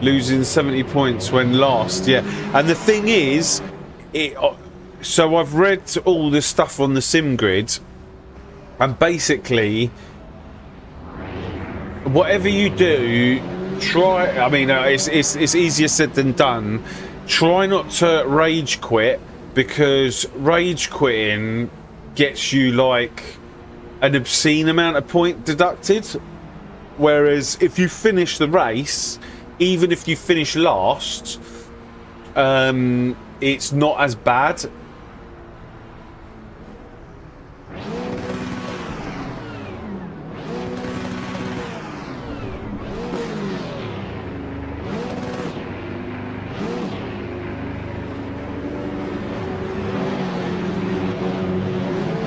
Losing 70 points when last, yeah. And the thing is, so I've read all the stuff on the sim grid, and basically, whatever you do, try. I mean, it's easier said than done. Try not to rage quit, because rage quitting gets you like an obscene amount of point deducted. Whereas if you finish the race, even if you finish last, it's not as bad.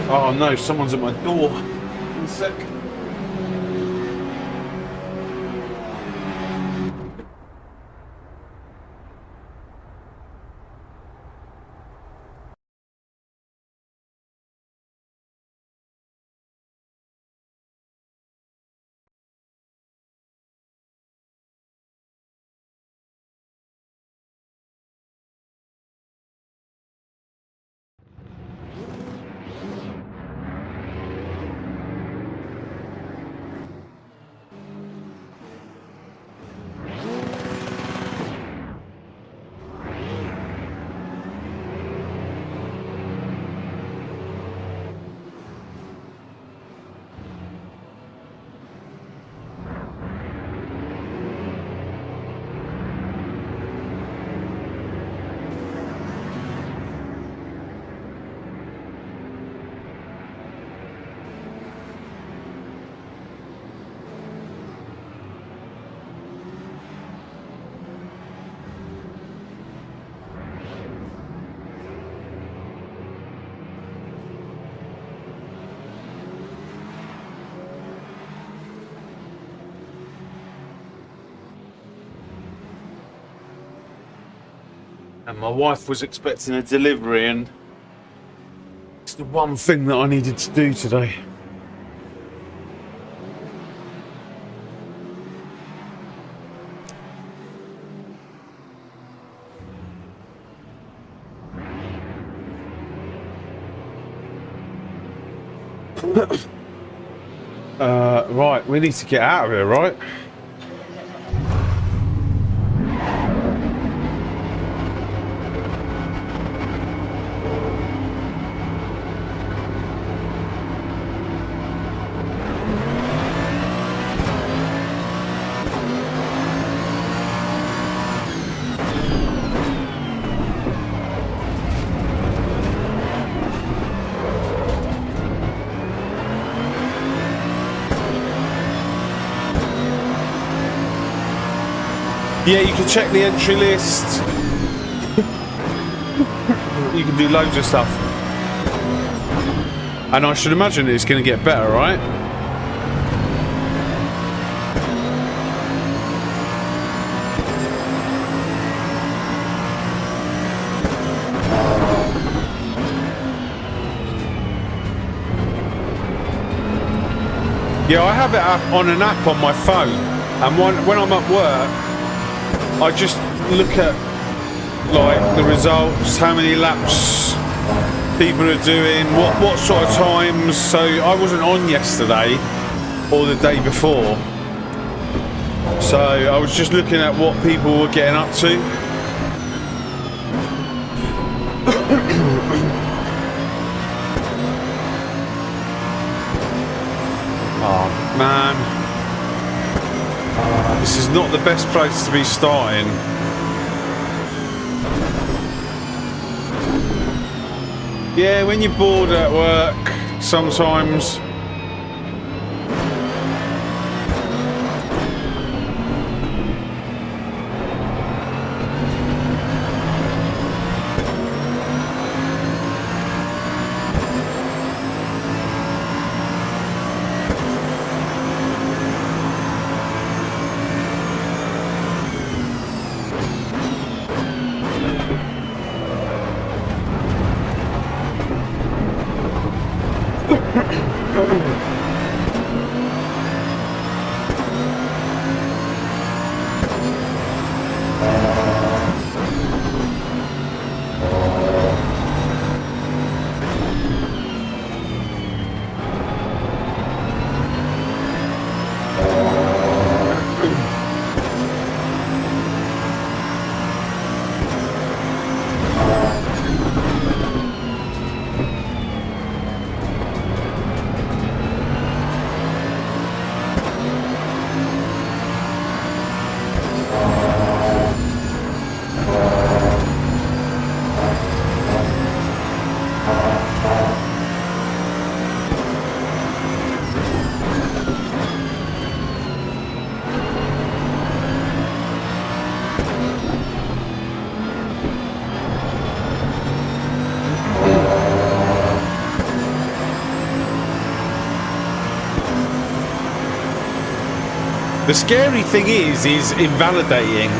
Oh no, someone's at my door. 1 sec. And my wife was expecting a delivery, and it's the one thing that I needed to do today. Right, we need to get out of here, right? Yeah, you can check the entry list. You can do loads of stuff. And I should imagine it's going to get better, right? Yeah, I have it up on an app on my phone. And when I'm at work, I just look at like the results, how many laps people are doing, what sort of times. So I wasn't on yesterday or the day before, so I was just looking at what people were getting up to. Oh man. This is not the best place to be starting. Yeah, when you're bored at work, sometimes. The scary thing is invalidating.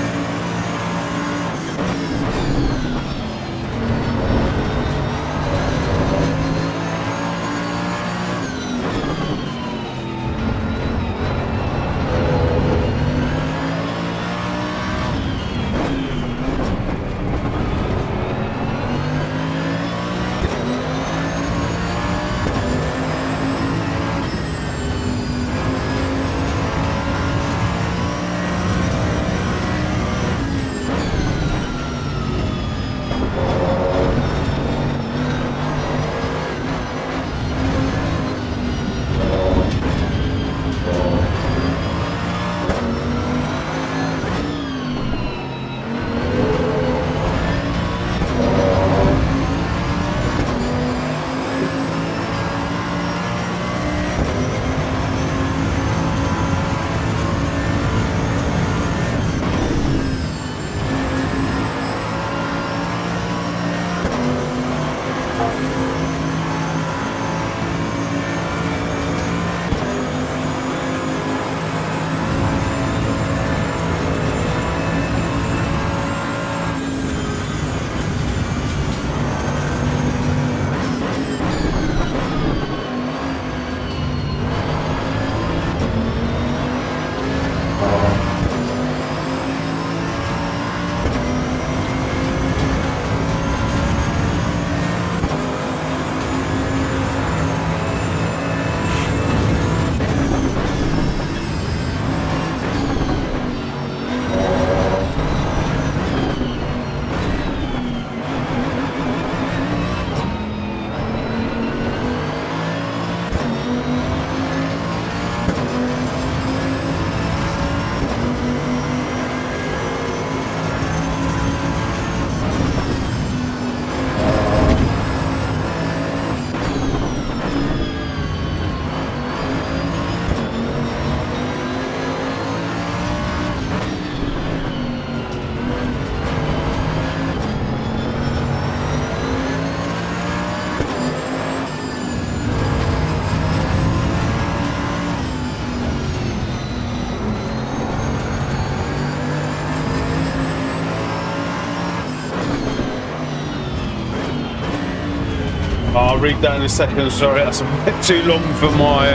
I'll read that in a second. Sorry, that's a bit too long for my...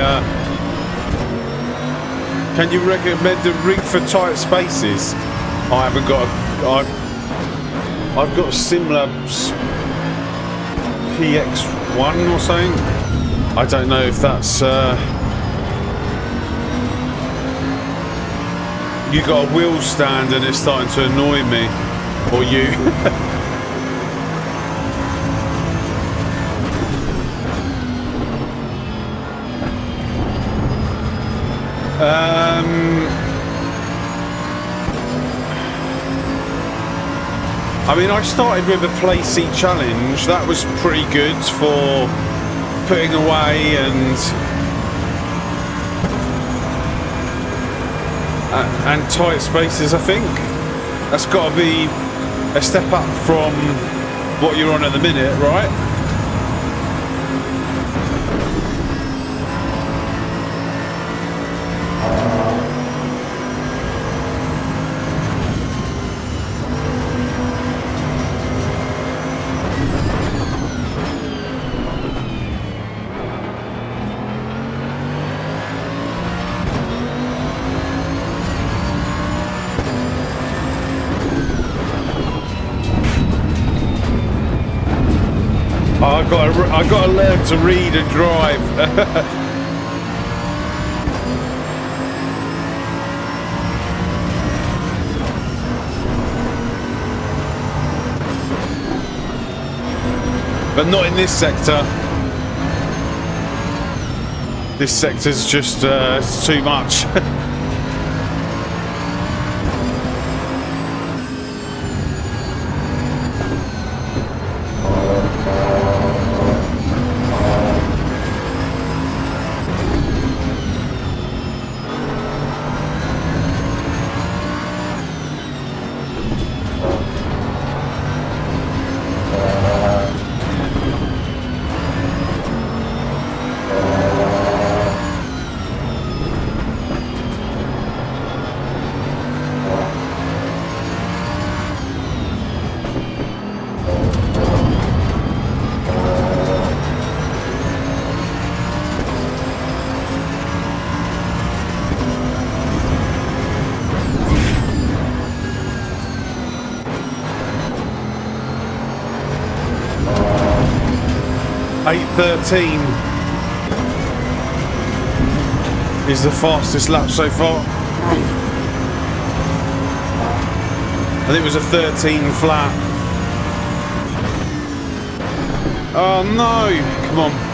Can you recommend a rig for tight spaces? I haven't got a... I've got a similar PX1 or something. I don't know if that's... You got a wheel stand and it's starting to annoy me. Or you. I mean, I started with a play seat challenge. That was pretty good for putting away and tight spaces. I think that's got to be a step up from what you're on at the minute, right? I got to learn to read and drive. But not in this sector. This sector's just it's too much. 8:13 is the fastest lap so far. And it was a 13 flat. Oh no! Come on.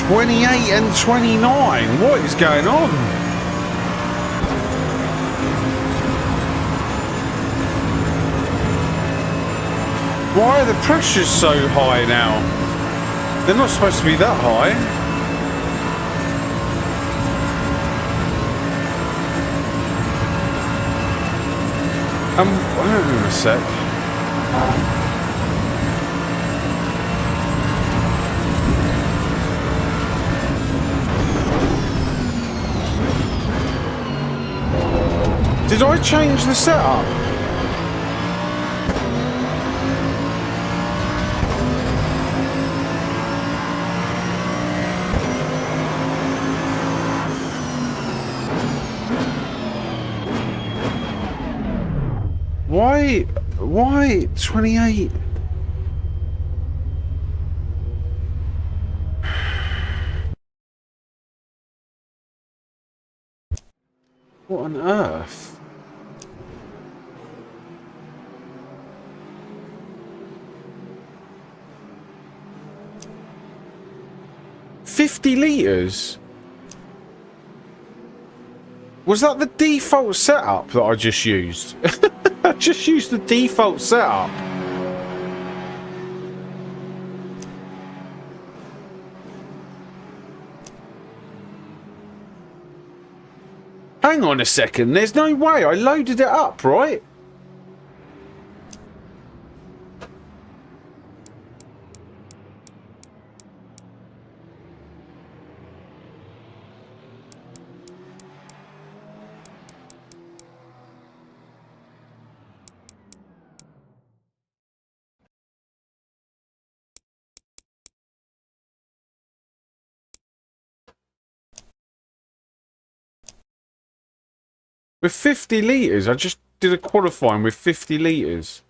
'28 and 29. What is going on? Why are the pressures so high now? They're not supposed to be that high. Hang on a sec. Did I change the setup? Why 28? What on earth? $50 litres? Was that the default setup that I just used? I just used the default setup. Hang on a second, there's no way. I loaded it up, right? With 50 litres, I just did a qualifying with 50 litres.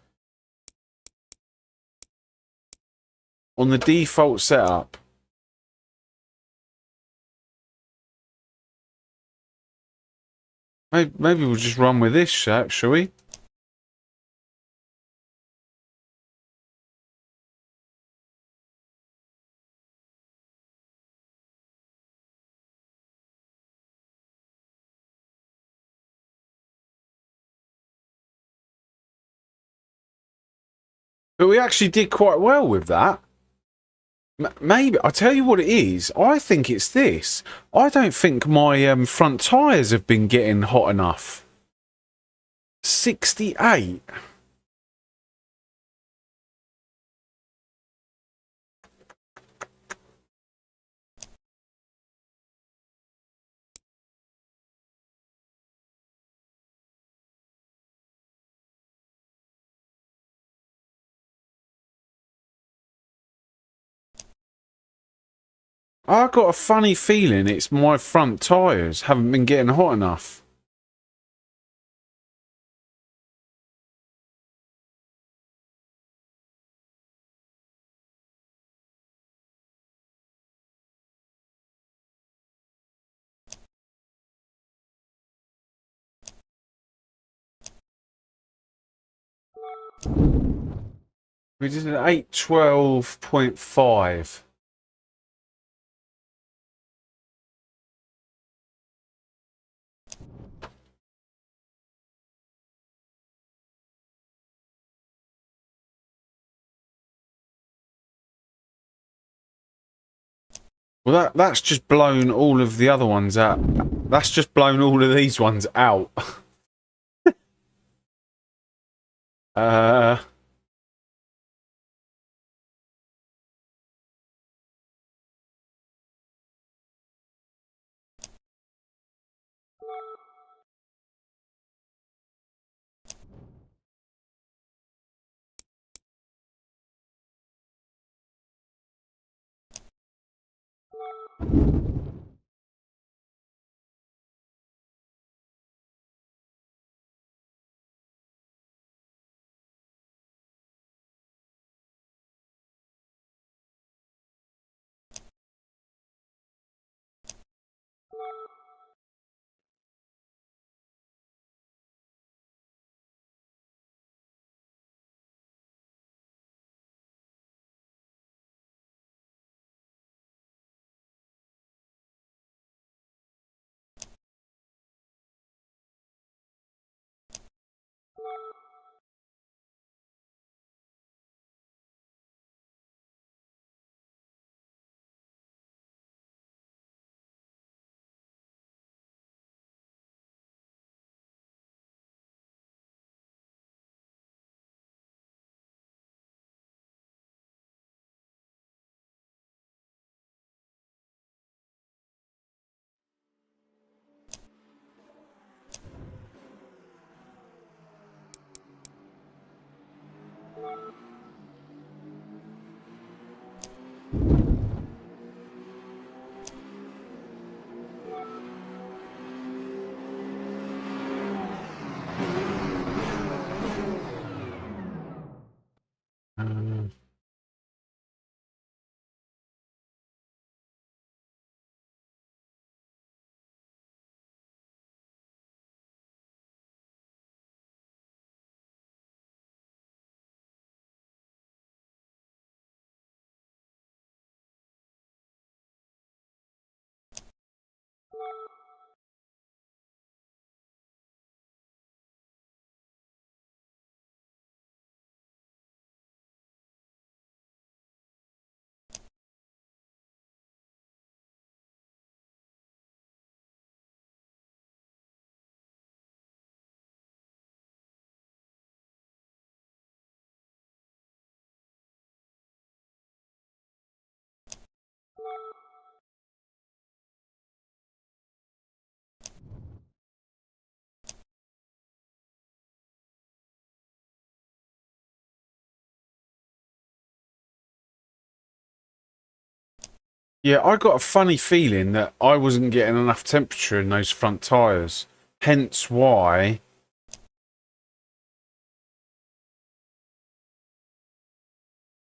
On the default setup. Maybe we'll just run with this, shall we? But we actually did quite well with that. Maybe, I'll tell you what it is. I think it's this. I don't think my front tyres have been getting hot enough. 68. I got a funny feeling it's my front tyres haven't been getting hot enough. We did an 812.5. Well, that's just blown all of the other ones out. That's just blown all of these ones out. uh, yeah, I got a funny feeling that I wasn't getting enough temperature in those front tyres. Hence why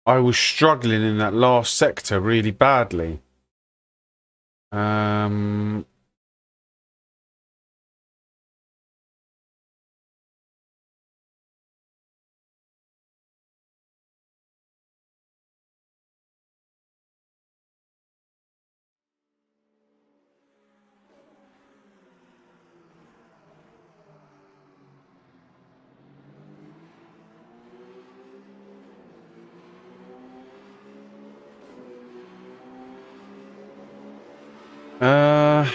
I was struggling in that last sector really badly. Um, uh,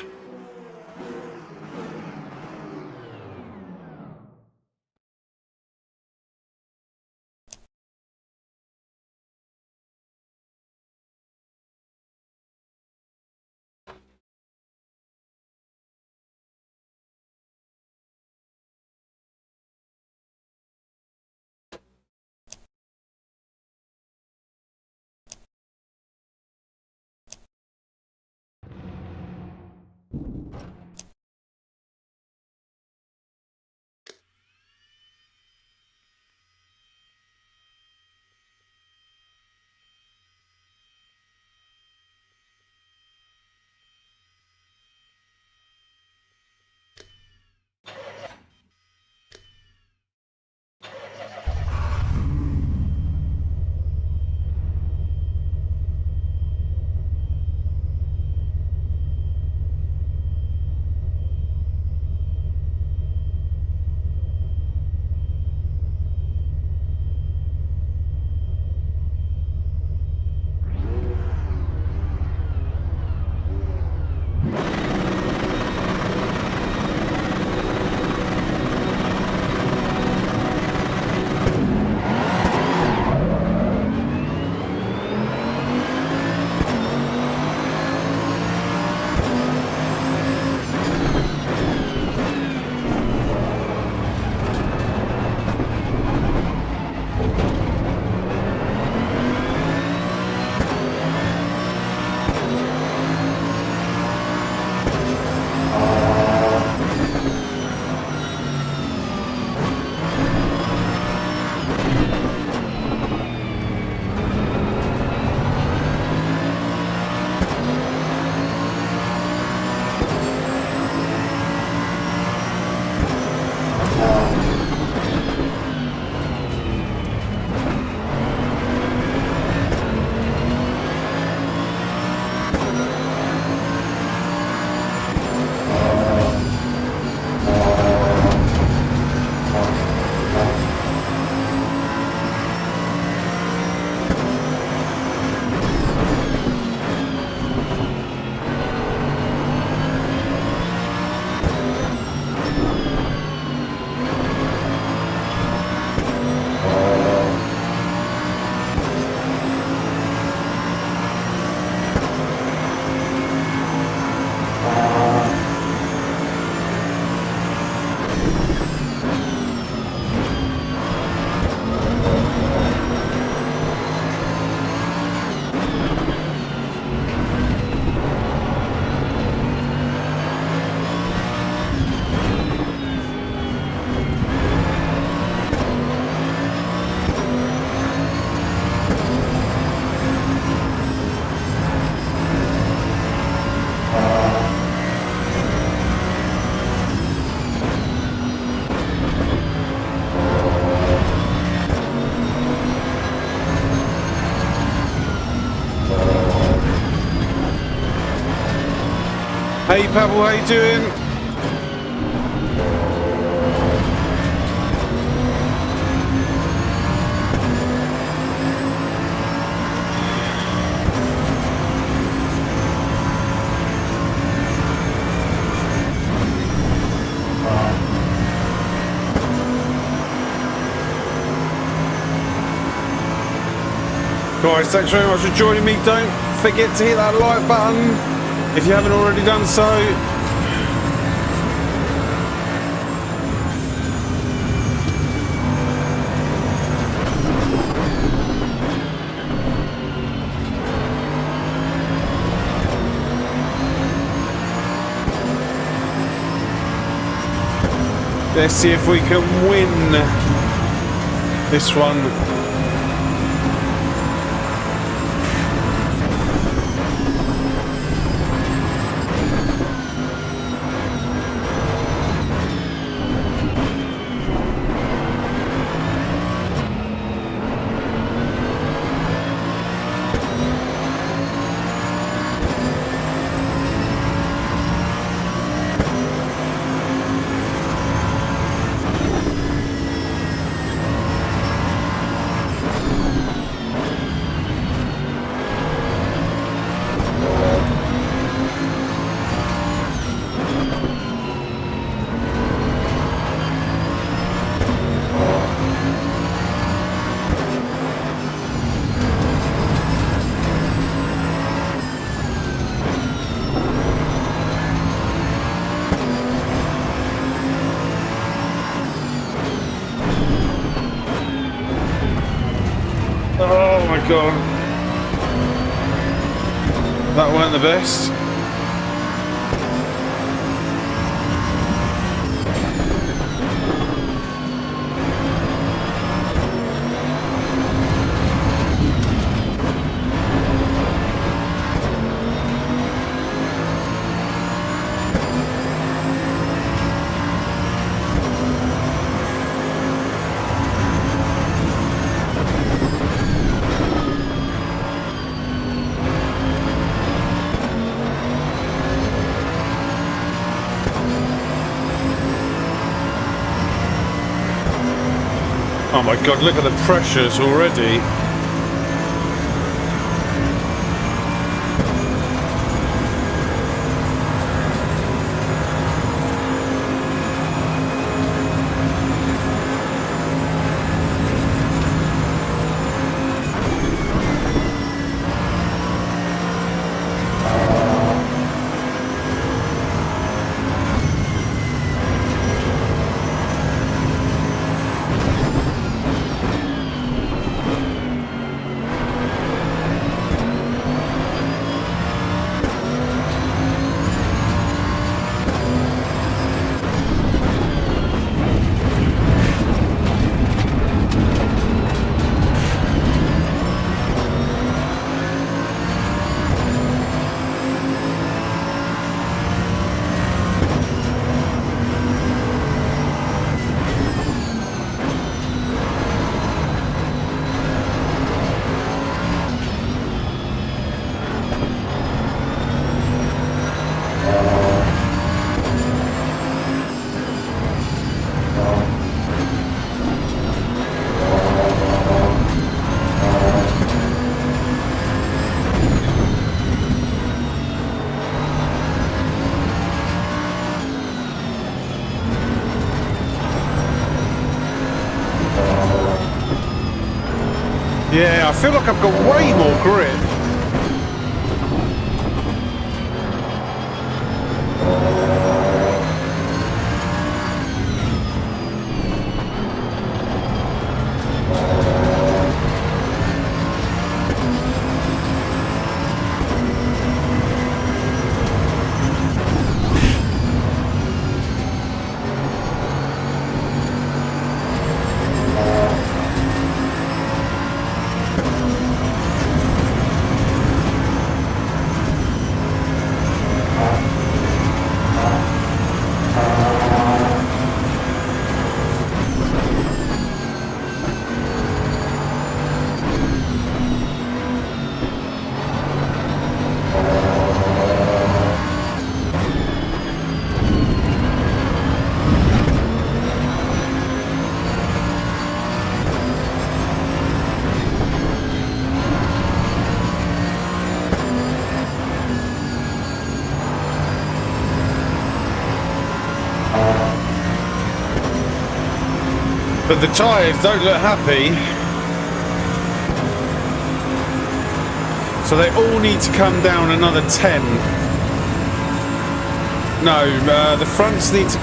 Hey Pavel, how you doing? Guys, thanks very much for joining me. Don't forget to hit that like button if you haven't already done so. Let's see if we can win this one. Oh my god. That weren't the best. Oh my god, look at the pressures already. Yeah, I feel like I've got way more grip. But the tyres don't look happy. So they all need to come down another 10. No, the fronts need to...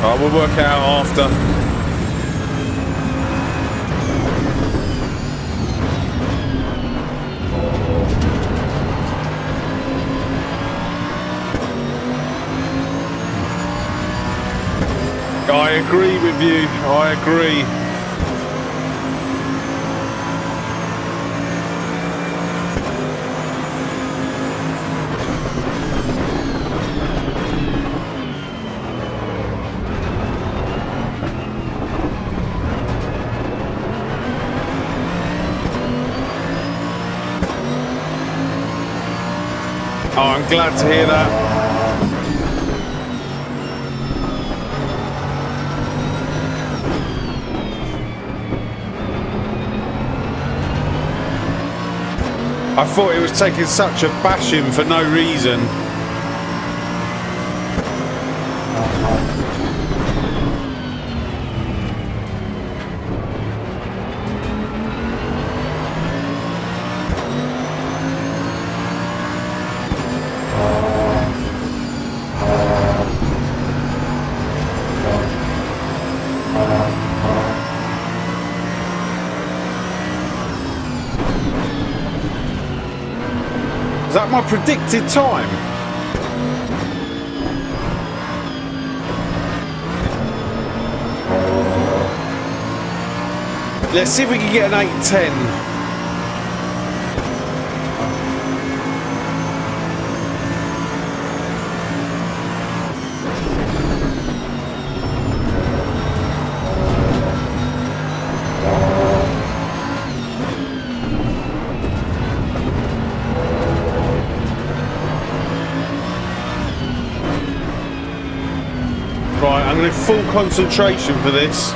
Oh, we'll work it out after. I agree with you. I agree. Oh, I'm glad to hear that. I thought it was taking such a bashing for no reason. Is that my predicted time? Let's see if we can get an 8:10. Right, I'm going to full concentration for this.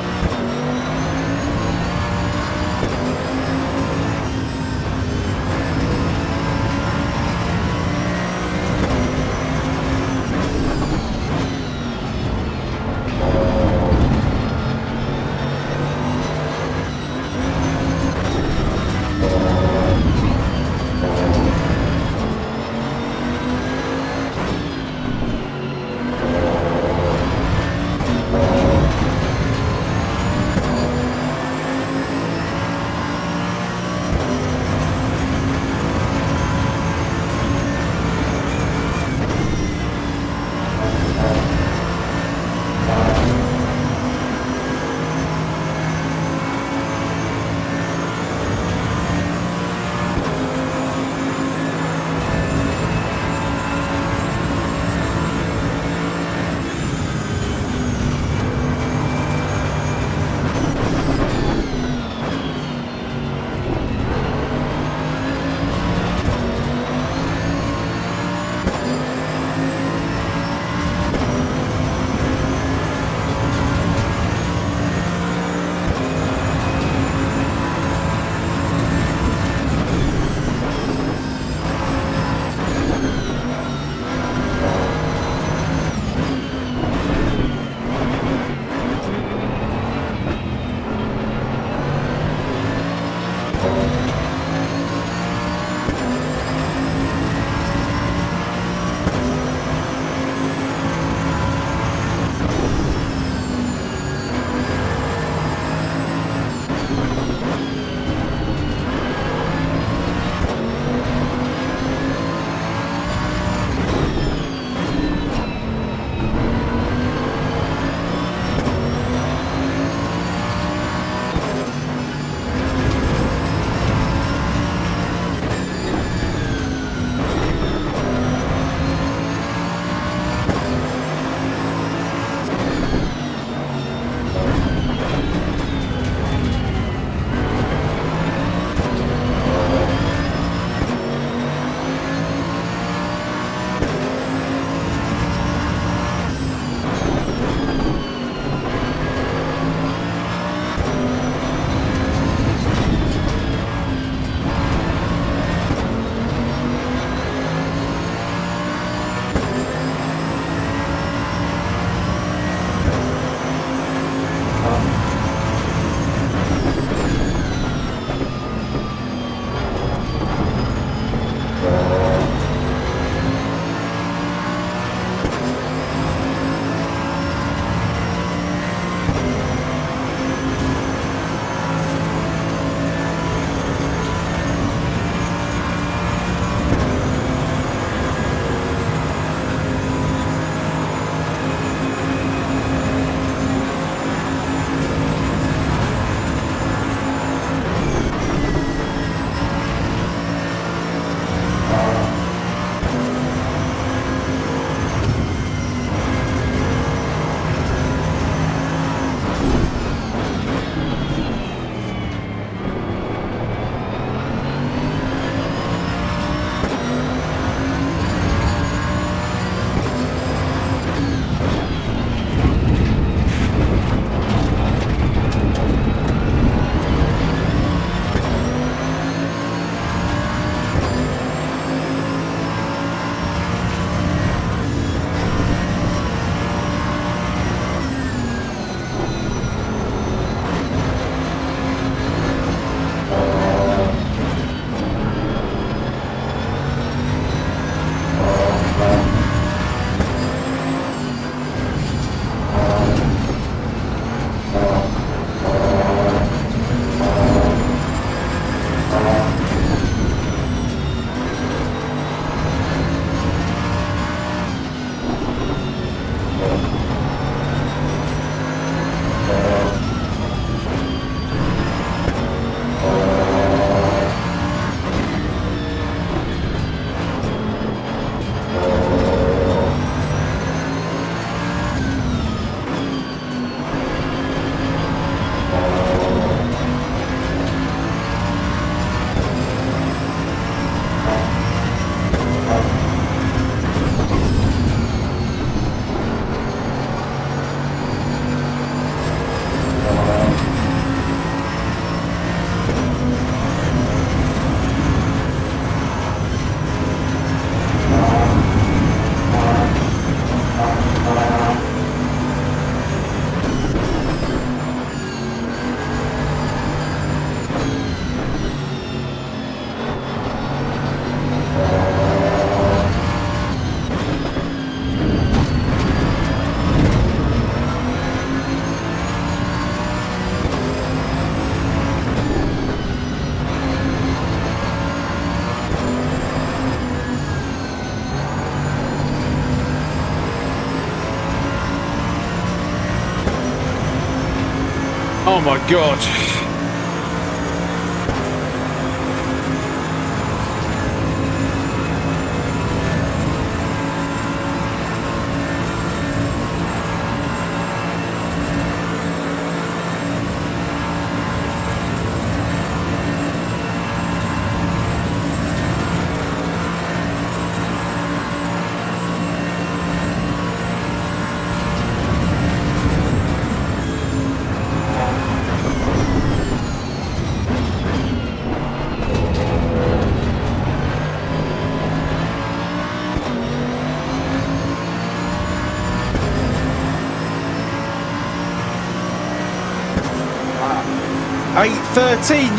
Oh my god.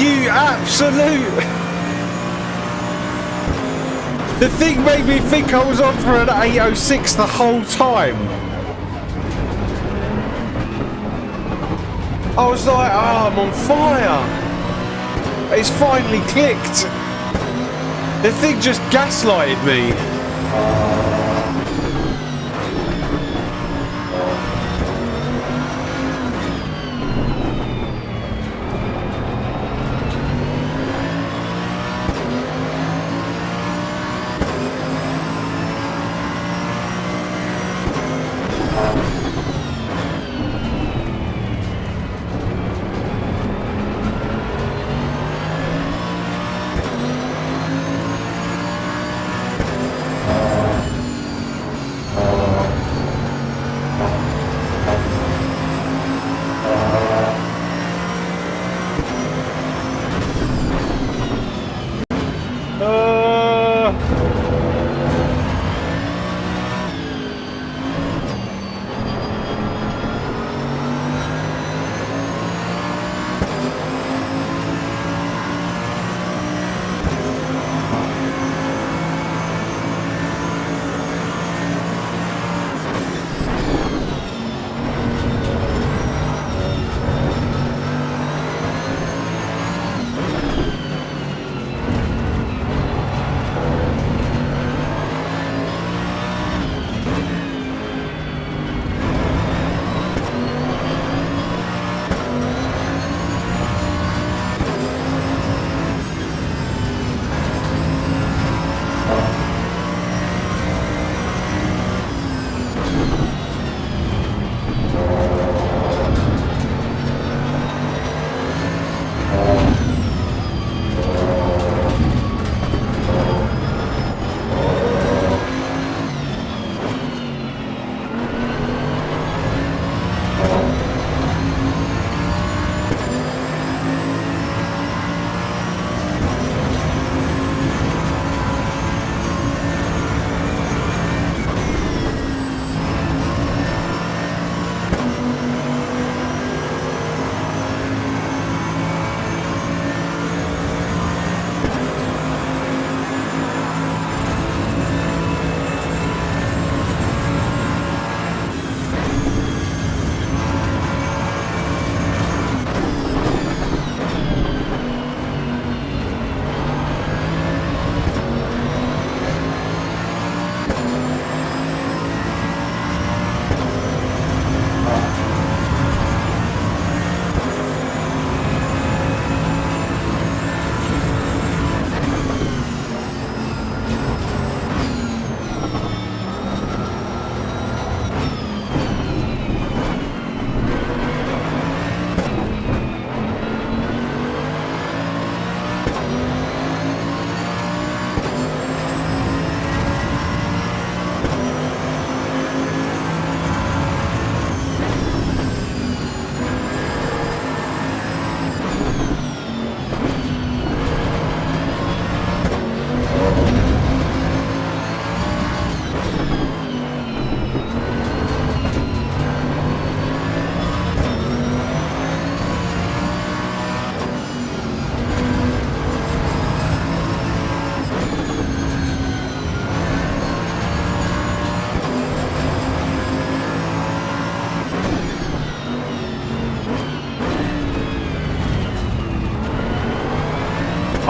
You absolute. The thing made me think I was on for an 806 the whole time. I was like, oh, I'm on fire. It's finally clicked. The thing just gaslighted me.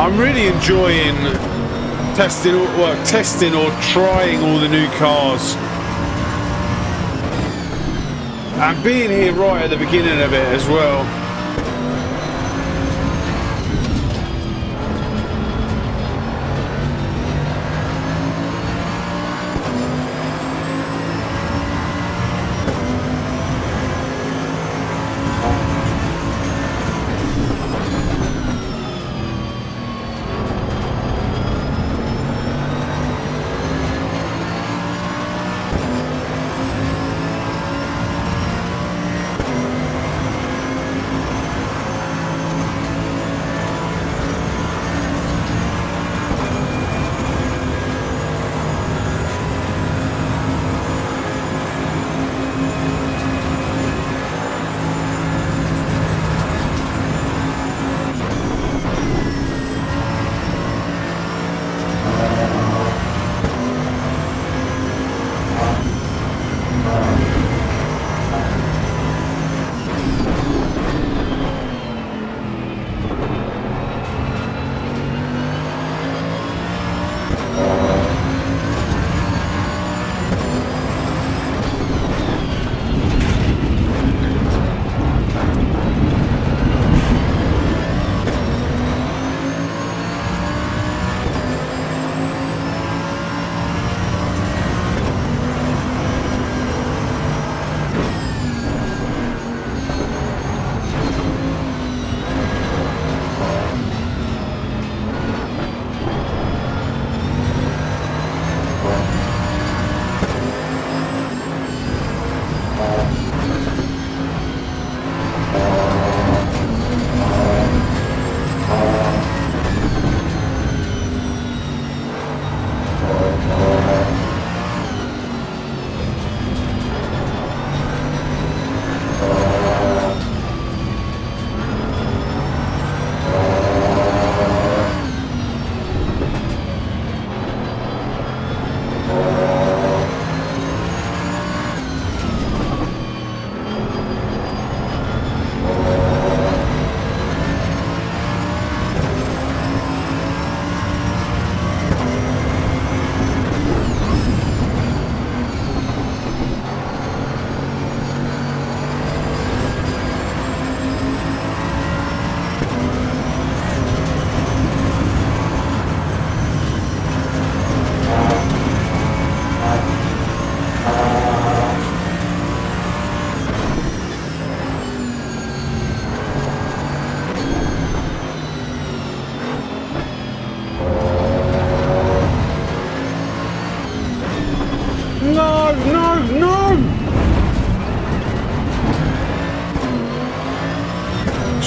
I'm really enjoying testing or trying all the new cars and being here right at the beginning of it as well.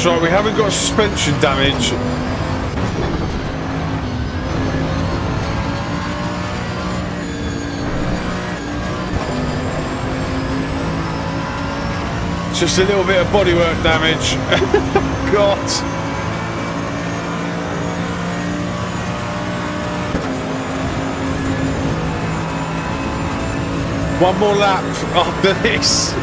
That's right, we haven't got suspension damage. Just a little bit of bodywork damage. God. One more lap after this.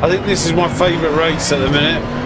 I think this is my favourite race at the minute.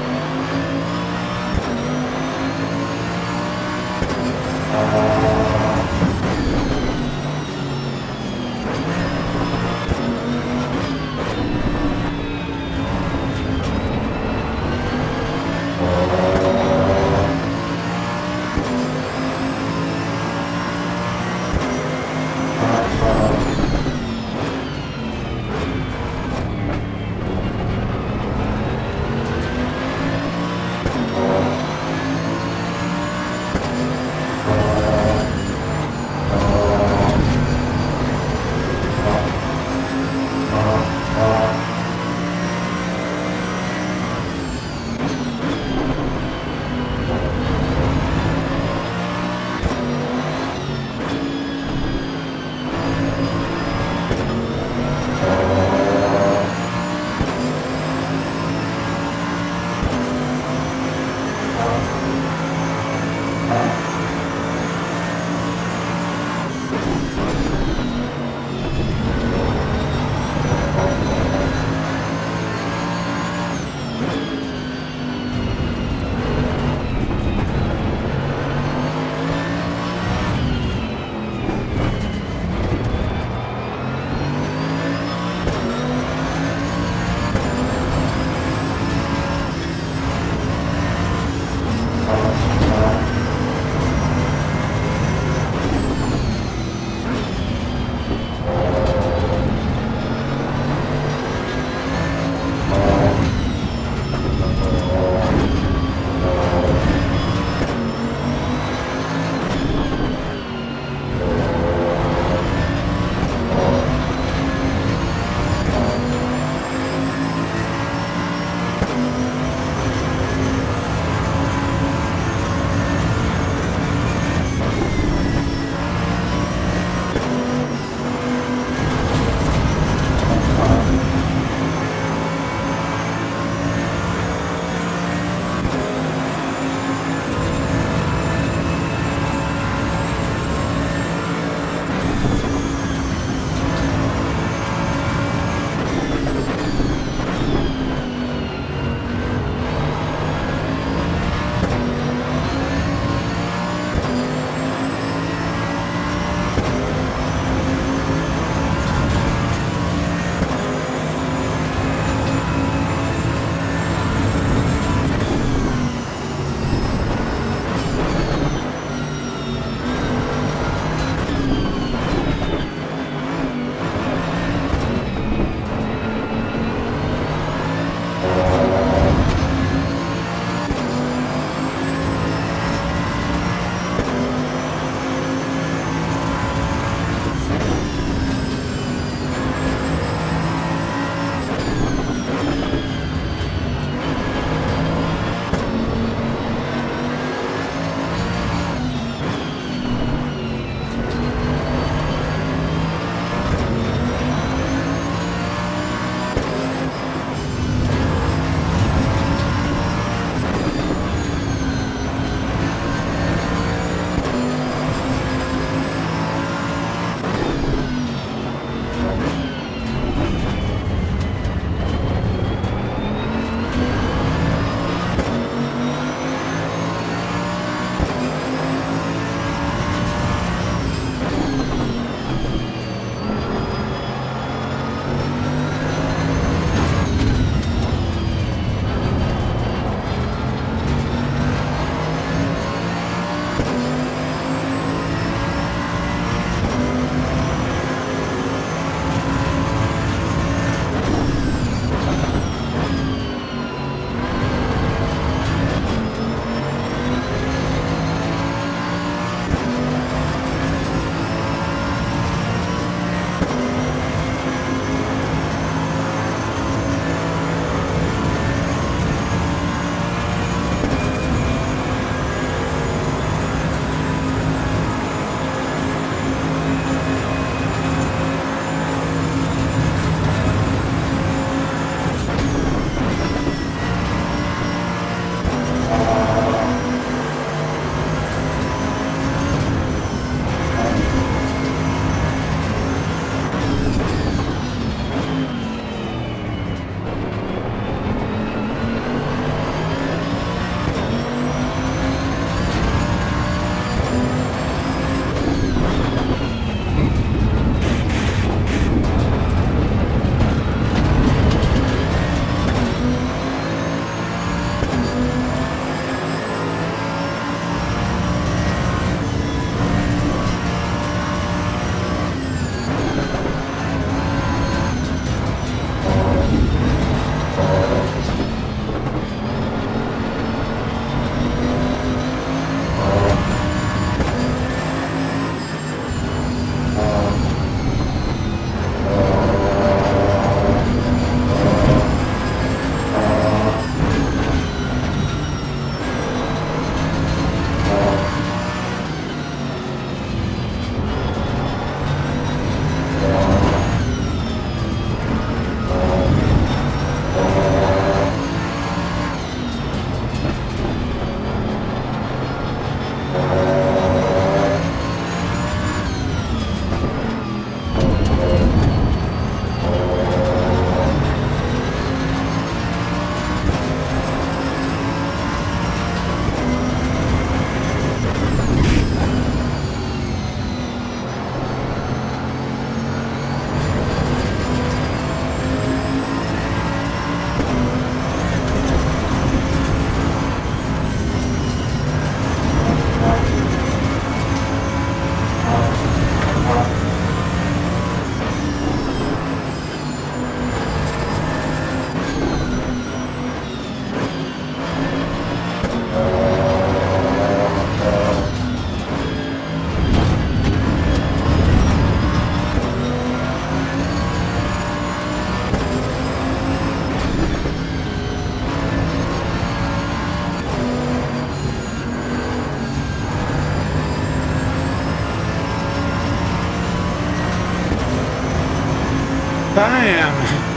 Damn!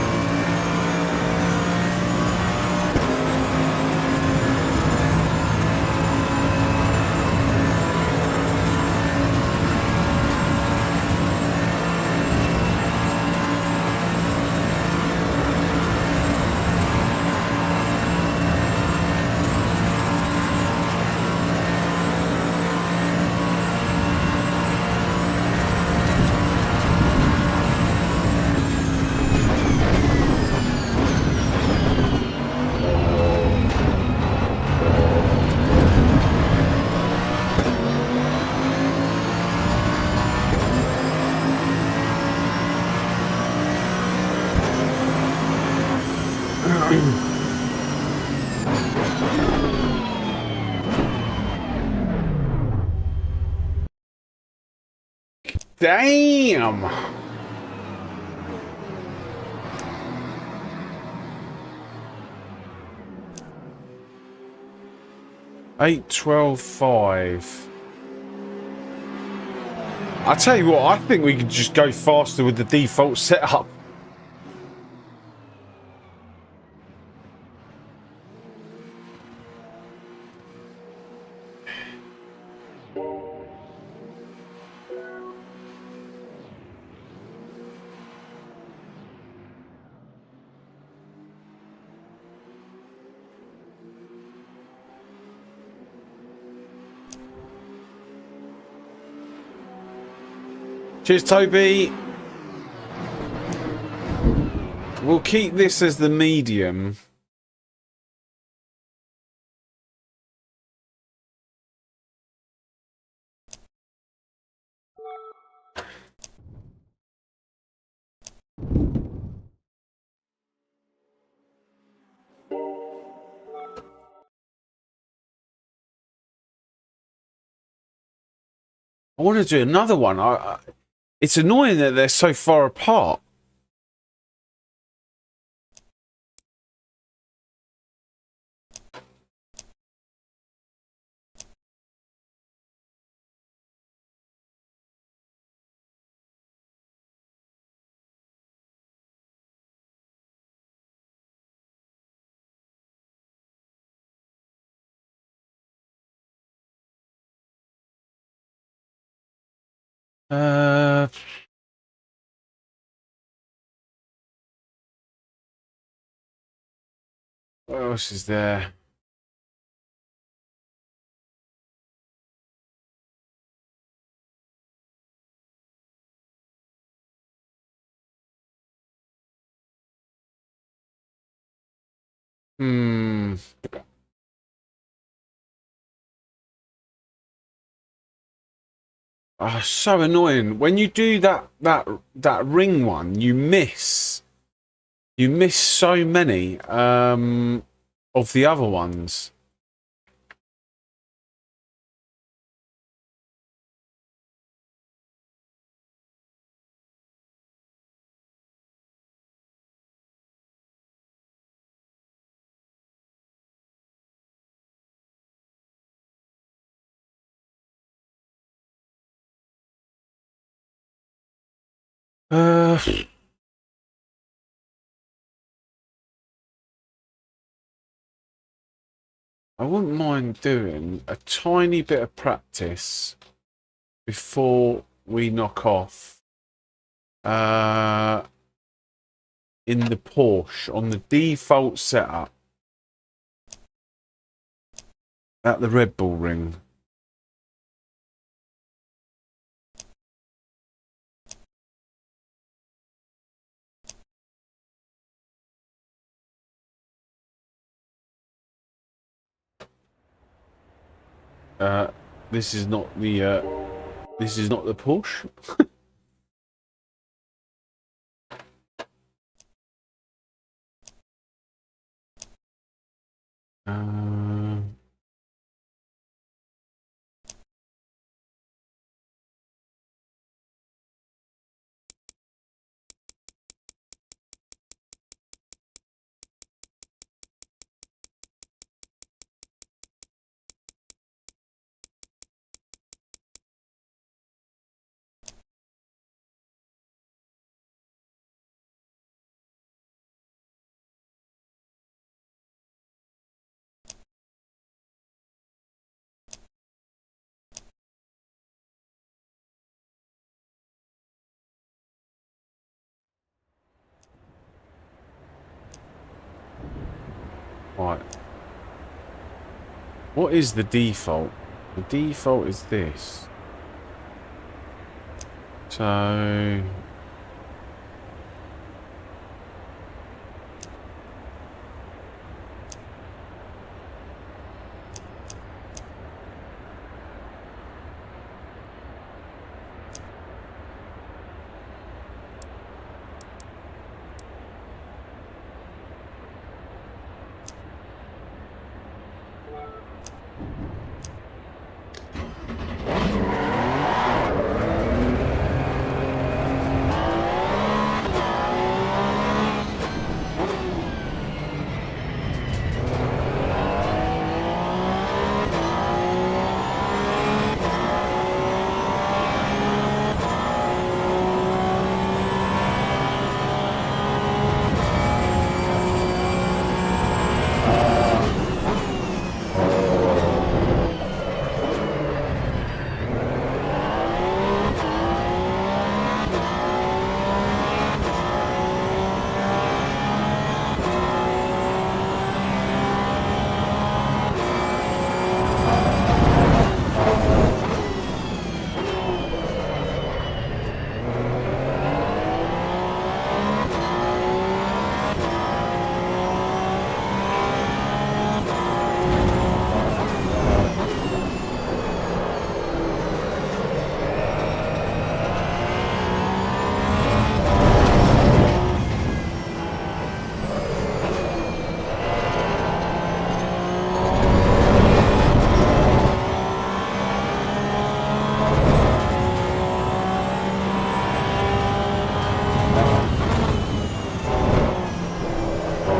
Damn! 8:12.5. I tell you what, I think we could just go faster with the default setup. Cheers, Toby. We'll keep this as the medium. I want to do another one. It's annoying that they're so far apart. What else is there? Hmm. Oh, so annoying. When you do that ring one, you miss. You miss so many of the other ones. I wouldn't mind doing a tiny bit of practice before we knock off in the Porsche on the default setup at the Red Bull Ring. This is not the Porsche. Right. What is the default? The default is this. So...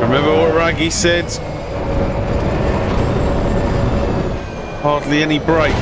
Remember what Raggy said? Hardly any brake.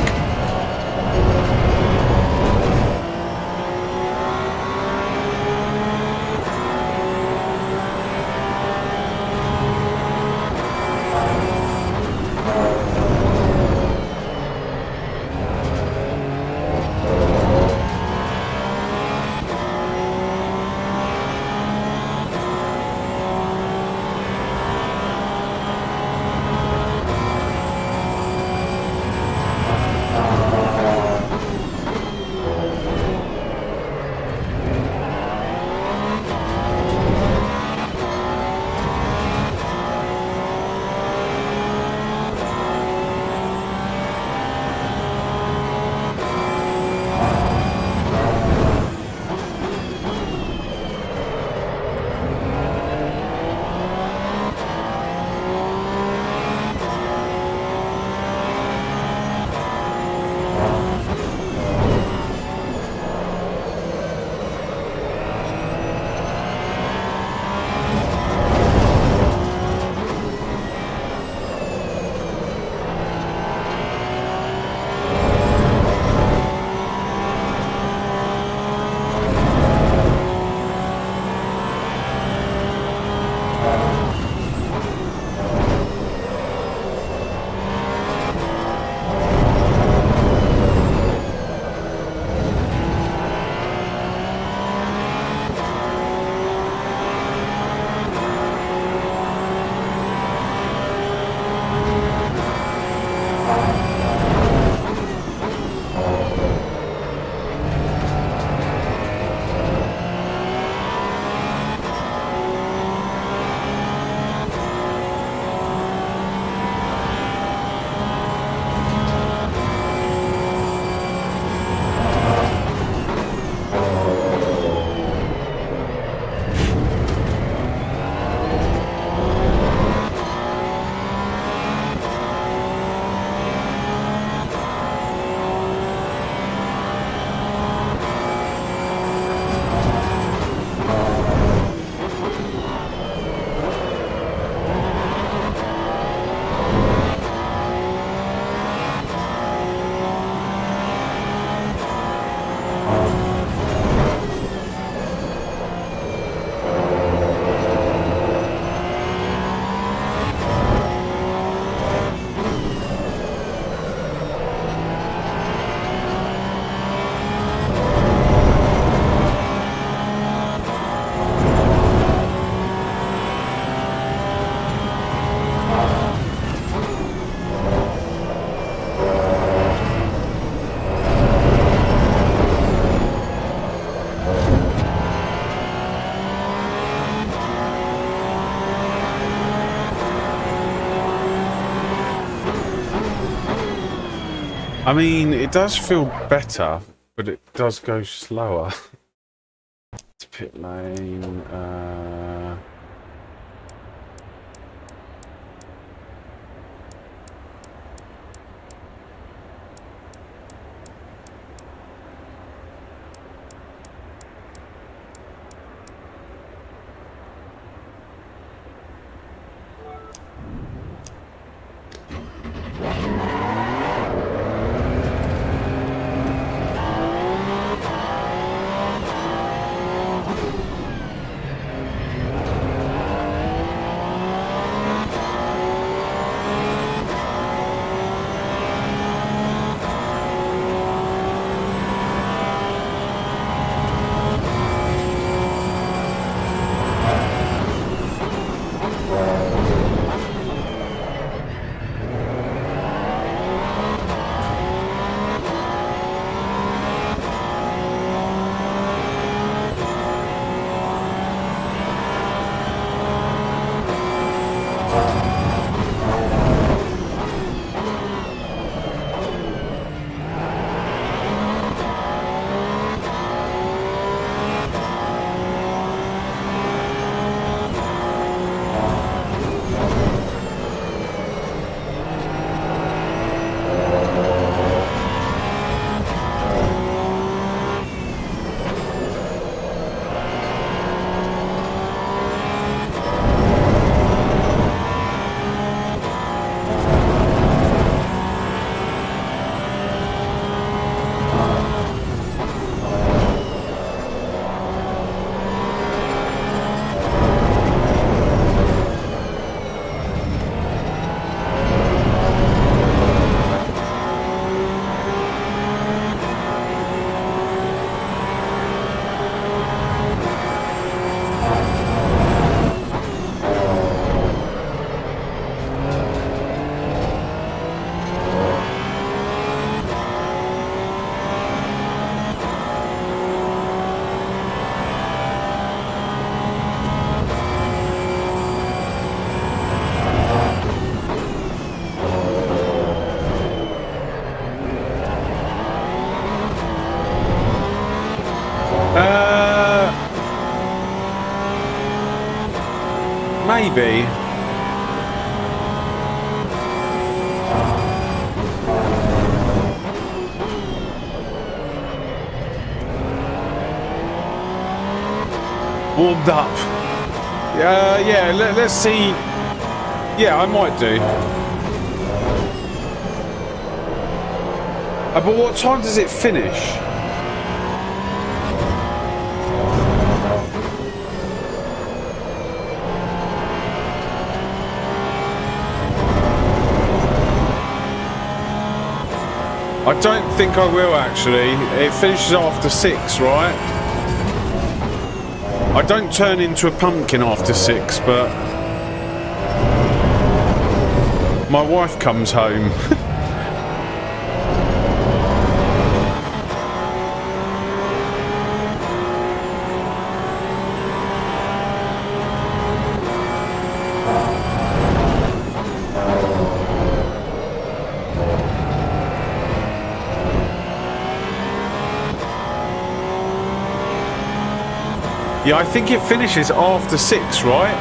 I mean, it does feel better, but it does go slower. It's pit lane. Maybe. Warmed up. Yeah, let's see. Yeah, I might do. But what time does it finish? I don't think I will actually. It finishes after 6, right? I don't turn into a pumpkin after 6, but my wife comes home. Yeah, I think it finishes after 6, right?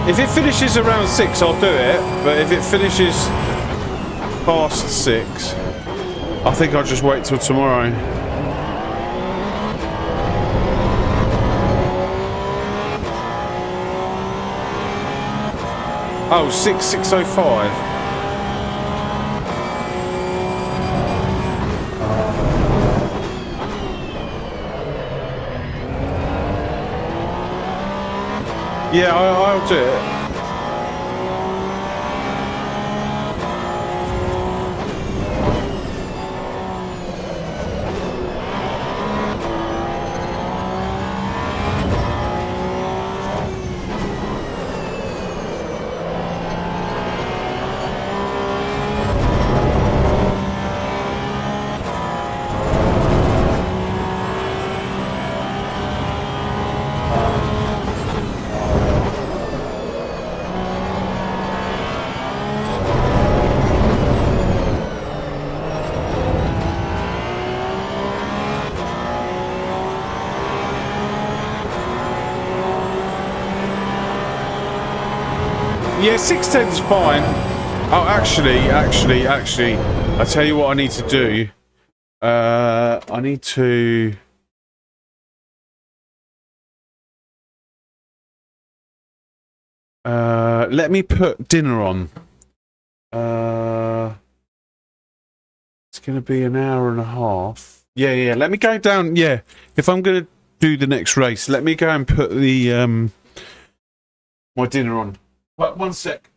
If it finishes around 6, I'll do it. But if it finishes past 6, I think I'll just wait till tomorrow. Oh, 6:05. Yeah, I'll do it. Yeah, 610's fine. Oh, actually, I tell you what I need to do. I need to... let me put dinner on. It's going to be an hour and a half. Yeah. Let me go down. Yeah, if I'm going to do the next race, let me go and put the my dinner on. Wait, one sec.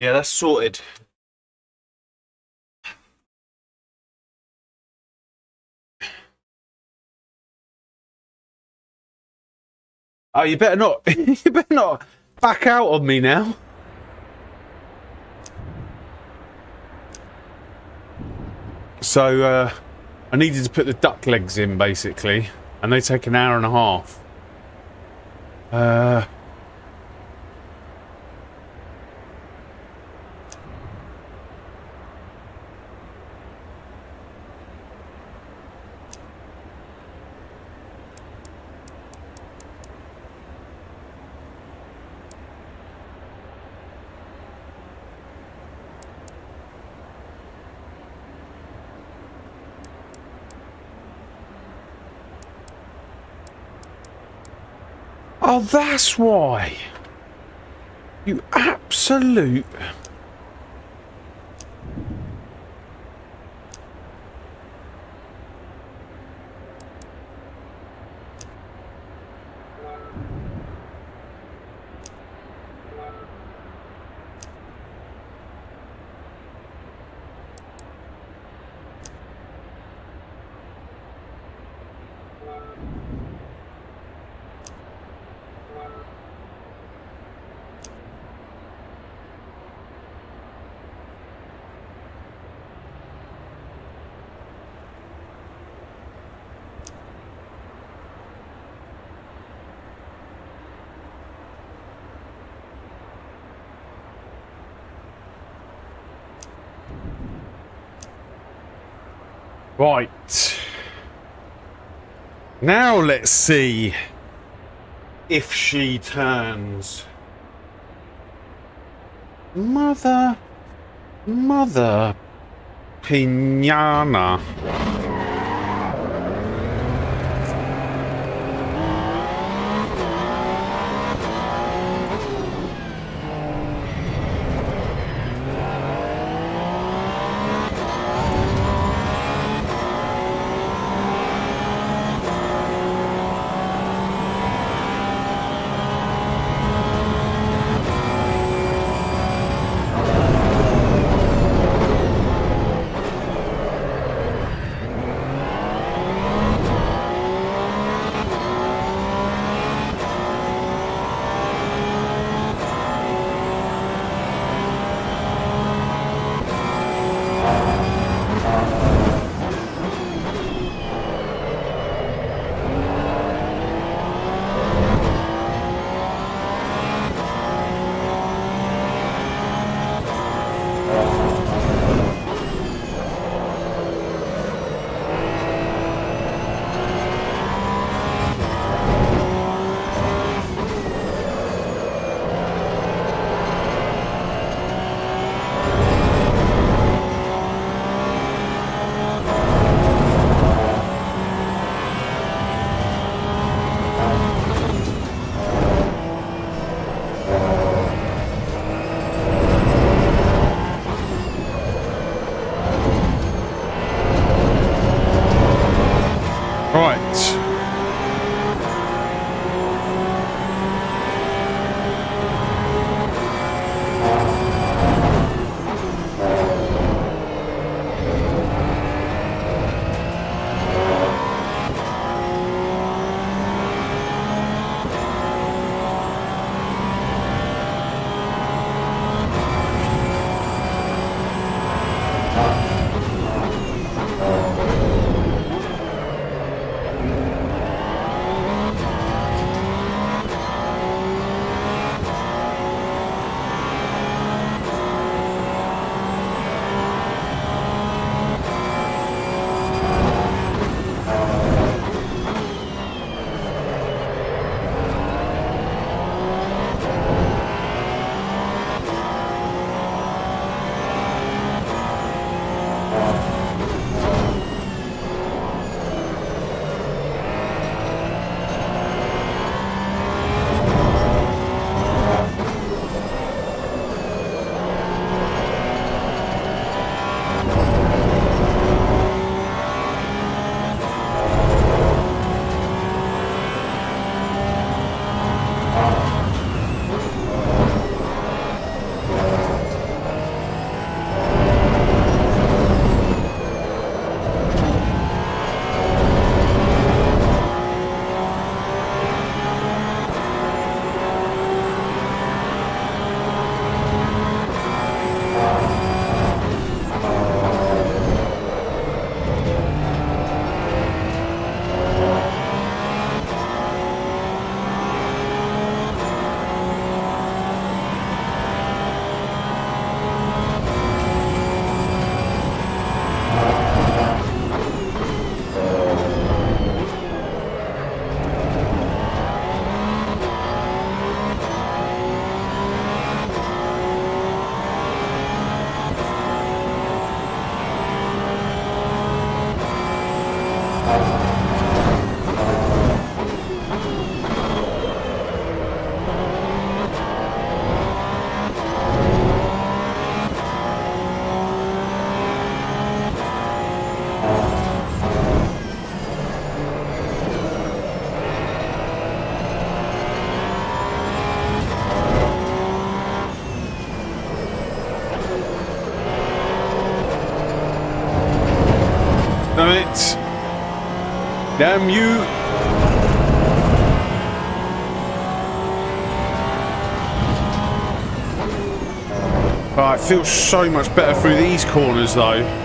Yeah, that's sorted. Oh, you better not. You better not back out on me now. So, I needed to put the duck legs in, basically, and they take an hour and a half. Oh, that's why. You absolute... Right. Now let's see if she turns. Mother Pinana. Damn you! Oh, it feels so much better through these corners though.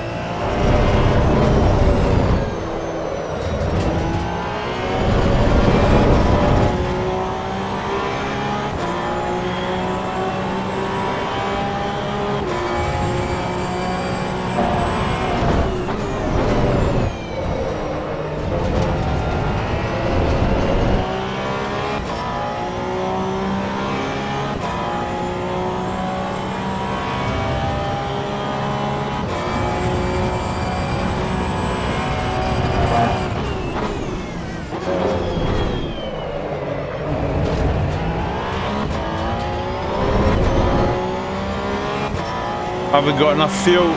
Haven't got enough fuel.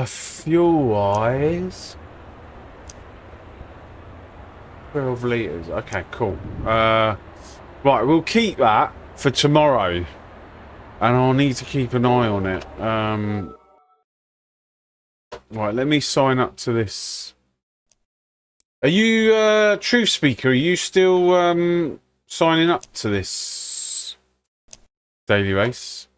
Fuel-wise, 12 litres. Okay, cool. Right, we'll keep that for tomorrow. And I'll need to keep an eye on it. Right, let me sign up to this. Are you, Truth Speaker, are you still signing up to this daily race?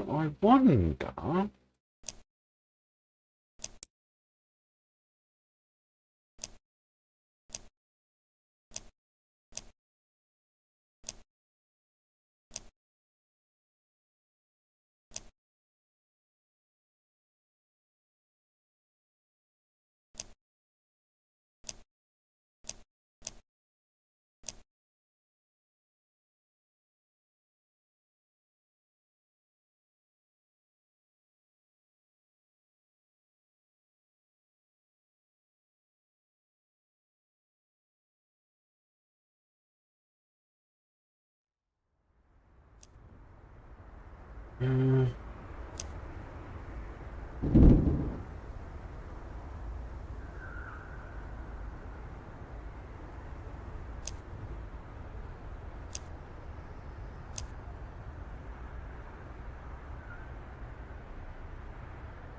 I wonder.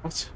What?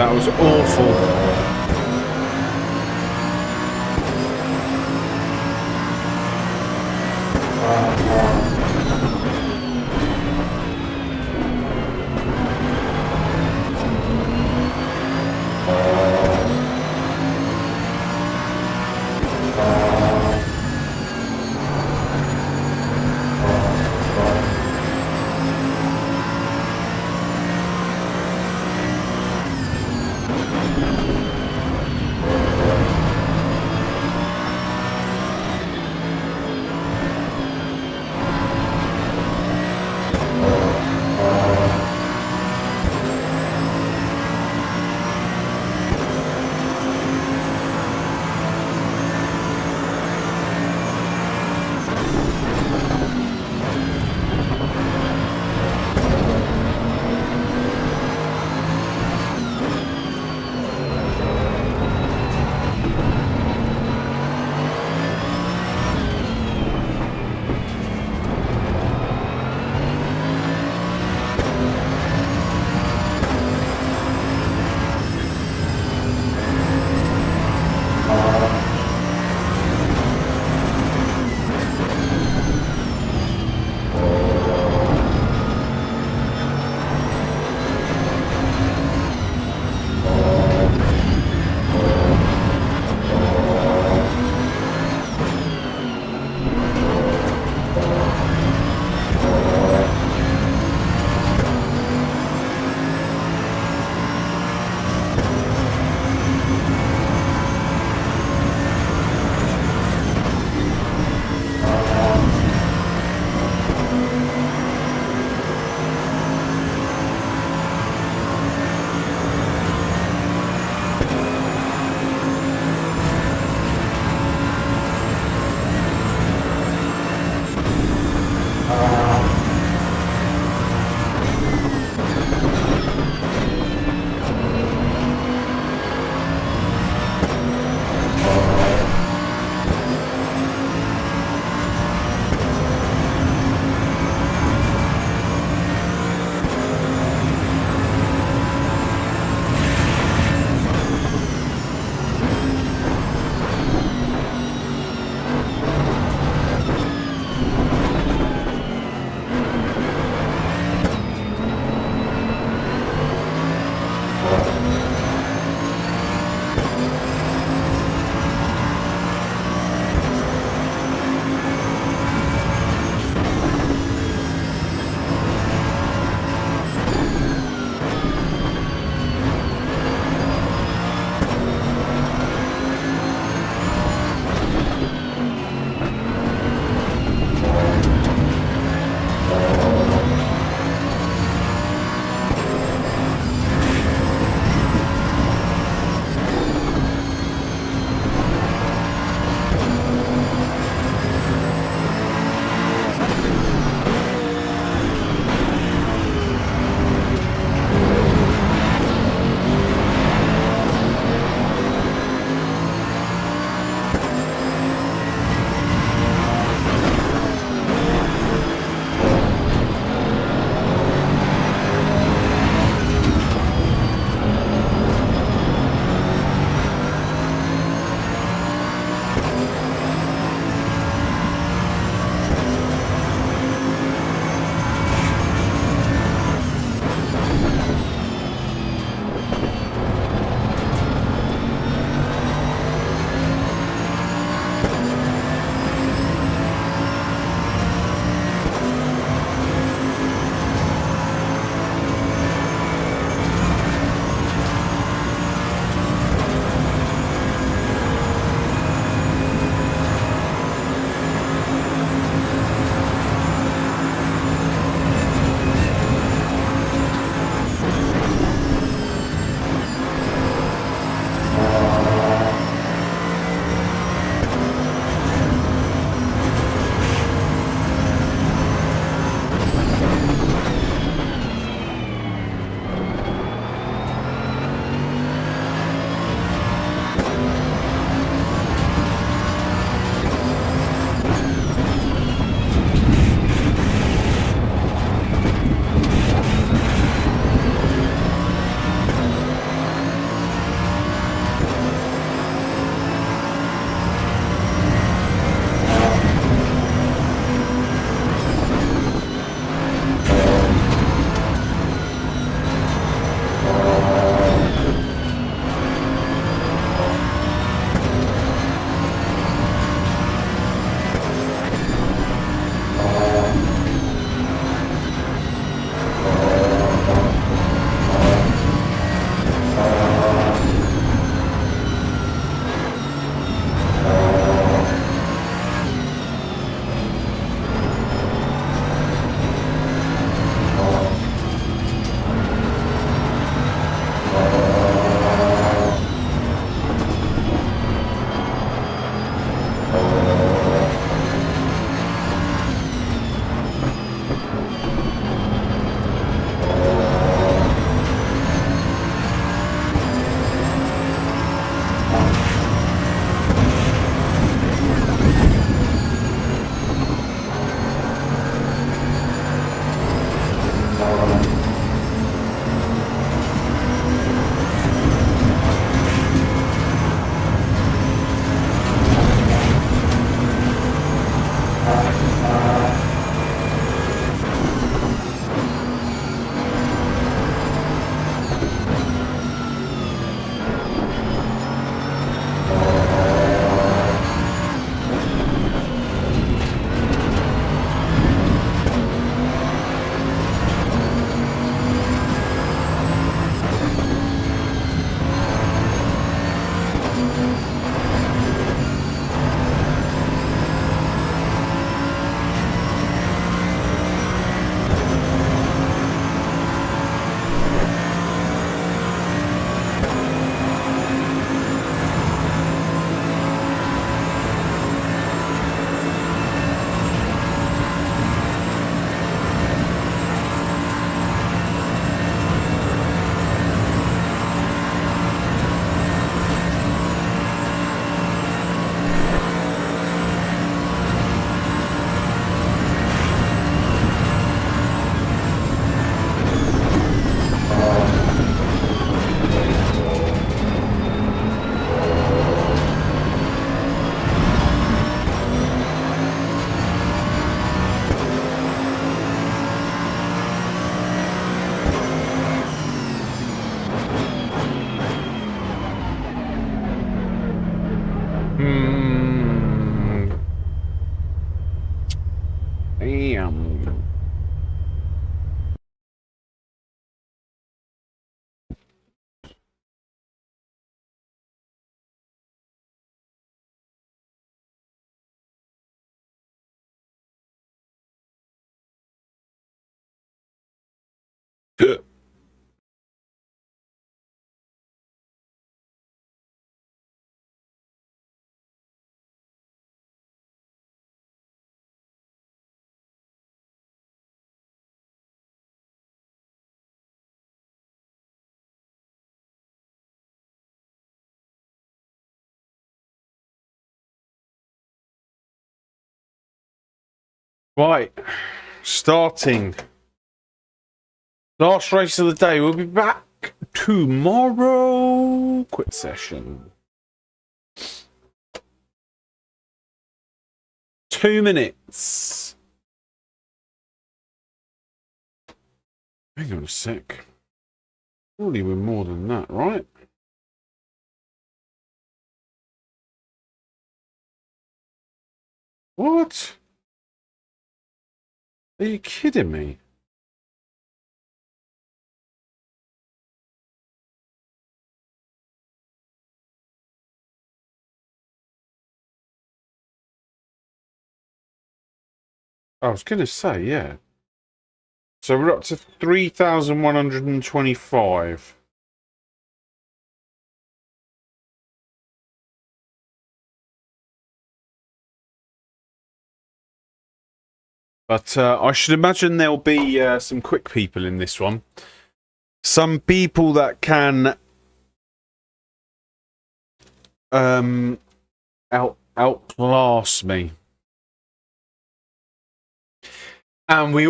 That was awful. Right, starting. Last race of the day. We'll be back tomorrow. Quit session. 2 minutes. Hang on a sec. Surely we're more than that, right? What? Are you kidding me? I was going to say, yeah. So we're up to 3,125. But I should imagine there'll be some quick people in this one. Some people that can outclass me. And we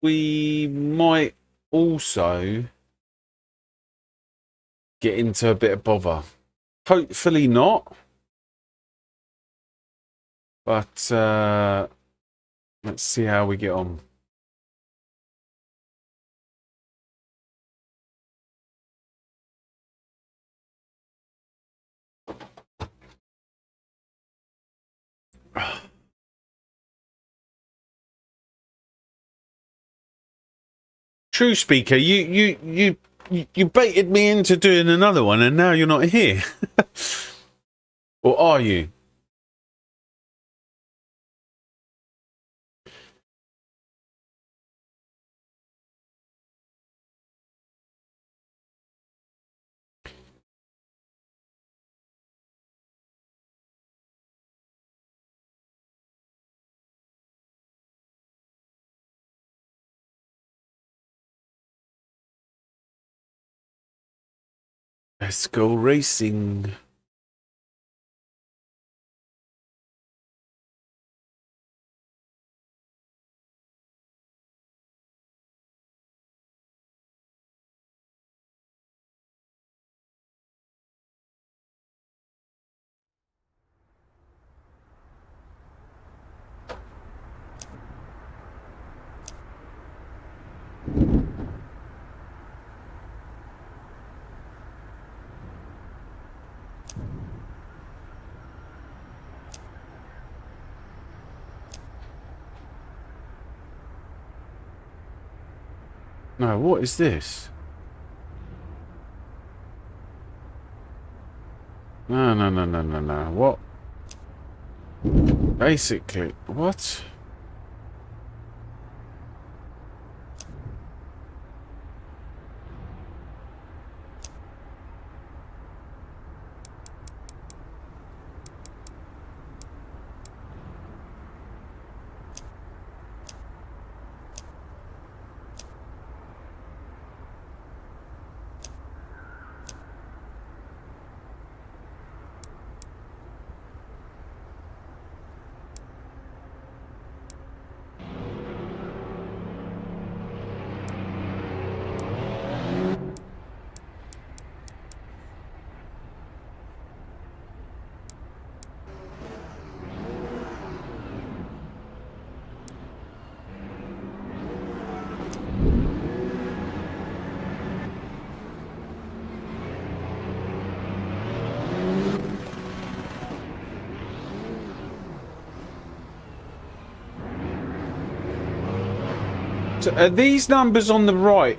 we might also get into a bit of bother. Hopefully not. But let's see how we get on. True speaker, you baited me into doing another one, and now you're not here. Or are you? Let's go racing. No, what is this? No. What? Basically, what? So are these numbers on the right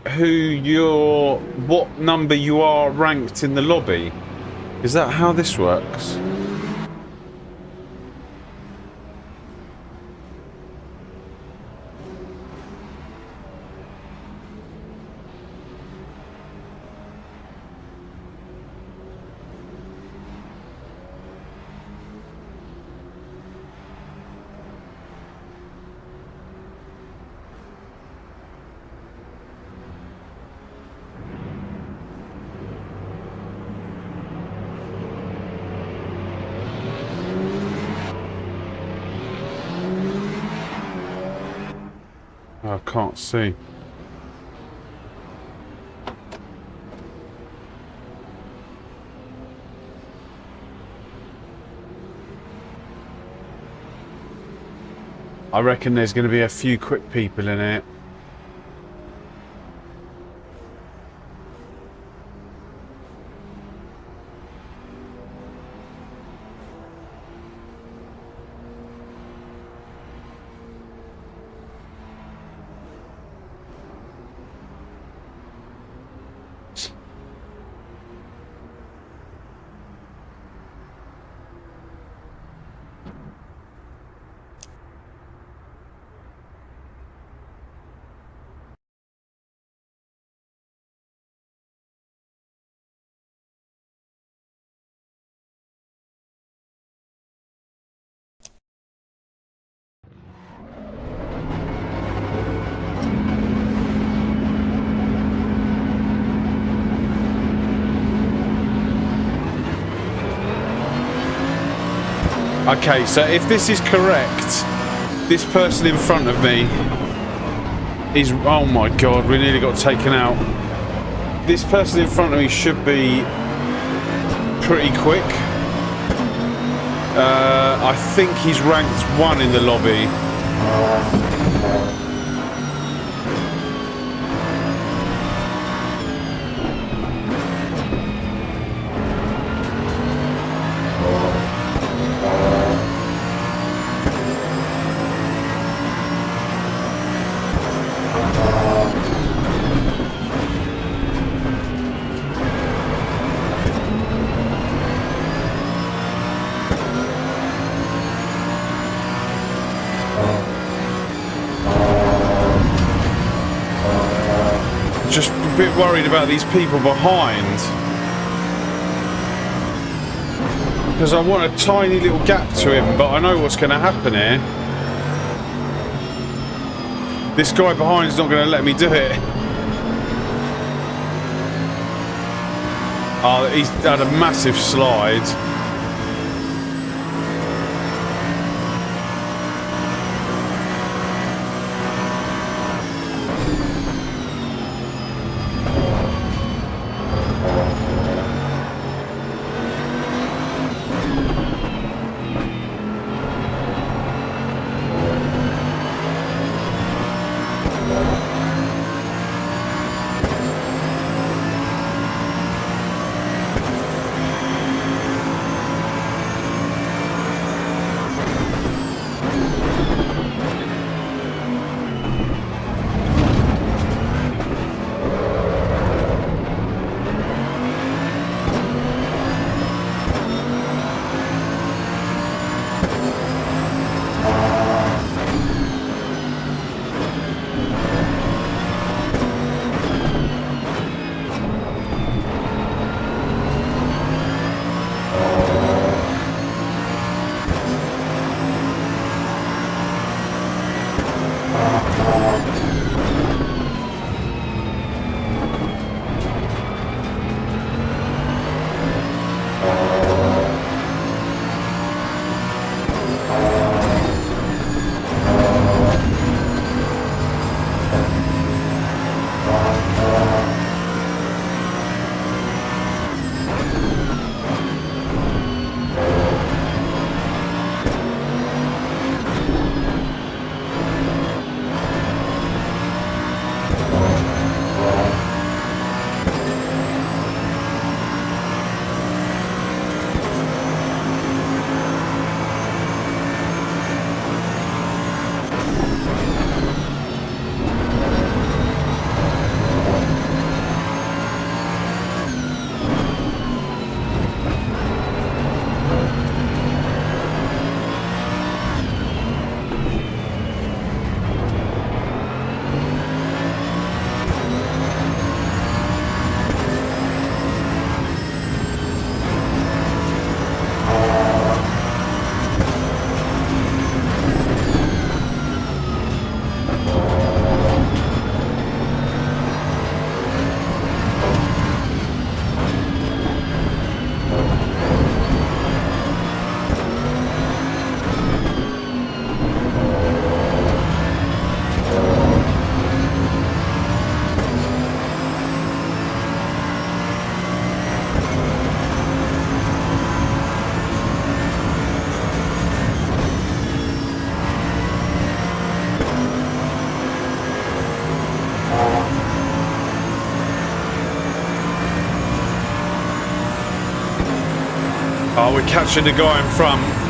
what number you are ranked in the lobby? Is that how this works? I can't see. I reckon there's going to be a few quick people in it. Okay, so if this is correct, this person in front of me is... Oh my god, we nearly got taken out. This person in front of me should be pretty quick. I think he's ranked 1 in the lobby. Just a bit worried about these people behind, because I want a tiny little gap to him, but I know what's going to happen here. This guy behind's not going to let me do it. Oh, he's had a massive slide. we're catching the guy in front.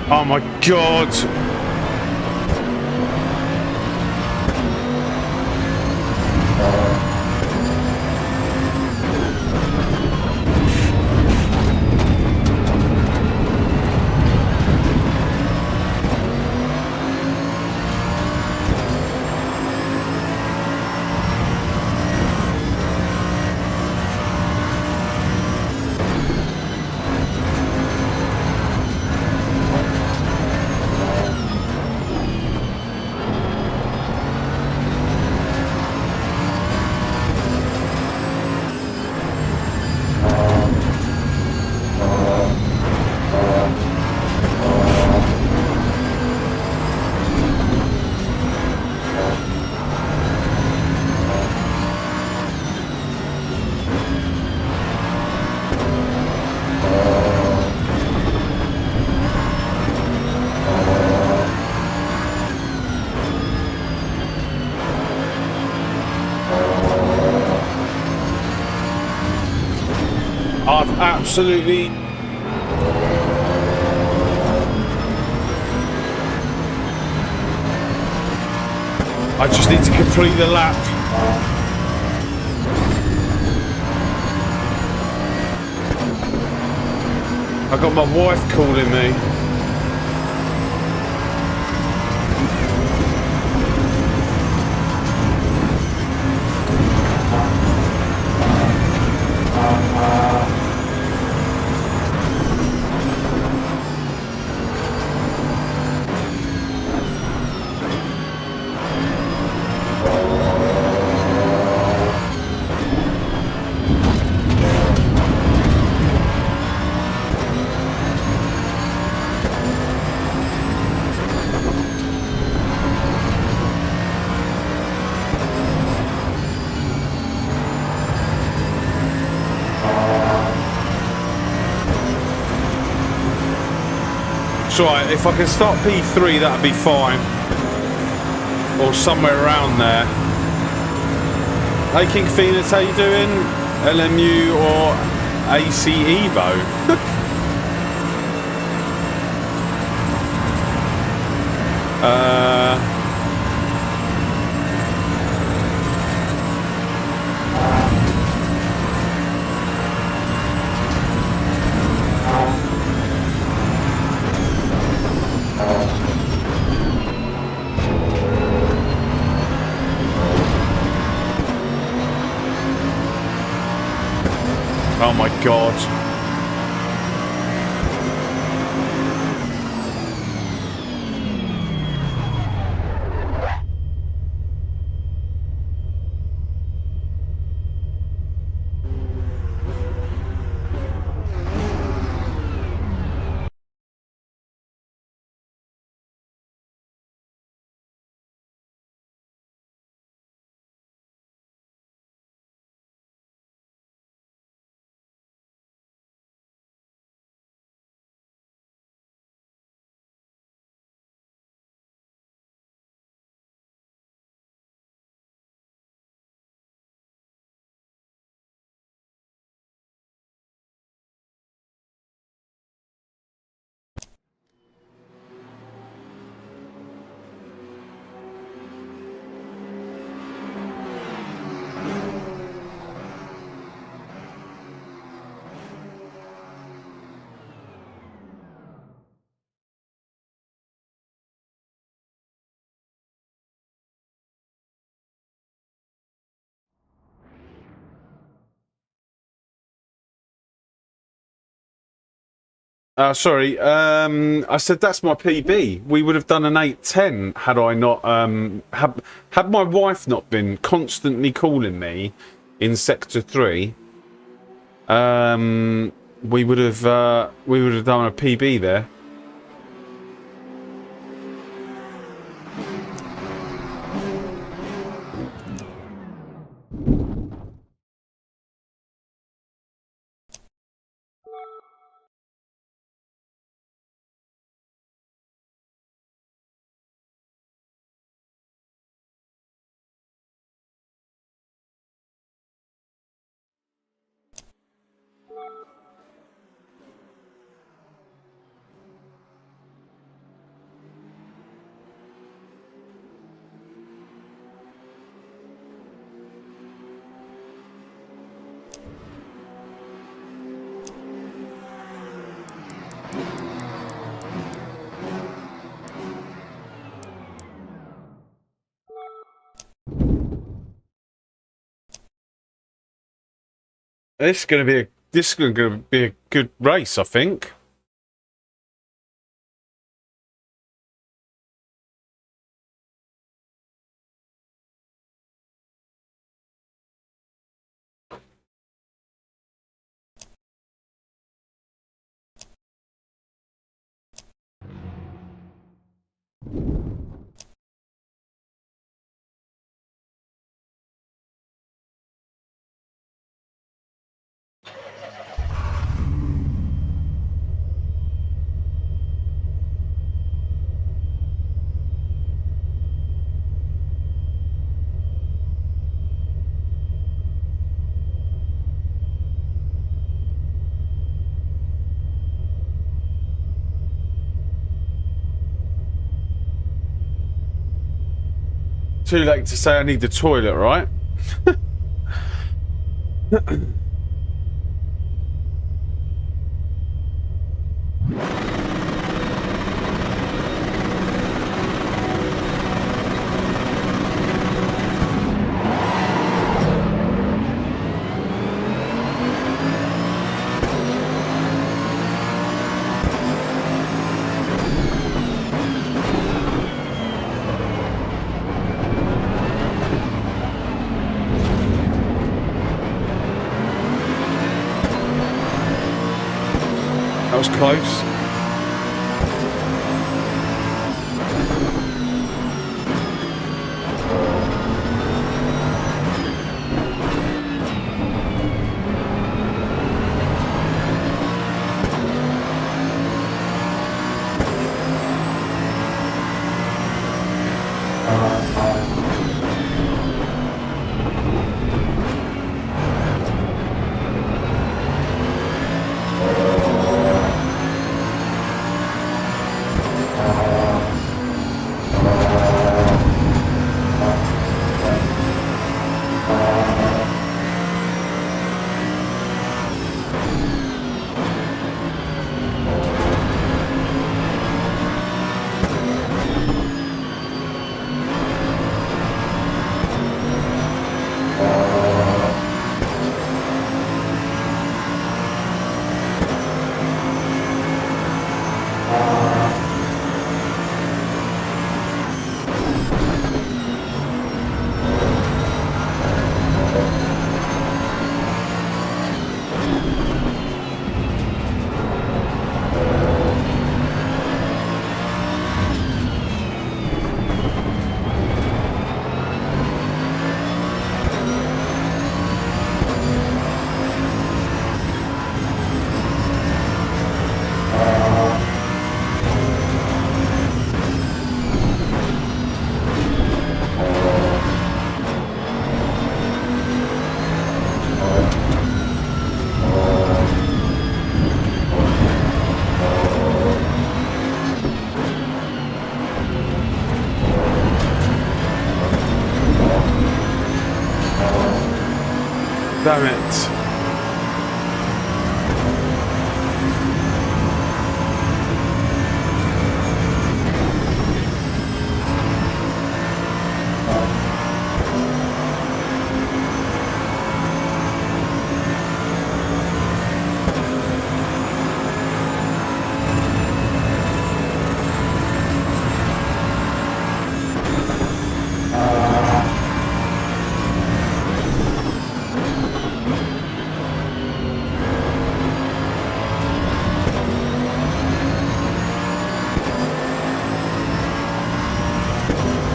Oh my God. I've absolutely... I just need to complete the lap. I got my wife calling me. Right, if I can start P3, that'd be fine, or somewhere around there. Hey King Phoenix, how you doing? LMU or AC Evo? Oh my god. Sorry, I said that's my PB. We would have done an 8:10 had I not had my wife not been constantly calling me in Sector 3. We would have done a PB there. This is going to be a good race, I think. Too late to say I need the toilet, right? That was close. Damn it.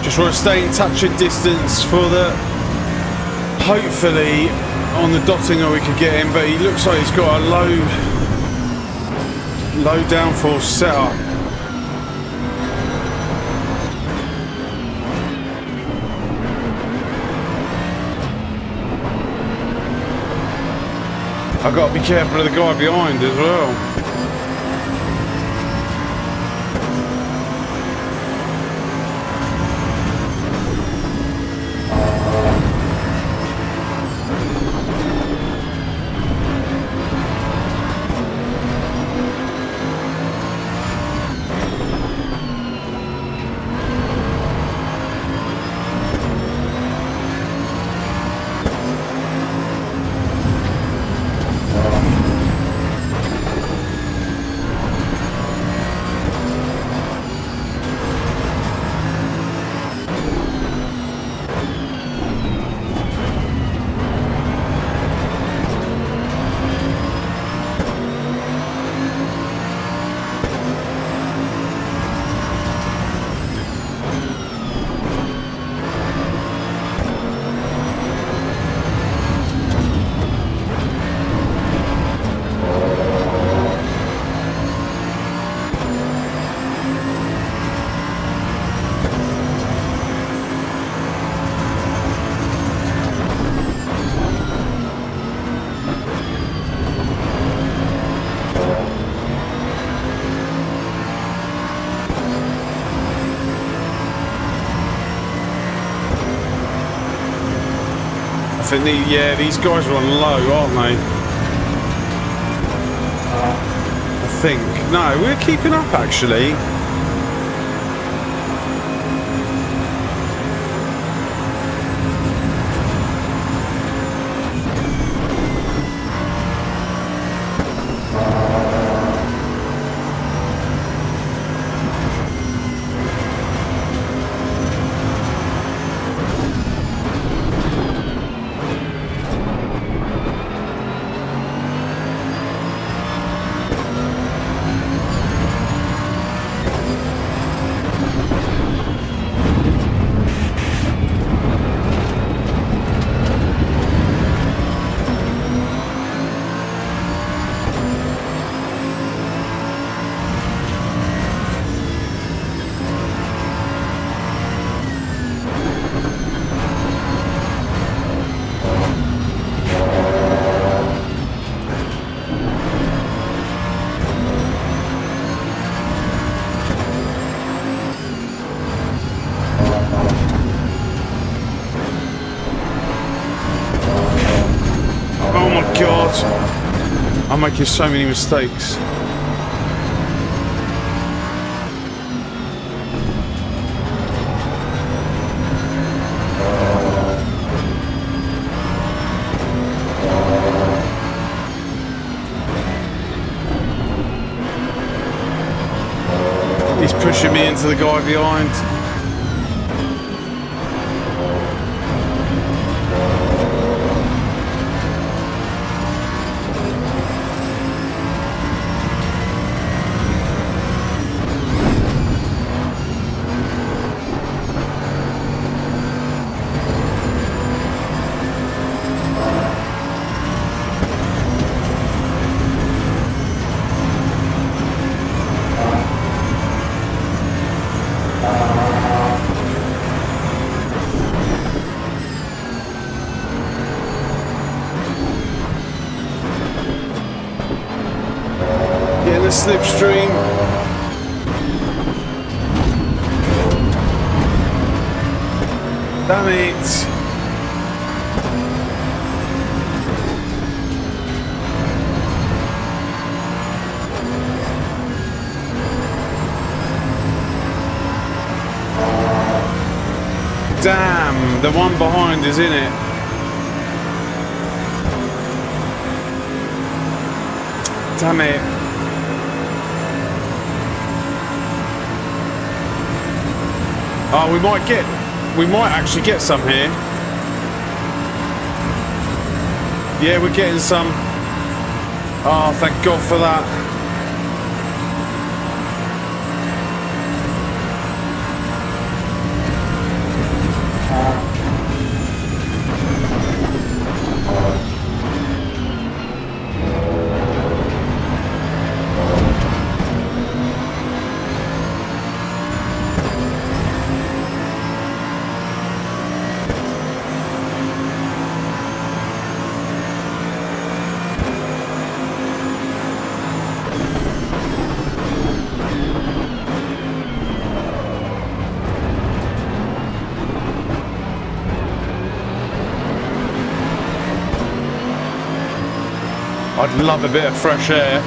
Just want to stay in touch and distance for the, hopefully on the Dottinger we could get him, but he looks like he's got a low downforce setup. I've got to be careful of the guy behind as well. Yeah, these guys are on low, aren't they? I think. No, we're keeping up actually. I'm making so many mistakes. He's pushing me into the guy behind. Slipstream. Damn it. Damn, the one behind is in it. Damn it. Oh, we might actually get some here. Yeah, we're getting some. Oh, thank God for that. I'd love a bit of fresh air.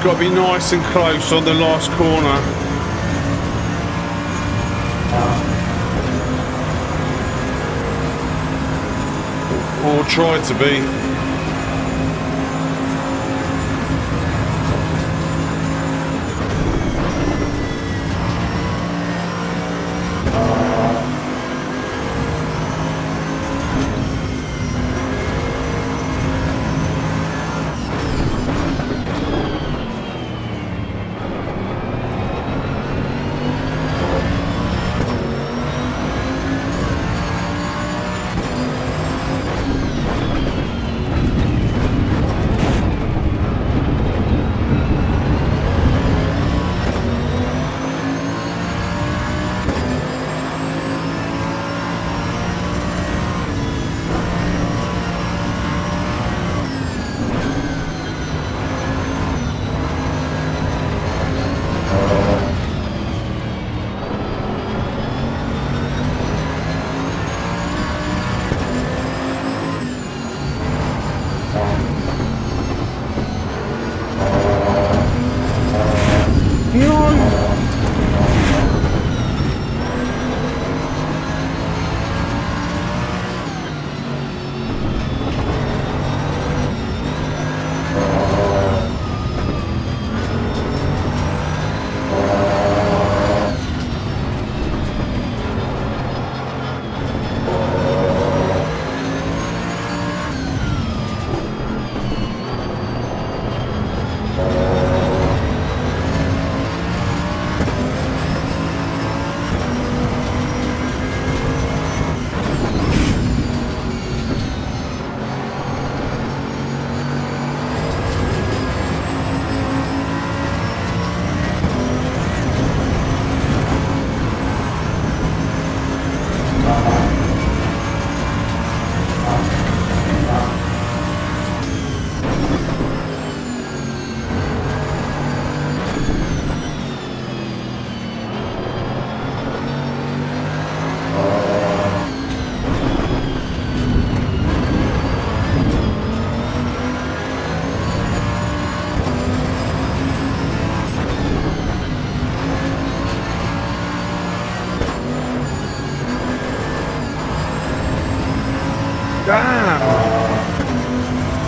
just got to be nice and close on the last corner. Or try to be.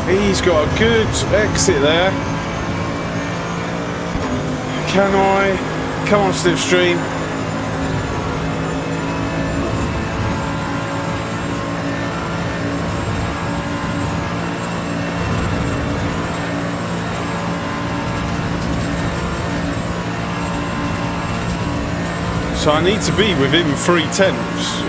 He's got a good exit there. Can I? Come on, Slipstream. So I need to be within 3/10.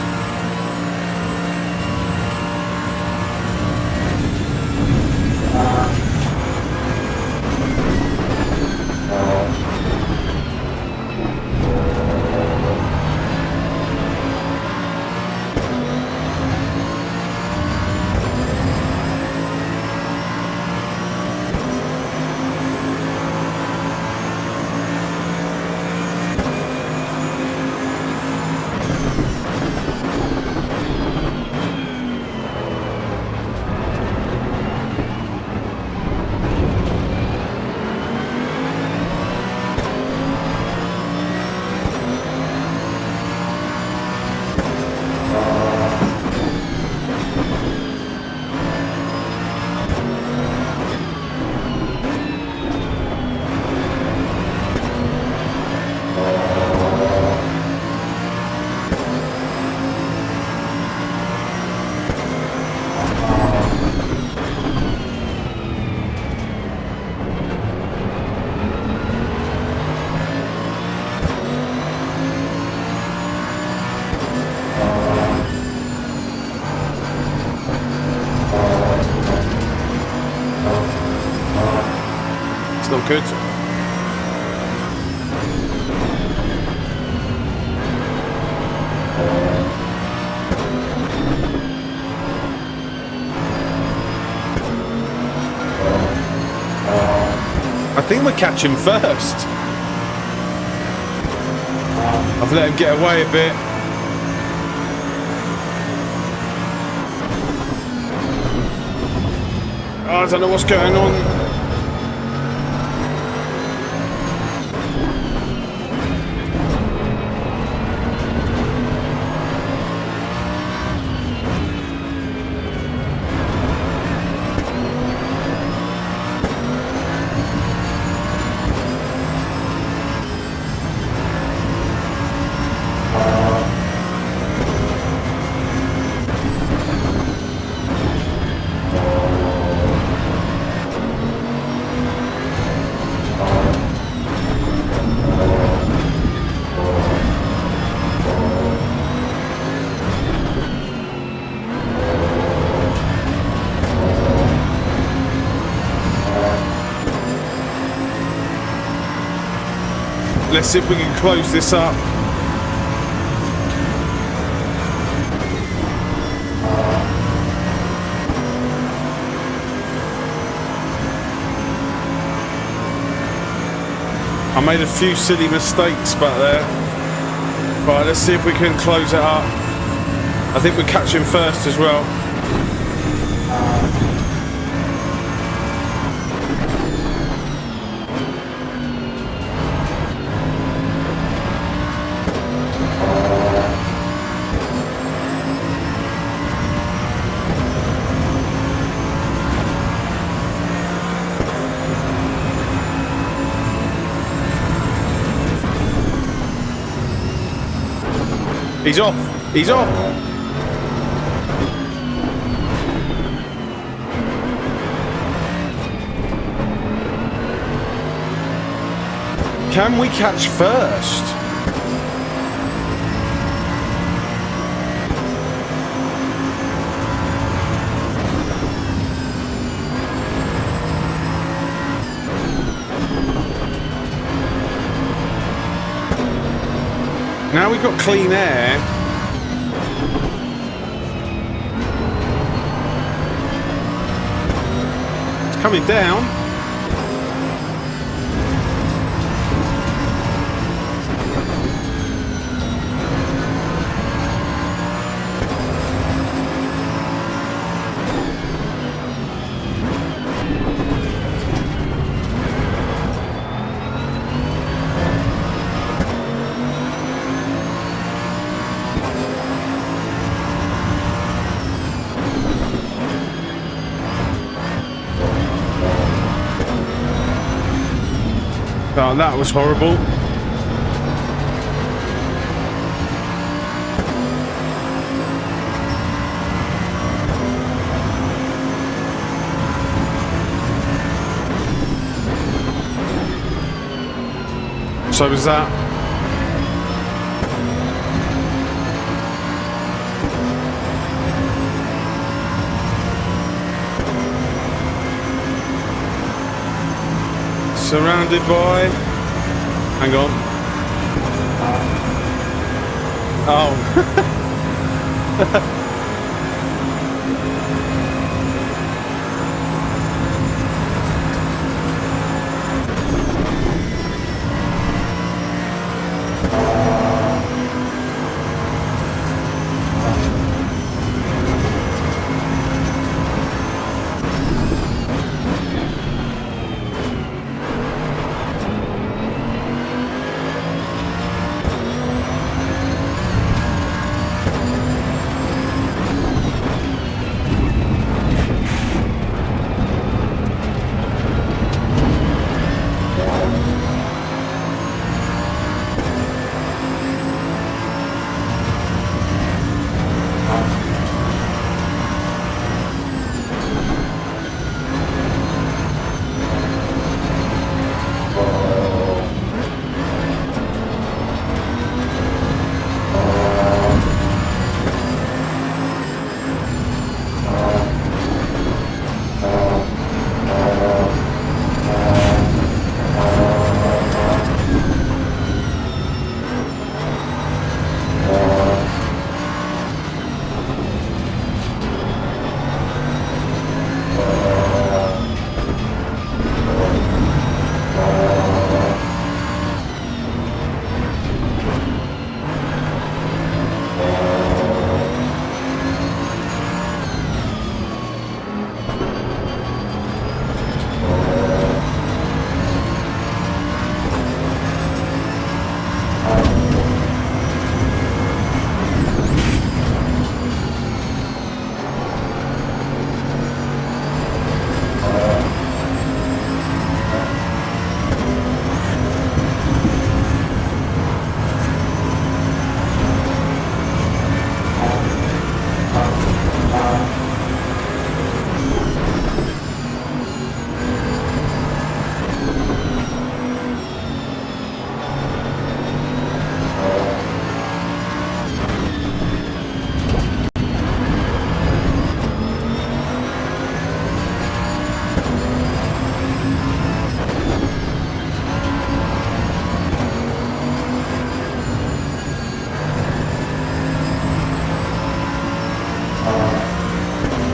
Good. I think we're catching first. I've let him get away a bit. Oh, I don't know what's going on. Let's see if we can close this up. I made a few silly mistakes back there. Right, let's see if we can close it up. I think we're catching first as well. He's off. He's off. Can we catch first? Now we've got clean air. It's coming down. Oh, that was horrible. So was that. Surrounded by... Hang on. Oh.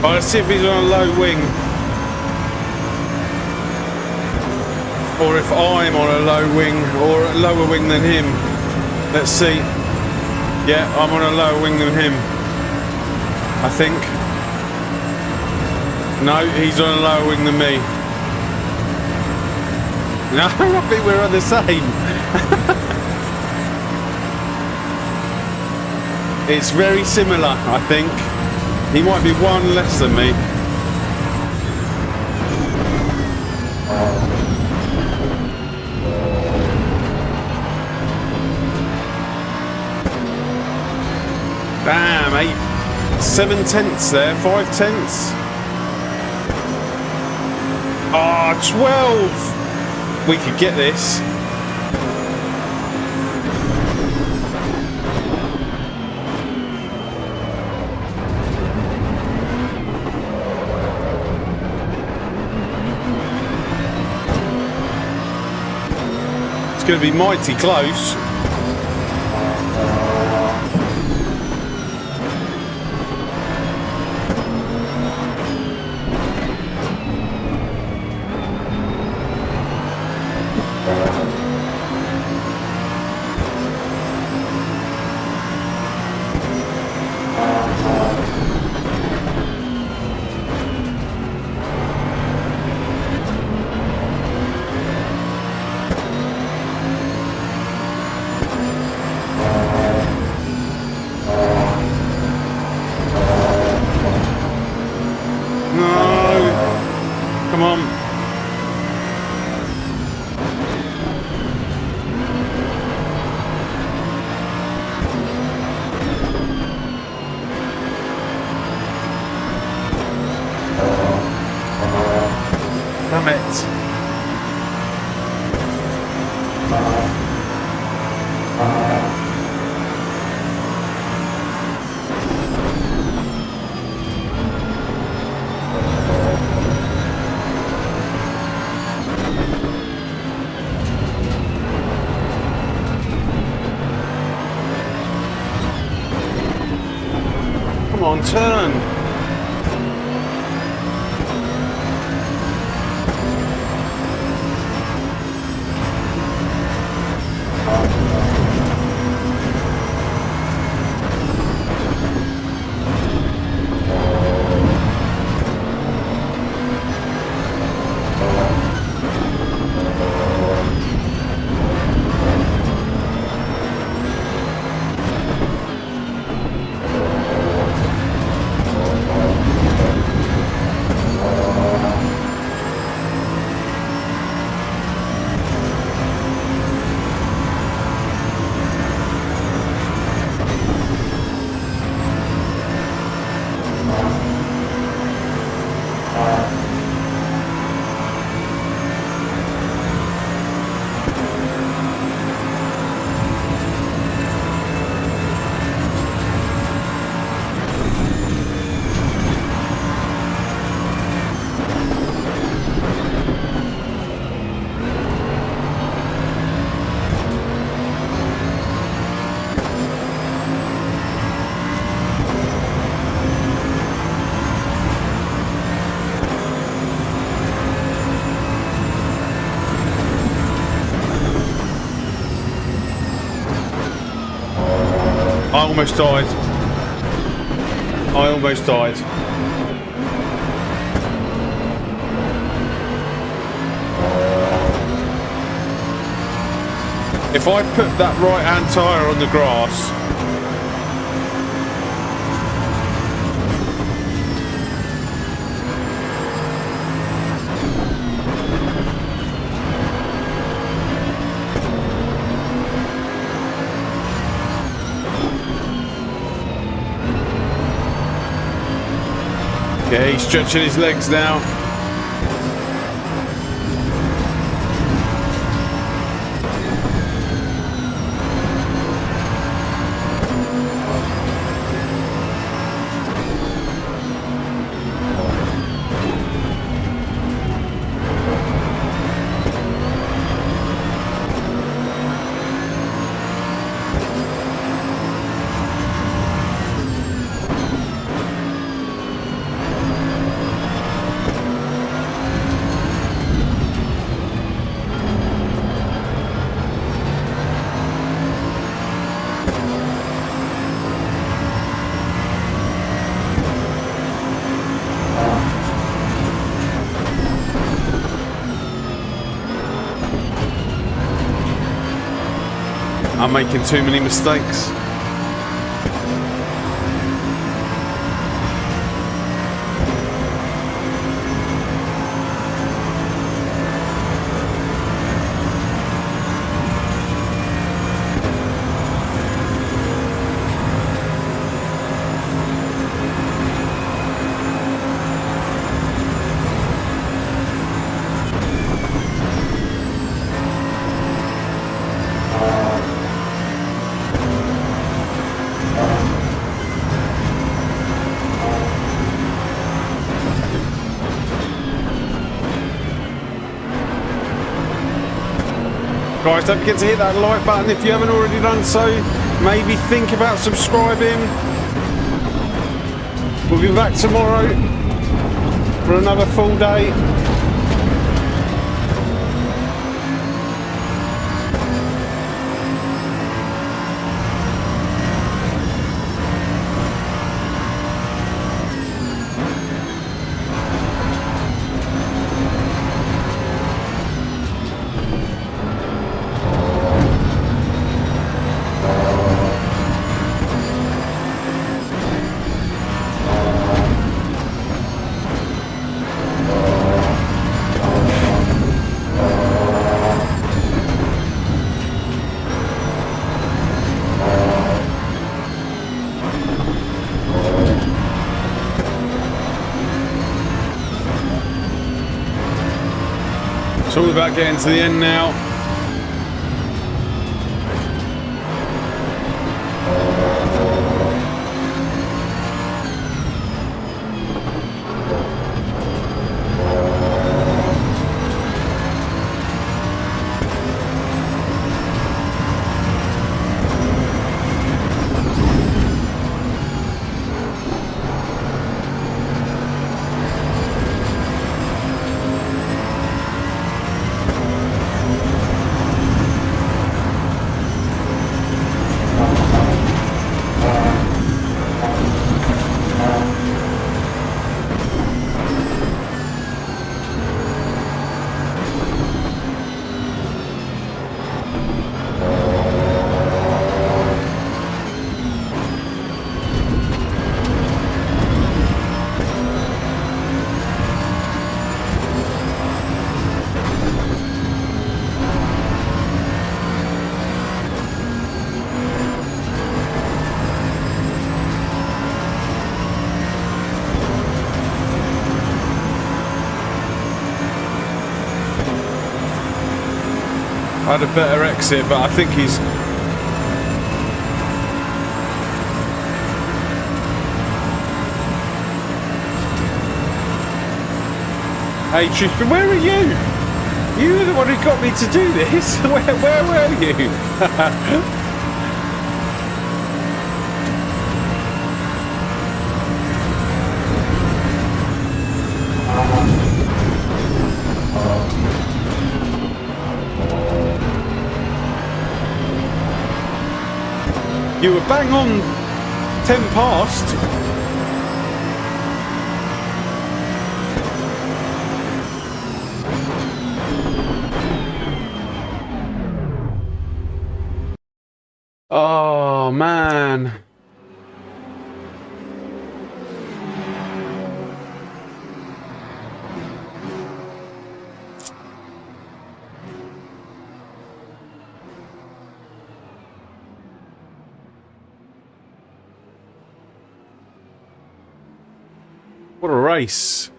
Right, let's see if he's on a low wing. Or if I'm on a low wing or a lower wing than him. Let's see. Yeah, I'm on a lower wing than him, I think. No, he's on a lower wing than me. No, I think we're on the same. It's very similar, I think. He might be one less than me. Damn, 7 tenths there, 5 tenths. Ah, 12. We could get this. It's going to be mighty close. Damn it. Come on, turn. I almost died. I almost died. If I put that right-hand tyre on the grass, yeah, he's stretching his legs now. I'm making too many mistakes. Guys, don't forget to hit that like button if you haven't already done so. Maybe think about subscribing. We'll be back tomorrow for another full day. It's all about getting to the end now. I had a better exit, but I think he's... Hey Tristan, where are you? You were the one who got me to do this. Where were you? You were bang on 10 past. Oh, man. What a race.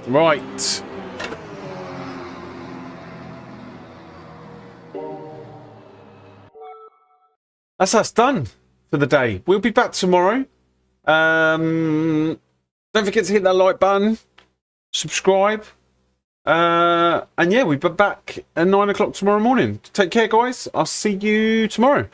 Right. That's us done for the day. We'll be back tomorrow. Don't forget to hit that like button, subscribe. And yeah, we'll be back at 9 o'clock tomorrow morning. Take care, guys. I'll see you tomorrow.